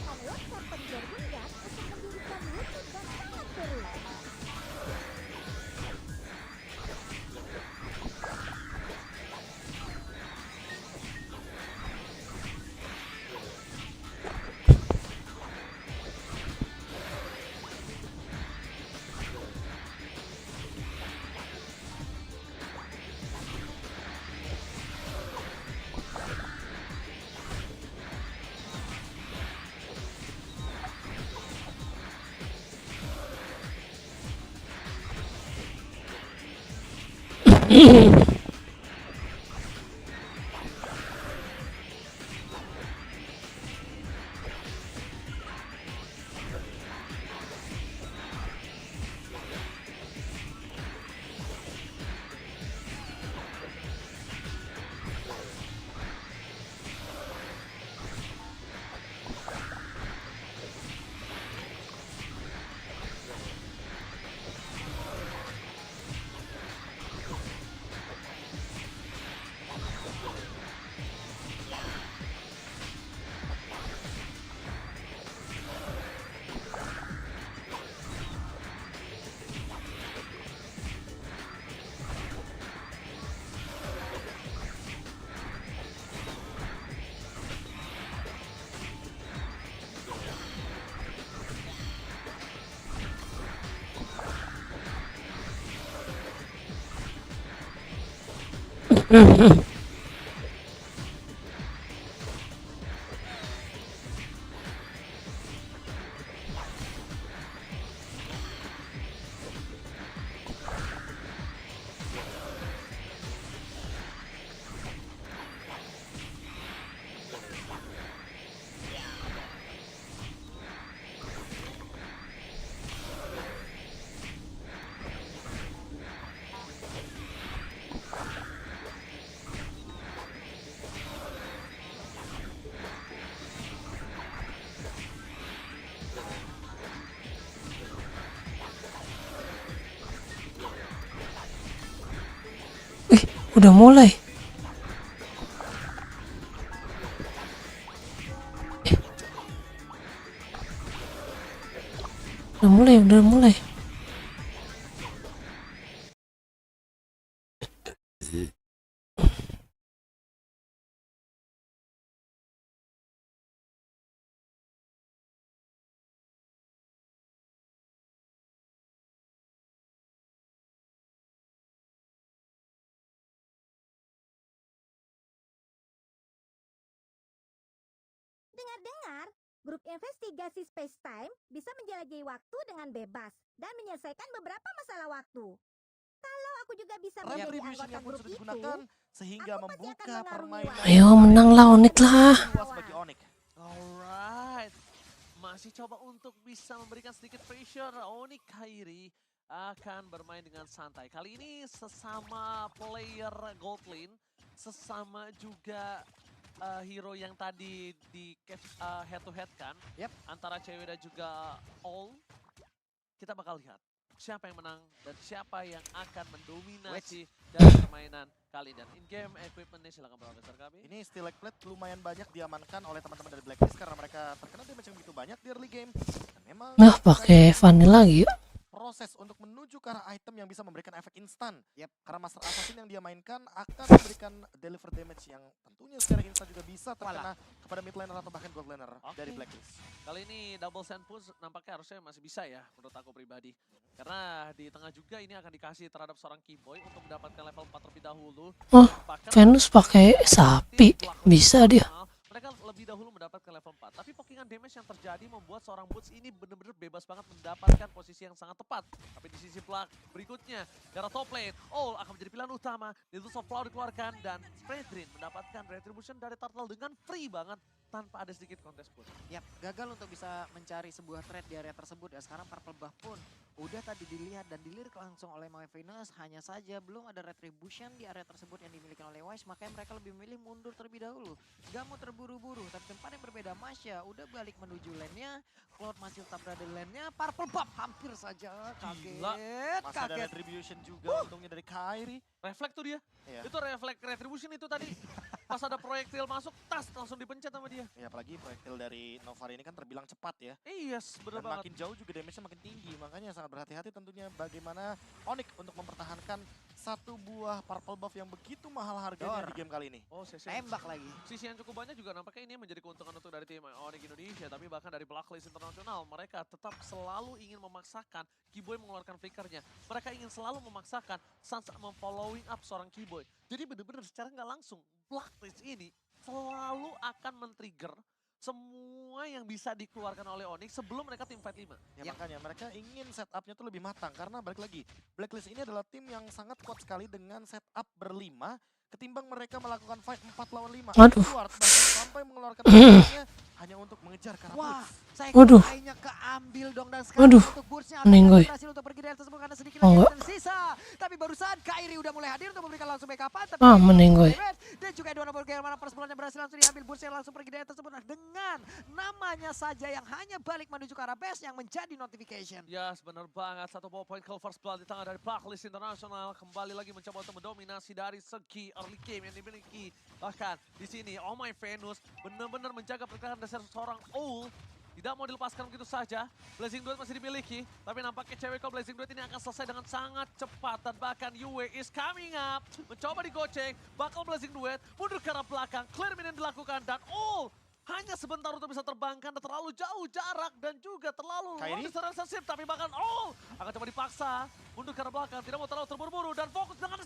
Speaker 3: mengalahkan Lord Carpenter Wingard untuk mendirikan lutut dan sangat seru.
Speaker 1: Udah mulai. Udah mulai.
Speaker 3: Dengar-dengar, grup investigasi space-time bisa menjelajahi waktu dengan bebas dan menyelesaikan beberapa masalah waktu. Kalau aku juga bisa menjadi
Speaker 2: Retribution
Speaker 3: anggota
Speaker 2: yang pun
Speaker 3: grup
Speaker 2: sudah
Speaker 3: itu,
Speaker 2: digunakan sehingga
Speaker 3: aku pasti akan
Speaker 2: membuka
Speaker 3: mengarungi
Speaker 2: permainan.
Speaker 3: waktu.
Speaker 1: Ayo menanglah Onyx lah.
Speaker 2: Luas bagi Onyx.
Speaker 6: Alright, masih coba untuk bisa memberikan sedikit pressure. Onyx Kairi akan bermain dengan santai. Kali ini sesama player Gold Lane, sesama juga hero yang tadi di head to head kan, antara cewek dan juga All. Kita bakal lihat siapa yang menang dan siapa yang akan mendominasi dari permainan kali. Dan in-game equipment-nya silahkan Profesor kami.
Speaker 2: Ini Steelix Plate lumayan banyak diamankan oleh teman-teman dari Blacklist karena mereka terkena damage yang begitu banyak di early game. Dan memang
Speaker 1: Nah, pakai Fanny lagi yuk.
Speaker 2: proses untuk menuju ke arah item yang bisa memberikan efek instan. Karena Master Assassin yang dia mainkan akan memberikan deliver damage yang tentunya secara instan juga bisa terkena kepada mid laner atau bahkan gold laner dari Blacklist.
Speaker 6: Kali ini double sand push nampaknya harusnya masih bisa ya menurut aku pribadi. Karena di tengah juga ini akan dikasih terhadap seorang Keyboy untuk mendapatkan level 4 terlebih dahulu.
Speaker 1: Oh, Venus pakai sapi. Bisa dia.
Speaker 6: Mereka lebih dahulu mendapatkan
Speaker 8: mendapatkan level 4. Tapi pokingan damage yang terjadi membuat seorang Boots ini benar-benar bebas banget mendapatkan posisi yang sangat tepat. Tapi di sisi berikutnya, dari top lane, All akan menjadi pilihan utama. Needles of Flower dikeluarkan dan Fredrin mendapatkan retribution dari Turtle dengan free banget tanpa ada sedikit kontes pun.
Speaker 7: Yap, gagal untuk bisa mencari sebuah trade di area tersebut. Dan sekarang Purple Buff pun udah tadi dilihat dan dilirik langsung oleh Maui Venus. Hanya saja belum ada retribution di area tersebut yang dimiliki oleh Wise. Makanya mereka lebih memilih mundur terlebih dahulu. Gak mau terburu-buru, tapi tempat yang berbeda. Masya udah balik menuju lane-nya. Cloud masih tetap berada di lane-nya. Purple Buff hampir saja kaget.
Speaker 2: Masih ada retribution juga untungnya dari Kairi.
Speaker 8: Refleks tuh dia.
Speaker 2: Iya.
Speaker 8: Itu refleks retribution itu tadi. Pas ada proyektil masuk, tas langsung dipencet sama dia.
Speaker 2: Ya apalagi proyektil dari Novari ini kan terbilang cepat ya.
Speaker 8: Yes, bener
Speaker 2: Dan
Speaker 8: banget.
Speaker 2: makin jauh juga damage-nya makin tinggi. Makanya sangat berhati-hati tentunya bagaimana Onyx untuk mempertahankan satu buah purple buff yang begitu mahal harganya di game kali ini.
Speaker 8: Oh, sisi
Speaker 7: Tembak lagi.
Speaker 8: Sisi yang cukup banyak juga nampaknya ini menjadi keuntungan untuk dari tim Onyx Indonesia. Tapi bahkan dari Blacklist Internasional, mereka tetap selalu ingin memaksakan Keyboy mengeluarkan flickernya. Mereka ingin selalu memaksakan Sans memfollowing up seorang Keyboy. Jadi bener-bener secara nggak langsung, Blacklist ini selalu akan men-trigger semua yang bisa dikeluarkan oleh Onyx sebelum mereka tim fight 5.
Speaker 2: Ya makanya mereka ingin setupnya tuh lebih matang. Karena balik lagi, Blacklist ini adalah tim yang sangat kuat sekali dengan setup berlima. Ketimbang mereka melakukan fight 4 lawan 5.
Speaker 1: Waduh.
Speaker 2: Edward bahkan sampai mengeluarkan flickernya hanya untuk mengejar
Speaker 7: Wah,
Speaker 2: Karapus.
Speaker 7: saya
Speaker 1: Waduh.
Speaker 7: kayaknya keambil dong dan sekarang
Speaker 1: Waduh.
Speaker 7: untuk Bursnya
Speaker 1: Meninggoy.
Speaker 7: berhasil untuk pergi dari tersebut karena sedikit
Speaker 1: Oh,
Speaker 7: lagi
Speaker 1: enggak.
Speaker 7: yang tersisa. Tapi barusan Kairi udah mulai hadir untuk memberikan langsung backupan. Tapi
Speaker 1: Meninggoy.
Speaker 7: dan juga Edward bagaimana persebelahnya berhasil langsung diambil. Bursnya langsung pergi dari tersebut nah, dengan namanya saja yang hanya balik menuju ke arah base yang menjadi notification.
Speaker 8: Yes, benar banget. Satu ball point kill first blood di tangan dari Blacklist Internasional. Kembali lagi mencoba untuk mendominasi dari segi early game yang dimiliki. Bahkan di sini, Oh My Venus benar-benar menjaga pergerakan dasar seorang Owl. Tidak mau dilepaskan begitu saja. Blazing Duet masih dimiliki. Tapi nampaknya cewek kok Blazing Duet ini akan selesai dengan sangat cepat. Dan bahkan Yue is coming up. Mencoba digoceng. Bakal Blazing Duet mundur ke arah belakang. Clear minion dilakukan. Dan hanya sebentar untuk bisa terbang karena terlalu jauh jarak dan juga terlalu
Speaker 2: Kairi?
Speaker 8: sensitif. Tapi bahkan akan coba dipaksa mundur ke arah belakang, tidak mau terlalu terburu-buru dan fokus dengan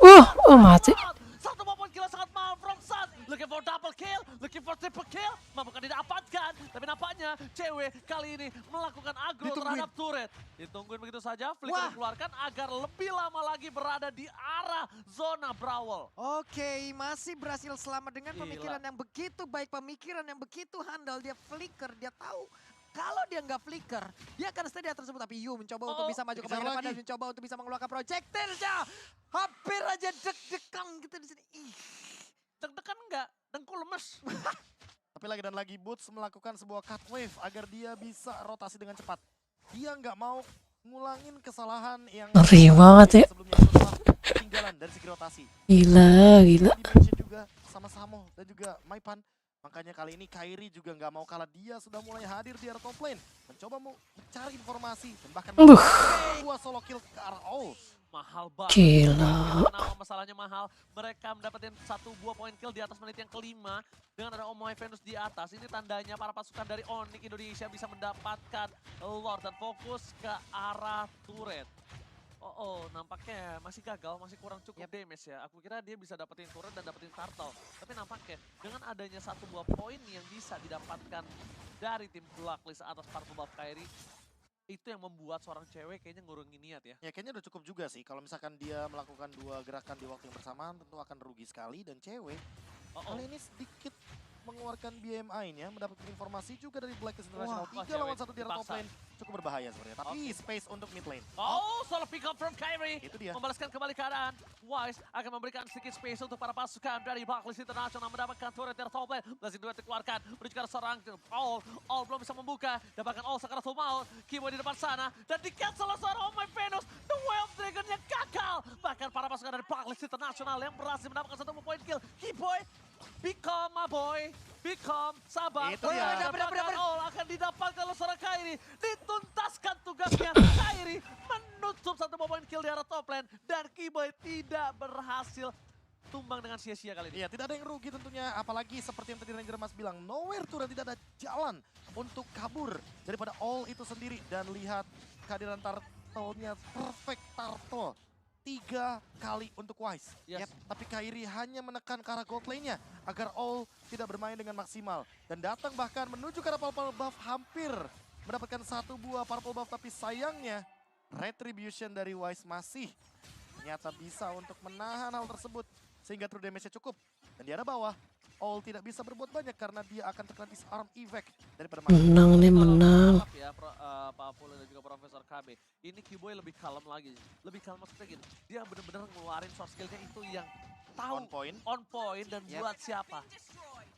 Speaker 1: mati.
Speaker 8: satu poin kill sangat mahal from Sun. Looking for double kill, looking for triple kill, mampukah didapatkan. Tapi nampaknya cewek kali ini melakukan agro terhadap turret. Ditungguin begitu saja, flicker dikeluarkan agar lebih lama lagi berada di arah zona Brawl.
Speaker 7: Oke, masih berhasil selamat dengan
Speaker 8: Gila.
Speaker 7: pemikiran yang begitu baik, pemikiran yang begitu handal. Dia flicker, dia tahu kalau dia nggak flicker, dia akan stay di atas tersebut. Tapi Yu mencoba untuk bisa maju ke bagian depan dan mencoba untuk bisa mengeluarkan projectile-nya. Hampir aja deg-degan gitu di sini.
Speaker 8: Deg-degan enggak, dengkul lemes.
Speaker 2: Tapi lagi dan lagi Boots melakukan sebuah cut wave agar dia bisa rotasi dengan cepat. Dia nggak mau ngulangin kesalahan yang
Speaker 1: Ngeri banget ya.
Speaker 2: sebelumnya setelah ketinggalan dari segi rotasi.
Speaker 1: Gila.
Speaker 2: Dimension juga sama Samo dan juga Maipan. Makanya kali ini Kairi juga nggak mau kalah, dia sudah mulai hadir di area top lane. Mencoba mau mencari informasi dan bahkan dua solo kill ke arah All.
Speaker 8: Mahal banget.
Speaker 1: Gila.
Speaker 8: Kenapa masalahnya mahal? Mereka mendapatkan satu buah poin kill di atas menit yang kelima. Dengan ada Omoy Venus di atas. Ini tandanya para pasukan dari Onyx Indonesia bisa mendapatkan Lord dan fokus ke arah turret. Nampaknya masih gagal, masih kurang cukup damage ya. Aku kira dia bisa dapetin turret dan dapetin turtle. Tapi nampaknya dengan adanya satu buah poin yang bisa didapatkan dari tim Blacklist atas Purple Buff Kairi, itu yang membuat seorang cewek kayaknya ngurungin niat ya.
Speaker 2: Ya kayaknya udah cukup juga sih. Kalau misalkan dia melakukan dua gerakan di waktu yang bersamaan tentu akan rugi sekali. Dan cewek kali ini sedikit mengeluarkan BMI-nya, mendapatkan informasi juga dari Blacklist International. 3 lawan 1 di area top lane cukup berbahaya sebenarnya. Tapi space untuk mid lane.
Speaker 8: Solo pick up from Kairi.
Speaker 2: Itu dia.
Speaker 8: Membalaskan kembali keadaan. Wise akan memberikan sedikit space untuk para pasukan dari Blacklist International mendapatkan turret dari top lane. Blazing Duet dikeluarkan. Menuju ke arah seorang All belum bisa membuka. Dan bahkan All sekarang full maul. Kimo di depan sana. Dan di-cancel oleh seorang Oh My Venus. The Way of Dragon yang gagal. Bahkan para pasukan dari Blacklist International yang berhasil mendapatkan satu poin kill. Keyboy, become my boy. Become, sabar.
Speaker 2: Itu dia.
Speaker 8: All akan didapatkan oleh seorang Kairi. Dituntaskan tugasnya. Kairi menutup satu poin kill di arah top lane. Dan Keyboy tidak berhasil tumbang dengan sia-sia kali ini.
Speaker 2: Iya, tidak ada yang rugi tentunya. Apalagi seperti yang tadi Ranger Mas bilang, nowhere to run, tidak ada jalan untuk kabur daripada All itu sendiri. Dan lihat kehadiran turtle-nya, perfect turtle. 3 kali untuk Wise.
Speaker 6: Yes.
Speaker 2: Tapi Kairi hanya menekan ke arah gold lane-nya agar All tidak bermain dengan maksimal. Dan datang bahkan menuju ke arah purple buff, hampir mendapatkan 1 buah purple buff. Tapi sayangnya retribution dari Wise masih ternyata bisa untuk menahan hal tersebut. Sehingga true damage-nya cukup. Dan di arah bawah, All tidak bisa berbuat banyak karena dia akan terkena disarm evac daripada
Speaker 1: Menang nih, menang.
Speaker 6: Ya, Pak Apollo dan juga Profesor KB. Ini Kiboy lebih kalem lagi. Lebih kalem maksudnya gini. Dia benar-benar ngeluarin soft skill-nya itu yang tahu on point dan buat siapa.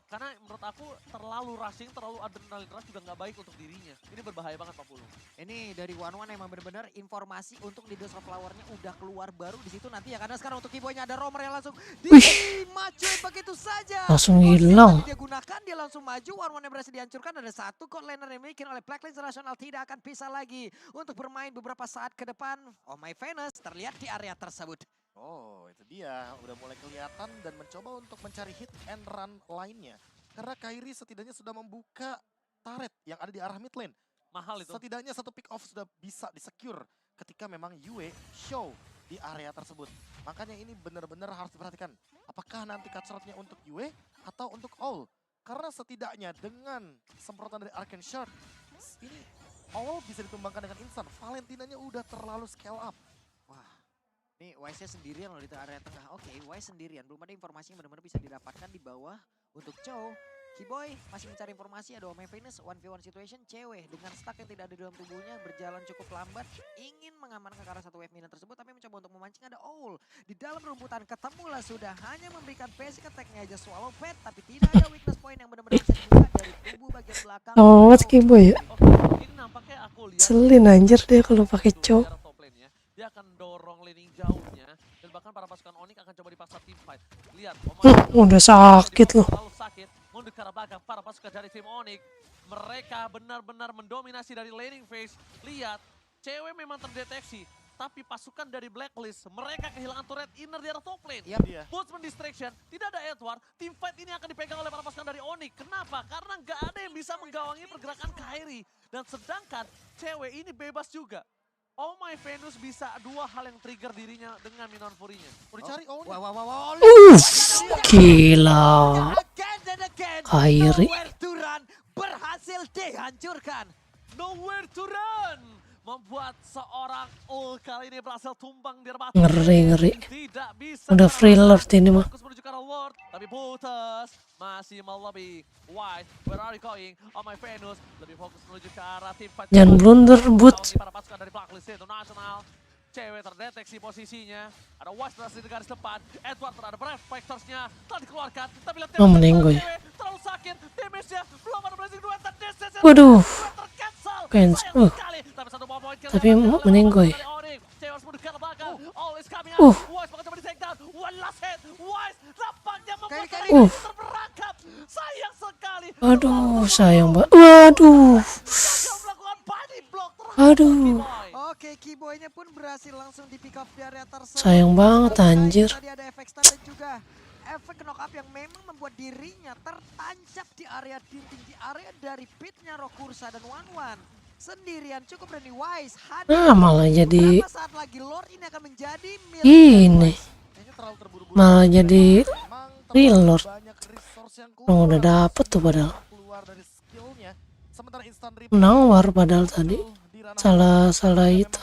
Speaker 6: Karena menurut aku terlalu rushing, terlalu adrenalin rush juga nggak baik untuk dirinya. Ini berbahaya banget Pak Pulu.
Speaker 7: Ini dari One emang benar-benar informasi untuk Leaders of Flower-nya udah keluar baru di situ nanti ya. Karena sekarang untuk Kiboy-nya ada Romer yang langsung dimajuin begitu saja.
Speaker 1: Langsung hilang.
Speaker 7: Dia gunakan, dia langsung maju. One yang berhasil dihancurkan. Ada 1 gold laner yang dimiliki oleh Black Lines International. Tidak akan bisa lagi untuk bermain beberapa saat ke depan. Oh my Venus terlihat di area tersebut.
Speaker 2: Oh, itu dia. Udah mulai kelihatan dan mencoba untuk mencari hit and run lainnya. Karena Kairi setidaknya sudah membuka turret yang ada di arah mid lane.
Speaker 6: Mahal itu.
Speaker 2: Setidaknya 1 pick off sudah bisa disecure ketika memang Yue show di area tersebut. Makanya ini benar-benar harus diperhatikan. Apakah nanti cut shot-nya untuk Yue atau untuk All? Karena setidaknya dengan semprotan dari Arcane Shard, ini All bisa ditumbangkan dengan instan. Valentinanya udah terlalu scale up.
Speaker 7: Nih Wise-nya sendirian loh di area tengah. Oke, Wise sendirian. Belum ada informasi yang benar-benar bisa didapatkan di bawah untuk Chow. Kiboy masih mencari informasi, ada Omega Venus 1v1 situation, cewek dengan stack yang tidak ada di dalam tubuhnya, berjalan cukup lambat, ingin mengamankan ke arah 1 wave minion tersebut, tapi mencoba untuk memancing. Ada Owl di dalam rumputan, ketemulah sudah, hanya memberikan basic attack-nya aja swallow pet, tapi tidak ada weakness point yang benar-benar bisa dibuka dari tubuh bagian belakang.
Speaker 1: Amat Kiboy ya.
Speaker 6: Ini nampaknya aku lihat.
Speaker 1: Selin anjir dia kalau pakai Chow.
Speaker 6: Dia akan dorong laning jauhnya dan bahkan para pasukan Onyx akan coba dipaksa team fight. Lihat,
Speaker 1: Udah sakit loh.
Speaker 6: Terlalu sakit, mundur ke arah belakang para pasukan dari tim Onyx. Mereka benar-benar mendominasi dari laning phase. Lihat, cewek memang terdeteksi, tapi pasukan dari Blacklist mereka kehilangan turret inner di arah top lane. Botsman distraction, tidak ada Edward. Team fight ini akan dipegang oleh para pasukan dari Onyx. Kenapa? Karena nggak ada yang bisa menggawangi pergerakan Kairi. Dan sedangkan cewek ini bebas juga. Oh my Venus bisa 2 hal yang trigger dirinya dengan Minion Fury-nya.
Speaker 2: Mau dicari All.
Speaker 1: Gila. Kairi.
Speaker 7: Nowhere to run berhasil dihancurkan.
Speaker 6: Nowhere to run membuat seorang kali ini berhasil tumbang di rebah.
Speaker 1: Ngeri.
Speaker 6: Tidak bisa.
Speaker 1: Udah free lord ini mah.
Speaker 6: Fokus menuju ke arah Lord, tapi putus. Masih melobi. White, where are you going? Oh my Venus lebih fokus menuju ke arah tim fight.
Speaker 1: Jangan blunder, But.
Speaker 6: Para pasukan dari Blacklist International. Cewek terdeteksi posisinya. Ada Wise berhasil di garis depan. Edward terhadap reflectors-nya telah dikeluarkan. Tapi lihat
Speaker 1: meninggoy.
Speaker 6: terlalu sakit. Damage-nya belum ada blazing duet.
Speaker 1: Waduh.
Speaker 6: Cancel.
Speaker 1: Tapi meninggoy.
Speaker 6: Cewek harus mundur ke arah belakang. All is coming
Speaker 1: Uh.
Speaker 6: out. Wise bakal coba di take down. One last hit. Wise nampaknya membuat terperangkap. Sayang sekali.
Speaker 1: Aduh, sayang banget. Waduh.
Speaker 6: Melakukan body block terhadap
Speaker 1: Aduh.
Speaker 7: Oke, Kiboy-nya pun berhasil langsung di pick up di area tersebut.
Speaker 1: Sayang banget anjir.
Speaker 7: Tadi ada efek stun dan juga efek knock up yang memang membuat dirinya tertancap di area dinding, di area dari pitnya Rokursa dan One sendirian. Cukup berani Wise hadir.
Speaker 1: Malah jadi
Speaker 7: Beberapa saat lagi Lord ini akan menjadi milik
Speaker 1: ini. Malah jadi real lord. Udah dapet tuh padahal. Nawar padahal tadi. Salah itu.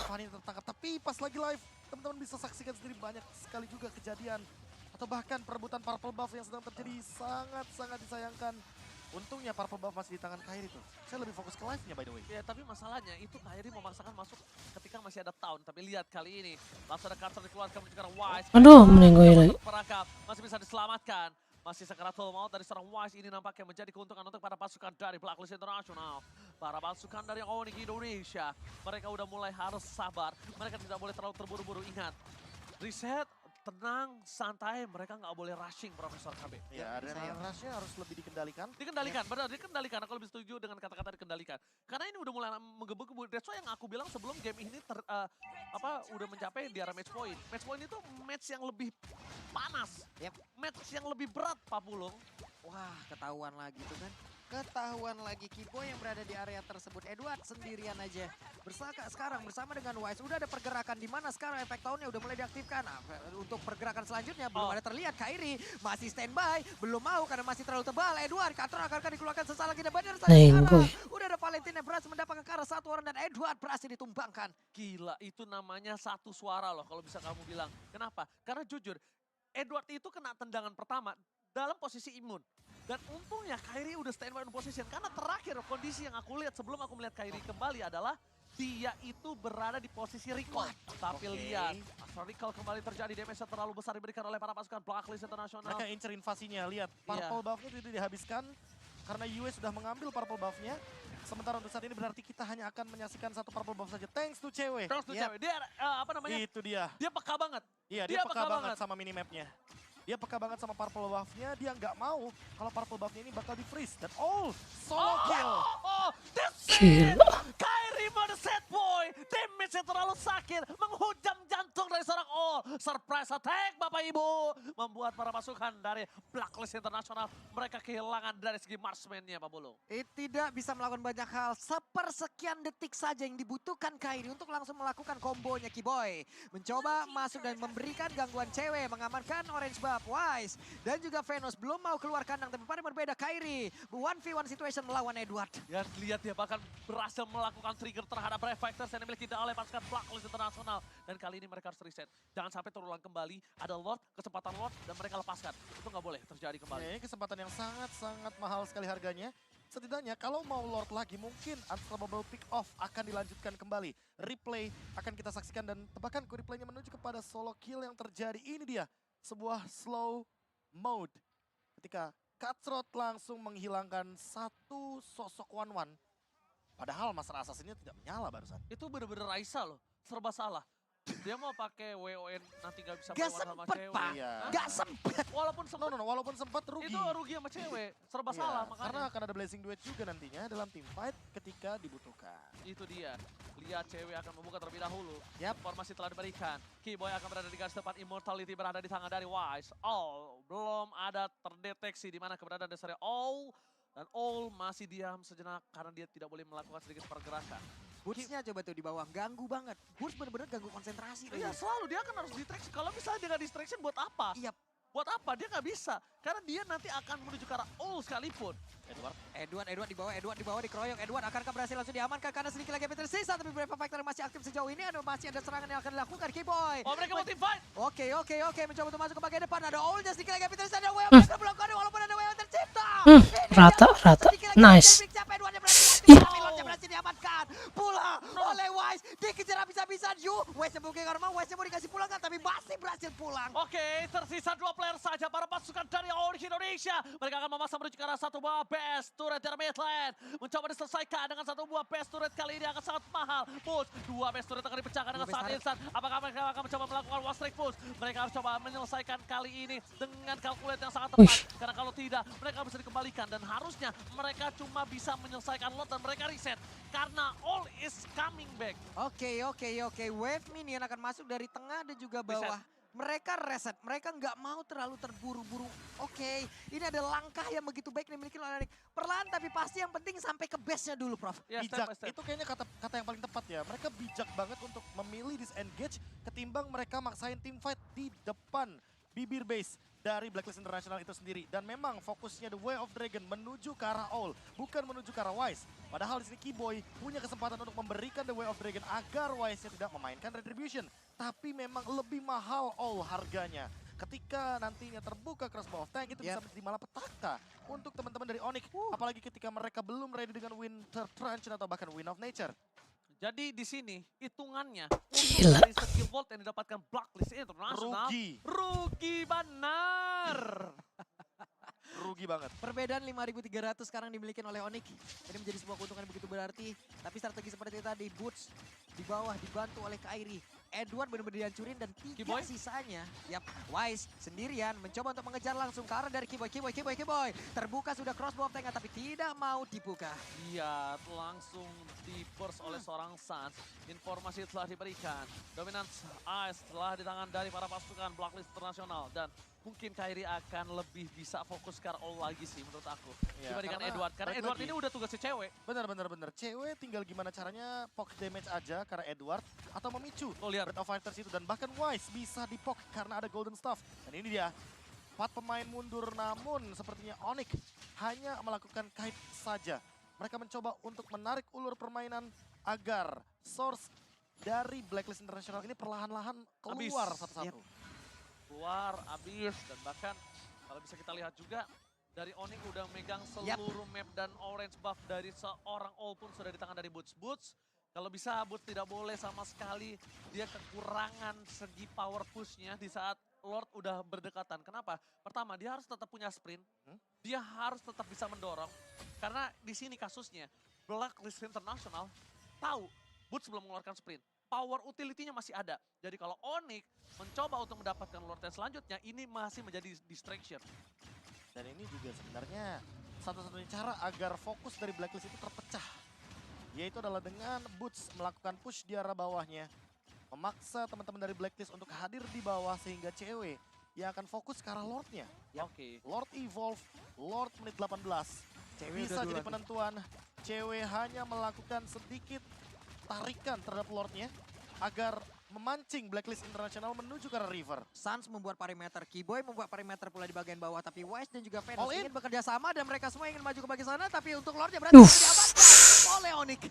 Speaker 2: Tapi pas lagi live, teman-teman bisa saksikan sendiri banyak sekali juga kejadian atau bahkan perebutan purple buff yang sedang terjadi sangat-sangat disayangkan. Untungnya purple buff masih di tangan Kairi tuh. Saya lebih fokus ke live-nya by the way.
Speaker 6: Ya, tapi masalahnya itu Kairi memaksakan masuk ketika masih ada Town. Tapi lihat kali ini, langsung ada Cursor dikeluarkan menuju ke arah Wise.
Speaker 1: Aduh, meninggoy lagi.
Speaker 6: Perangkap, masih bisa diselamatkan. Masih sekaratul maut dari seorang Wise ini nampaknya menjadi keuntungan untuk para pasukan dari Blacklist International. Para pasukan dari Onyx Indonesia, mereka udah mulai harus sabar. Mereka tidak boleh terlalu terburu-buru. Ingat, reset
Speaker 8: tenang, santai, mereka nggak boleh rushing Profesor KB.
Speaker 2: Ya, adrenalin rush-nya harus lebih dikendalikan.
Speaker 8: Dikendalikan, benar, dikendalikan. Aku lebih setuju dengan kata-kata dikendalikan. Karena ini udah mulai menggebu-gebu. That's why yang aku bilang sebelum game ini udah mencapai di arah match point. Match point itu match yang lebih panas.
Speaker 7: Yep.
Speaker 8: Match yang lebih berat, Pak Pulung.
Speaker 7: Wah, ketahuan lagi tuh kan. Ketahuan lagi Kiboy yang berada di area tersebut. Edward sendirian aja. Sekarang bersama dengan Wise. Udah ada pergerakan di mana sekarang efek tahunnya udah mulai diaktifkan. Nah, untuk pergerakan selanjutnya belum ada terlihat. Kairi masih standby. Belum mau karena masih terlalu tebal. Edward, Katron akan dikeluarkan sesaat lagi. Dan benar saja sekarang. Udah ada Valentina berhasil mendapatkan ke arah satu orang. Dan Edward berhasil ditumbangkan.
Speaker 8: Gila, itu namanya satu suara loh kalau bisa kamu bilang. Kenapa? Karena jujur, Edward itu kena tendangan pertama dalam posisi imun. Dan untungnya Kairi udah standby on position. Karena terakhir kondisi yang aku lihat sebelum aku melihat Kairi kembali adalah dia itu berada di posisi recall. Tapi lihat, Astral Recall kembali terjadi. Damage terlalu besar diberikan oleh para pasukan Blacklist International.
Speaker 2: Mereka incer invasinya, lihat. Purple buff-nya tidak dihabiskan. Karena Yue sudah mengambil purple buff-nya. Sementara untuk saat ini berarti kita hanya akan menyaksikan satu purple buff saja. Thanks to cewek.
Speaker 8: Thanks to cewek. Dia apa namanya?
Speaker 2: Itu dia.
Speaker 8: Dia peka banget.
Speaker 2: Iya, dia peka banget sama minimapnya. Dia peka banget sama purple buff-nya, dia nggak mau kalau purple buff-nya ini bakal di-freeze. Dan solo kill.
Speaker 1: Gila.
Speaker 8: Kairi mode set boy, damage-nya terlalu sakit, menghujam jantung dari seorang surprise attack Bapak Ibu. Membuat para pasukan dari Blacklist International, mereka kehilangan dari segi marksman-nya Pak Bulung.
Speaker 7: Tidak bisa melakukan banyak hal, sepersekian detik saja yang dibutuhkan Kairi untuk langsung melakukan kombonya Kiboy. Mencoba masuk dan memberikan gangguan cewek, mengamankan orange buff. Wise dan juga Venus belum mau keluar kandang, tapi pada berbeda Kairi 1v1 situation melawan Edward.
Speaker 8: Dan lihat dia bahkan berhasil melakukan trigger terhadap Reflectors yang dimiliki oleh pasukan Blacklist International. Dan kali ini mereka harus reset. Jangan sampai terulang kembali, ada Lord, kesempatan Lord dan mereka lepaskan. Itu nggak boleh terjadi kembali.
Speaker 2: Ini kesempatan yang sangat-sangat mahal sekali harganya. Setidaknya kalau mau Lord lagi mungkin Unstoppable Pick Off akan dilanjutkan kembali. Replay akan kita saksikan dan tebakanku replaynya menuju kepada solo kill yang terjadi. Ini dia. Sebuah slow mode ketika Cutthroat langsung menghilangkan satu sosok one-one. Padahal Master Assassin-nya tidak menyala barusan.
Speaker 8: Itu bener-bener Raisa loh, serba salah. Dia mau pakai WON nanti gak bisa
Speaker 7: Gak
Speaker 8: melawan sama
Speaker 7: sempet
Speaker 8: cewek.
Speaker 7: Pak,
Speaker 2: Iya.
Speaker 7: gak sempet.
Speaker 8: Walaupun sempat,
Speaker 2: Walaupun sempat rugi.
Speaker 8: itu rugi sama cewek, serba
Speaker 2: Iya,
Speaker 8: salah
Speaker 2: karena
Speaker 8: makanya.
Speaker 2: akan ada Blazing Duet juga nantinya dalam team fight ketika dibutuhkan.
Speaker 8: Itu dia, lihat cewek akan membuka terlebih dahulu.
Speaker 7: Yap.
Speaker 8: Formasi telah diberikan, Kiboy akan berada di garis depan, Immortality berada di tangan dari Wise. Belum ada terdeteksi di mana keberadaan dari dan masih diam sejenak karena dia tidak boleh melakukan sedikit pergerakan.
Speaker 7: Boots-nya coba tuh di bawah, ganggu banget. Boots bener-bener ganggu konsentrasi.
Speaker 8: Iya selalu, dia kan harus distraction. Kalau misalnya dia nggak distraction buat apa?
Speaker 7: Iya.
Speaker 8: Buat apa? Dia nggak bisa. Karena dia nanti akan menuju ke arah sekalipun.
Speaker 7: Edward di bawah dikeroyok. Edward akankah berhasil langsung diamankan karena sedikit lagi tersisa, tapi Brave Factor masih aktif sejauh ini. Masih ada serangan yang akan dilakukan Kiboy.
Speaker 8: Mereka mau team fight.
Speaker 7: Oke, mencoba untuk masuk ke bagian depan. Ada Ol, sedikit lagi tersisa. Ada Weo belum kode walaupun ada Weo tercipta.
Speaker 1: Rata. Nice.
Speaker 7: Pilotnya berhasil diamankan. Pulang oleh Wise. Dikejar habis-habisan. Wise yang mungkin karena Wise yang mau dikasih pulang kan, tapi masih berhasil pulang.
Speaker 8: Oke, tersisa 2 player saja para pasukan dari All Indonesia. Mereka akan memasang menuju ke arah satu buah best turret dari Midland. Mencoba diselesaikan dengan satu buah best turret kali ini akan sangat mahal. Push, 2 best turret akan dipecahkan dengan saat instan. Apakah mereka akan mencoba melakukan one strike push? Mereka harus coba menyelesaikan kali ini dengan kalkulat yang sangat tepat. Karena kalau tidak, mereka bisa dikembalikan. Dan harusnya mereka cuma bisa menyelesaikan lot dan mereka reset. Karena All is coming back.
Speaker 7: Oke. Wave minion akan masuk dari tengah dan juga bawah. Mereka reset, mereka nggak mau terlalu terburu-buru. Oke, ini ada langkah yang begitu baik dimiliki oleh Anik. Perlahan tapi pasti yang penting sampai ke base-nya dulu, Prof.
Speaker 8: Ya,
Speaker 2: Bijak, itu kayaknya kata yang paling tepat ya. Mereka bijak banget untuk memilih disengage ketimbang mereka maksain team fight di depan bibir base dari Blacklist International itu sendiri. Dan memang fokusnya The Way of Dragon menuju ke arah All, bukan menuju ke arah Wise. Padahal di sini Kiboy punya kesempatan untuk memberikan The Way of Dragon agar Wise-nya tidak memainkan Retribution. Tapi memang lebih mahal All harganya. Ketika nantinya terbuka Crossbow of Tank itu bisa menjadi malapetaka untuk teman-teman dari Onyx. Apalagi ketika mereka belum ready dengan Winter Truncheon atau bahkan Wind of Nature.
Speaker 8: Jadi di sini hitungannya
Speaker 1: Gila.
Speaker 8: dari skill vault yang didapatkan Blacklist International rugi benar.
Speaker 2: Rugi banget.
Speaker 7: Perbedaan 5.300 sekarang dimiliki oleh Onyx. Ini menjadi sebuah keuntungan begitu berarti. Tapi strategi seperti tadi, Boots di bawah dibantu oleh Kairi. Edward benar-benar dihancurin dan 3
Speaker 8: Keyboy?
Speaker 7: sisanya. Yap, Wise sendirian mencoba untuk mengejar langsung ke arah dari Keyboy. Terbuka sudah crossbow of tengah tapi tidak mau dibuka.
Speaker 8: Iya, langsung di-burst oleh seorang Suns. Informasi telah diberikan. Dominance Ice telah di tangan dari para pasukan Blacklist Internasional. Dan mungkin Kairi akan lebih bisa fokus ke all lagi sih menurut aku.
Speaker 2: Ya,
Speaker 8: Dibandingkan
Speaker 2: karena
Speaker 8: Edward. Karena
Speaker 2: balik
Speaker 8: Edward
Speaker 2: lagi.
Speaker 8: ini udah tugasnya cewek.
Speaker 2: Bener. Cewek tinggal gimana caranya poke damage aja karena Edward atau memicu
Speaker 8: Tuh lihat.
Speaker 2: Breath of Fighters itu. Dan bahkan Wise bisa di-poke karena ada Golden Staff. Dan ini dia. 4 pemain mundur namun sepertinya Onyx hanya melakukan kite saja. Mereka mencoba untuk menarik ulur permainan agar source dari Blacklist International ini perlahan-lahan keluar
Speaker 8: Habis.
Speaker 2: satu-satu.
Speaker 8: Keluar, habis, dan bahkan kalau bisa kita lihat juga dari Onyx udah megang seluruh map dan orange buff dari seorang All pun sudah di tangan dari Boots. Boots, kalau bisa Boots tidak boleh sama sekali dia kekurangan segi power pushnya di saat Lord udah berdekatan. Kenapa? Pertama, dia harus tetap punya sprint, dia harus tetap bisa mendorong. Karena di sini kasusnya, Blacklist International tahu Boots belum mengeluarkan sprint. Power utility-nya masih ada. Jadi kalau Onyx mencoba untuk mendapatkan Lord yang selanjutnya, ini masih menjadi distraction.
Speaker 2: Dan ini juga sebenarnya satu-satunya cara agar fokus dari Blacklist itu terpecah. Yaitu adalah dengan Boots melakukan push di arah bawahnya. Memaksa teman-teman dari Blacklist untuk hadir di bawah sehingga cewek yang akan fokus ke arah Lordnya.
Speaker 8: Oke.
Speaker 2: Lord Evolve, Lord menit 18. Bisa jadi penentuan. Cewek hanya melakukan sedikit tarikan terhadap Lordnya agar memancing Blacklist International menuju ke arah River.
Speaker 7: Suns membuat perimeter, Keyboy membuat perimeter pula di bagian bawah, tapi Wise dan juga Venus
Speaker 2: All in.
Speaker 7: ingin bekerja sama dan mereka semua ingin maju ke bagian sana, tapi untuk Lordnya berarti diamankan oleh Onyx.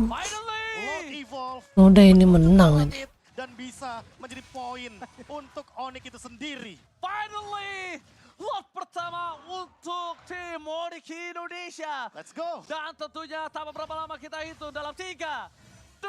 Speaker 8: Finally!
Speaker 2: Lord Evolve
Speaker 1: Udah ini menang ini.
Speaker 2: dan bisa menjadi poin untuk Onyx itu sendiri.
Speaker 8: Finally! Lot pertama untuk tim Onyx Indonesia.
Speaker 2: Let's go!
Speaker 8: Dan tentunya tak beberapa lama kita hitung dalam 3, 2,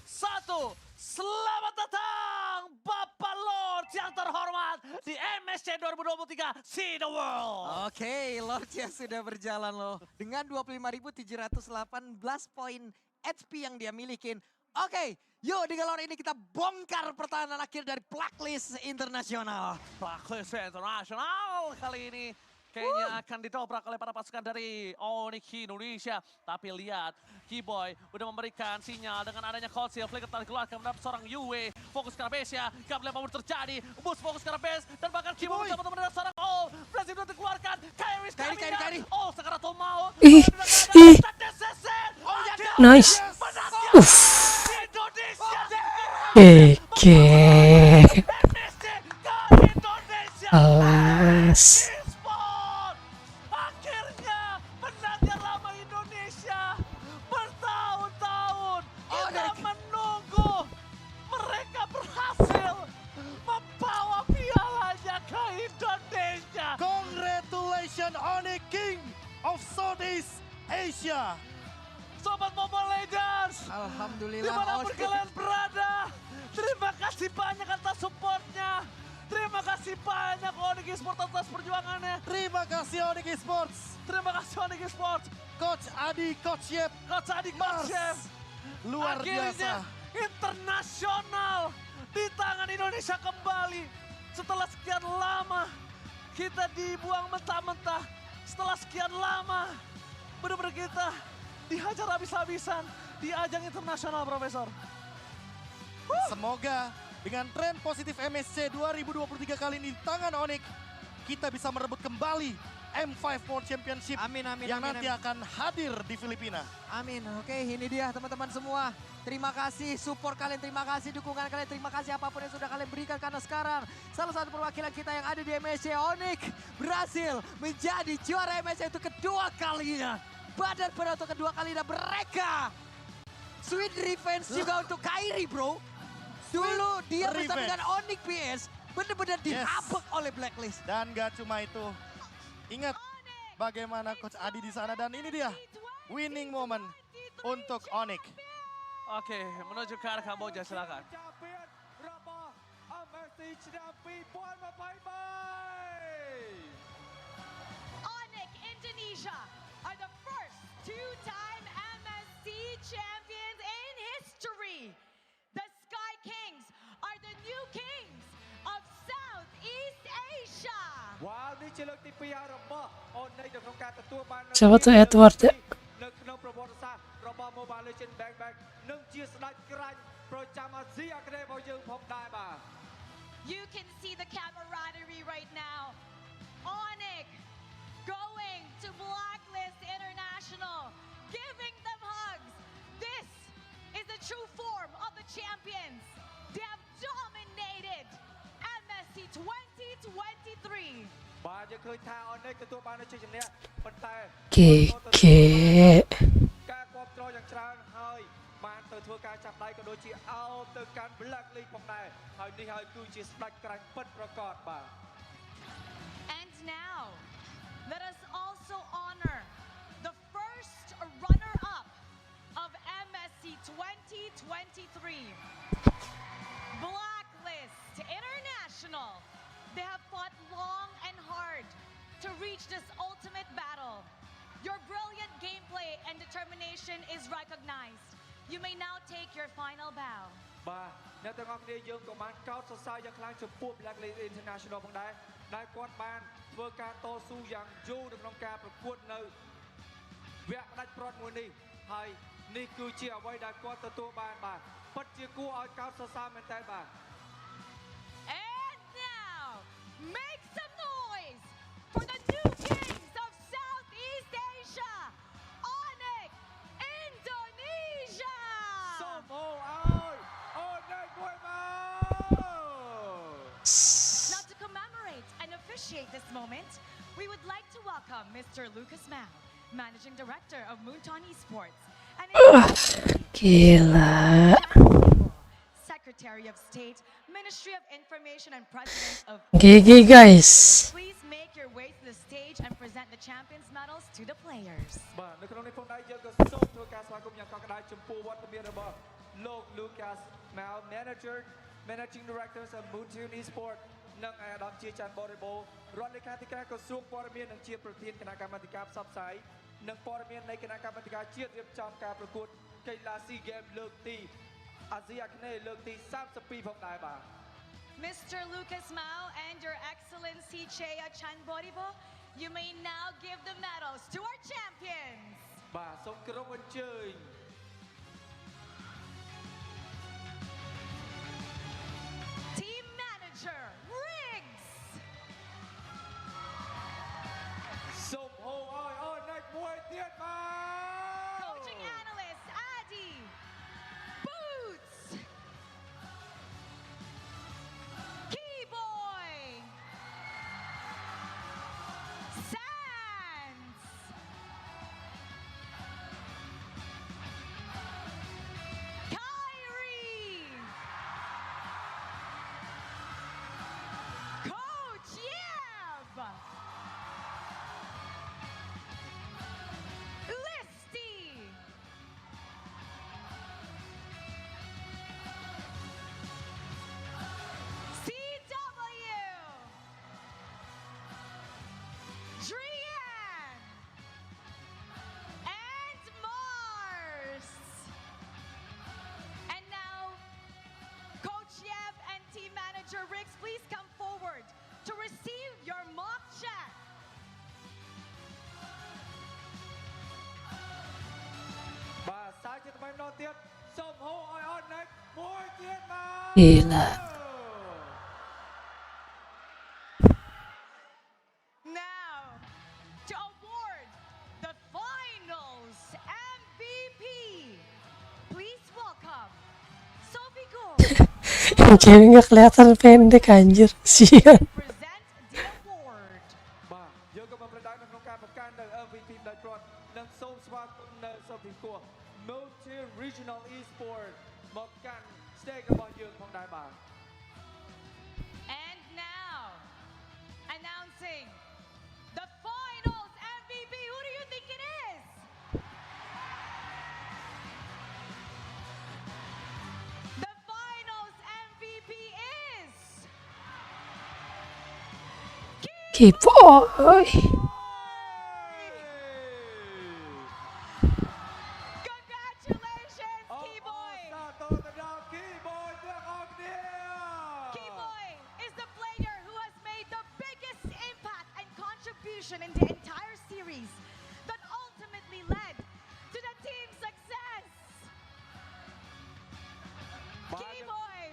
Speaker 8: 1. Selamat datang Bapak Lord yang terhormat di MSC 2023 See the World.
Speaker 7: Oke, Lordnya sudah berjalan loh. Dengan 25.718 poin HP yang dia milikin. Oke, yuk di galon ini kita bongkar pertahanan akhir dari Blacklist Internasional.
Speaker 8: Blacklist International kali ini kayaknya akan didobrak oleh para pasukan dari Onyx Indonesia. Tapi lihat, Keyboy udah memberikan sinyal dengan adanya cold seal. Flicker tarik keluar ke mendapat seorang Yue. Fokus ke arah base ya, gak boleh apapun terjadi. Boost fokus ke arah base, dan bahkan Keyboy mencoba untuk mendapat seorang All. Blazing udah dikeluarkan, Kairi. All sekarang tuh mau.
Speaker 1: Ih. Nice.
Speaker 8: Indonesia.
Speaker 1: Oke. Alas.
Speaker 8: Esport! Akhirnya penantian lama Indonesia bertahun-tahun kita menunggu mereka berhasil membawa pialanya ke Indonesia.
Speaker 2: Congratulations Onyx King of Southeast Asia.
Speaker 8: Sobat Mobile Legends,
Speaker 7: Alhamdulillah
Speaker 8: dimanapun
Speaker 7: Onyx.
Speaker 8: kalian berada, terima kasih banyak atas supportnya. Terima kasih banyak Onyx Esports atas perjuangannya.
Speaker 2: Terima kasih Onyx Esports.
Speaker 8: Terima kasih Onyx Esports.
Speaker 2: Coach Adi, Coach Yep,
Speaker 8: Coach Adi,
Speaker 2: Mars.
Speaker 8: Coach Chef.
Speaker 2: Luar
Speaker 8: Akhirnya
Speaker 2: biasa.
Speaker 8: internasional di tangan Indonesia kembali. Setelah sekian lama kita dibuang mentah-mentah. Setelah sekian lama benar-benar kita dihajar habis-habisan di ajang internasional, Profesor.
Speaker 2: Semoga dengan tren positif MSC 2023 kali ini di tangan Onyx, kita bisa merebut kembali M5 World Championship
Speaker 7: Amin, amin,
Speaker 2: yang
Speaker 7: amin,
Speaker 2: nanti
Speaker 7: amin.
Speaker 2: akan hadir di Filipina.
Speaker 7: Amin. Oke, ini dia teman-teman semua. Terima kasih support kalian, terima kasih dukungan kalian, terima kasih apapun yang sudah kalian berikan. Karena sekarang salah satu perwakilan kita yang ada di MSC, Onyx, berhasil menjadi juara MSC itu kedua kalinya. Badan pada untuk kedua kalinya mereka. Sweet revenge juga untuk Kairi, bro. Dulu dia bersama
Speaker 2: revenge.
Speaker 7: dengan Onyx PS benar-benar dihabek oleh Blacklist.
Speaker 2: Dan gak cuma itu, ingat bagaimana Coach Adi di sana, dan ini dia winning moment untuk Onyx.
Speaker 8: Oke, menuju ke arah Kamboja, silakan.
Speaker 4: Onyx Indonesia are the first two-time MSC champions in history. The Sky King
Speaker 7: ជាលើកទី2ហើយរបស់អូននៅក្នុងការទទួលបាន
Speaker 1: Siapa tuh Edward ya?
Speaker 7: នៅក្នុងប្រវត្តិសាស្ត្ររបស់ Mobile Legends Bang Bang នឹងជាស្ដេចក្រាញ់ប្រចាំអាស៊ីអាគ្នេយ៍របស់យើងផងដែរបាទ
Speaker 4: You can see the camaraderie right now. Onyx going to Blacklist International, giving them hugs. This is the true form of the champions. They have dominated MSC 2023.
Speaker 7: បាទយើងឃើញថាអូននេះទទួលបាននូវជ័យជំនះប៉ុន្តែ
Speaker 1: GG.
Speaker 7: ការគ្រប់គ្រងយ៉ាងច្រើនហើយបានទៅធ្វើការចាប់ដៃក៏ដូចជាអោបទៅកាន់ Black League ផងដែរហើយនេះហើយគឺជាស្ដេចក្រាញ់ពិតប្រាកដបាទ
Speaker 4: And now, let us also honor the first runner-up of MSC 2023. Blacklist International. They have fought long and hard to reach this ultimate battle. Your brilliant gameplay and determination is recognized. You may now take your final bow.
Speaker 7: បាទអ្នកទាំងអស់គ្នាយើងក៏បានកោតសរសើរយ៉ាងខ្លាំងចំពោះ Black League International ផងដែរដែលគាត់បានធ្វើការតស៊ូយ៉ាងយូរនៅក្នុងការប្រកួតនៅវគ្គផ្ដាច់ព្រ័ត្រមួយនេះហើយនេះគឺជាអ្វីដែលគាត់ទទួលបានបាទពិតជាគួរឲ្យកោតសរសើរមែនតើបាទ
Speaker 4: And now, make some noise for the new kings of Southeast Asia, Onyx Indonesia.
Speaker 7: សូមអូអូនមួយមក
Speaker 4: Now to commemorate and officiate this moment, we would like to welcome Mr. Lucas Mao, Managing Director of Moonton Esports, and
Speaker 1: Gila.
Speaker 4: Secretary of State, Ministry of Information and President of
Speaker 1: GG guys.
Speaker 4: Please make your way to the stage and present the champions medals to the players.
Speaker 7: បាទនៅក្នុងនេះផងដែរយើងក៏សូមធ្វើការស្វាគមន៍យ៉ាងកក់ក្ដៅចំពោះវត្តមានរបស់លោក Lucas Mao Managing Director of Moonton Esports និងអាដាមជាច័ន្ទបរិបូរណ៍រដ្ឋលេខាធិការក្រសួងព័ត៌មាននិងជាប្រធានគណៈកម្មាធិការផ្សព្វផ្សាយនិងព័ត៌មាននៃគណៈកម្មាធិការជាតិរៀបចំការប្រកួតកីឡា SEA Games លើកទីអាស៊ីអាគ្នេយ៍លើកទី32ផងដែរបាទ
Speaker 4: Mr. Lucas Mao and Your Excellency Chea Chanboribo, you may now give the medals to our champions.
Speaker 7: បាទសូមគោរពអញ្ជើញ
Speaker 4: Team Manager Riggs.
Speaker 7: សូមហៅអូនអ្នកមួយទៀតបាទ
Speaker 4: Coaching Analyst Adi. Boots. Keyboy. Sands. Kyrie. Coach Yev. Listy. CW. Drian. And Mars. And now, Coach Yev and Team Manager Riggs, please come forward to receive your mock check.
Speaker 7: បាទសាជាថ្មីម្ដងទៀតសូមហៅឲ្យអូនអ្នកមួយទៀតបាទ
Speaker 1: Gila.
Speaker 4: Now, to award the finals MVP, please welcome Sophie Gold.
Speaker 1: Jadi nggak kelihatan pendek anjir. Sian.
Speaker 4: Present the award.
Speaker 7: បាទយើងក៏បានប្រដៅនៅក្នុងការប្រកាសនៅ MVP ផ្ដាច់ព្រ័ត្រនិងសូមស្វាគមន៍នៅសូមពីគួរ Multi Regional Esport មកកាន់ stage របស់យើងផងដែរបាទ
Speaker 4: And now, announcing the finals MVP. Who do you think it is? The finals MVP is
Speaker 1: Kipoy.
Speaker 4: Congratulations, Keyboy.
Speaker 7: តទៅដល់ Keyboy ទាំងអស់គ្នា
Speaker 4: Keyboy is the player who has made the biggest impact and contribution in the entire series that ultimately led to the team's success. Keyboy,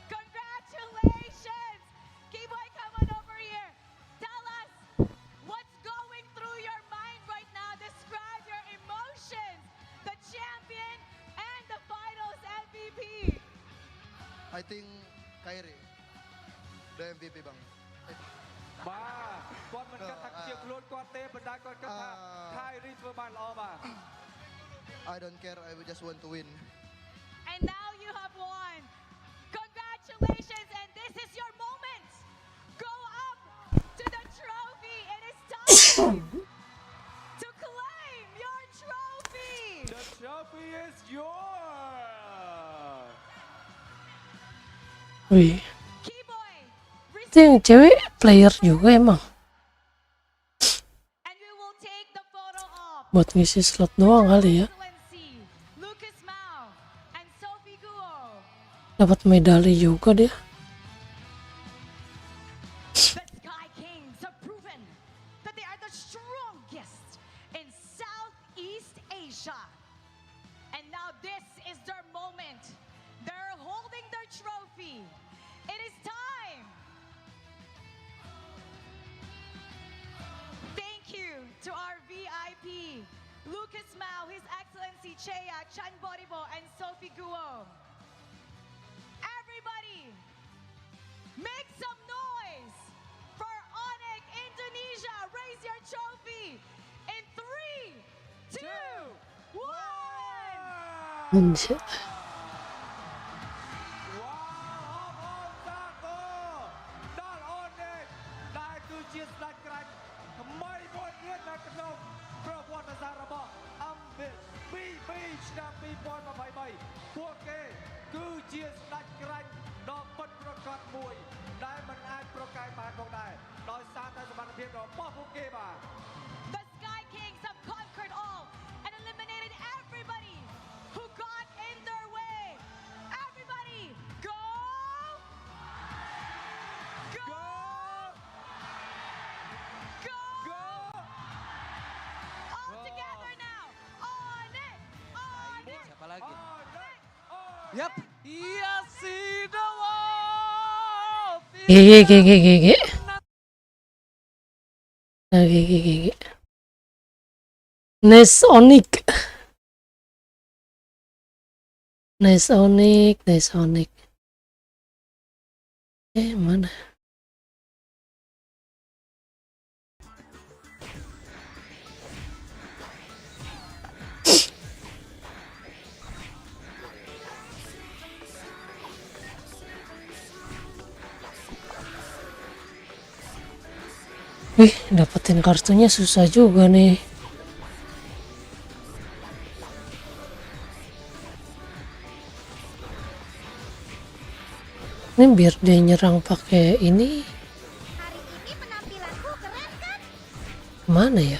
Speaker 4: congratulations! Keyboy, come on over here. Tell us what's going through your mind right now. Describe your emotions, the champion and the finals MVP.
Speaker 5: I think Kyrie, the MVP បង
Speaker 12: បាទគាត់មិនគិតថាជាខ្លួនគាត់ទេប៉ុន្តែគាត់គិតថា Kyrie ធ្វើបានល្អបាទ
Speaker 5: I don't care, I just want to win.
Speaker 4: And now you have won. Congratulations, and this is your moment. Go up to the trophy. It is time to claim your trophy.
Speaker 12: The trophy is yours.
Speaker 1: Wih,
Speaker 4: Keyboy,
Speaker 1: itu yang cewek player juga emang.
Speaker 4: and we will take the photo of
Speaker 1: Buat ngisi slot doang kali ya.
Speaker 4: Excellency, Lucas Mao, and Sophie Guo.
Speaker 1: Dapat medali juga dia.
Speaker 4: The Sky Kings have proven that they are the strongest in Southeast Asia. And now this is their moment. They're holding their trophy. It is time. Thank you to our VIP, Lucas Mao, His Excellency Chea Chan Boribo, and Sophie Guo. Everybody, make some noise for Onyx Indonesia. Raise your trophy in 3, 2, 1.
Speaker 1: Anjir.
Speaker 12: ដល់អូននេះដែលគឺជាស្ដេចក្រាញ់ថ្មីមួយទៀតនៅក្នុងប្រវត្តិសាស្ត្ររបស់ MVP ឆ្នាំ2023ពួកគេគឺជាស្ដេចក្រាញ់ដ៏ពិតប្រាកដមួយដែលមិនអាចប្រកែកបានផងដែរដោយសារតែសមត្ថភាពរបស់ពួកគេបាទ
Speaker 4: The Sky Kings have conquered all and eliminated everybody who got in their way. Everybody, go! Go! Go!
Speaker 12: Go!
Speaker 4: All together now. On it! On it!
Speaker 7: Siapa lagi?
Speaker 12: Yap.
Speaker 8: Yasidawa.
Speaker 1: GG. Nah, GG. Nice Onyx. Mana? Wih, dapetin kartunya susah juga nih. Ini biar dia nyerang pakai ini.
Speaker 3: Hari ini penampilanku keren kan?
Speaker 1: Mana ya?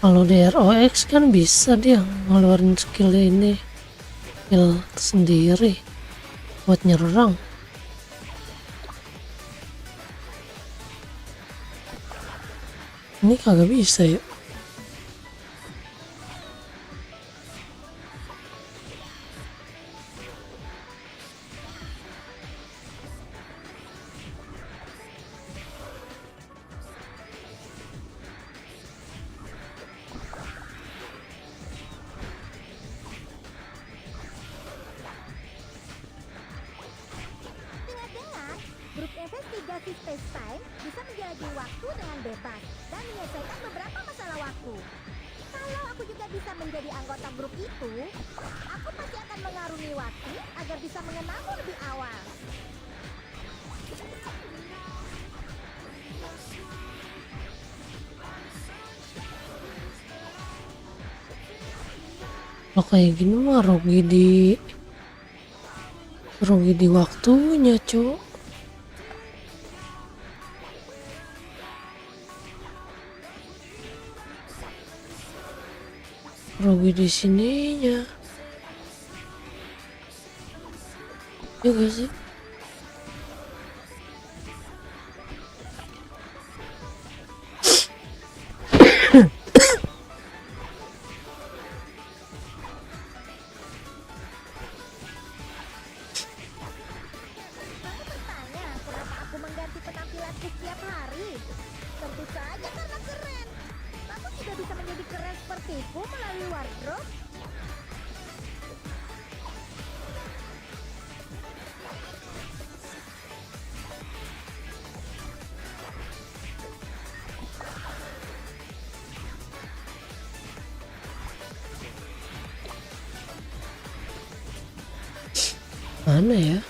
Speaker 1: Kalau di ROX kan bisa dia ngeluarin skill ini, skill sendiri buat nyerang. Ini kagak bisa ya.
Speaker 3: Dengar-dengar, grup investigasi Space Time bisa menjelajahi waktu dengan bebas dan menyelesaikan beberapa masalah waktu. Kalau aku juga bisa menjadi anggota grup itu, aku pasti akan mengarungi waktu agar bisa mengenalmu lebih awal.
Speaker 1: Kalau kayak gini mah rugi di waktunya, cuk. rugi di sininya. Juga sih.
Speaker 3: Kamu bertanya kenapa aku mengganti penampilanku setiap hari? Tentu saja karena keren. Kamu juga bisa menjadi keren sepertiku melalui wardrobe.
Speaker 1: Mana ya?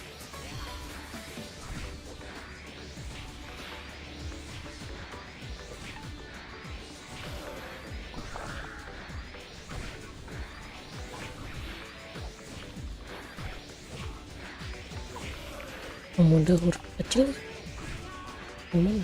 Speaker 1: Pemuda huruf kecil gimana?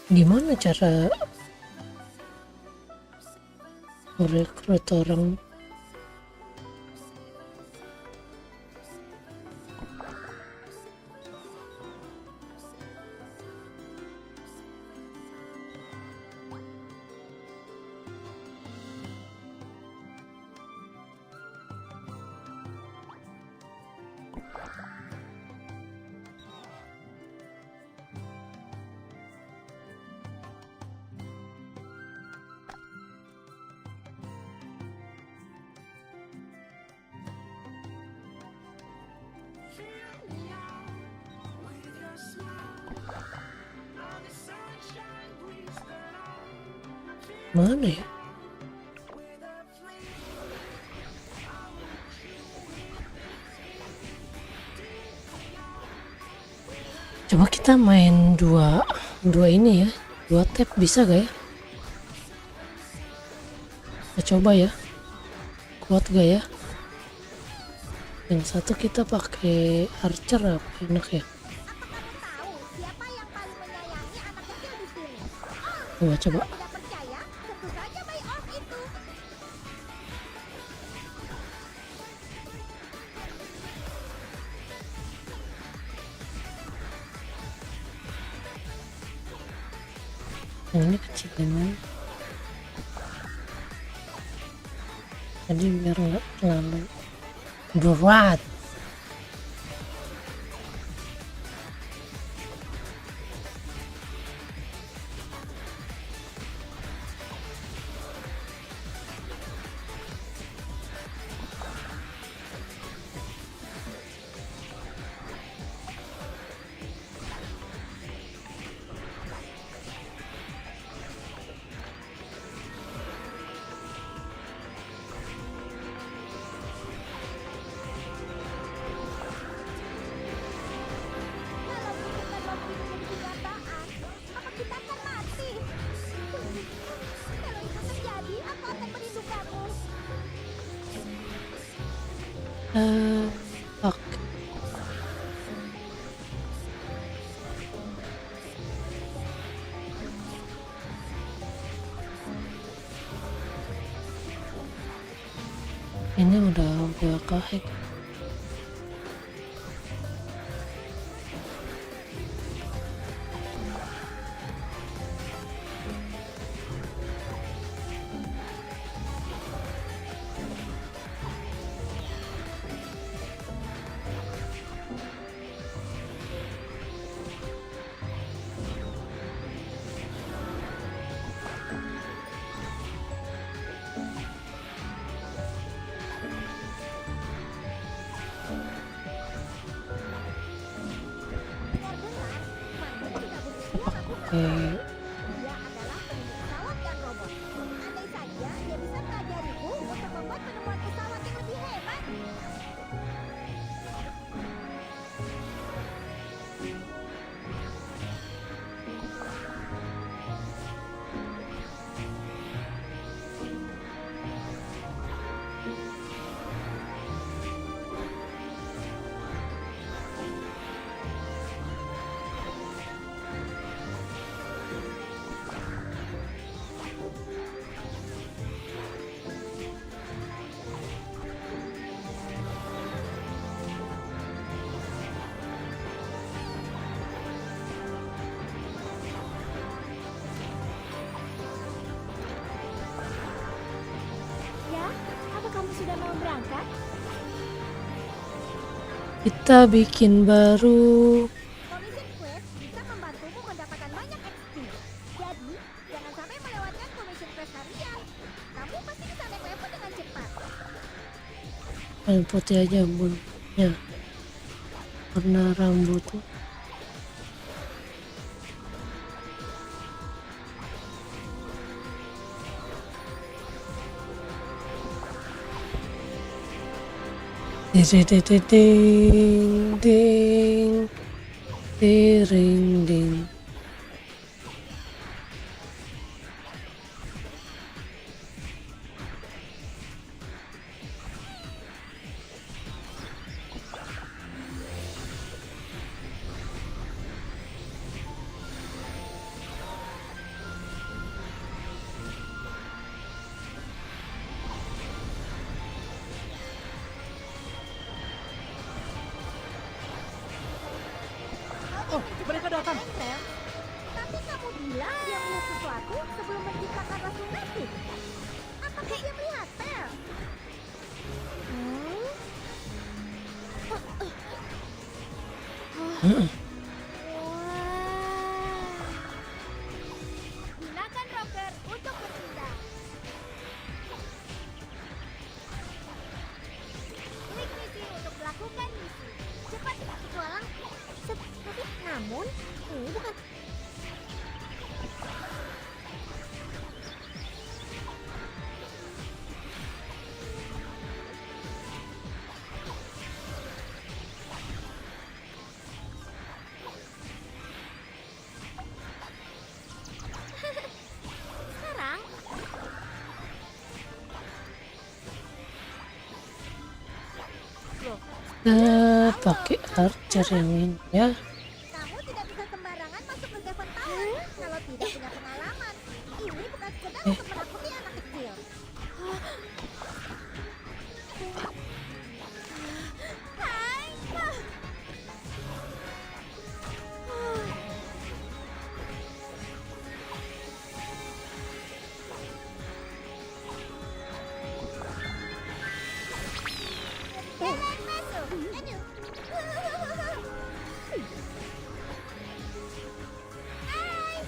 Speaker 1: Gimana cara merekrut orang? Mana ya? Coba kita main dua ini ya, 2 tab bisa gak ya? Kita coba ya, kuat gak ya? Yang satu kita pakai archer apa enak ya?
Speaker 3: Tahu siapa yang paling menyayangi anak kecil di sini?
Speaker 1: Coba.
Speaker 3: Tidak percaya? Tentu saja Bay Orc itu.
Speaker 1: Yang ini kecil memang. Jadi biar nggak terlalu berat.
Speaker 3: Kalau bukan waktu menjadi kenyataan, maka kita akan mati. Kalau itu terjadi, aku akan merindukanmu.
Speaker 1: Oke. Ini udah kehack.
Speaker 3: Dia adalah penemu pesawat dan robot. Andai saja dia bisa mengajariku untuk membuat penemuan pesawat yang lebih hebat. Ya, apa kamu sudah mau berangkat?
Speaker 1: Kita bikin baru.
Speaker 3: Commission Quest bisa membantumu mendapatkan banyak XP. Jadi, jangan sampai melewatkan Commission Quest harian. Kamu pasti bisa naik level dengan cepat.
Speaker 1: Yang putih aja bun. Ya. Warna rambutnya. Ding ding ding ding.
Speaker 3: Oh, mereka datang. Tapi kamu bilang dia melihat sesuatu sebelum menciptakan rasa negatif. Apakah dia melihat Pel? Gunakan rocker untuk bertindak. Klik misi untuk melakukan misi. Cepat petualang. Tapi namun ini bukan. Sekarang
Speaker 1: Kita pakai archer yang ini ya.
Speaker 3: kamu tidak bisa sembarangan masuk ke Devon Tower kalau tidak punya pengalaman. Ini bukan sekedar untuk menakuti anak kecil. Hai. Jalan masuk. Aduh. Hai.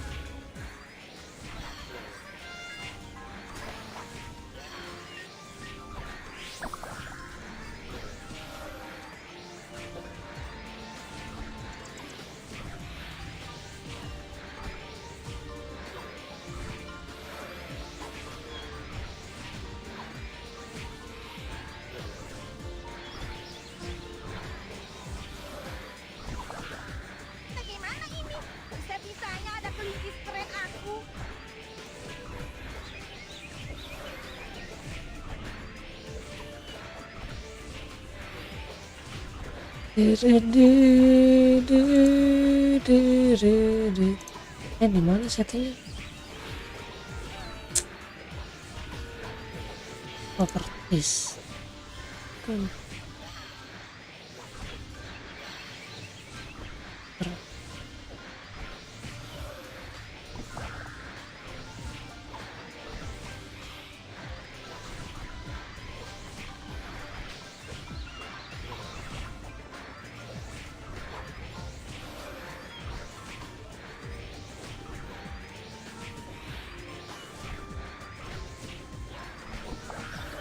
Speaker 3: Bagaimana ini? Bisa-bisanya ada kelinci keren aku.
Speaker 1: Di mana settingnya? Properties.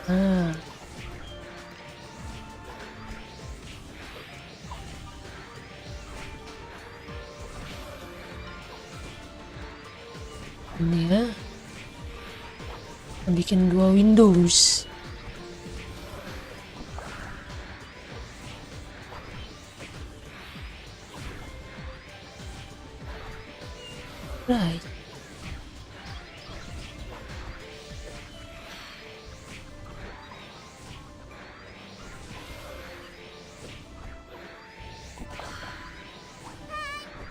Speaker 1: Ah. Ini ya. Kita bikin 2 Windows. Right.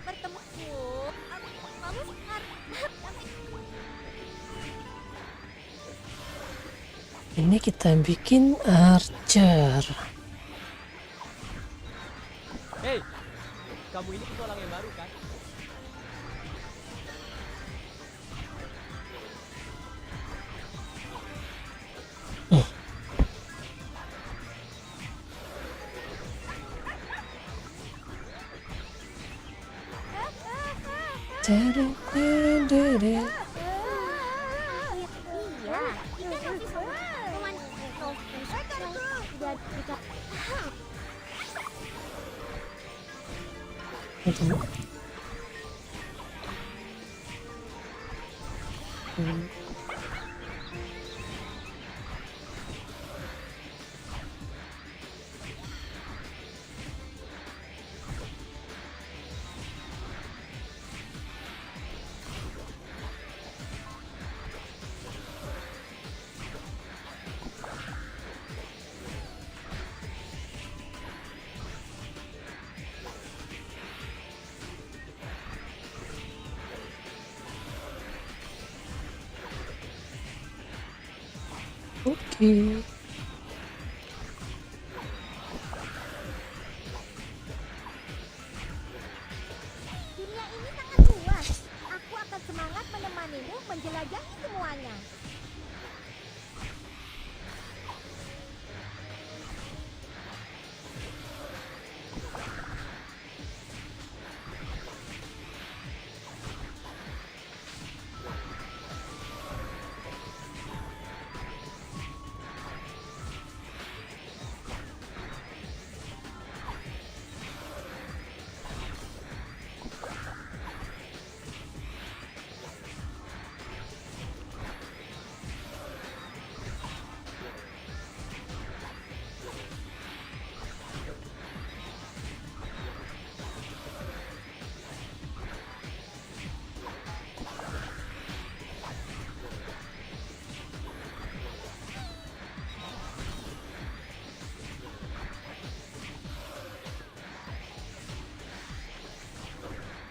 Speaker 3: Bertemu. Kamu
Speaker 1: Ini kita bikin Archer.
Speaker 13: Hei, kamu ini petualang yang baru kan?
Speaker 3: Iya, ini kan semua.
Speaker 1: Itu. Oke.
Speaker 3: Dunia ini sangat luas. Aku akan semangat menemanimu menjelajahi semuanya.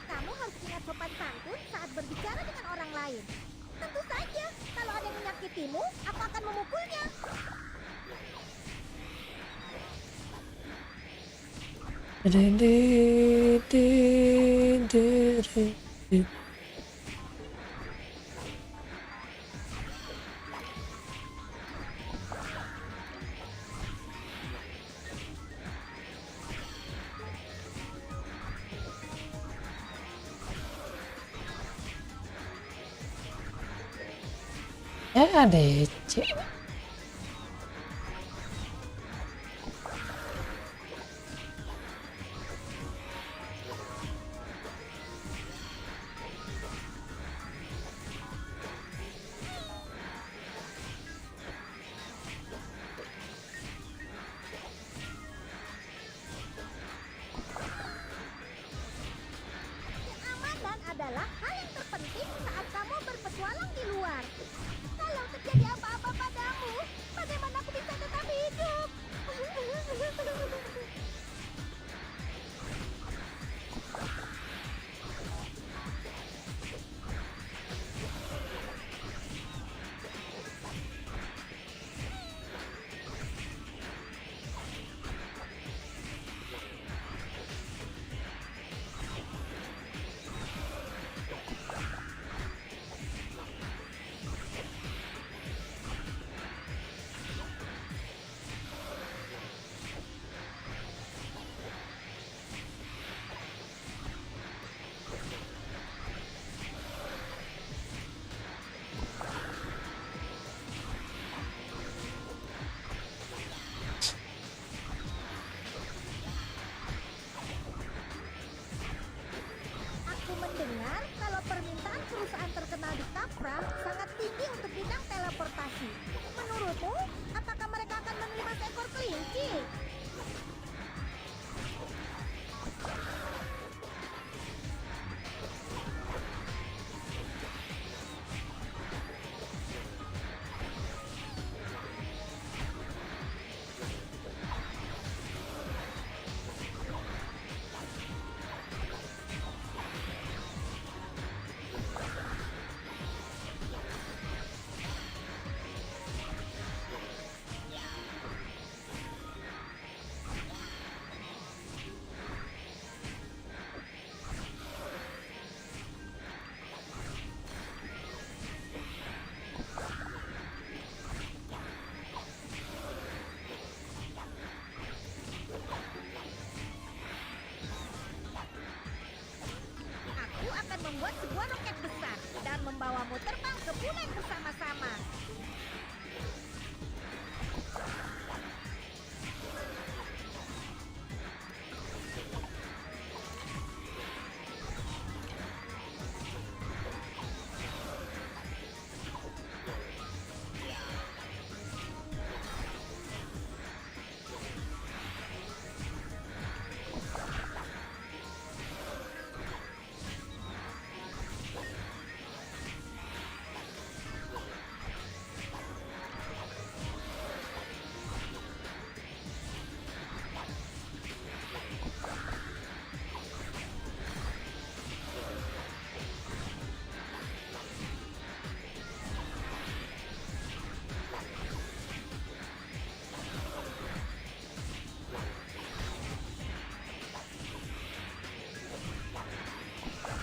Speaker 3: Kamu harus ingat sopan santun saat berbicara dengan orang lain. Tentu saja, kalau ada yang menyakitimu, aku akan memukulnya.
Speaker 1: DC.
Speaker 3: Keamanan adalah hal yang terpenting saat kamu berpetualang di luar. Kalau terjadi apa-apa padamu, bagaimana aku bisa tetap hidup? panen bersama-sama.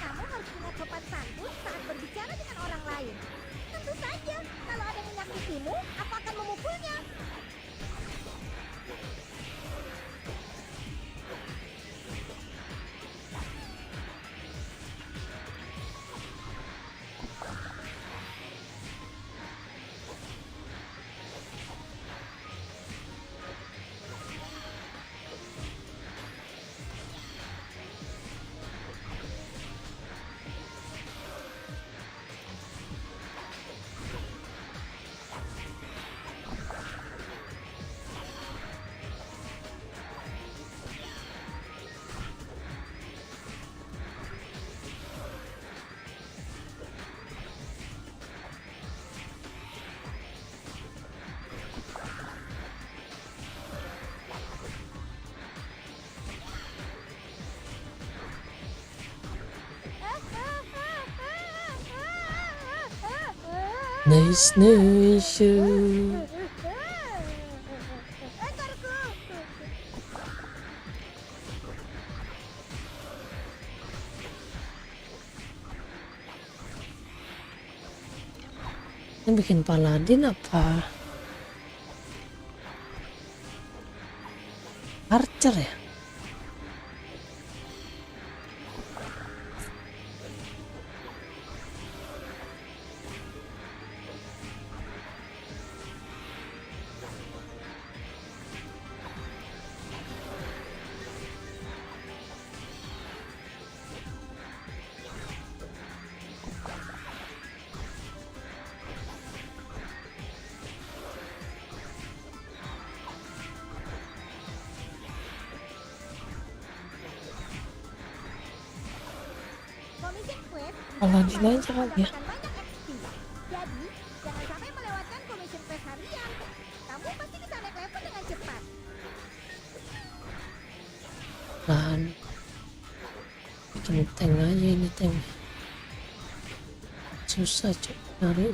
Speaker 3: Kamu harus ingat sopan santun saat berbicara dengan orang lain. Tentu saja, kalau ada yang menyakitimu, aku akan memukulnya.
Speaker 1: Nice, nice. Ini bikin paladin apa? Archer ya?
Speaker 3: Commission Quest
Speaker 1: Paladin aja kali ya.
Speaker 3: mendapatkan banyak XP. Jadi, jangan sampai melewatkan Commission Quest harian. Kamu pasti bisa naik level dengan cepat.
Speaker 1: Dan bikin tank aja ini tank. Susah cok nyari.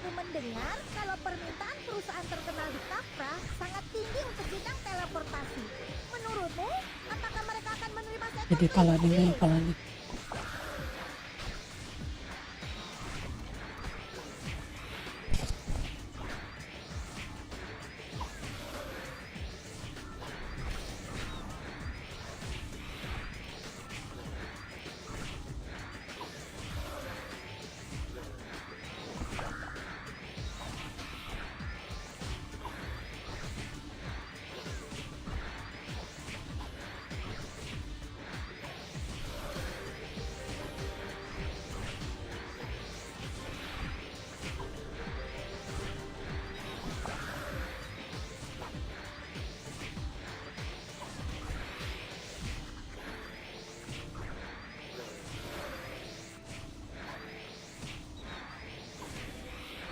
Speaker 3: Aku mendengar kalau permintaan perusahaan terkenal di Kafra sangat tinggi untuk bidang teleportasi. Menurutmu, apakah mereka akan menerima
Speaker 1: Jadi paladin aja paladin.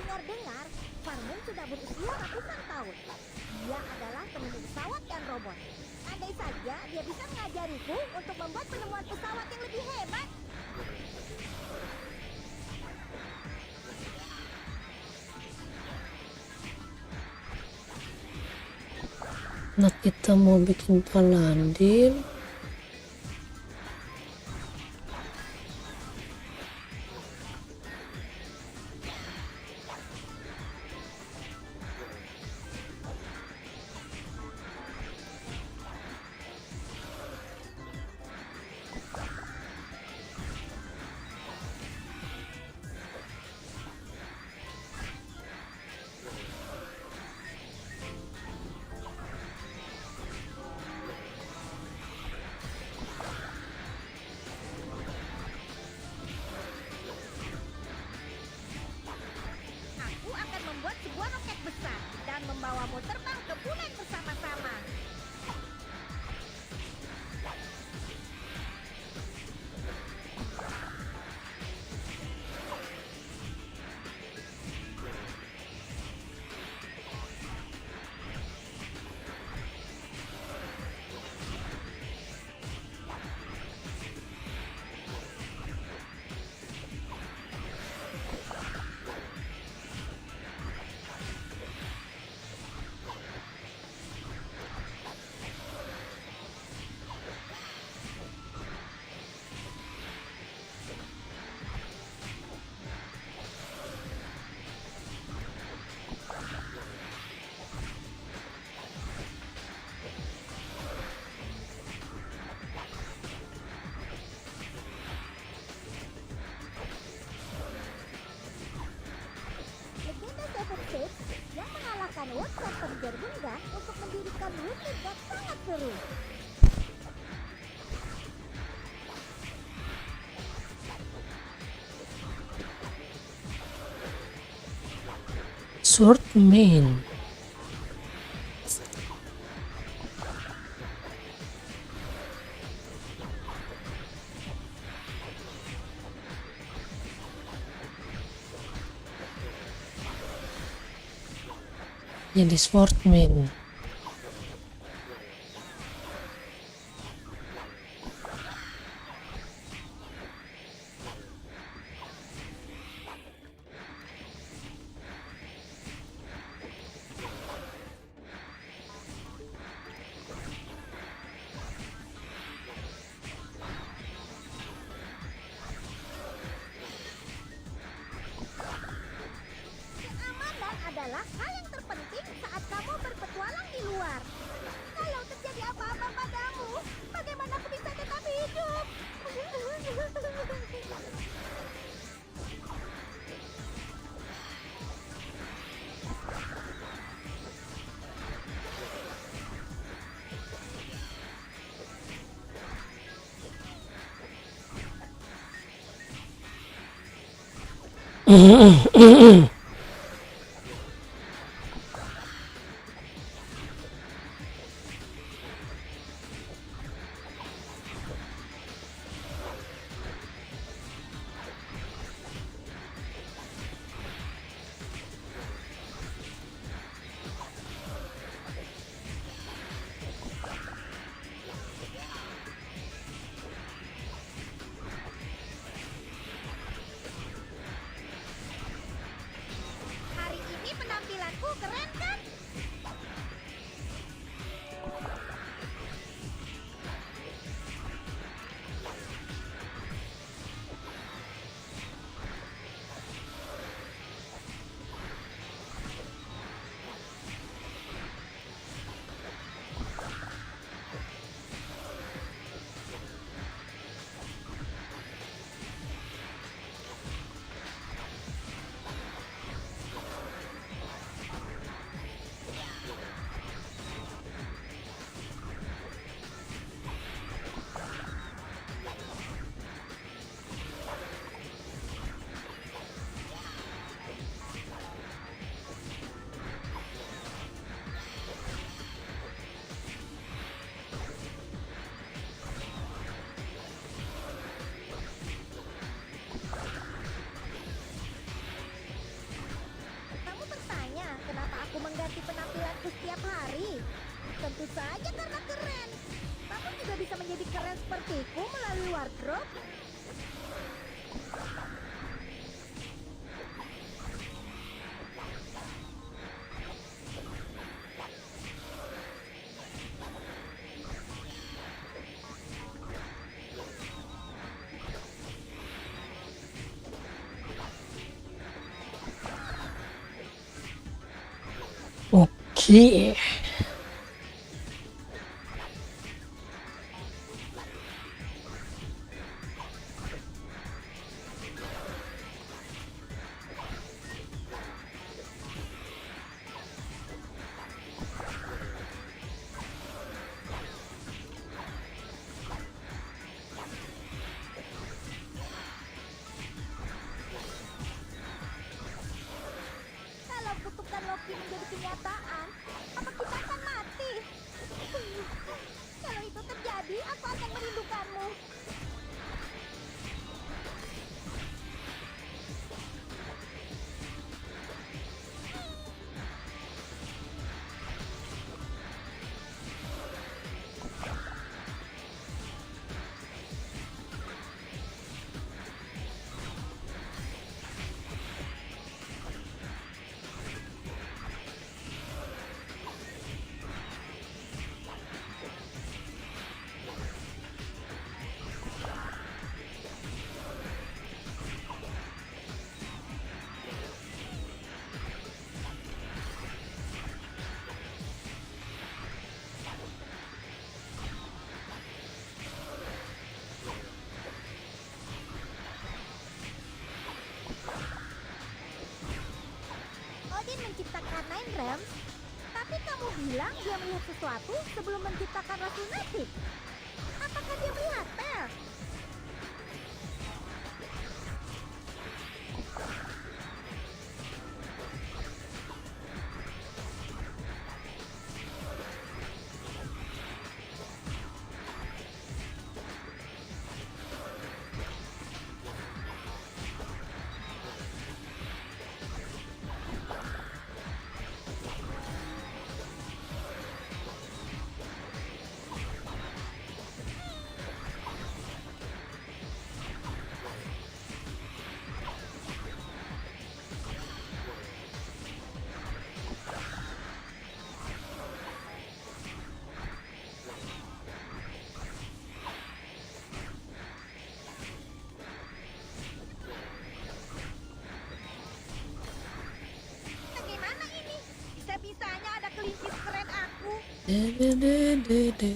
Speaker 3: Dengar-dengar, Farmon sudah berusia ratusan tahun. Dia adalah penemu pesawat dan robot. Andai saja dia bisa mengajariku untuk membuat penemuan pesawat yang lebih hebat.
Speaker 1: Nah, kita mau bikin Paladin.
Speaker 3: Aku akan membuat sebuah roket besar dan membawamu terbang ke bulan bersama-sama. Legenda Seven Six yang mengalahkan World Challenger Bundan untuk mendirikan rutin yang sangat seru.
Speaker 1: Swordman. Jadi Swordman.
Speaker 3: Keamanan adalah hal yang terpenting saat kamu berpetualang di luar. Kalau terjadi apa-apa padamu, bagaimana aku bisa tetap hidup? Tentu saja karena keren. Kamu juga bisa menjadi keren sepertiku melalui wardrobe.
Speaker 1: Oke.
Speaker 3: Kalau kutukan Loki menjadi kenyataan, apa kita akan mati? Kalau itu terjadi, aku akan merindukanmu. Odin menciptakan Nine Realms, tapi kamu bilang dia melihat sesuatu sebelum menciptakan ras lunatic. Apakah dia melihat Pel? Bagaimana ini? Bisa-bisanya ada kelinci keren aku.
Speaker 1: Dede.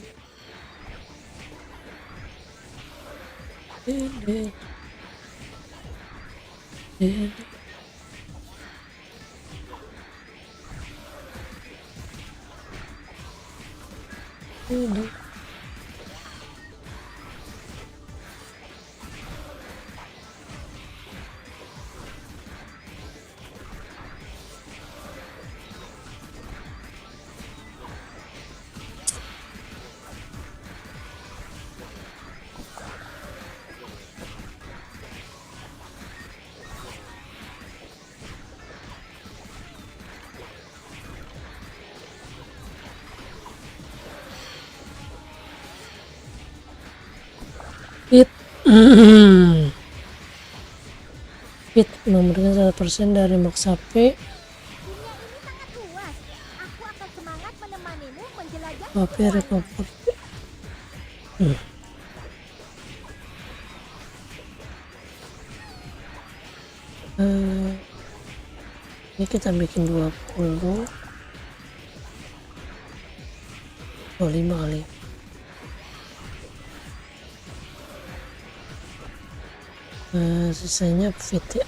Speaker 1: Fit. Fit nomornya 1% dari max HP.
Speaker 3: Dunia ini sangat luas. Aku akan semangat menemanimu menjelajah
Speaker 1: HP recover. Ini kita bikin 20. Oh 5 kali. Sisanya fit ya.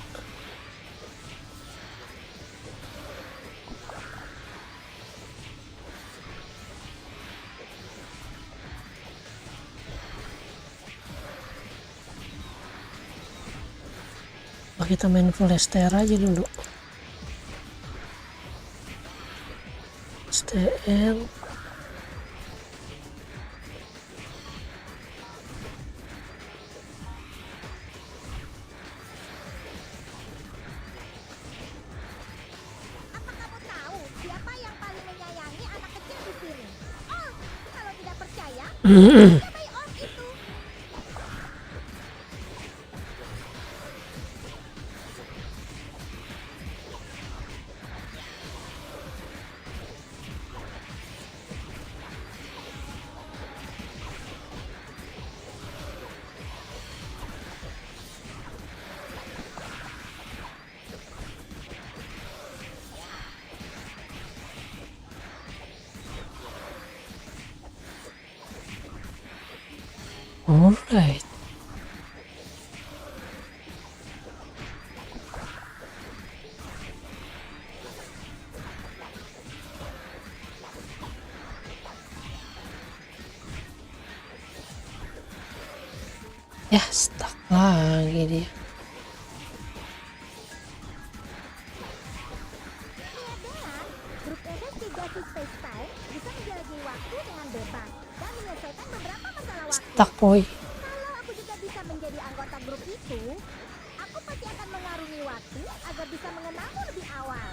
Speaker 1: Kita main full STR aja dulu. STR
Speaker 3: Apa kamu tahu siapa yang paling menyayangi anak kecil di sini?
Speaker 1: Alright. Ya, stuck lagi dia.
Speaker 3: Grup investigasi Space Time bisa menjalani waktu dengan bebas dan menyelesaikan beberapa masalah waktu.
Speaker 1: Stuck boy.
Speaker 3: Kalau aku juga bisa menjadi anggota grup itu, aku pasti akan mengarungi waktu agar bisa mengenalmu lebih awal.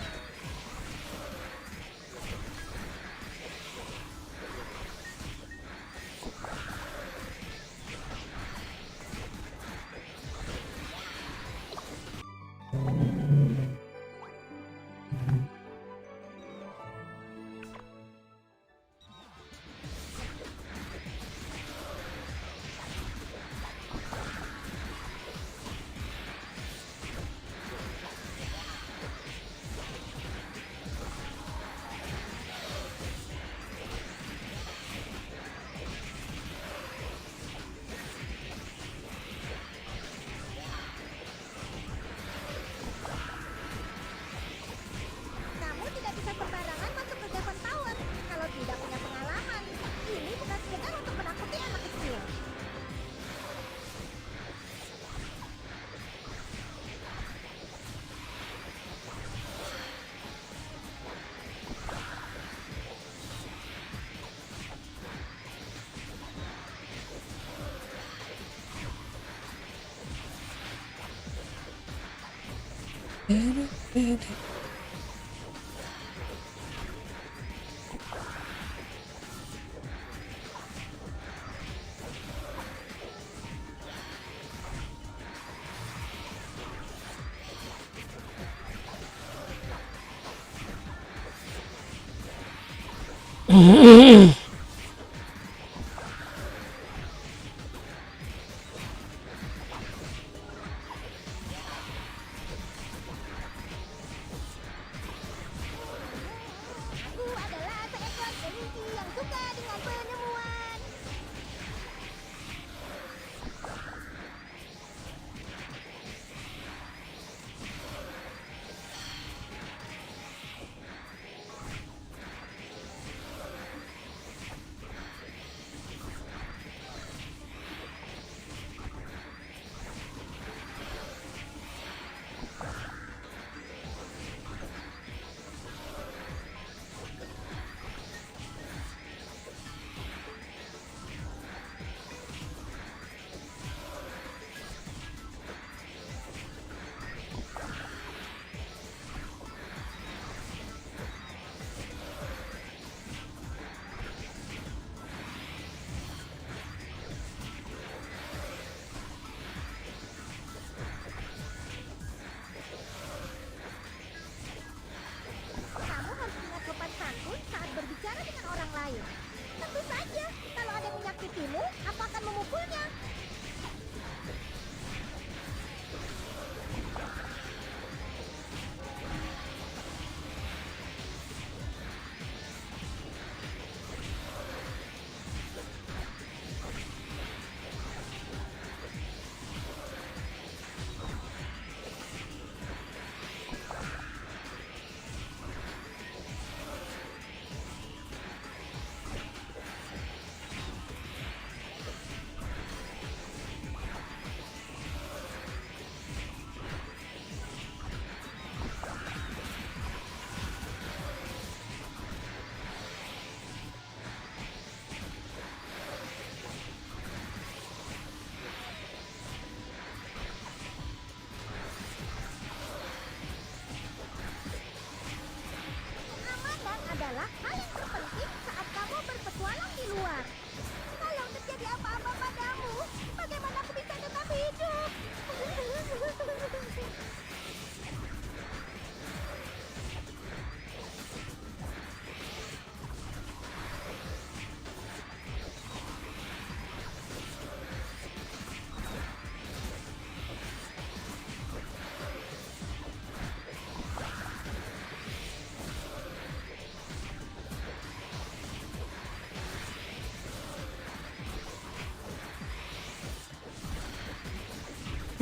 Speaker 3: Kamu tidak bisa sembarangan masuk ke Devon Tower kalau tidak punya pengalaman. Ini bukan sekedar untuk menakuti anak kecil. Aku adalah seekor kelinci yang suka dengan penyemuan.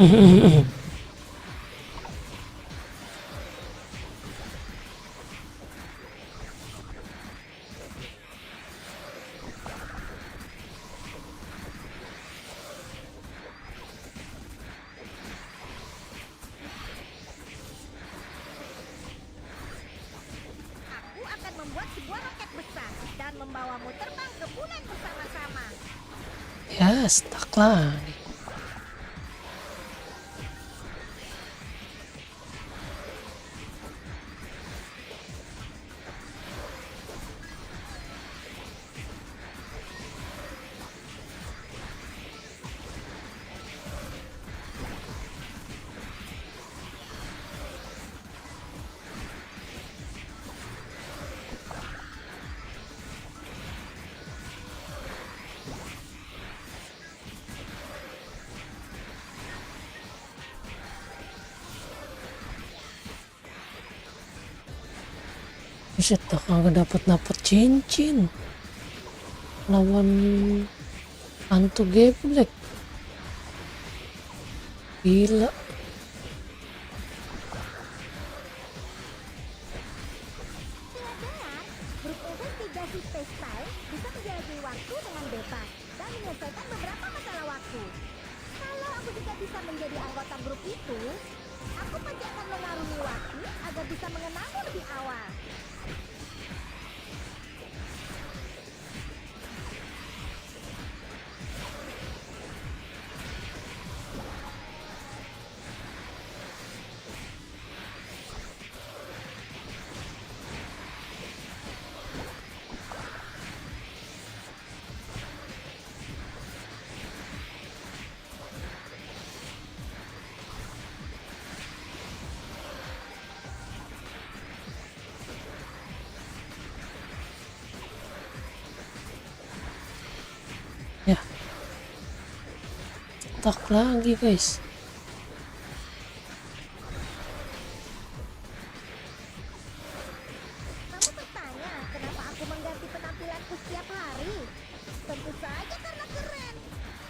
Speaker 3: Aku akan membuat sebuah roket besar dan membawamu terbang ke bulan bersama-sama.
Speaker 1: Ya, stuck lagi. Buset dah, kagak dapet cincin lawan hantu geblek. Gila.
Speaker 3: Dengar-dengar, grup investigasi Space Time bisa menjelajahi waktu dengan bebas dan menyelesaikan beberapa masalah waktu. Kalau aku juga bisa menjadi anggota grup itu, aku pasti akan mengarungi waktu agar bisa mengenalmu lebih awal.
Speaker 1: Ya, stuck lagi guys.
Speaker 3: Kamu bertanya kenapa aku mengganti penampilanku setiap hari? Tentu saja karena keren.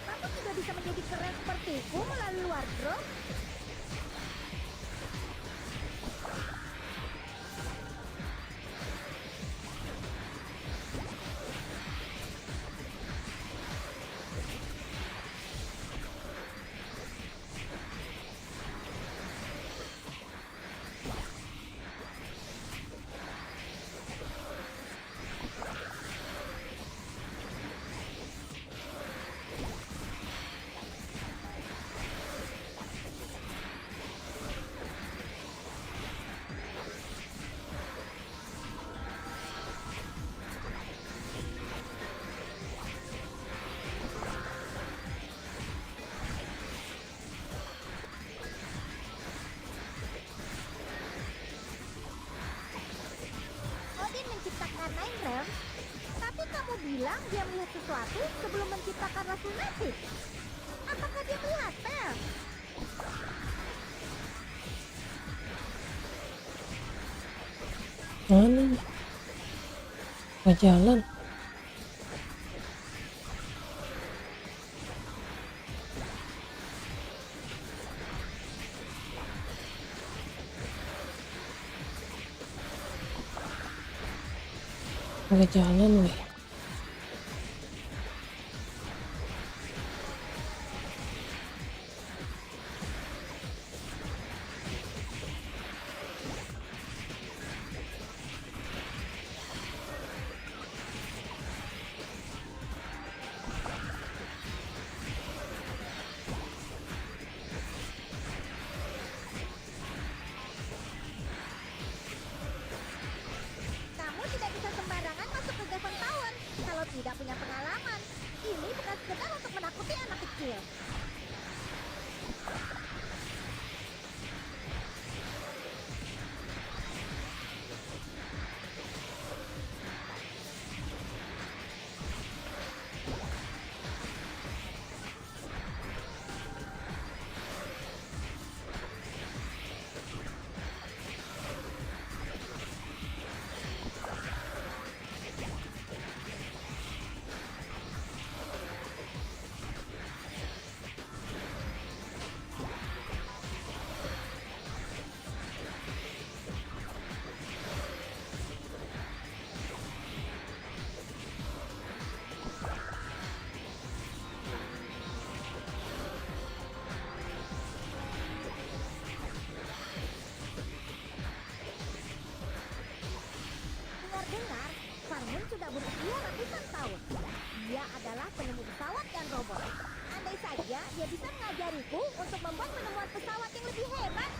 Speaker 3: Kamu juga bisa menjadi keren sepertiku melalui wardrobe. Odin menciptakan Nine Realms, tapi kamu bilang dia melihat sesuatu sebelum menciptakan Rasul Nasib. Apakah dia melihat Pel?
Speaker 1: Mana nih? Gak jalan. Gak jalan weh.
Speaker 3: Kamu tidak bisa sembarangan masuk ke Gaven Tower kalau tidak punya pengalaman. Ini bukan sekedar untuk menakuti anak kecil. berusia ratusan tahun. Dia adalah penemu pesawat dan robot. Andai saja dia bisa mengajariku untuk membuat penemuan pesawat yang lebih hebat.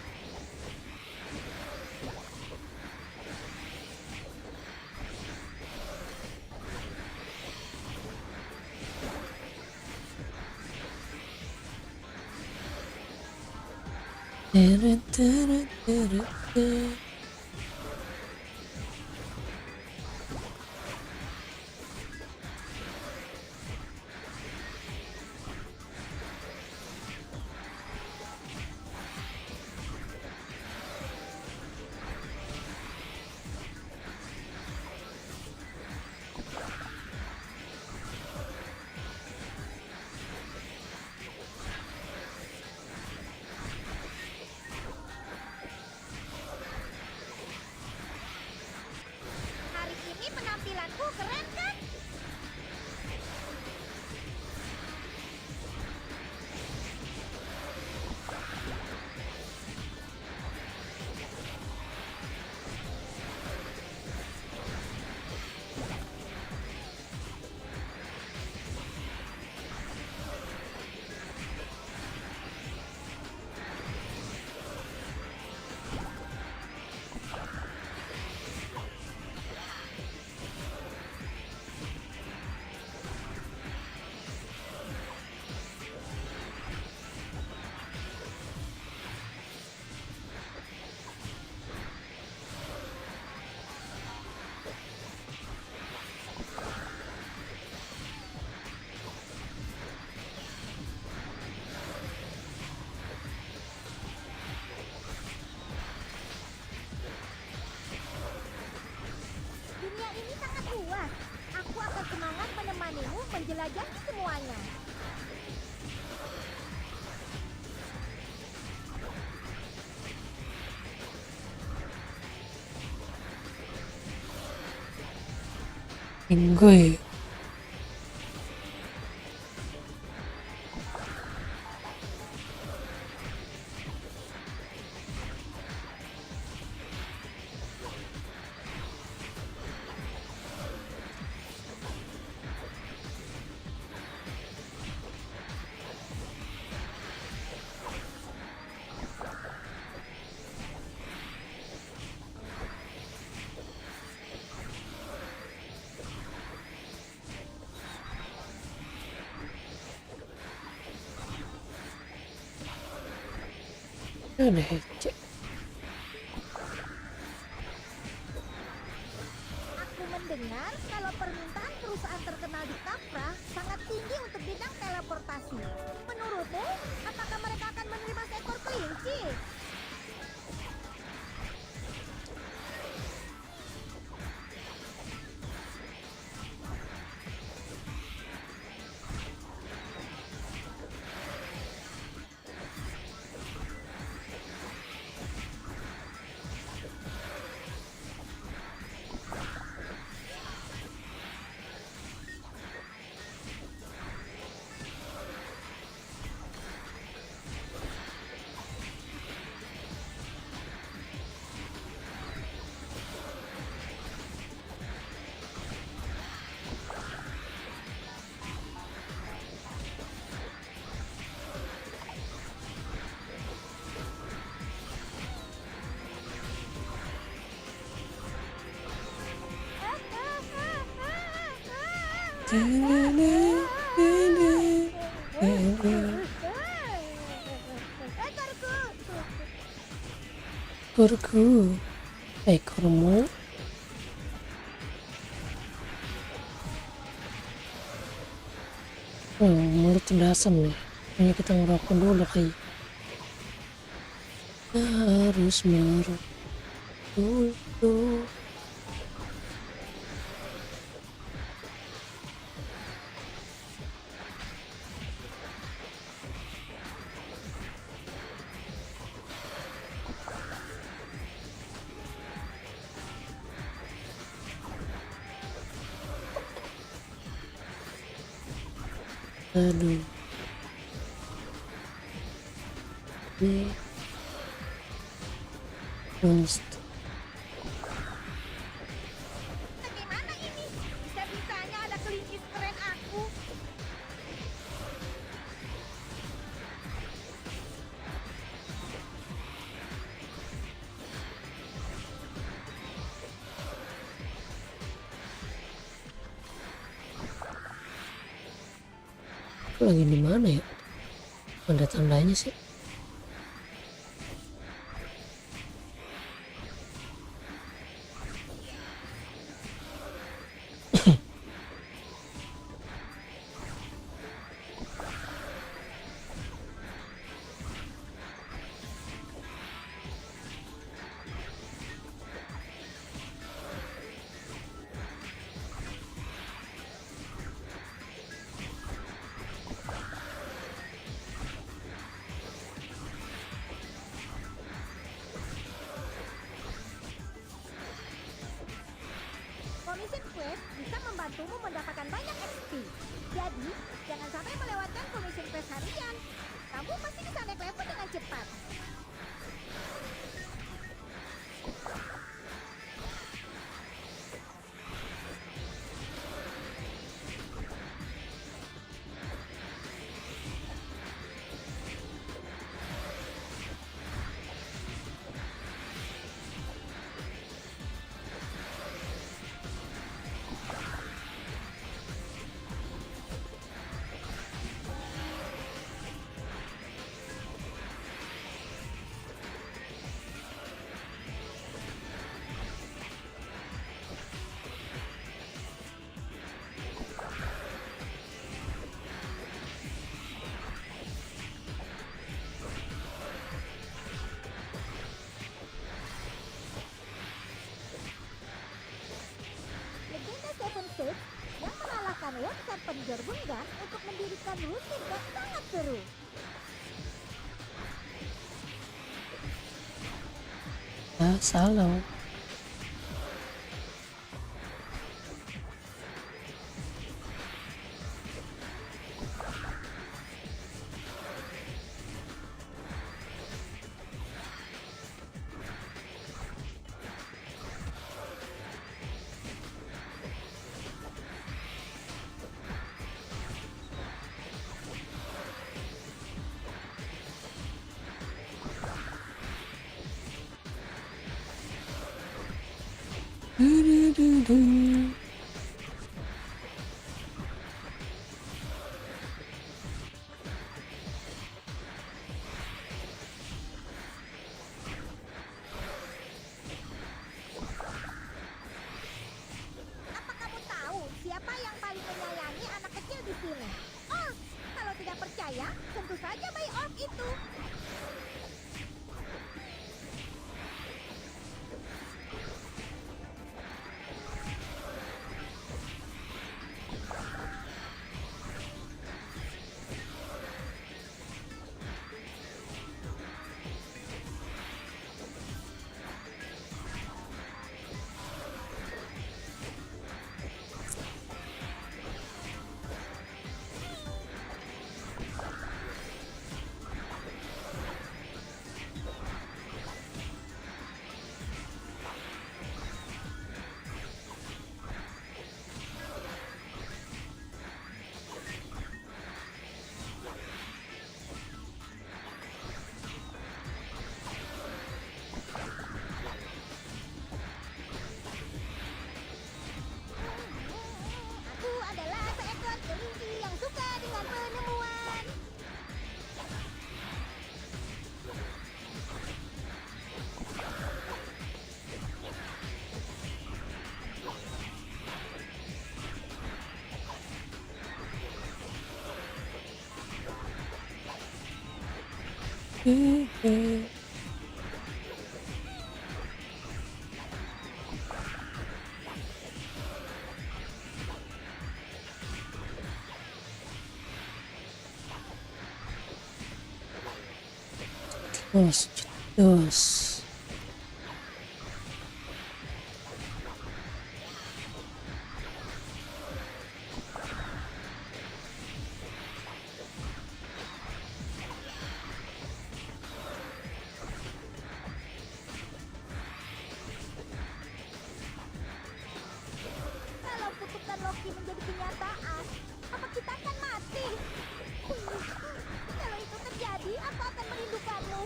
Speaker 1: Teret, teret, teret, teret.
Speaker 3: Hari ini penampilanku keren kan? Dunia ini sangat luas. Aku akan semangat menemanimu menjelajahi semuanya.
Speaker 1: Gue udah hece.
Speaker 3: Aku mendengar kalau permintaan perusahaan terkenal di Capra sangat tinggi untuk bidang teleportasi. Menurutmu, apakah mereka akan menerima seekor kelinci? Ekorku, ekormu. Mulut dasar nih. Kayaknya kita ngerokok dulu kayak. Harus merokok dulu. Aduh. Ini monster. Bagaimana ini? Bisa
Speaker 1: lagi di mana ya? Ada tandanya sih.
Speaker 3: Commission Quest bisa membantumu mendapatkan banyak XP. Jadi, jangan sampai melewatkan Commission Quest harian. Kamu pasti bisa naik level dengan cepat. Legenda Seven Six yang mengalahkan World Carpenter Bungan untuk mendirikan rutin yang sangat seru.
Speaker 1: Ya, salah.
Speaker 3: Apa kamu tahu siapa yang paling menyayangi anak kecil di sini? Oh, kalau tidak percaya, tentu saja bayi orc itu. Aku adalah seekor kelinci yang suka dengan penemuan.
Speaker 1: Terus.
Speaker 3: Kalau kutukan Loki menjadi kenyataan, apa kita akan mati? Kalau itu terjadi, aku akan merindukanmu.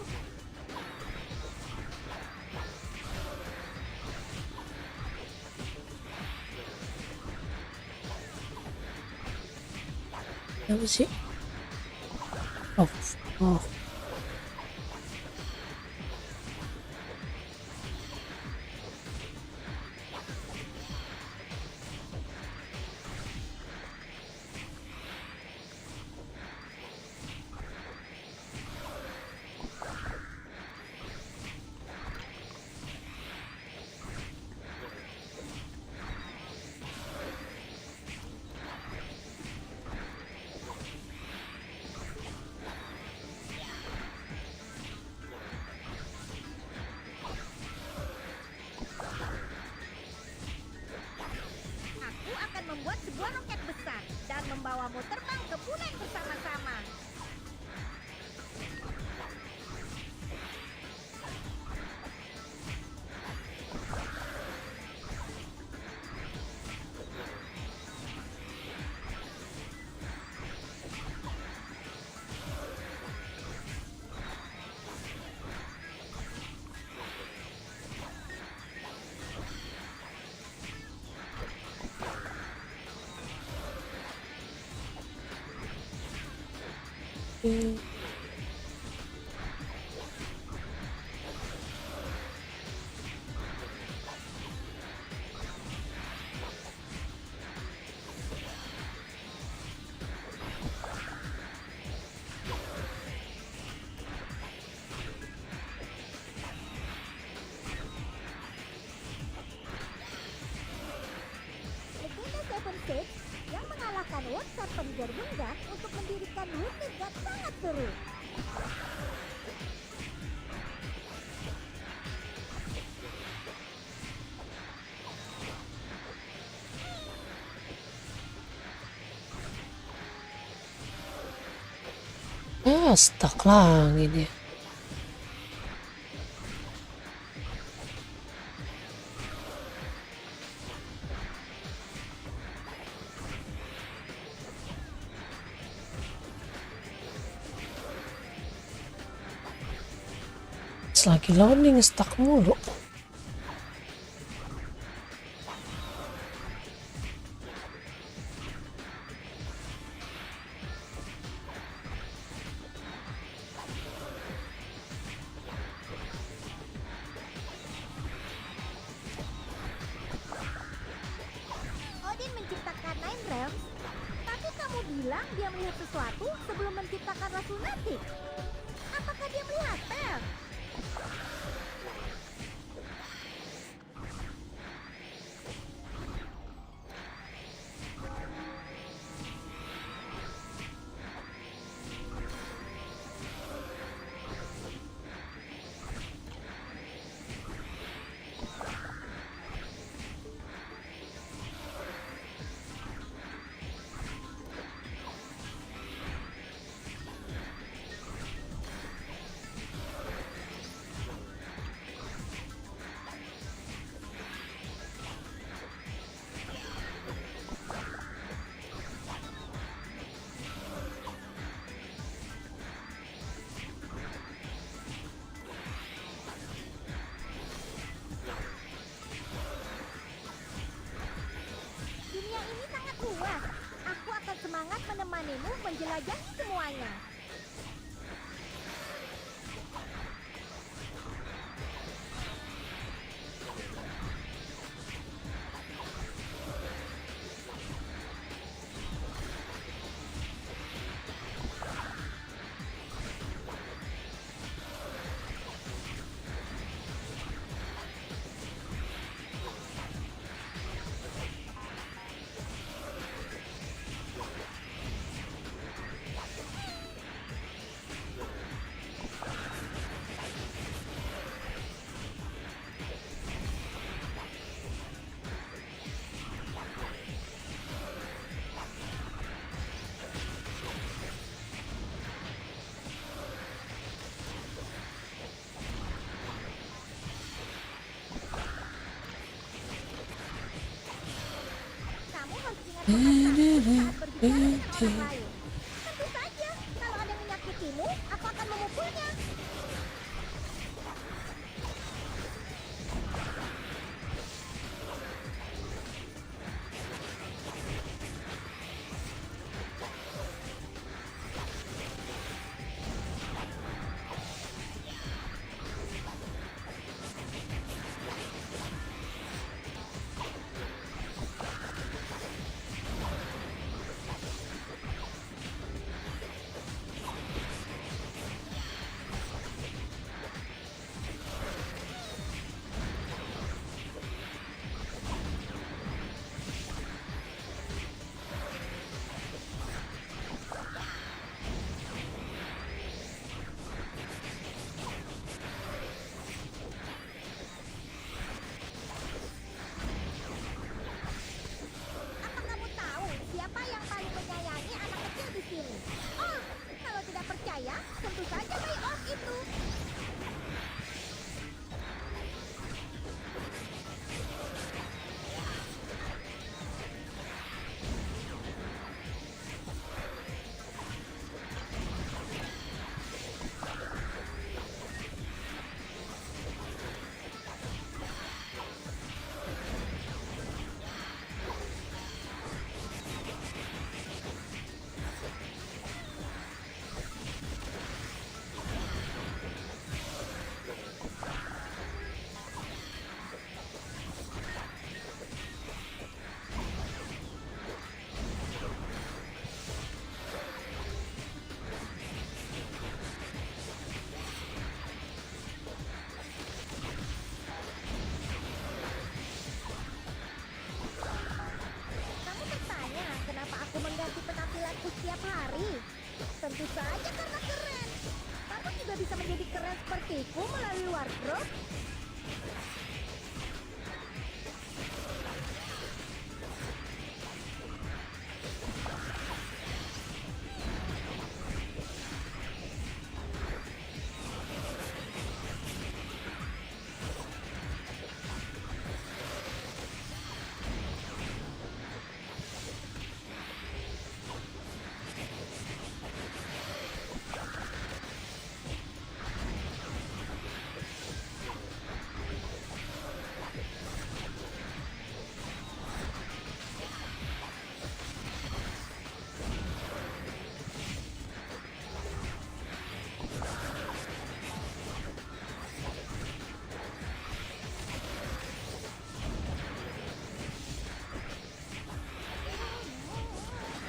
Speaker 1: Apa sih? Oh, oh.
Speaker 3: Aku akan membuat sebuah roket besar dan membawamu terbang ke bulan bersama-sama. Legenda Seven Six yang mengalahkan World Challenger Gunggan untuk mendirikan Ultimate sangat seru.
Speaker 1: Stuck lagi dia. Lagi loading stuck mulu.
Speaker 3: Odin menciptakan Nine Realms, tapi kamu bilang dia melihat sesuatu sebelum menciptakan Rasul Natik. Apakah dia melihat Pel? Dunia ini sangat luas. Aku akan semangat menemanimu menjelajahi semuanya. Kamu harus ingat saat berbicara dengan orang lain. Tentu saja, kalau ada yang menyakitimu, aku akan memukulnya. penampilanku setiap hari? Tentu saja karena keren. Kamu juga bisa menjadi keren sepertiku melalui wardrobe.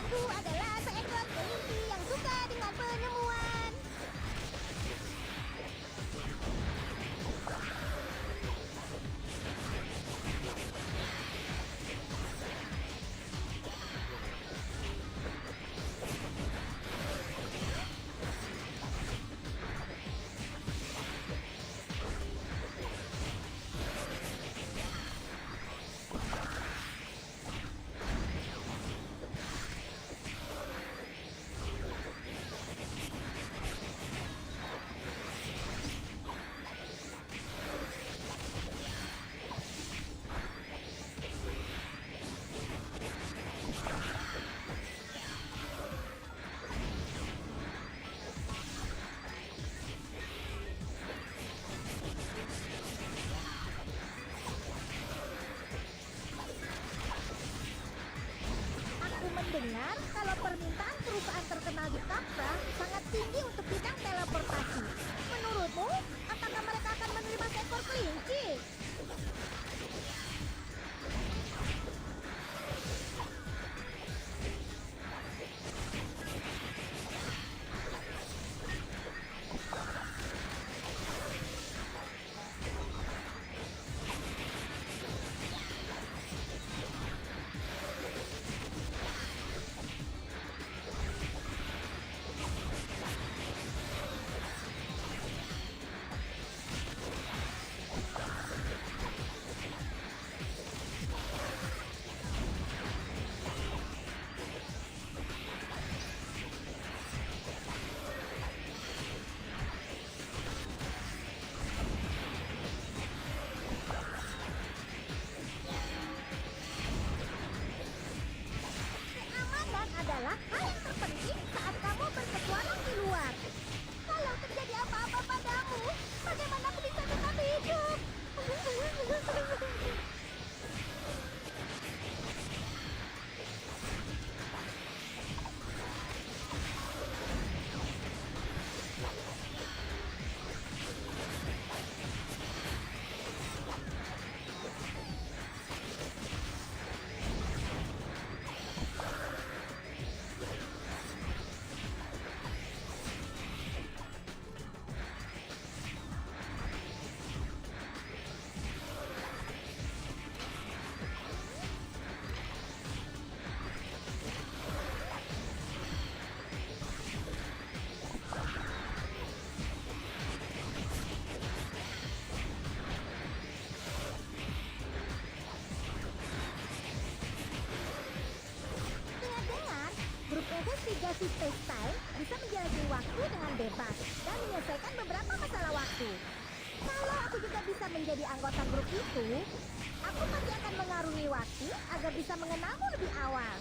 Speaker 3: Aku adalah seekor kelinci yang suka dengan penemuan. Aku mendengar kalau permintaan perusahaan terkenal di Capra sangat tinggi untuk bidang teleportasi. Menurutmu, apakah mereka akan menerima seekor kelinci? Keamanan adalah hal yang terpenting saat kamu berpetualang di luar. Kalau terjadi apa-apa padamu, bagaimana aku bisa tetap hidup? Dengar-dengar, grup investigasi Space Time bisa menjelajahi waktu dengan bebas dan menyelesaikan beberapa masalah waktu. Kalau aku juga bisa menjadi anggota grup itu, aku pasti akan mengarungi waktu agar bisa mengenalmu lebih awal.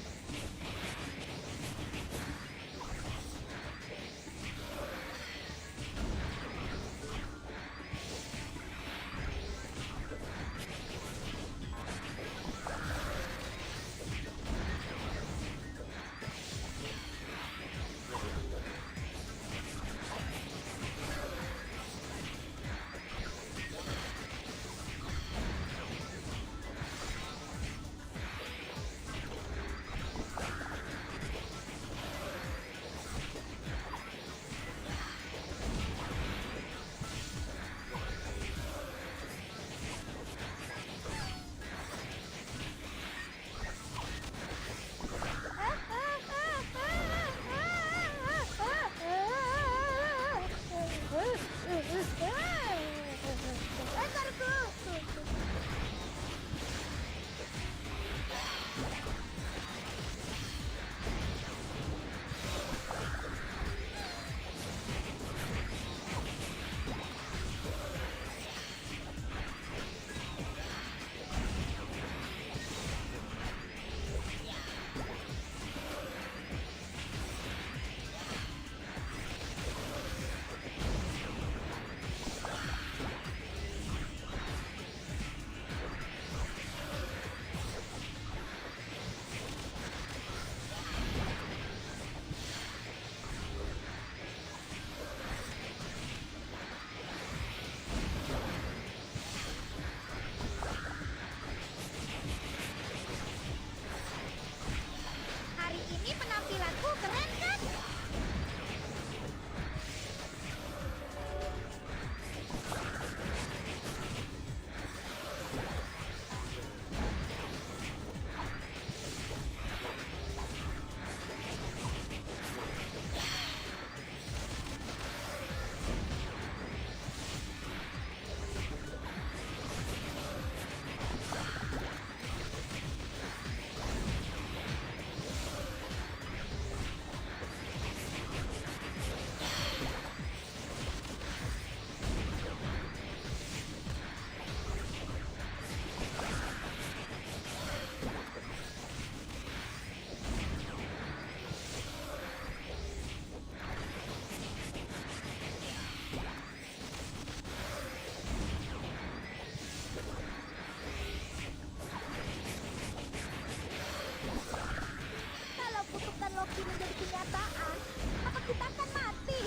Speaker 3: kutukan Loki menjadi kenyataan, maka kita akan mati.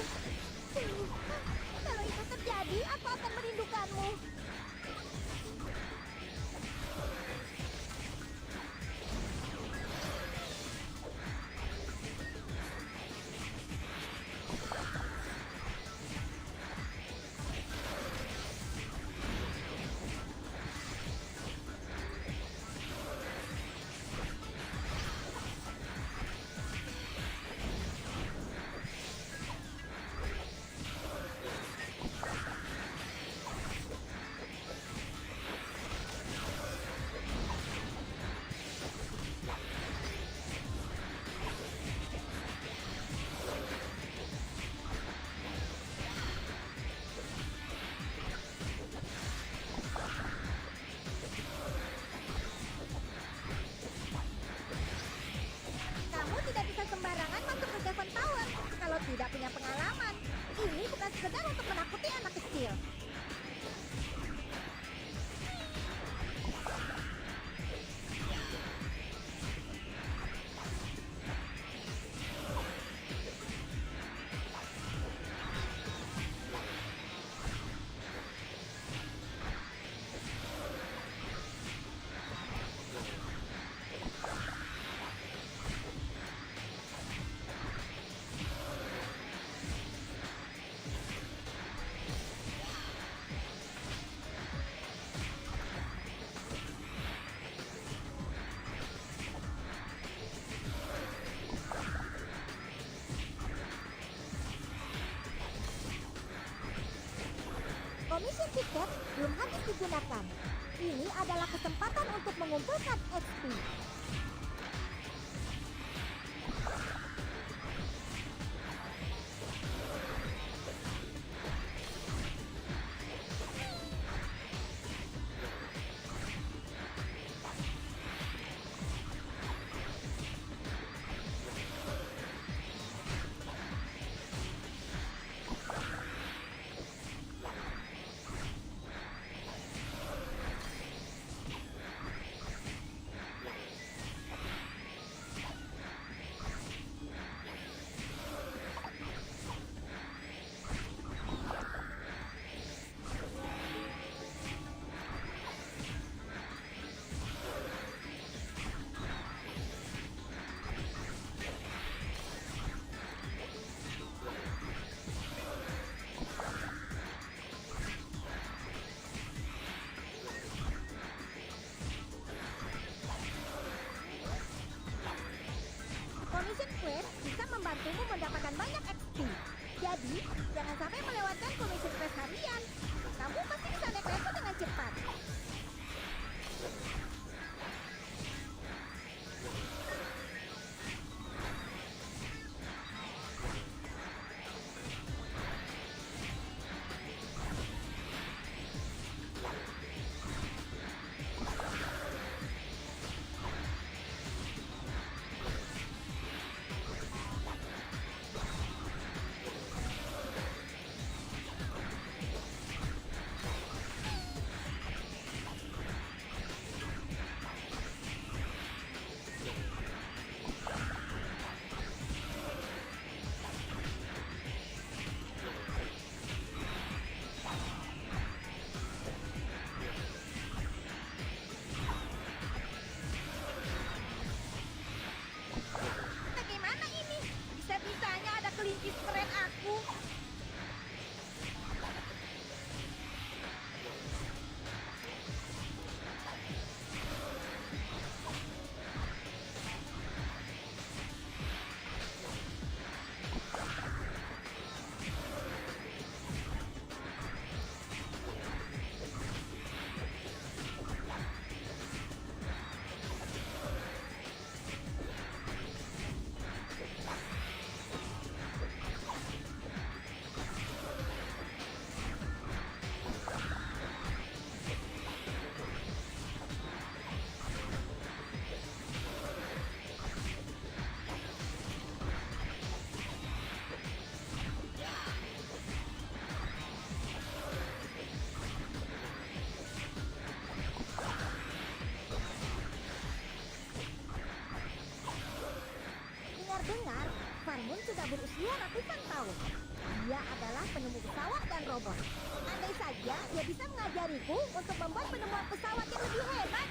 Speaker 3: Kalau itu terjadi, aku akan merindukanmu. Kamu tidak bisa sembarangan masuk ke Devon Tower kalau tidak punya pengalaman. Ini bukan sekedar untuk menakuti anak kecil. Commission tiket belum habis digunakan. Ini adalah kesempatan untuk mengumpulkan XP. Commission Quest bisa membantumu mendapatkan banyak XP. Jadi, jangan sampai melewatkan Commission Quest harian. Kamu pasti bisa naik level dengan cepat. Dengar-dengar, Farmun sudah berusia ratusan tahun. Dia adalah penemu pesawat dan robot. Andai saja dia bisa mengajariku untuk membuat penemuan pesawat yang lebih hebat.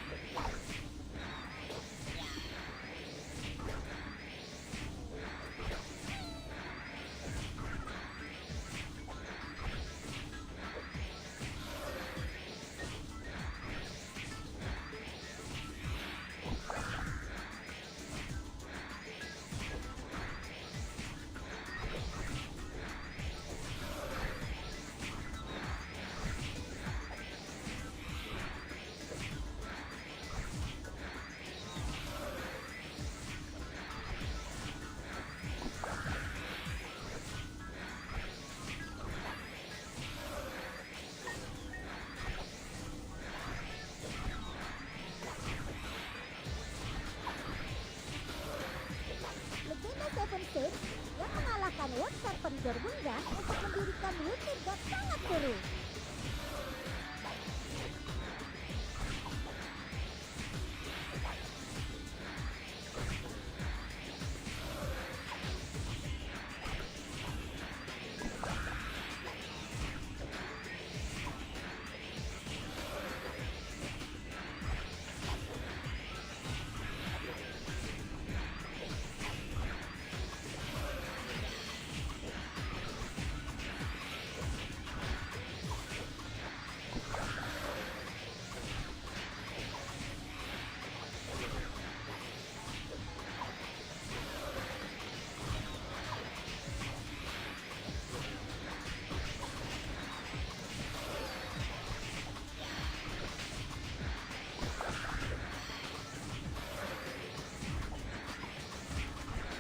Speaker 3: Legenda Seven Six yang mengalahkan World Serpent Jormungand untuk mendirikan Wicked God sangat seru.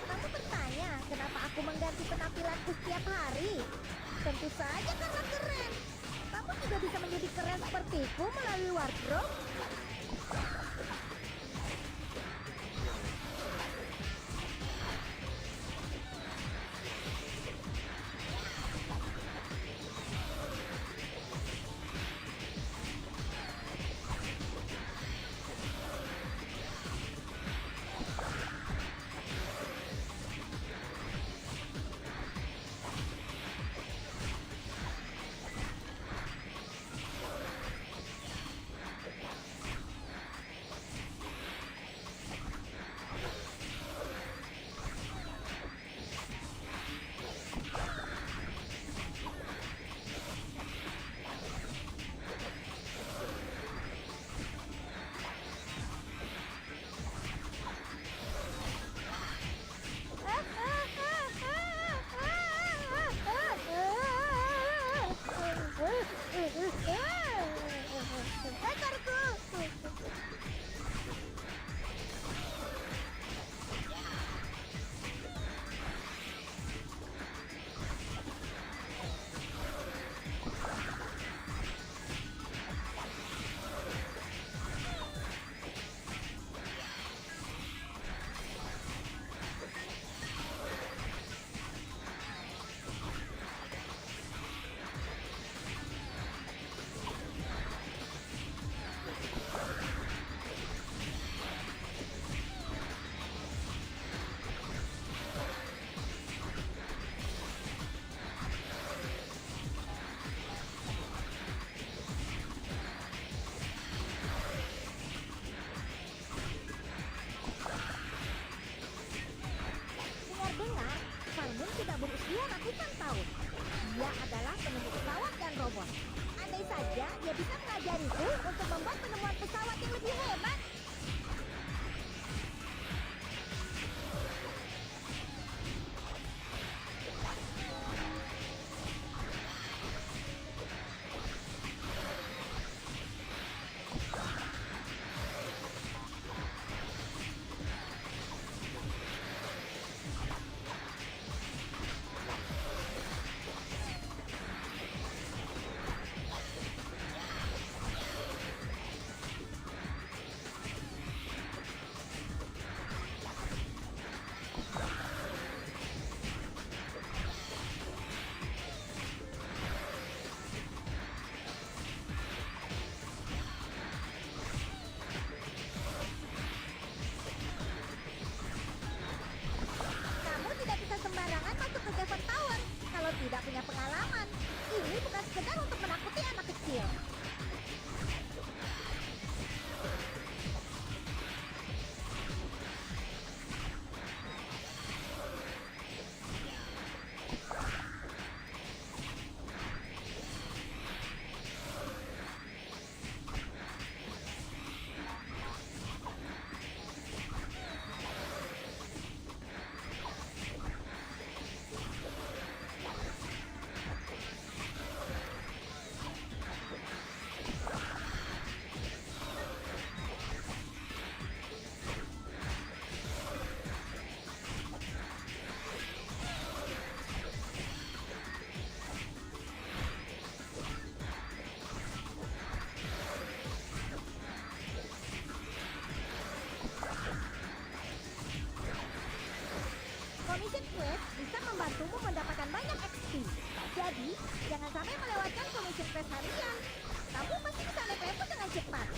Speaker 3: Kamu bertanya kenapa aku mengganti penampilanku setiap hari? Tentu saja karena keren. Kamu juga bisa menjadi keren sepertiku melalui wardrobe. Dengar-dengar, Farmun sudah berusia ratusan tahun. Dia adalah penemu pesawat dan robot. Andai saja dia bisa mengajariku untuk membuat penemuan pesawat yang lebih hebat. Commission Quest bisa membantumu mendapatkan banyak XP. Jadi, jangan sampai melewatkan Commission Quest harian. Kamu pasti bisa naik level dengan cepat.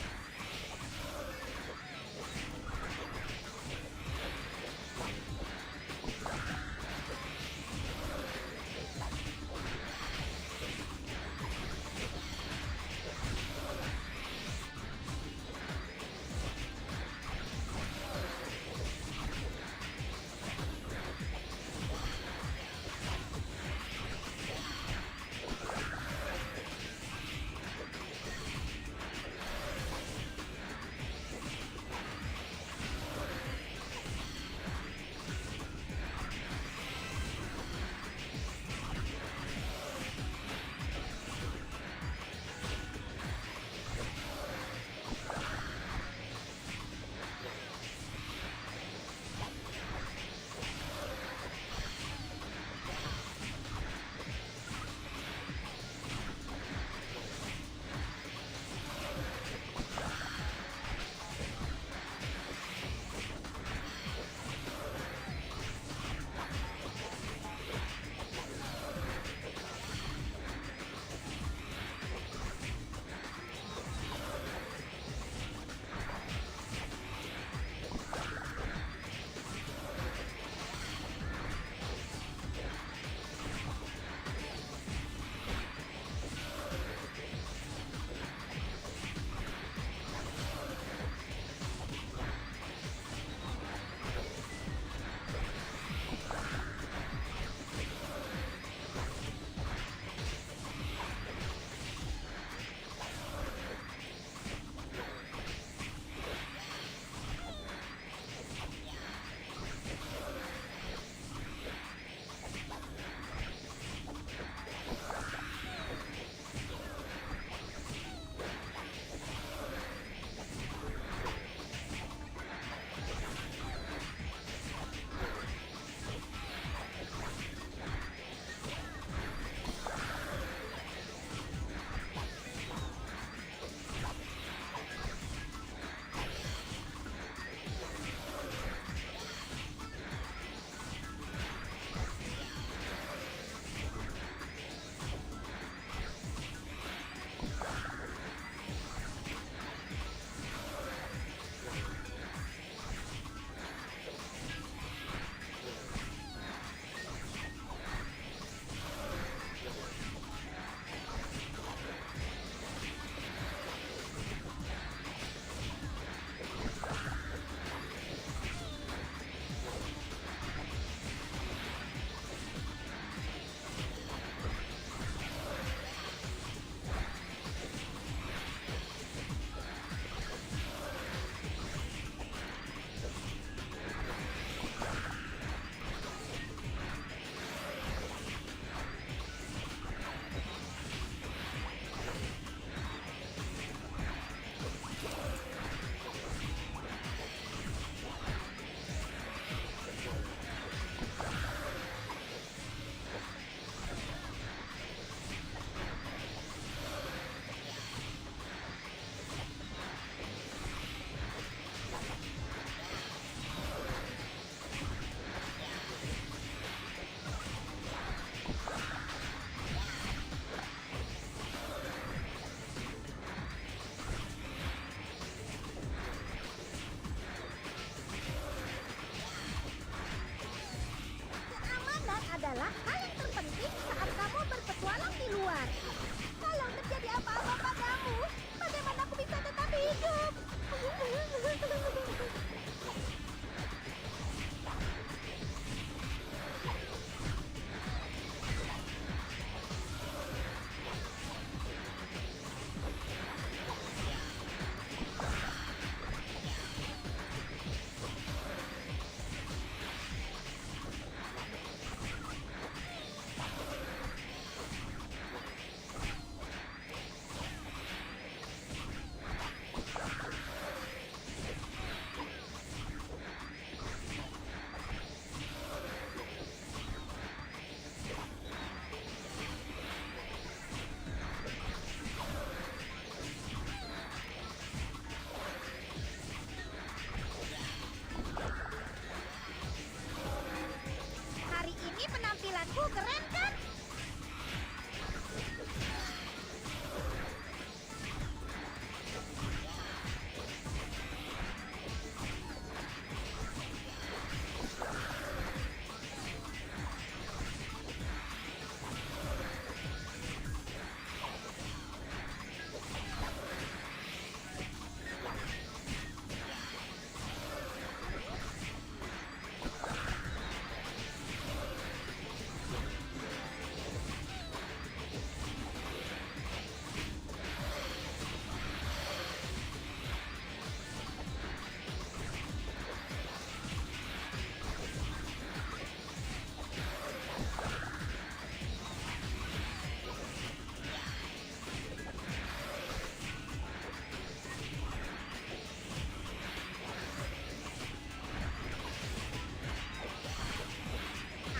Speaker 3: aku, keren kan?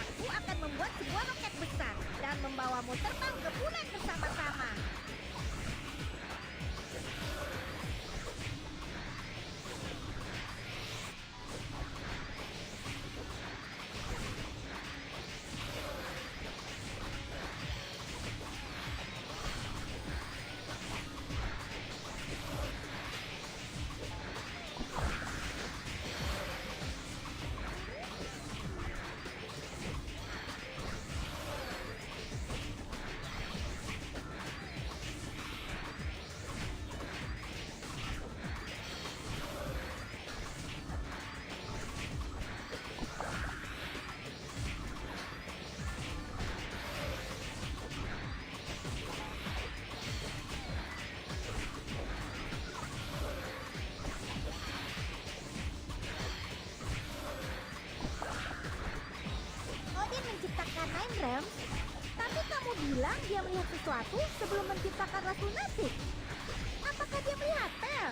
Speaker 3: Aku akan membuat sebuah roket besar dan membawamu terbang ke bulan bersama-sama. Odin menciptakan Nine Realms, tapi kamu bilang dia melihat sesuatu sebelum menciptakan Rasul Nasib. Apakah dia melihat Pel?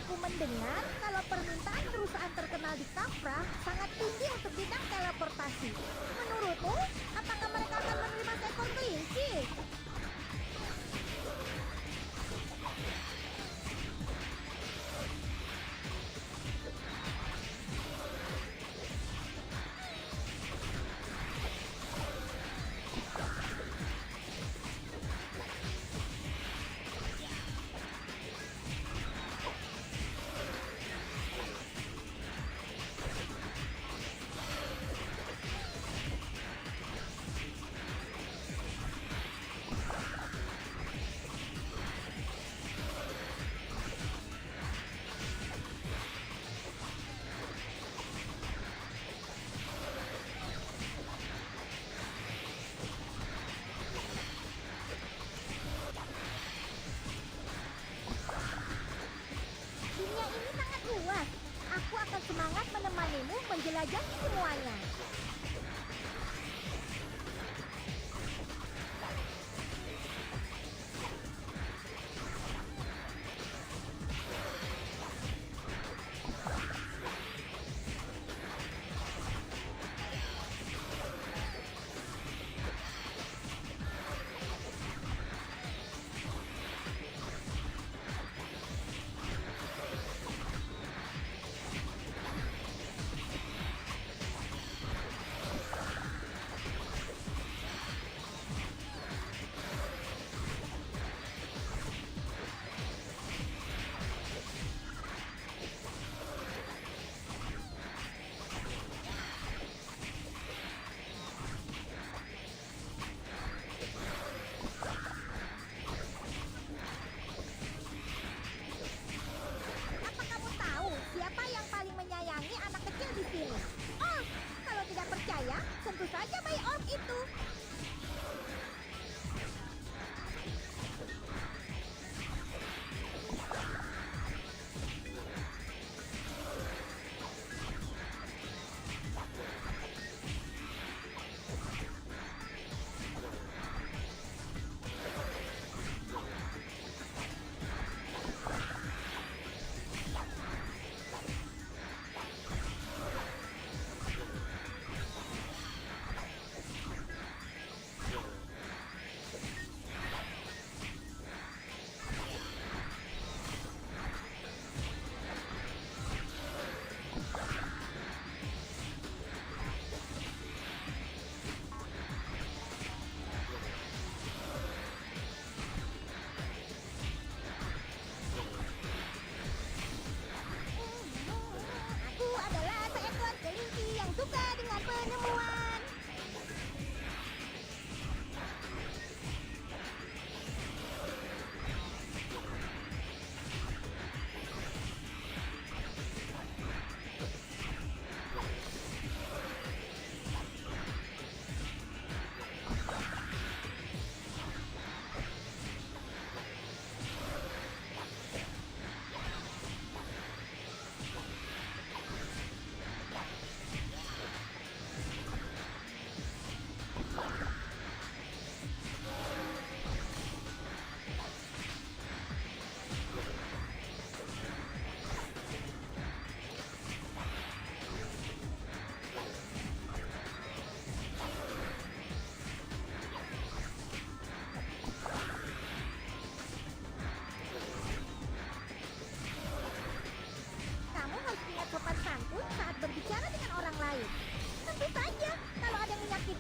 Speaker 3: Aku mendengar kalau permintaan perusahaan terkenal di Kafra sangat tinggi untuk bidang teleportasi. Menurutmu, apakah mereka akan menerima seekor kelinci? Dunia ini sangat luas. Aku akan semangat menemanimu menjelajahi semuanya.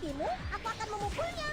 Speaker 3: Lokimu, aku akan memukulnya.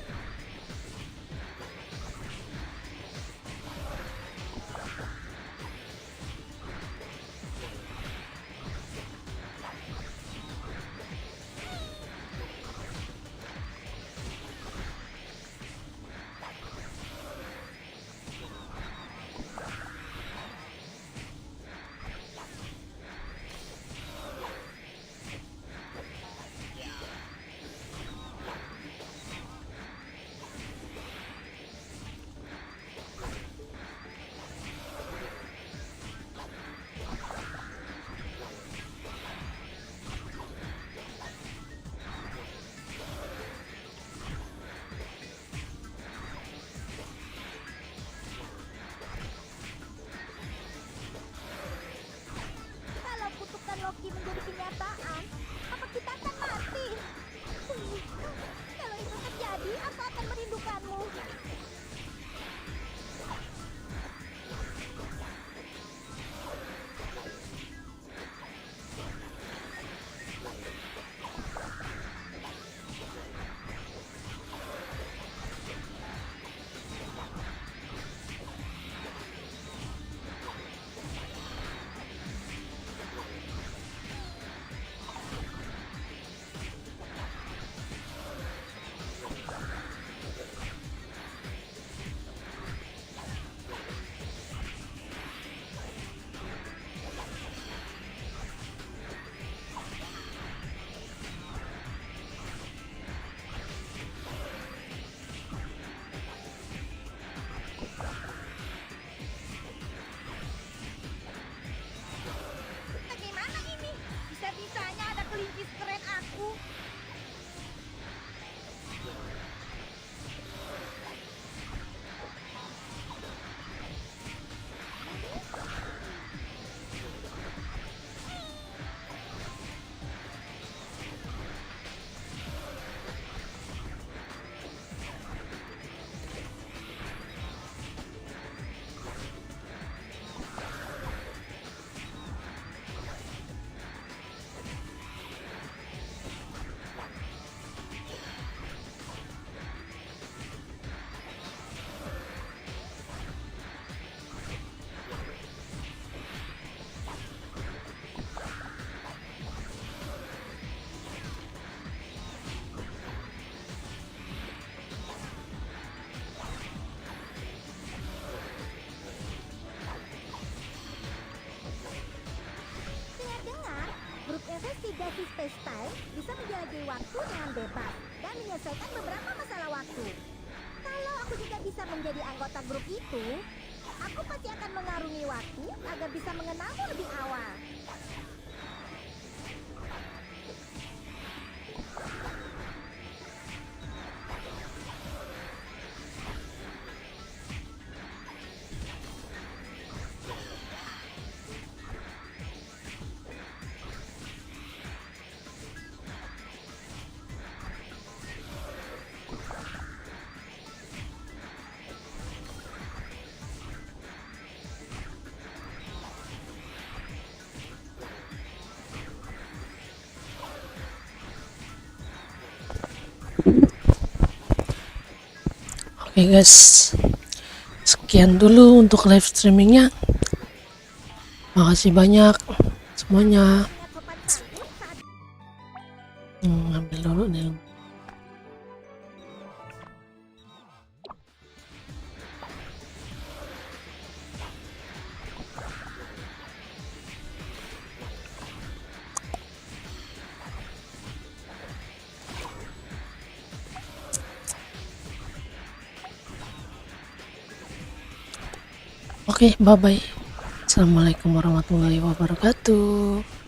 Speaker 3: Kalau kutukan Loki menjadi kenyataan, apa kita akan mati? Kalau itu terjadi, aku akan merindukanmu. Bagaimana ini? Bisa-bisanya ada kelinci keren aku. Dengar-dengar, grup investigasi Space Time bisa menjelajahi waktu dengan bebas dan menyelesaikan beberapa masalah waktu. Kalau aku juga bisa menjadi anggota grup itu, aku pasti akan mengarungi waktu agar bisa mengenalmu lebih awal.
Speaker 1: Oke guys, sekian dulu untuk live streamingnya. Makasih banyak semuanya. Ambil dulu nih. Oke, bye bye. Assalamualaikum warahmatullahi wabarakatuh.